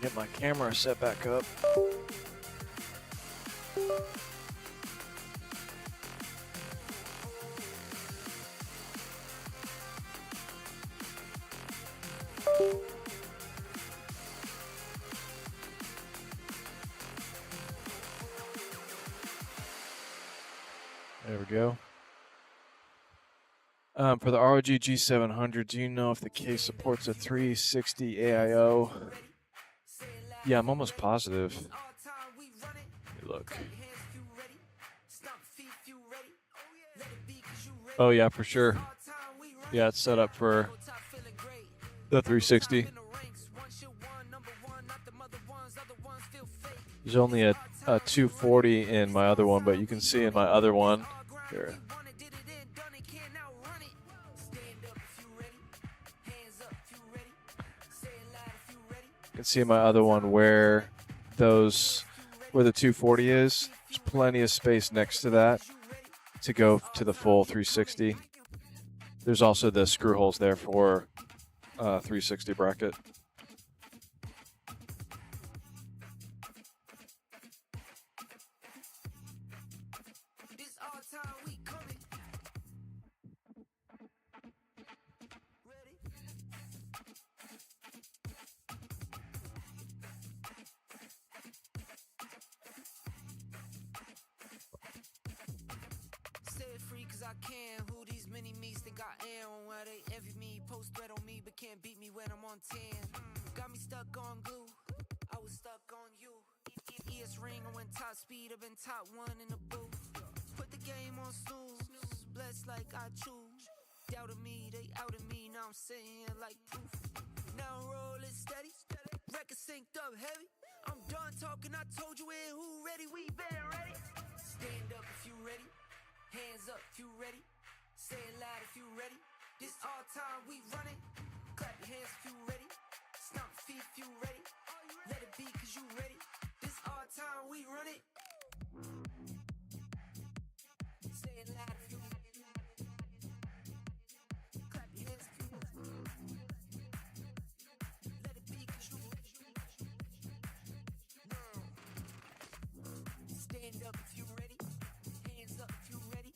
Get my camera set back up. There we go. For the ROG G700, do you know if the case supports a 360 AIO? Yeah, I'm almost positive. Let me look. Oh yeah, for sure. Yeah, it's set up for the 360. There's only a 240 in my other one, but you can see in my other one here. You can see in my other one where the 240 is. There's plenty of space next to that to go to the full 360. There's also the screw holes there for 360 bracket.
Top one in the booth. Put the game on snooze. Blessed like I choose. Doubted me, they outed me. Now I'm sitting here like proof. Now I'm rolling steady. Record synced up heavy. I'm done talking. I told you it. Who ready? We been ready. Stand up if you ready. Hands up if you ready. Say it loud if you ready. This all time we run it. Clap your hands if you ready. Stomp feet if you ready. Let it be cause you ready. This all time we run it. Say it loud if you clap your hands if you let it be cause you stand up if you ready. Hands up if you ready.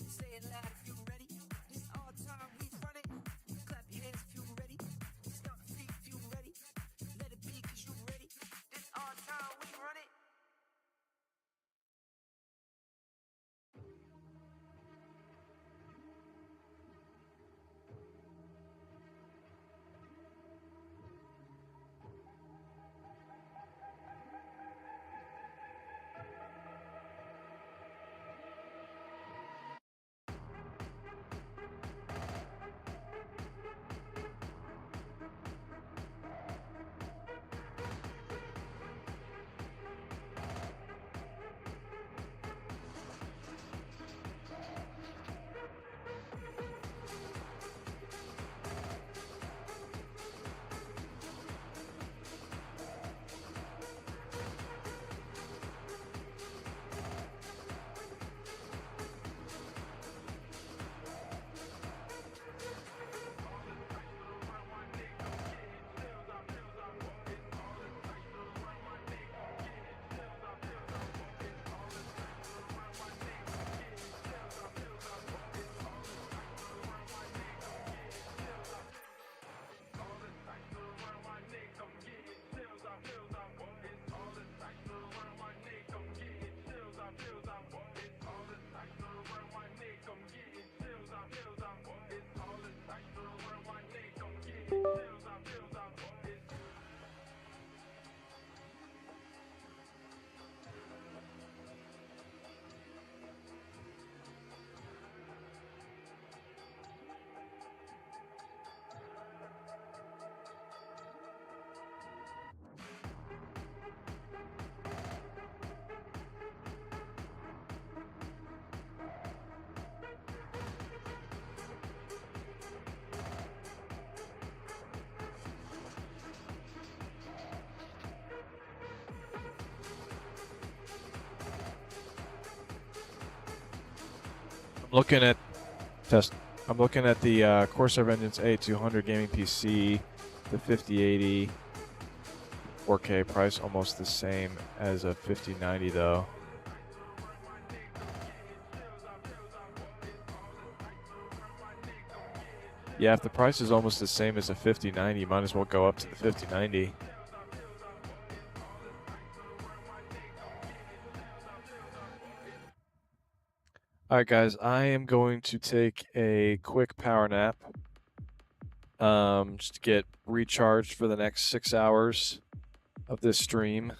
Say it loud if you ready. This all time we run it. Clap your hands if you ready. Stomp feet if you ready. Let it be cause you ready. This all time we run it.
I'm looking at the Corsair Vengeance A200 gaming PC, the 5080 4K price almost the same as a 5090 though. Yeah, if the price is almost the same as a 5090, you might as well go up to the 5090. All right, guys, I am going to take a quick power nap. Just to get recharged for the next 6 hours of this stream.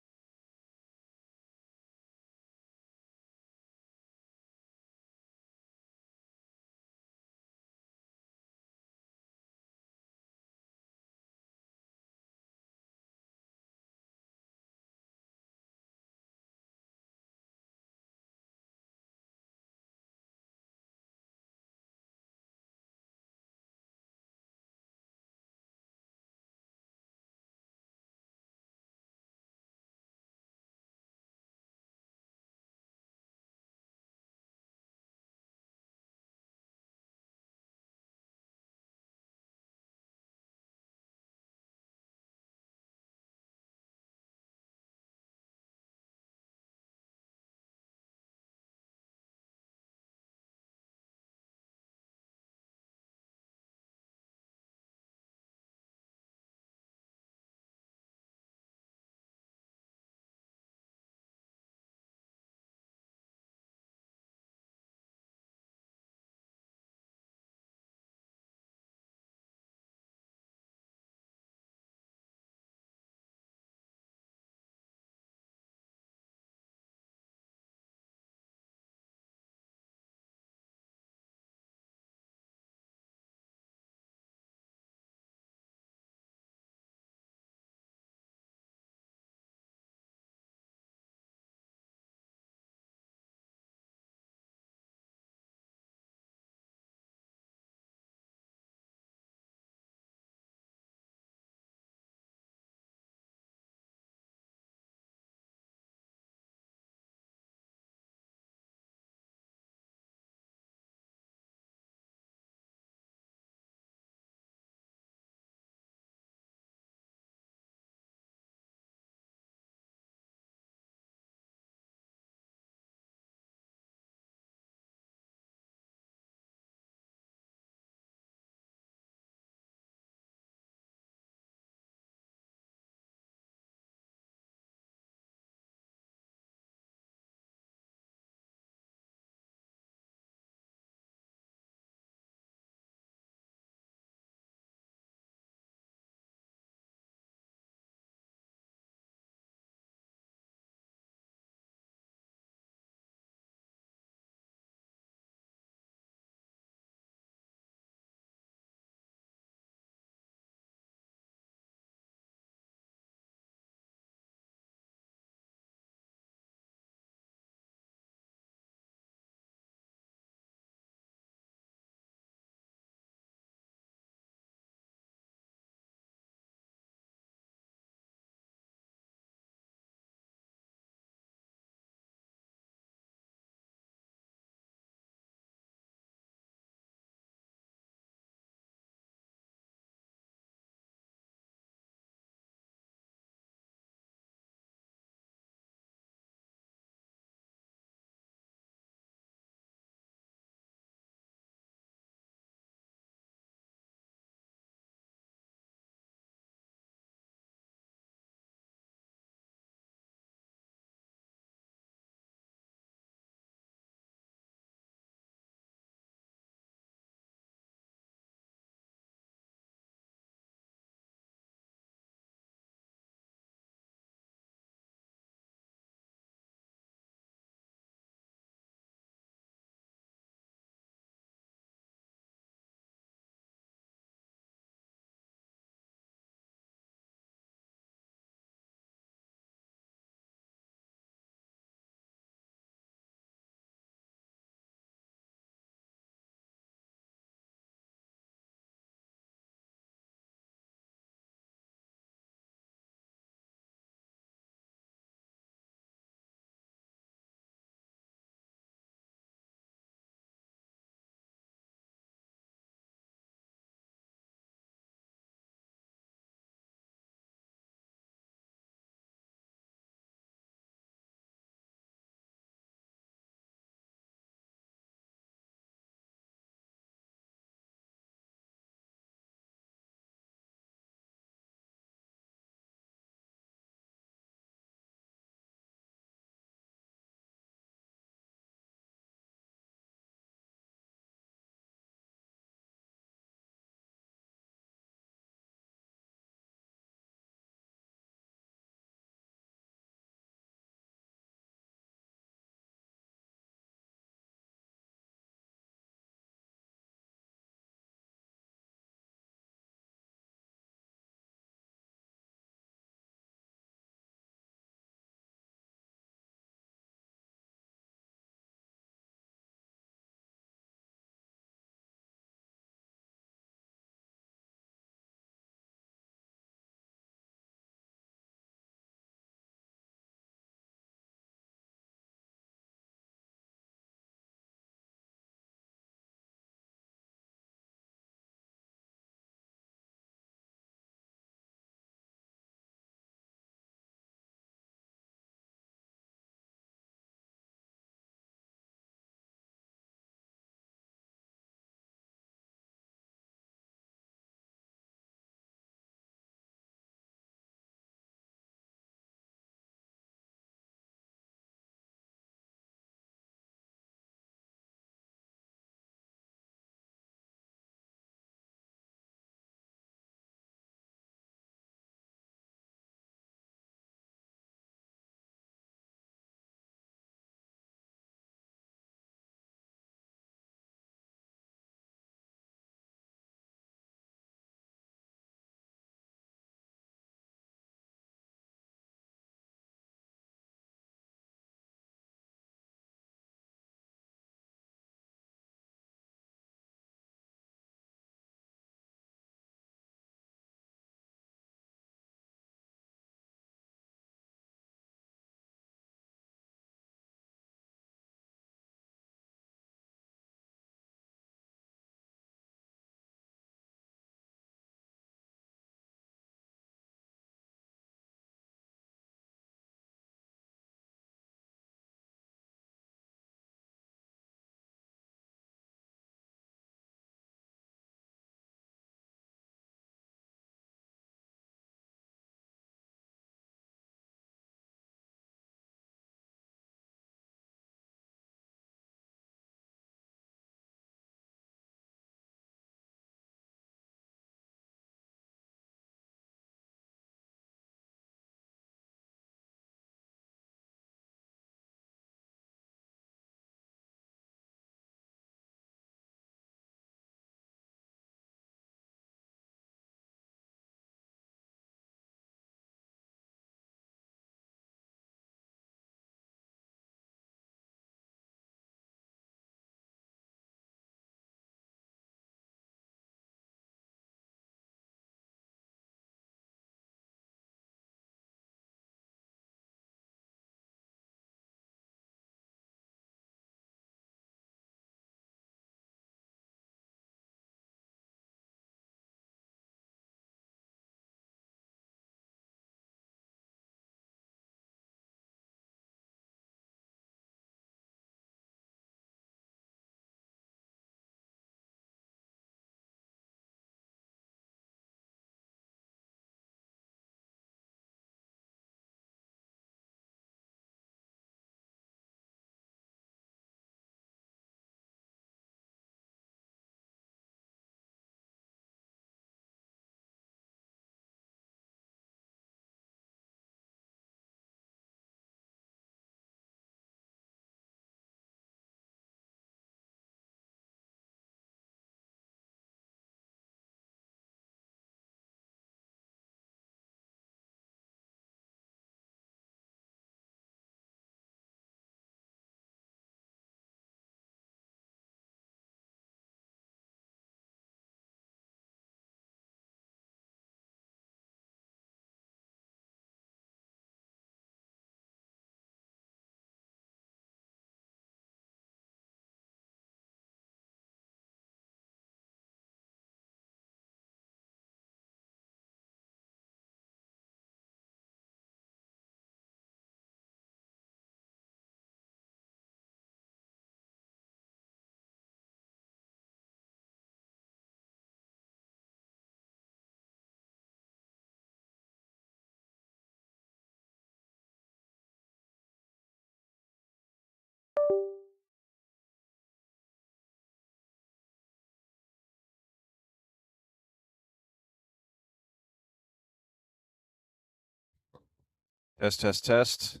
Test, test, test.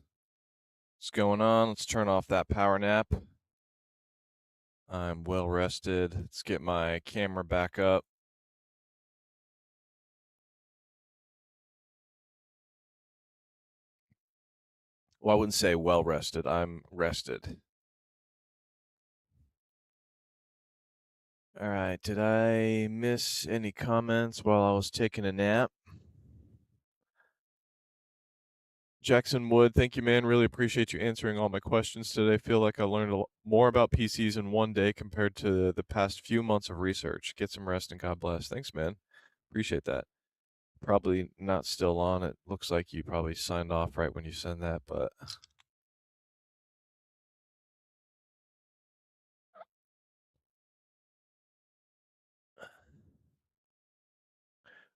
What's going on? Let's turn off that power nap. I'm well rested. Let's get my camera back up. Well, I wouldn't say well rested. I'm rested. All right. Did I miss any comments while I was taking a nap? Jackson Wood, thank you, man. Really appreciate you answering all my questions today. Feel like I learned a lot more about PCs in one day compared to the past few months of research. Get some rest and God bless. Thanks, man. Appreciate that. Probably not still on. It looks like you probably signed off right when you send that, but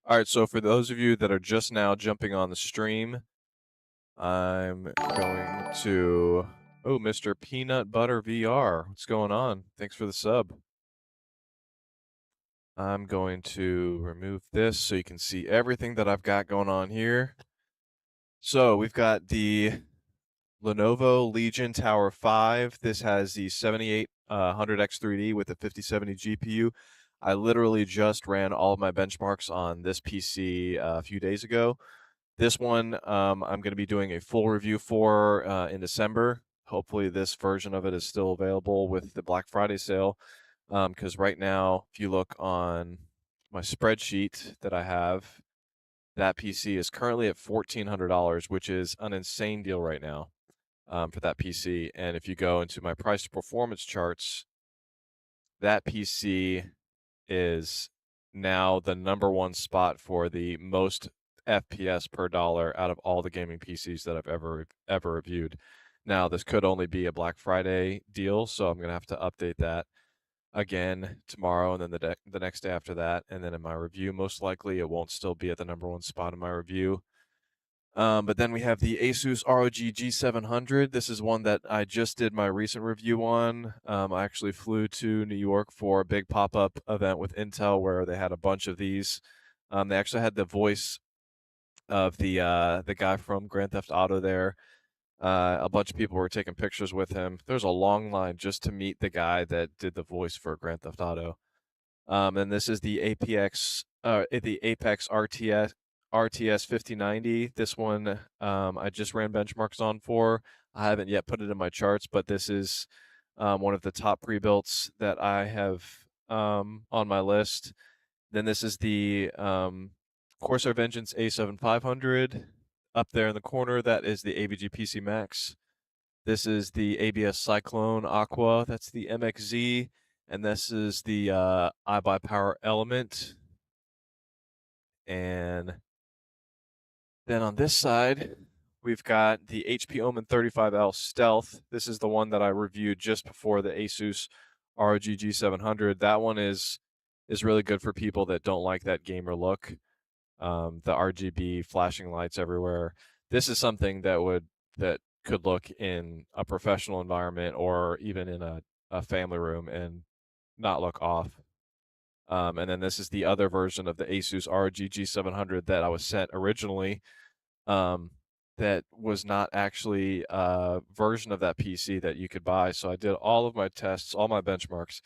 all right. So for those of you that are just now jumping on the stream, I'm going to Mr. Peanut Butter VR. What's going on? Thanks for the sub. I'm going to remove this so you can see everything that I've got going on here. So we've got the Lenovo Legion Tower 5. This has the 7800X3D with a 5070 GPU. I literally just ran all of my benchmarks on this PC a few days ago. This one I'm going to be doing a full review for in December. Hopefully this version of it is still available with the Black Friday sale. Because right now, if you look on my spreadsheet that I have, that PC is currently at $1,400, which is an insane deal right now for that PC. And if you go into my price to performance charts, that PC is now the #1 spot for the most FPS per dollar out of all the gaming PCs that I've ever reviewed. Now, this could only be a Black Friday deal, so I'm going to have to update that again tomorrow and then the next day after that. And then in my review, most likely it won't still be at the #1 spot in my review. But then we have the Asus ROG G700. This is one that I just did my recent review on. I actually flew to New York for a big pop-up event with Intel where they had a bunch of these. They actually had the voice of the guy from Grand Theft Auto there. A bunch of people were taking pictures with him. There's a long line just to meet the guy that did the voice for Grand Theft Auto. And this is the the Apex RTS 5090. This one I just ran benchmarks on for. I haven't yet put it in my charts, but this is one of the top pre-builts that I have on my list. Then this is the Corsair Vengeance A7500 up there in the corner. That is the AVG PC Max. This is the ABS Cyclone Aqua. That's the MXZ. And this is the iBuyPower Element. And then on this side, we've got the HP Omen 35L Stealth. This is the one that I reviewed just before the Asus ROG G700. That one is really good for people that don't like that gamer look. The RGB flashing lights everywhere. This is something that could look in a professional environment or even in a family room and not look off. And then this is the other version of the Asus ROG G700 that I was sent originally. That was not actually a version of that PC that you could buy. So I did all of my tests, all my benchmarks,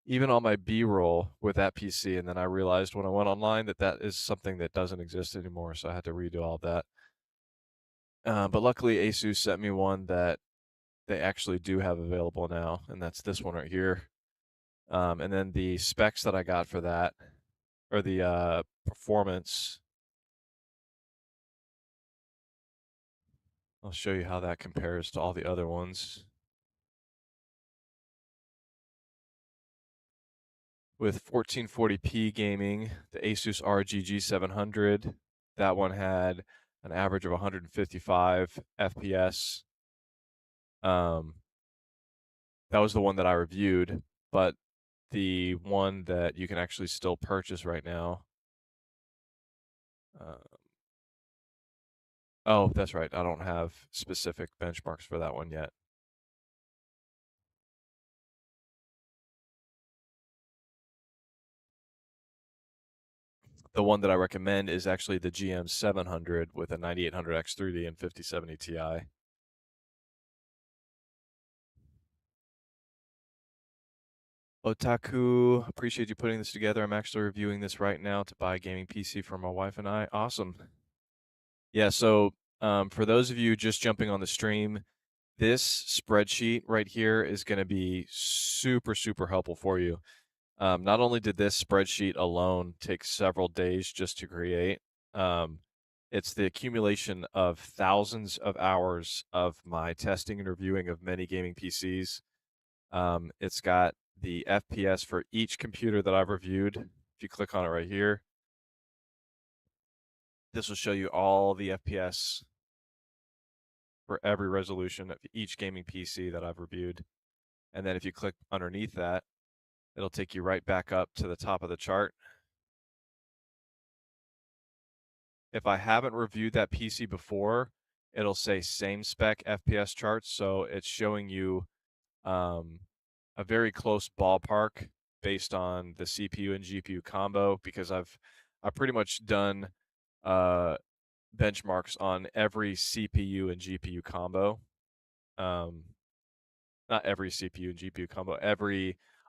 even all my B-roll with that PC. And then I realized when I went online that is something that doesn't exist anymore. So I had to redo all of that. But luckily Asus sent me one that they actually do have available now. And that's this one right here. And then the specs that I got for that, or the performance, I'll show you how that compares to all the other ones. With 1440p gaming, the Asus ROG G700, that one had an average of 155 FPS. That was the one that I reviewed, but the one that you can actually still purchase right now. Oh, that's right. I don't have specific benchmarks for that one yet.
the one that I recommend is actually the GM 700 with a 9800X 3D and 5070 Ti. Otaku, appreciate you putting this together. I'm actually reviewing this right now to buy a gaming PC for my wife and I. Awesome. Yeah, so for those of you just jumping on the stream, this spreadsheet right here is going to be super, super helpful for you. Not only did this spreadsheet alone take several days just to create, it's the accumulation of thousands of hours of my testing and reviewing of many gaming PCs. It's got the FPS for each computer that I've reviewed. If you click on it right here, this will show you all the FPS for every resolution of each gaming PC that I've reviewed. And then if you click underneath that, it'll take you right back up to the top of the chart. If I haven't reviewed that PC before, it'll say same spec FPS charts. So it's showing you a very close ballpark based on the CPU and GPU combo, because I've pretty much done benchmarks on every CPU and GPU combo. Not every CPU and GPU combo,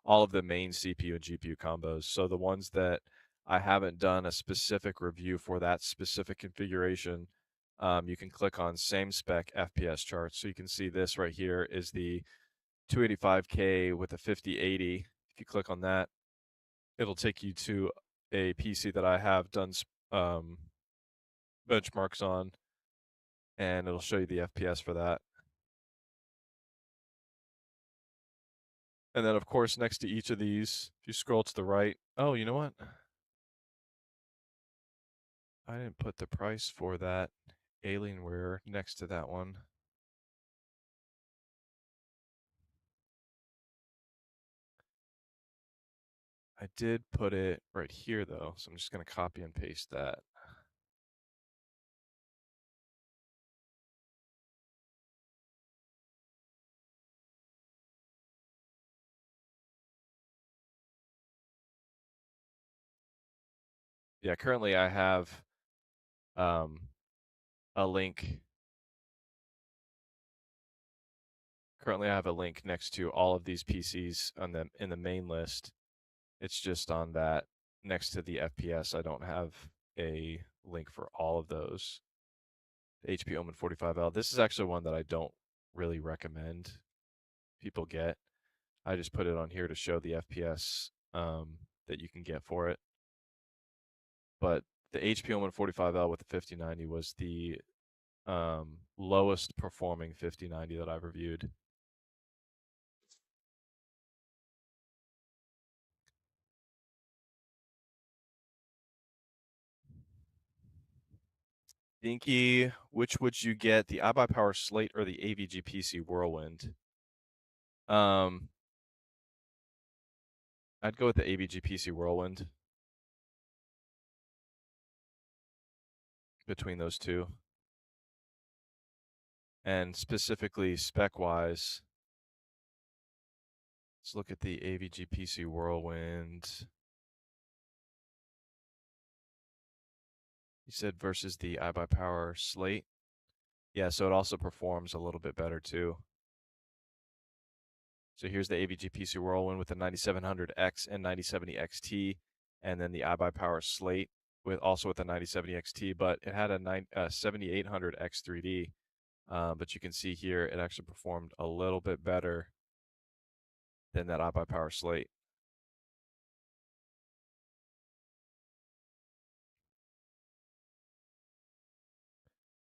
all of the main CPU and GPU combos. So the ones that I haven't done a specific review for that specific configuration, you can click on same spec FPS charts. So you can see this right here is the 285K with a 5080. If you click on that, it'll take you to a PC that I have done benchmarks on, and it'll show you the FPS for that. And then, of course, next to each of these, if you scroll to the right, oh, you know what? I didn't put the price for that Alienware next to that one. I did put it right here, though, so I'm just going to copy and paste that. Yeah, currently I have a link. Currently, I have a link next to all of these PCs on them in the main list. It's just on that next to the FPS. I don't have a link for all of those. The HP Omen 45L. This is actually one that I don't really recommend people get. I just put it on here to show the FPS that you can get for it. But the HP Omen 45L with the 5090 was the lowest performing 5090 that I've reviewed. Dinky, which would you get, the iBuyPower Slate or the AVG PC Whirlwind? I'd go with the AVG PC Whirlwind between those two. And specifically spec-wise, let's look at the AVG PC Whirlwind. You said versus the iBuyPower Slate. Yeah, so it also performs a little bit better too. So here's the AVG PC Whirlwind with the 9700X and 9070 XT, and then the iBuyPower Slate with the 9070 XT, but it had a 7800X 3D. But you can see here it actually performed a little bit better than that iBuyPower Slate.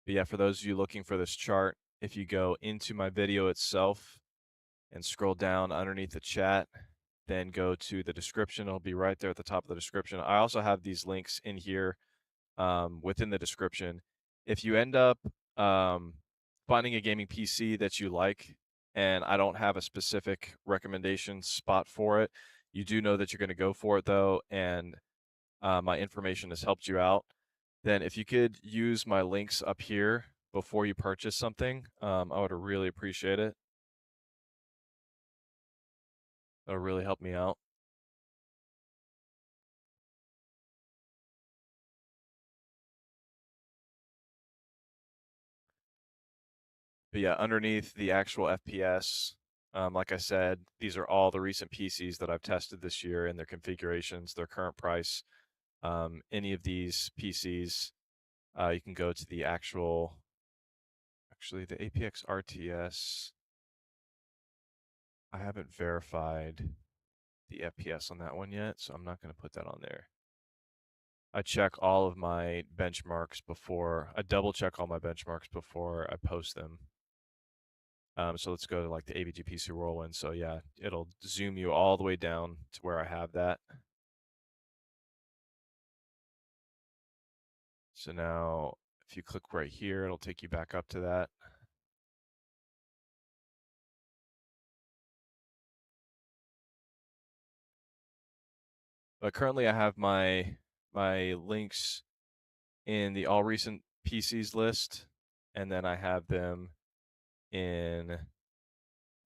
But yeah, for those of you looking for this chart, if you go into my video itself and scroll down underneath the chat, then go to the description. It'll be right there at the top of the description. I also have these links in here within the description. If you end up finding a gaming PC that you like, and I don't have a specific recommendation spot for it, you do know that you're going to go for it though, and my information has helped you out, then if you could use my links up here before you purchase something, I would really appreciate it. That'll really help me out. But yeah, underneath the actual FPS, like I said, these are all the recent PCs that I've tested this year and their configurations, their current price. Any of these PCs, you can go to the actually the APX RTS. I haven't verified the FPS on that one yet, so I'm not going to put that on there. I check all of my benchmarks before, I double check all my benchmarks before I post them. So let's go to like the AVG PC Whirlwind. So yeah, it'll zoom you all the way down to where I have that. So now if you click right here, it'll take you back up to that. But currently I have my links in the all recent PCs list, and then I have them in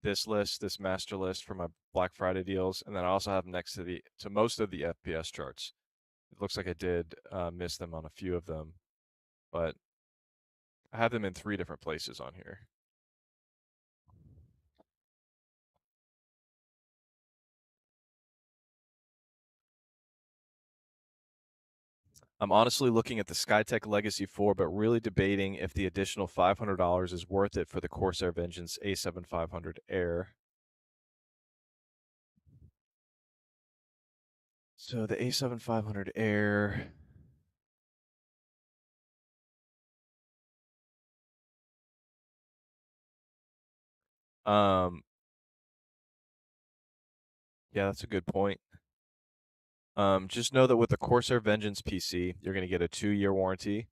this list, this master list for my Black Friday deals, and then I also have them next to most of the FPS charts. It looks like I did miss them on a few of them, but I have them in 3 different places on here. I'm honestly looking at the Skytech Legacy 4, but really debating if the additional $500 is worth it for the Corsair Vengeance A7500 Air. So the A7500 Air. Yeah, that's a good point. Just know that with the Corsair Vengeance PC, you're going to get a 2-year warranty.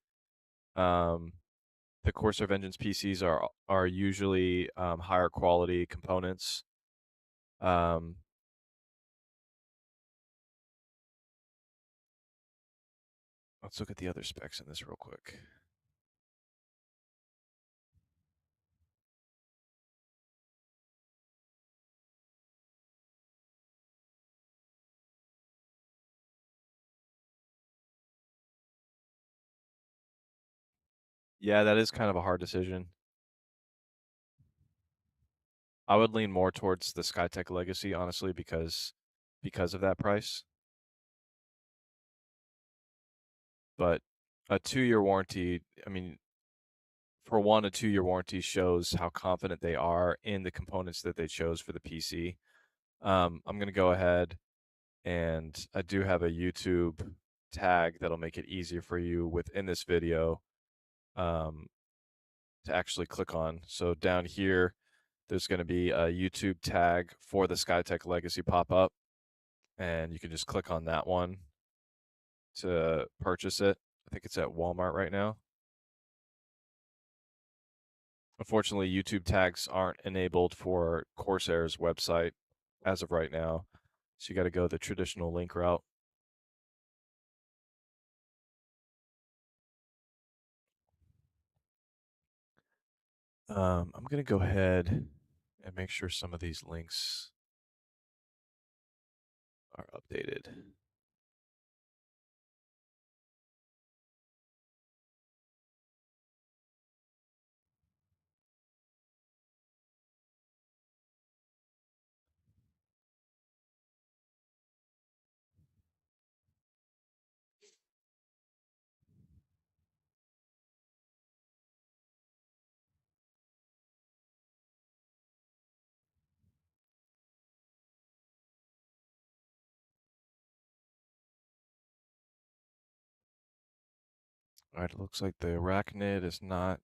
The Corsair Vengeance PCs are usually higher quality components. Let's look at the other specs in this real quick. Yeah, that is kind of a hard decision. I would lean more towards the Skytech Legacy, honestly, because of that price. But a 2-year warranty, I mean, for one, a 2-year warranty shows how confident they are in the components that they chose for the PC. I'm going to go ahead, and I do have a YouTube tag that'll make it easier for you within this video to actually click on. So down here, there's going to be a YouTube tag for the Skytech Legacy pop up, and you can just click on that one to purchase it. I think it's at Walmart right now. Unfortunately, YouTube tags aren't enabled for Corsair's website as of right now, so you got to go the traditional link route. I'm going to go ahead and make sure some of these links are updated. All right, it looks like the Arachnid does not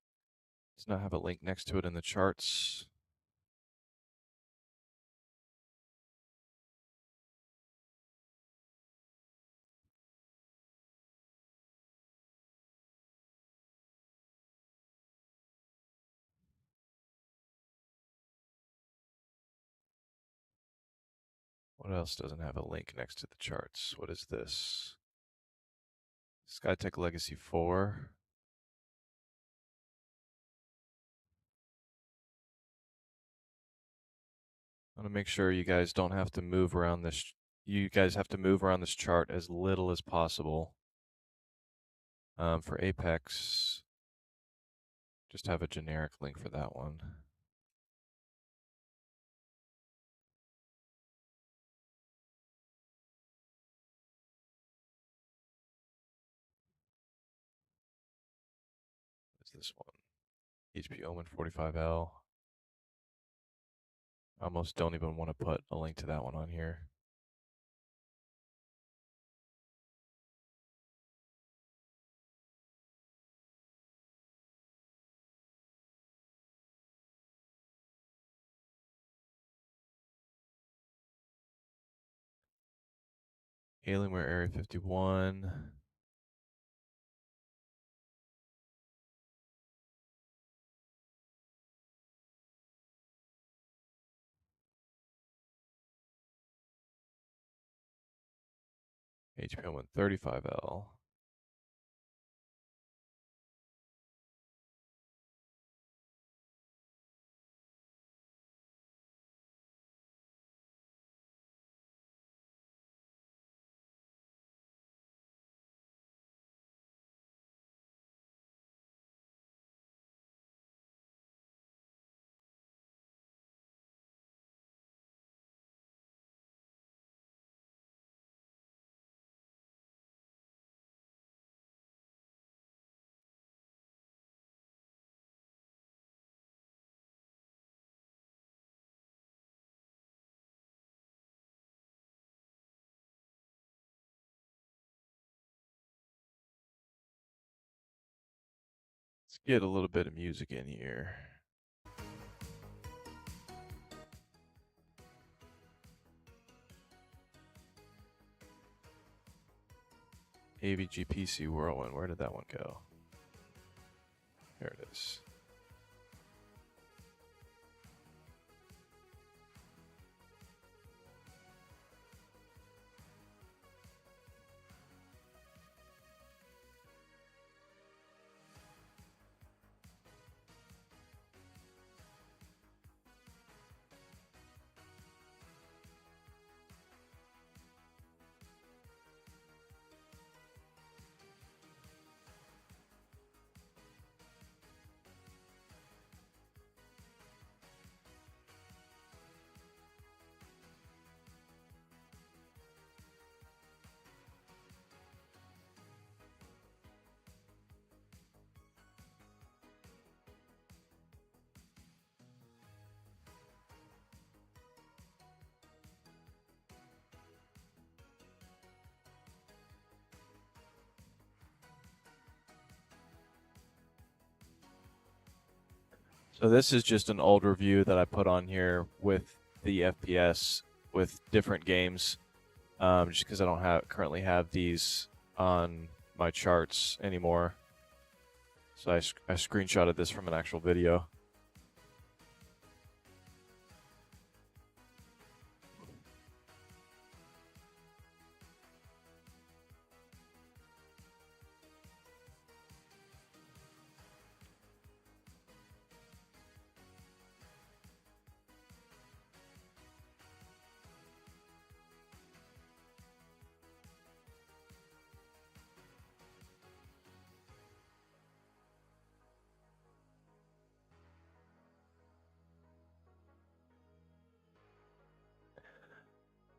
have a link next to it in the charts. What else doesn't have a link next to the charts? What is this? Skytech Legacy 4. I want to make sure you guys don't have to move around this. You guys have to move around this chart as little as possible. For Apex,
Just have a generic link for that one. What's this one? HP Omen 45L. I almost don't even want to put a link to that one on here. Alienware Area 51. HP Omen 35L. Let's get a little bit of music in here. AVG PC Whirlwind. Where did that one go? There it is. So this is just an old review that I put on here with the FPS with different games, just because I don't currently have these on my charts anymore. So I screenshotted this from an actual video.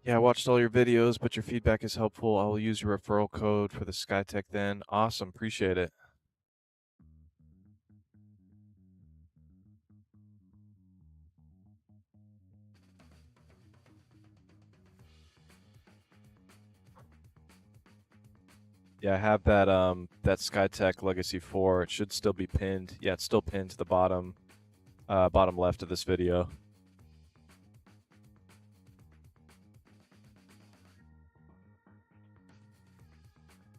Yeah, I watched all your videos, but your feedback is helpful. I will use your referral code for the Skytech then. Awesome, appreciate it. Yeah, I have that that Skytech Legacy 4. It should still be pinned. Yeah, it's still pinned to the bottom bottom left of this video.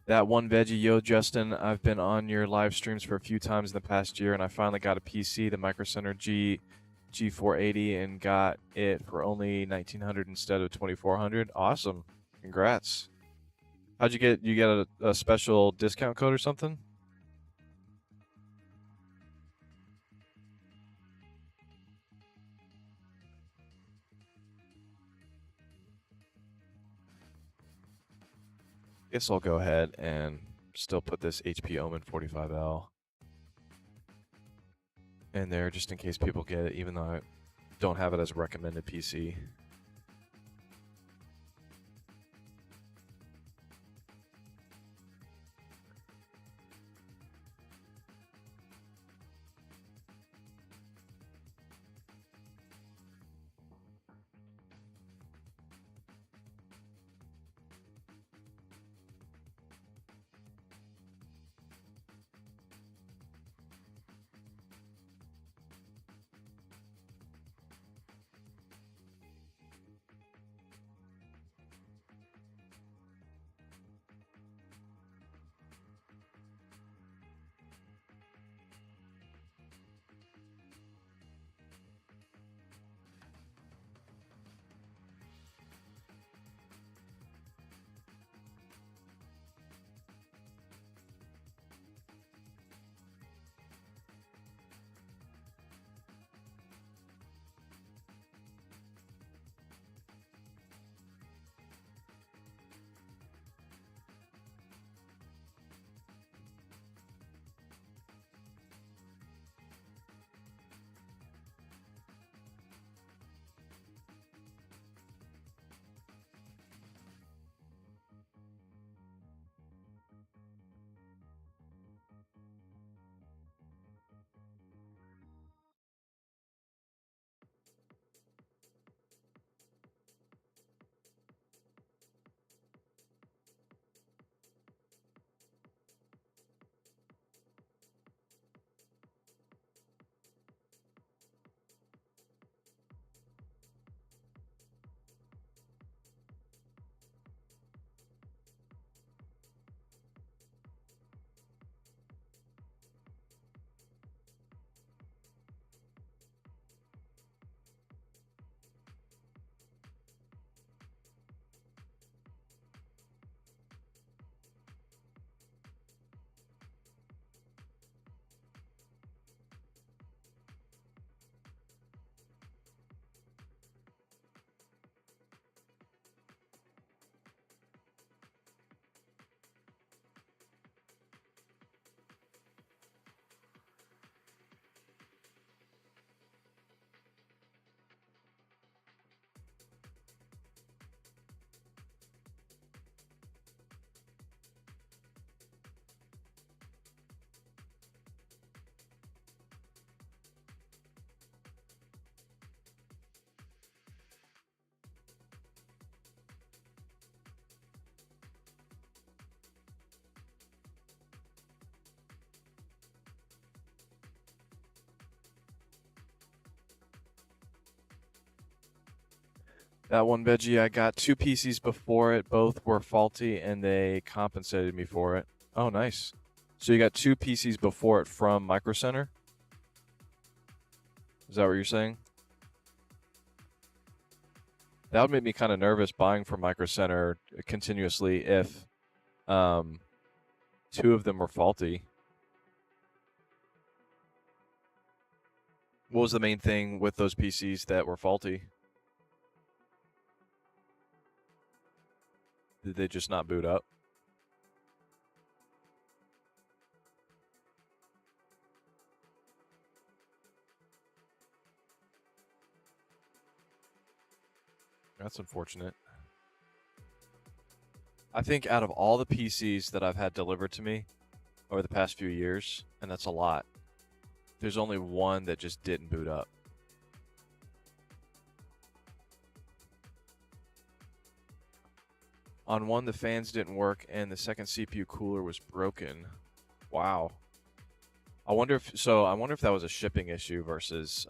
That one veggie, yo, Justin, I've been on your live streams for a few times in the past year, and I finally got a PC, the Micro Center G480, and got it for only $1,900 instead of $2,400. Awesome, congrats. How'd you get? You get a special discount code or something? Guess I'll go ahead and still put this HP Omen 45L. in there just in case people get it, even though I don't have it as a recommended PC. That one veggie, I got 2 PCs before it. Both were faulty, and they compensated me for it. Oh, nice. So you got 2 PCs before it from Micro Center? Is that what you're saying? That would make me kind of nervous buying from Micro Center continuously if 2 of them were faulty. What was the main thing with those PCs that were faulty? Did they just not boot up? That's unfortunate. I think out of all the PCs that I've had delivered to me over the past few years, and that's a lot, there's only one that just didn't boot up. On one, the fans didn't work, and the second CPU cooler was broken. Wow. I wonder if that was a shipping issue versus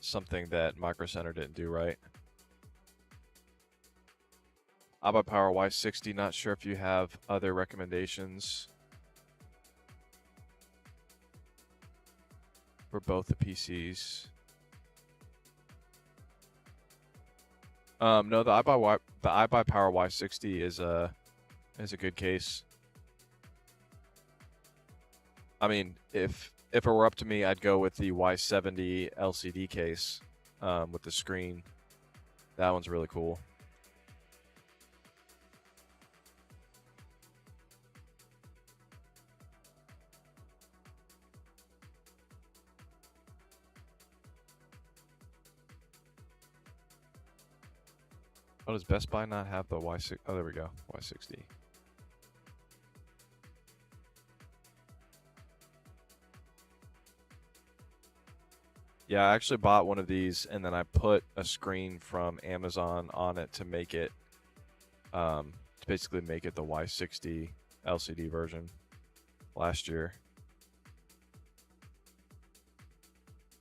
something that Micro Center didn't do right. iBuyPower Y60, not sure if you have other recommendations for both the PCs. No, the iBuyPower Y60 is a good case. I mean, if it were up to me, I'd go with the Y70 LCD case with the screen. That one's really cool. Oh, does Best Buy not have the Y6? Oh, there we go. Y60. Yeah, I actually bought one of these, and then I put a screen from Amazon on it to make it, to basically make it the Y60 LCD version last year.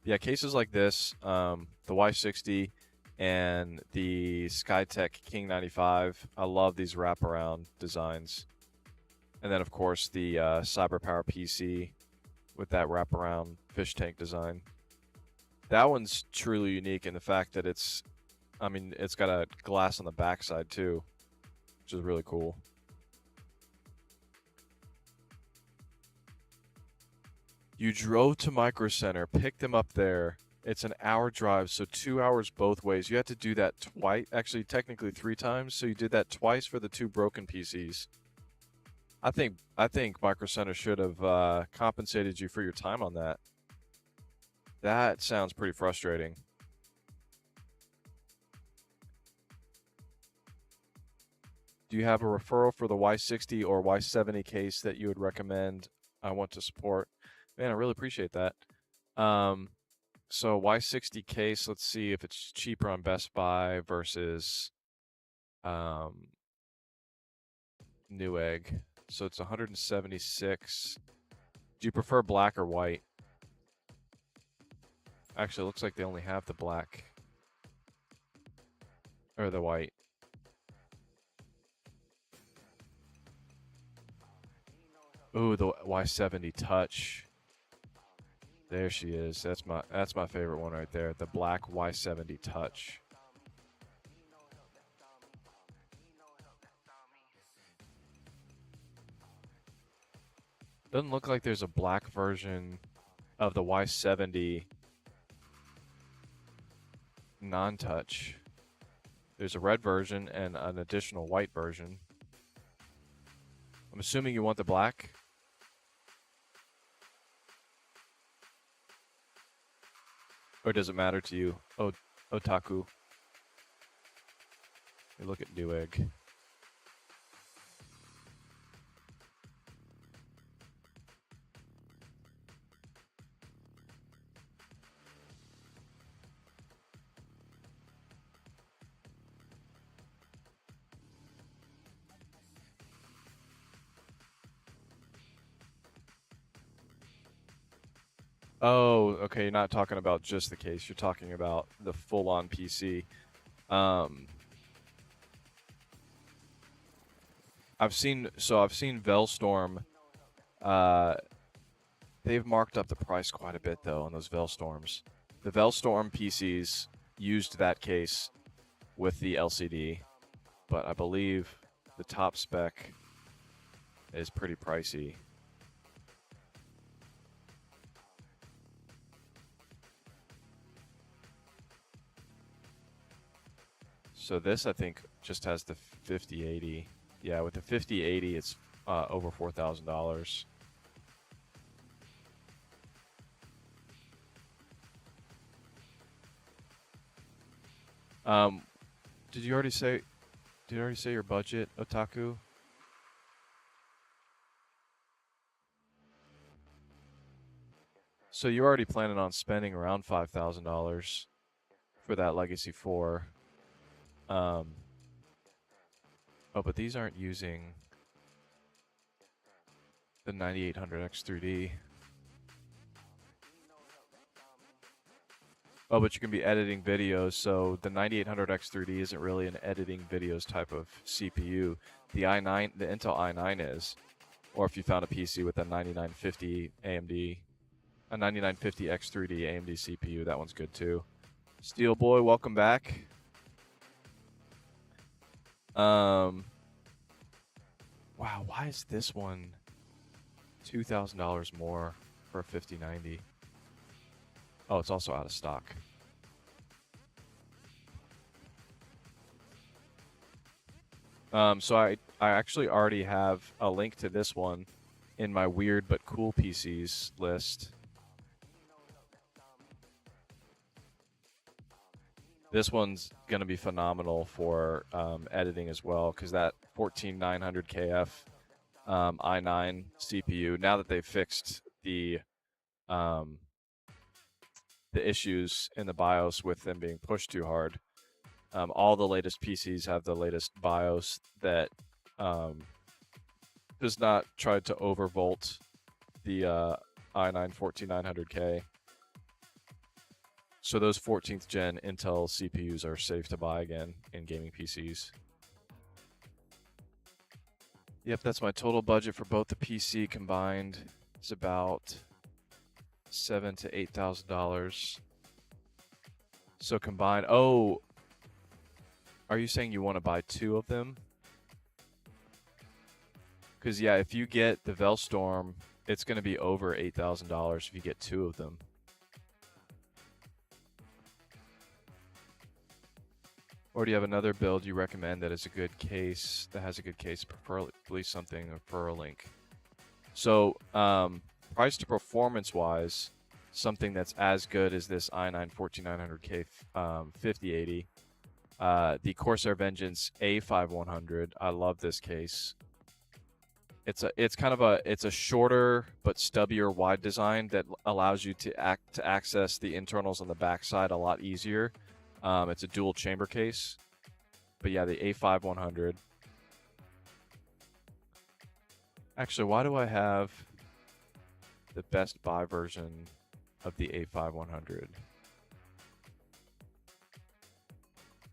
Yeah, cases like this, the Y60 and the Skytech King 95, I love these wraparound designs. And then, of course, the CyberPower PC with that wraparound fish tank design. That one's truly unique in the fact that it's got a glass on the backside too, which is really cool. You drove to Micro Center, picked them up there. It's an hour drive, so 2 hours both ways. You had to do that twice, actually technically 3 times, so you did that twice for the 2 broken PCs. I think Micro Center should have compensated you for your time on that. That sounds pretty frustrating. Do you have a referral for the Y60 or Y70 case that you would recommend I want to support? Man, I really appreciate that. So Y60 case, let's see if it's cheaper on Best Buy versus Newegg. So it's 176. Do you prefer black or white? Actually, it looks like they only have the black or the white. Ooh, the Y70 Touch. There she is. That's my favorite one right there. The black Y70 Touch. Doesn't look like there's a black version of the Y70 non-touch. There's a red version and an additional white version. I'm assuming you want the black. Or does it matter to you? Oh, Otaku. You look at Newegg. Oh, okay, you're not talking about just the case. You're talking about the full-on PC. I've seen Velstorm. They've marked up the price quite a bit though on those Velstorms. The Velstorm PCs used that case with the LCD, but I believe the top spec is pretty pricey. So this, I think, just has the 5080. Yeah, with the 5080, it's over $4,000. Did you already say your budget, Otaku? So you're already planning on spending around $5,000 for that Legacy 4. Oh, but these aren't using the 9800X3D. Oh, but you can be editing videos, so the 9800X3D isn't really an editing videos type of CPU. The Intel i9 is. Or if you found a PC with a 9950 AMD, a 9950X3D AMD CPU, that one's good too. Steel Boy, welcome back. Wow, why is this one $2,000 more for a 5090? Oh, it's also out of stock. So I actually already have a link to this one in my weird but cool PCs list.
This one's going to be phenomenal for editing as well, because that 14900KF i9 CPU, now that they've fixed the issues in the BIOS with them being pushed too hard, all the latest PCs have the latest BIOS that does not try to overvolt the i9 14900K. So those 14th gen Intel CPUs are safe to buy again in gaming PCs. Yep, that's my total budget for both the PC combined. It's about $7,000 to $8,000. So combined. Oh, are you saying you want to buy two of them? Because yeah, if you get the Velstorm, it's going to be over $8,000 if you get two of them. Or do you have another build you recommend that is a good case, that has a good case, preferably something for a link? So, price to performance wise, something that's as good as this i9 14900K 5080. The Corsair Vengeance A5100. I love this case. It's a shorter but stubbier wide design that allows you to access the internals on the backside a lot easier. It's a dual chamber case, but yeah, the A5100. Actually, why do I have the Best Buy version of the A5100?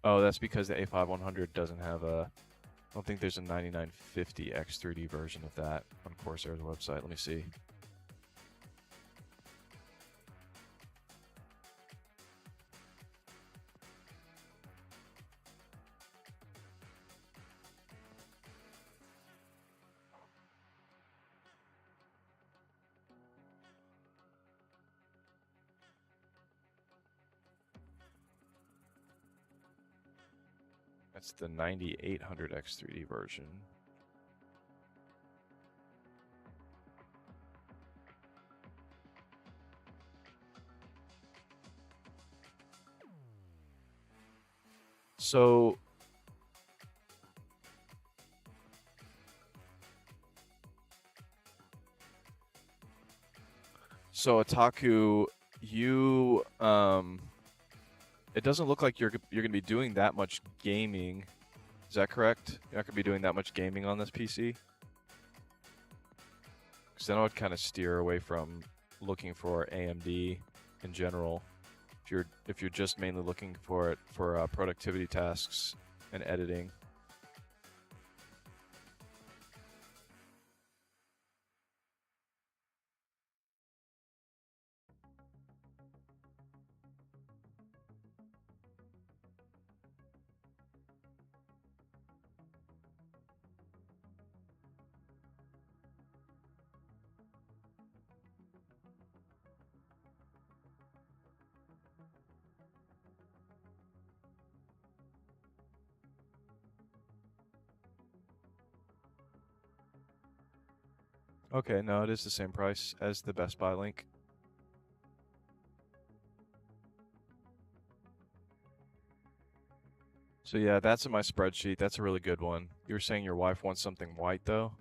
Oh, that's because the A5100 doesn't have a... I don't think there's a 9950 X3D version of that on Corsair's website. Let me see. That's the 9800 X3D version. So Otaku, you it doesn't look like you're going to be doing that much gaming. Is that correct? You're not going to be doing that much gaming on this PC? Because then I would kind of steer away from looking for AMD in general. If you're just mainly looking for it for productivity tasks and editing. Okay, no, it is the same price as the Best Buy link. So yeah, that's in my spreadsheet. That's a really good one. You were saying your wife wants something white, though?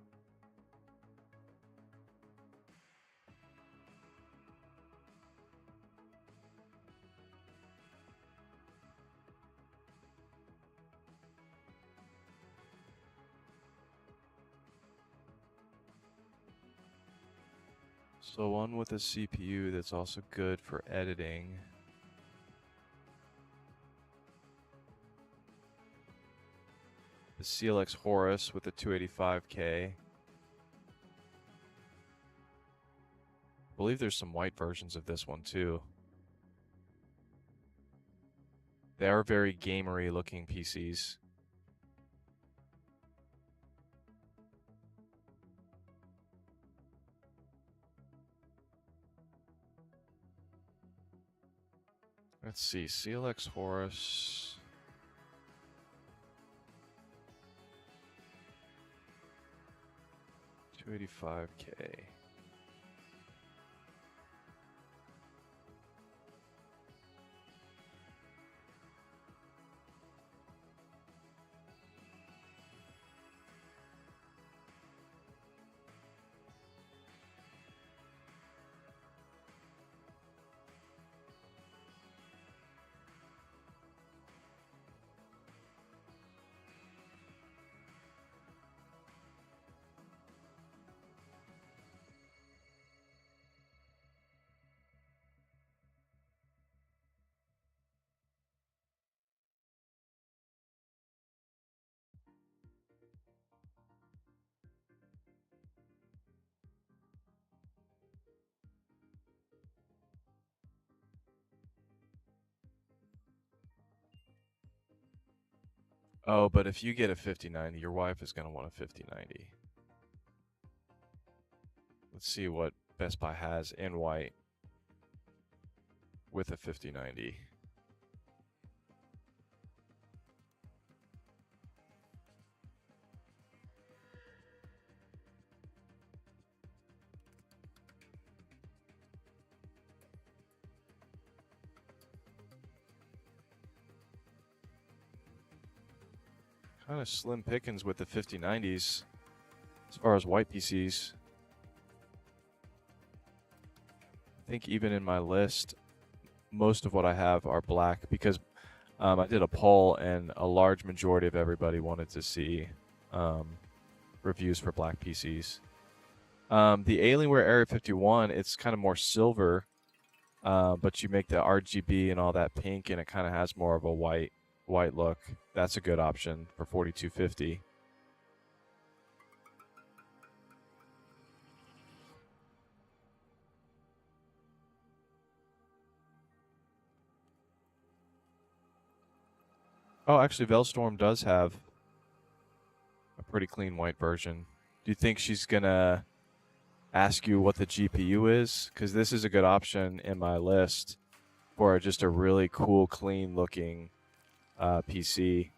So one with a CPU that's also good for editing. The CLX Horus with the 285K. I believe there's some white versions of this one too. They are very gamery looking PCs. Let's see, CLX Horus. $285K.
Oh, but if you get a 5090, your wife is going to want a 5090. Let's see what Best Buy has in white with a 5090. Kind of slim pickings with the 5090s as far as white PCs. I think even in my list, most of what I have are black because I did a poll and a large majority of everybody wanted to see reviews for black PCs. The Alienware Area 51, it's kind of more silver, but you make the RGB and all that pink, and it kind of has more of a white look. That's a good option for 4250. Oh, actually, Velstorm does have a pretty clean white version. Do you think she's gonna ask you what the GPU is? Because this is a good option in my list for just a really cool, clean looking PC.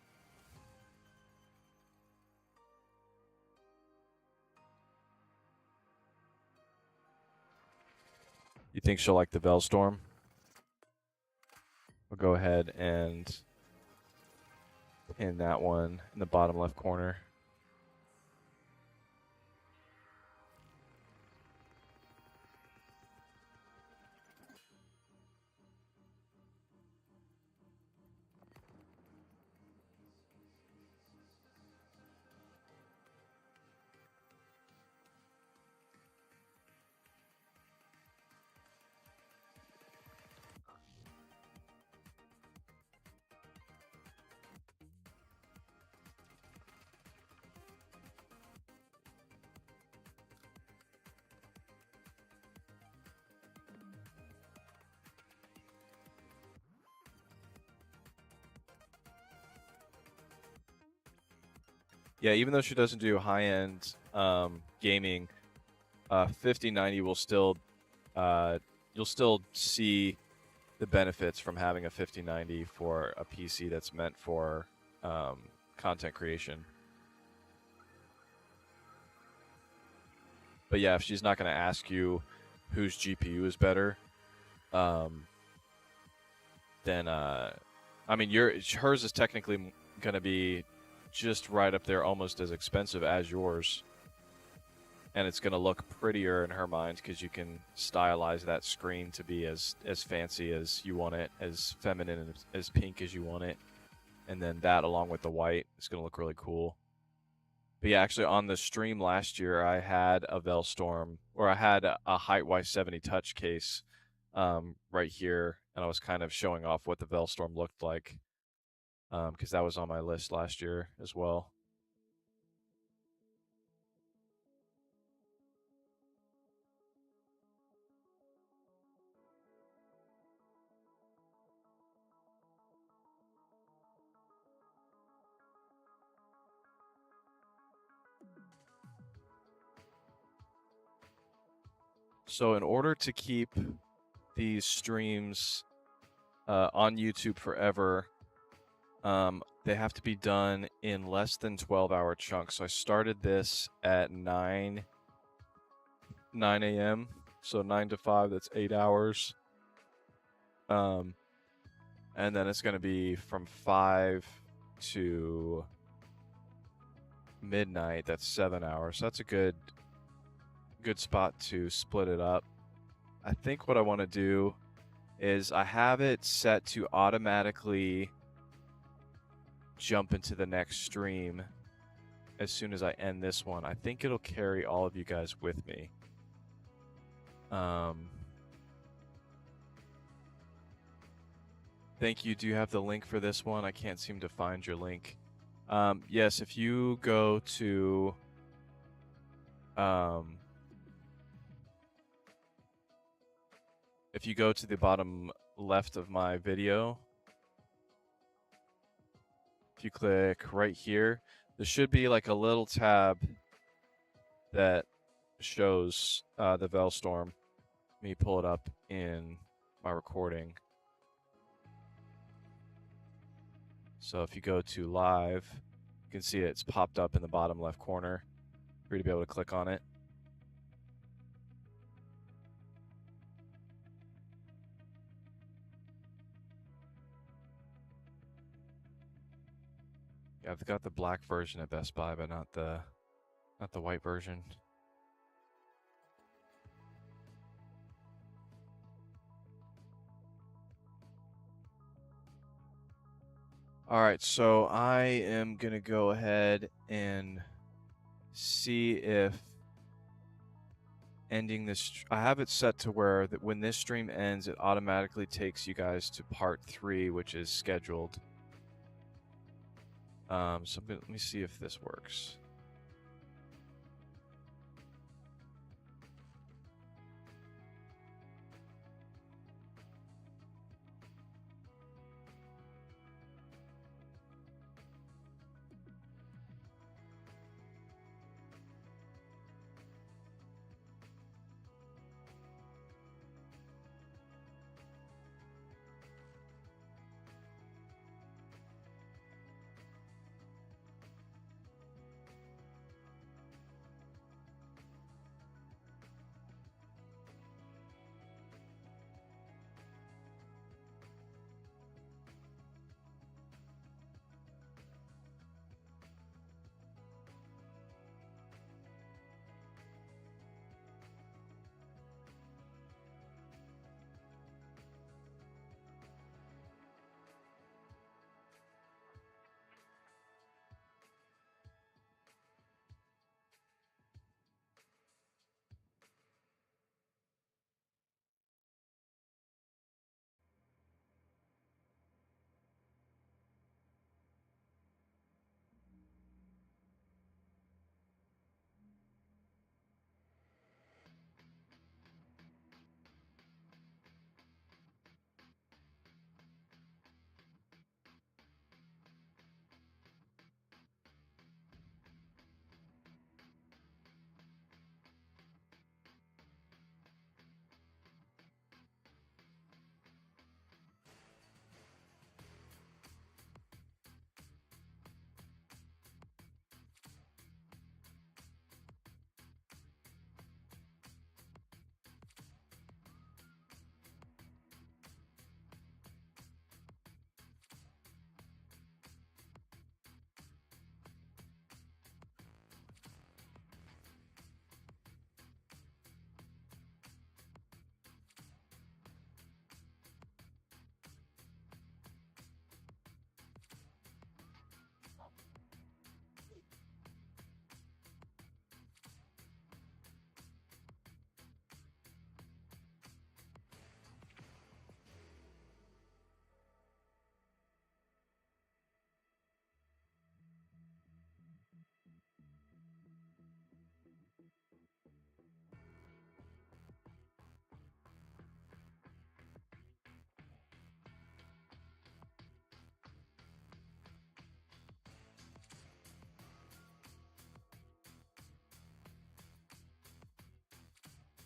You think she'll like the Velstorm? We'll go ahead and pin that one in the bottom left corner. Yeah, even though she doesn't do high-end gaming, 5090 will still you'll still see the benefits from having a 5090 for a PC that's meant for content creation. But yeah, if she's not going to ask you whose GPU is better, then I mean, hers is technically going to be just right up there, almost as expensive as yours, and it's going to look prettier in her mind because you can stylize that screen to be as fancy as you want it, as feminine and as pink as you want it, and then that along with the white is going to look really cool. But yeah, actually on the stream last year, I had a Velstorm, or I had a Height Y70 touch case right here, and I was kind of showing off what the Velstorm looked like. Because that was on my list last year as well. So in order to keep these streams on YouTube forever, they have to be done in less than 12-hour chunks. So I started this at 9 a.m. So 9 to 5, that's 8 hours. And then it's going to be from 5 to midnight. That's 7 hours. So that's a good spot to split it up. I think what I want to do is I have it set to automatically jump into the next stream as soon as I end this one. I think it'll carry all of you guys with me. Thank you. Do you have the link for this one? I can't seem to find your link. Yes, if you go to the bottom left of my video,
if you click right here, there should be like a little tab that shows the Velstorm. Let me pull it up in my recording. So if you go to live, you can see it's popped up in the bottom left corner for you to be able to click on it. Yeah, I've got the black version at Best Buy, but not the white version. All right, so I am gonna go ahead and see if ending this. I have it set to where that when this stream ends, it automatically takes you guys to part 3, which is scheduled. So let me see if this works.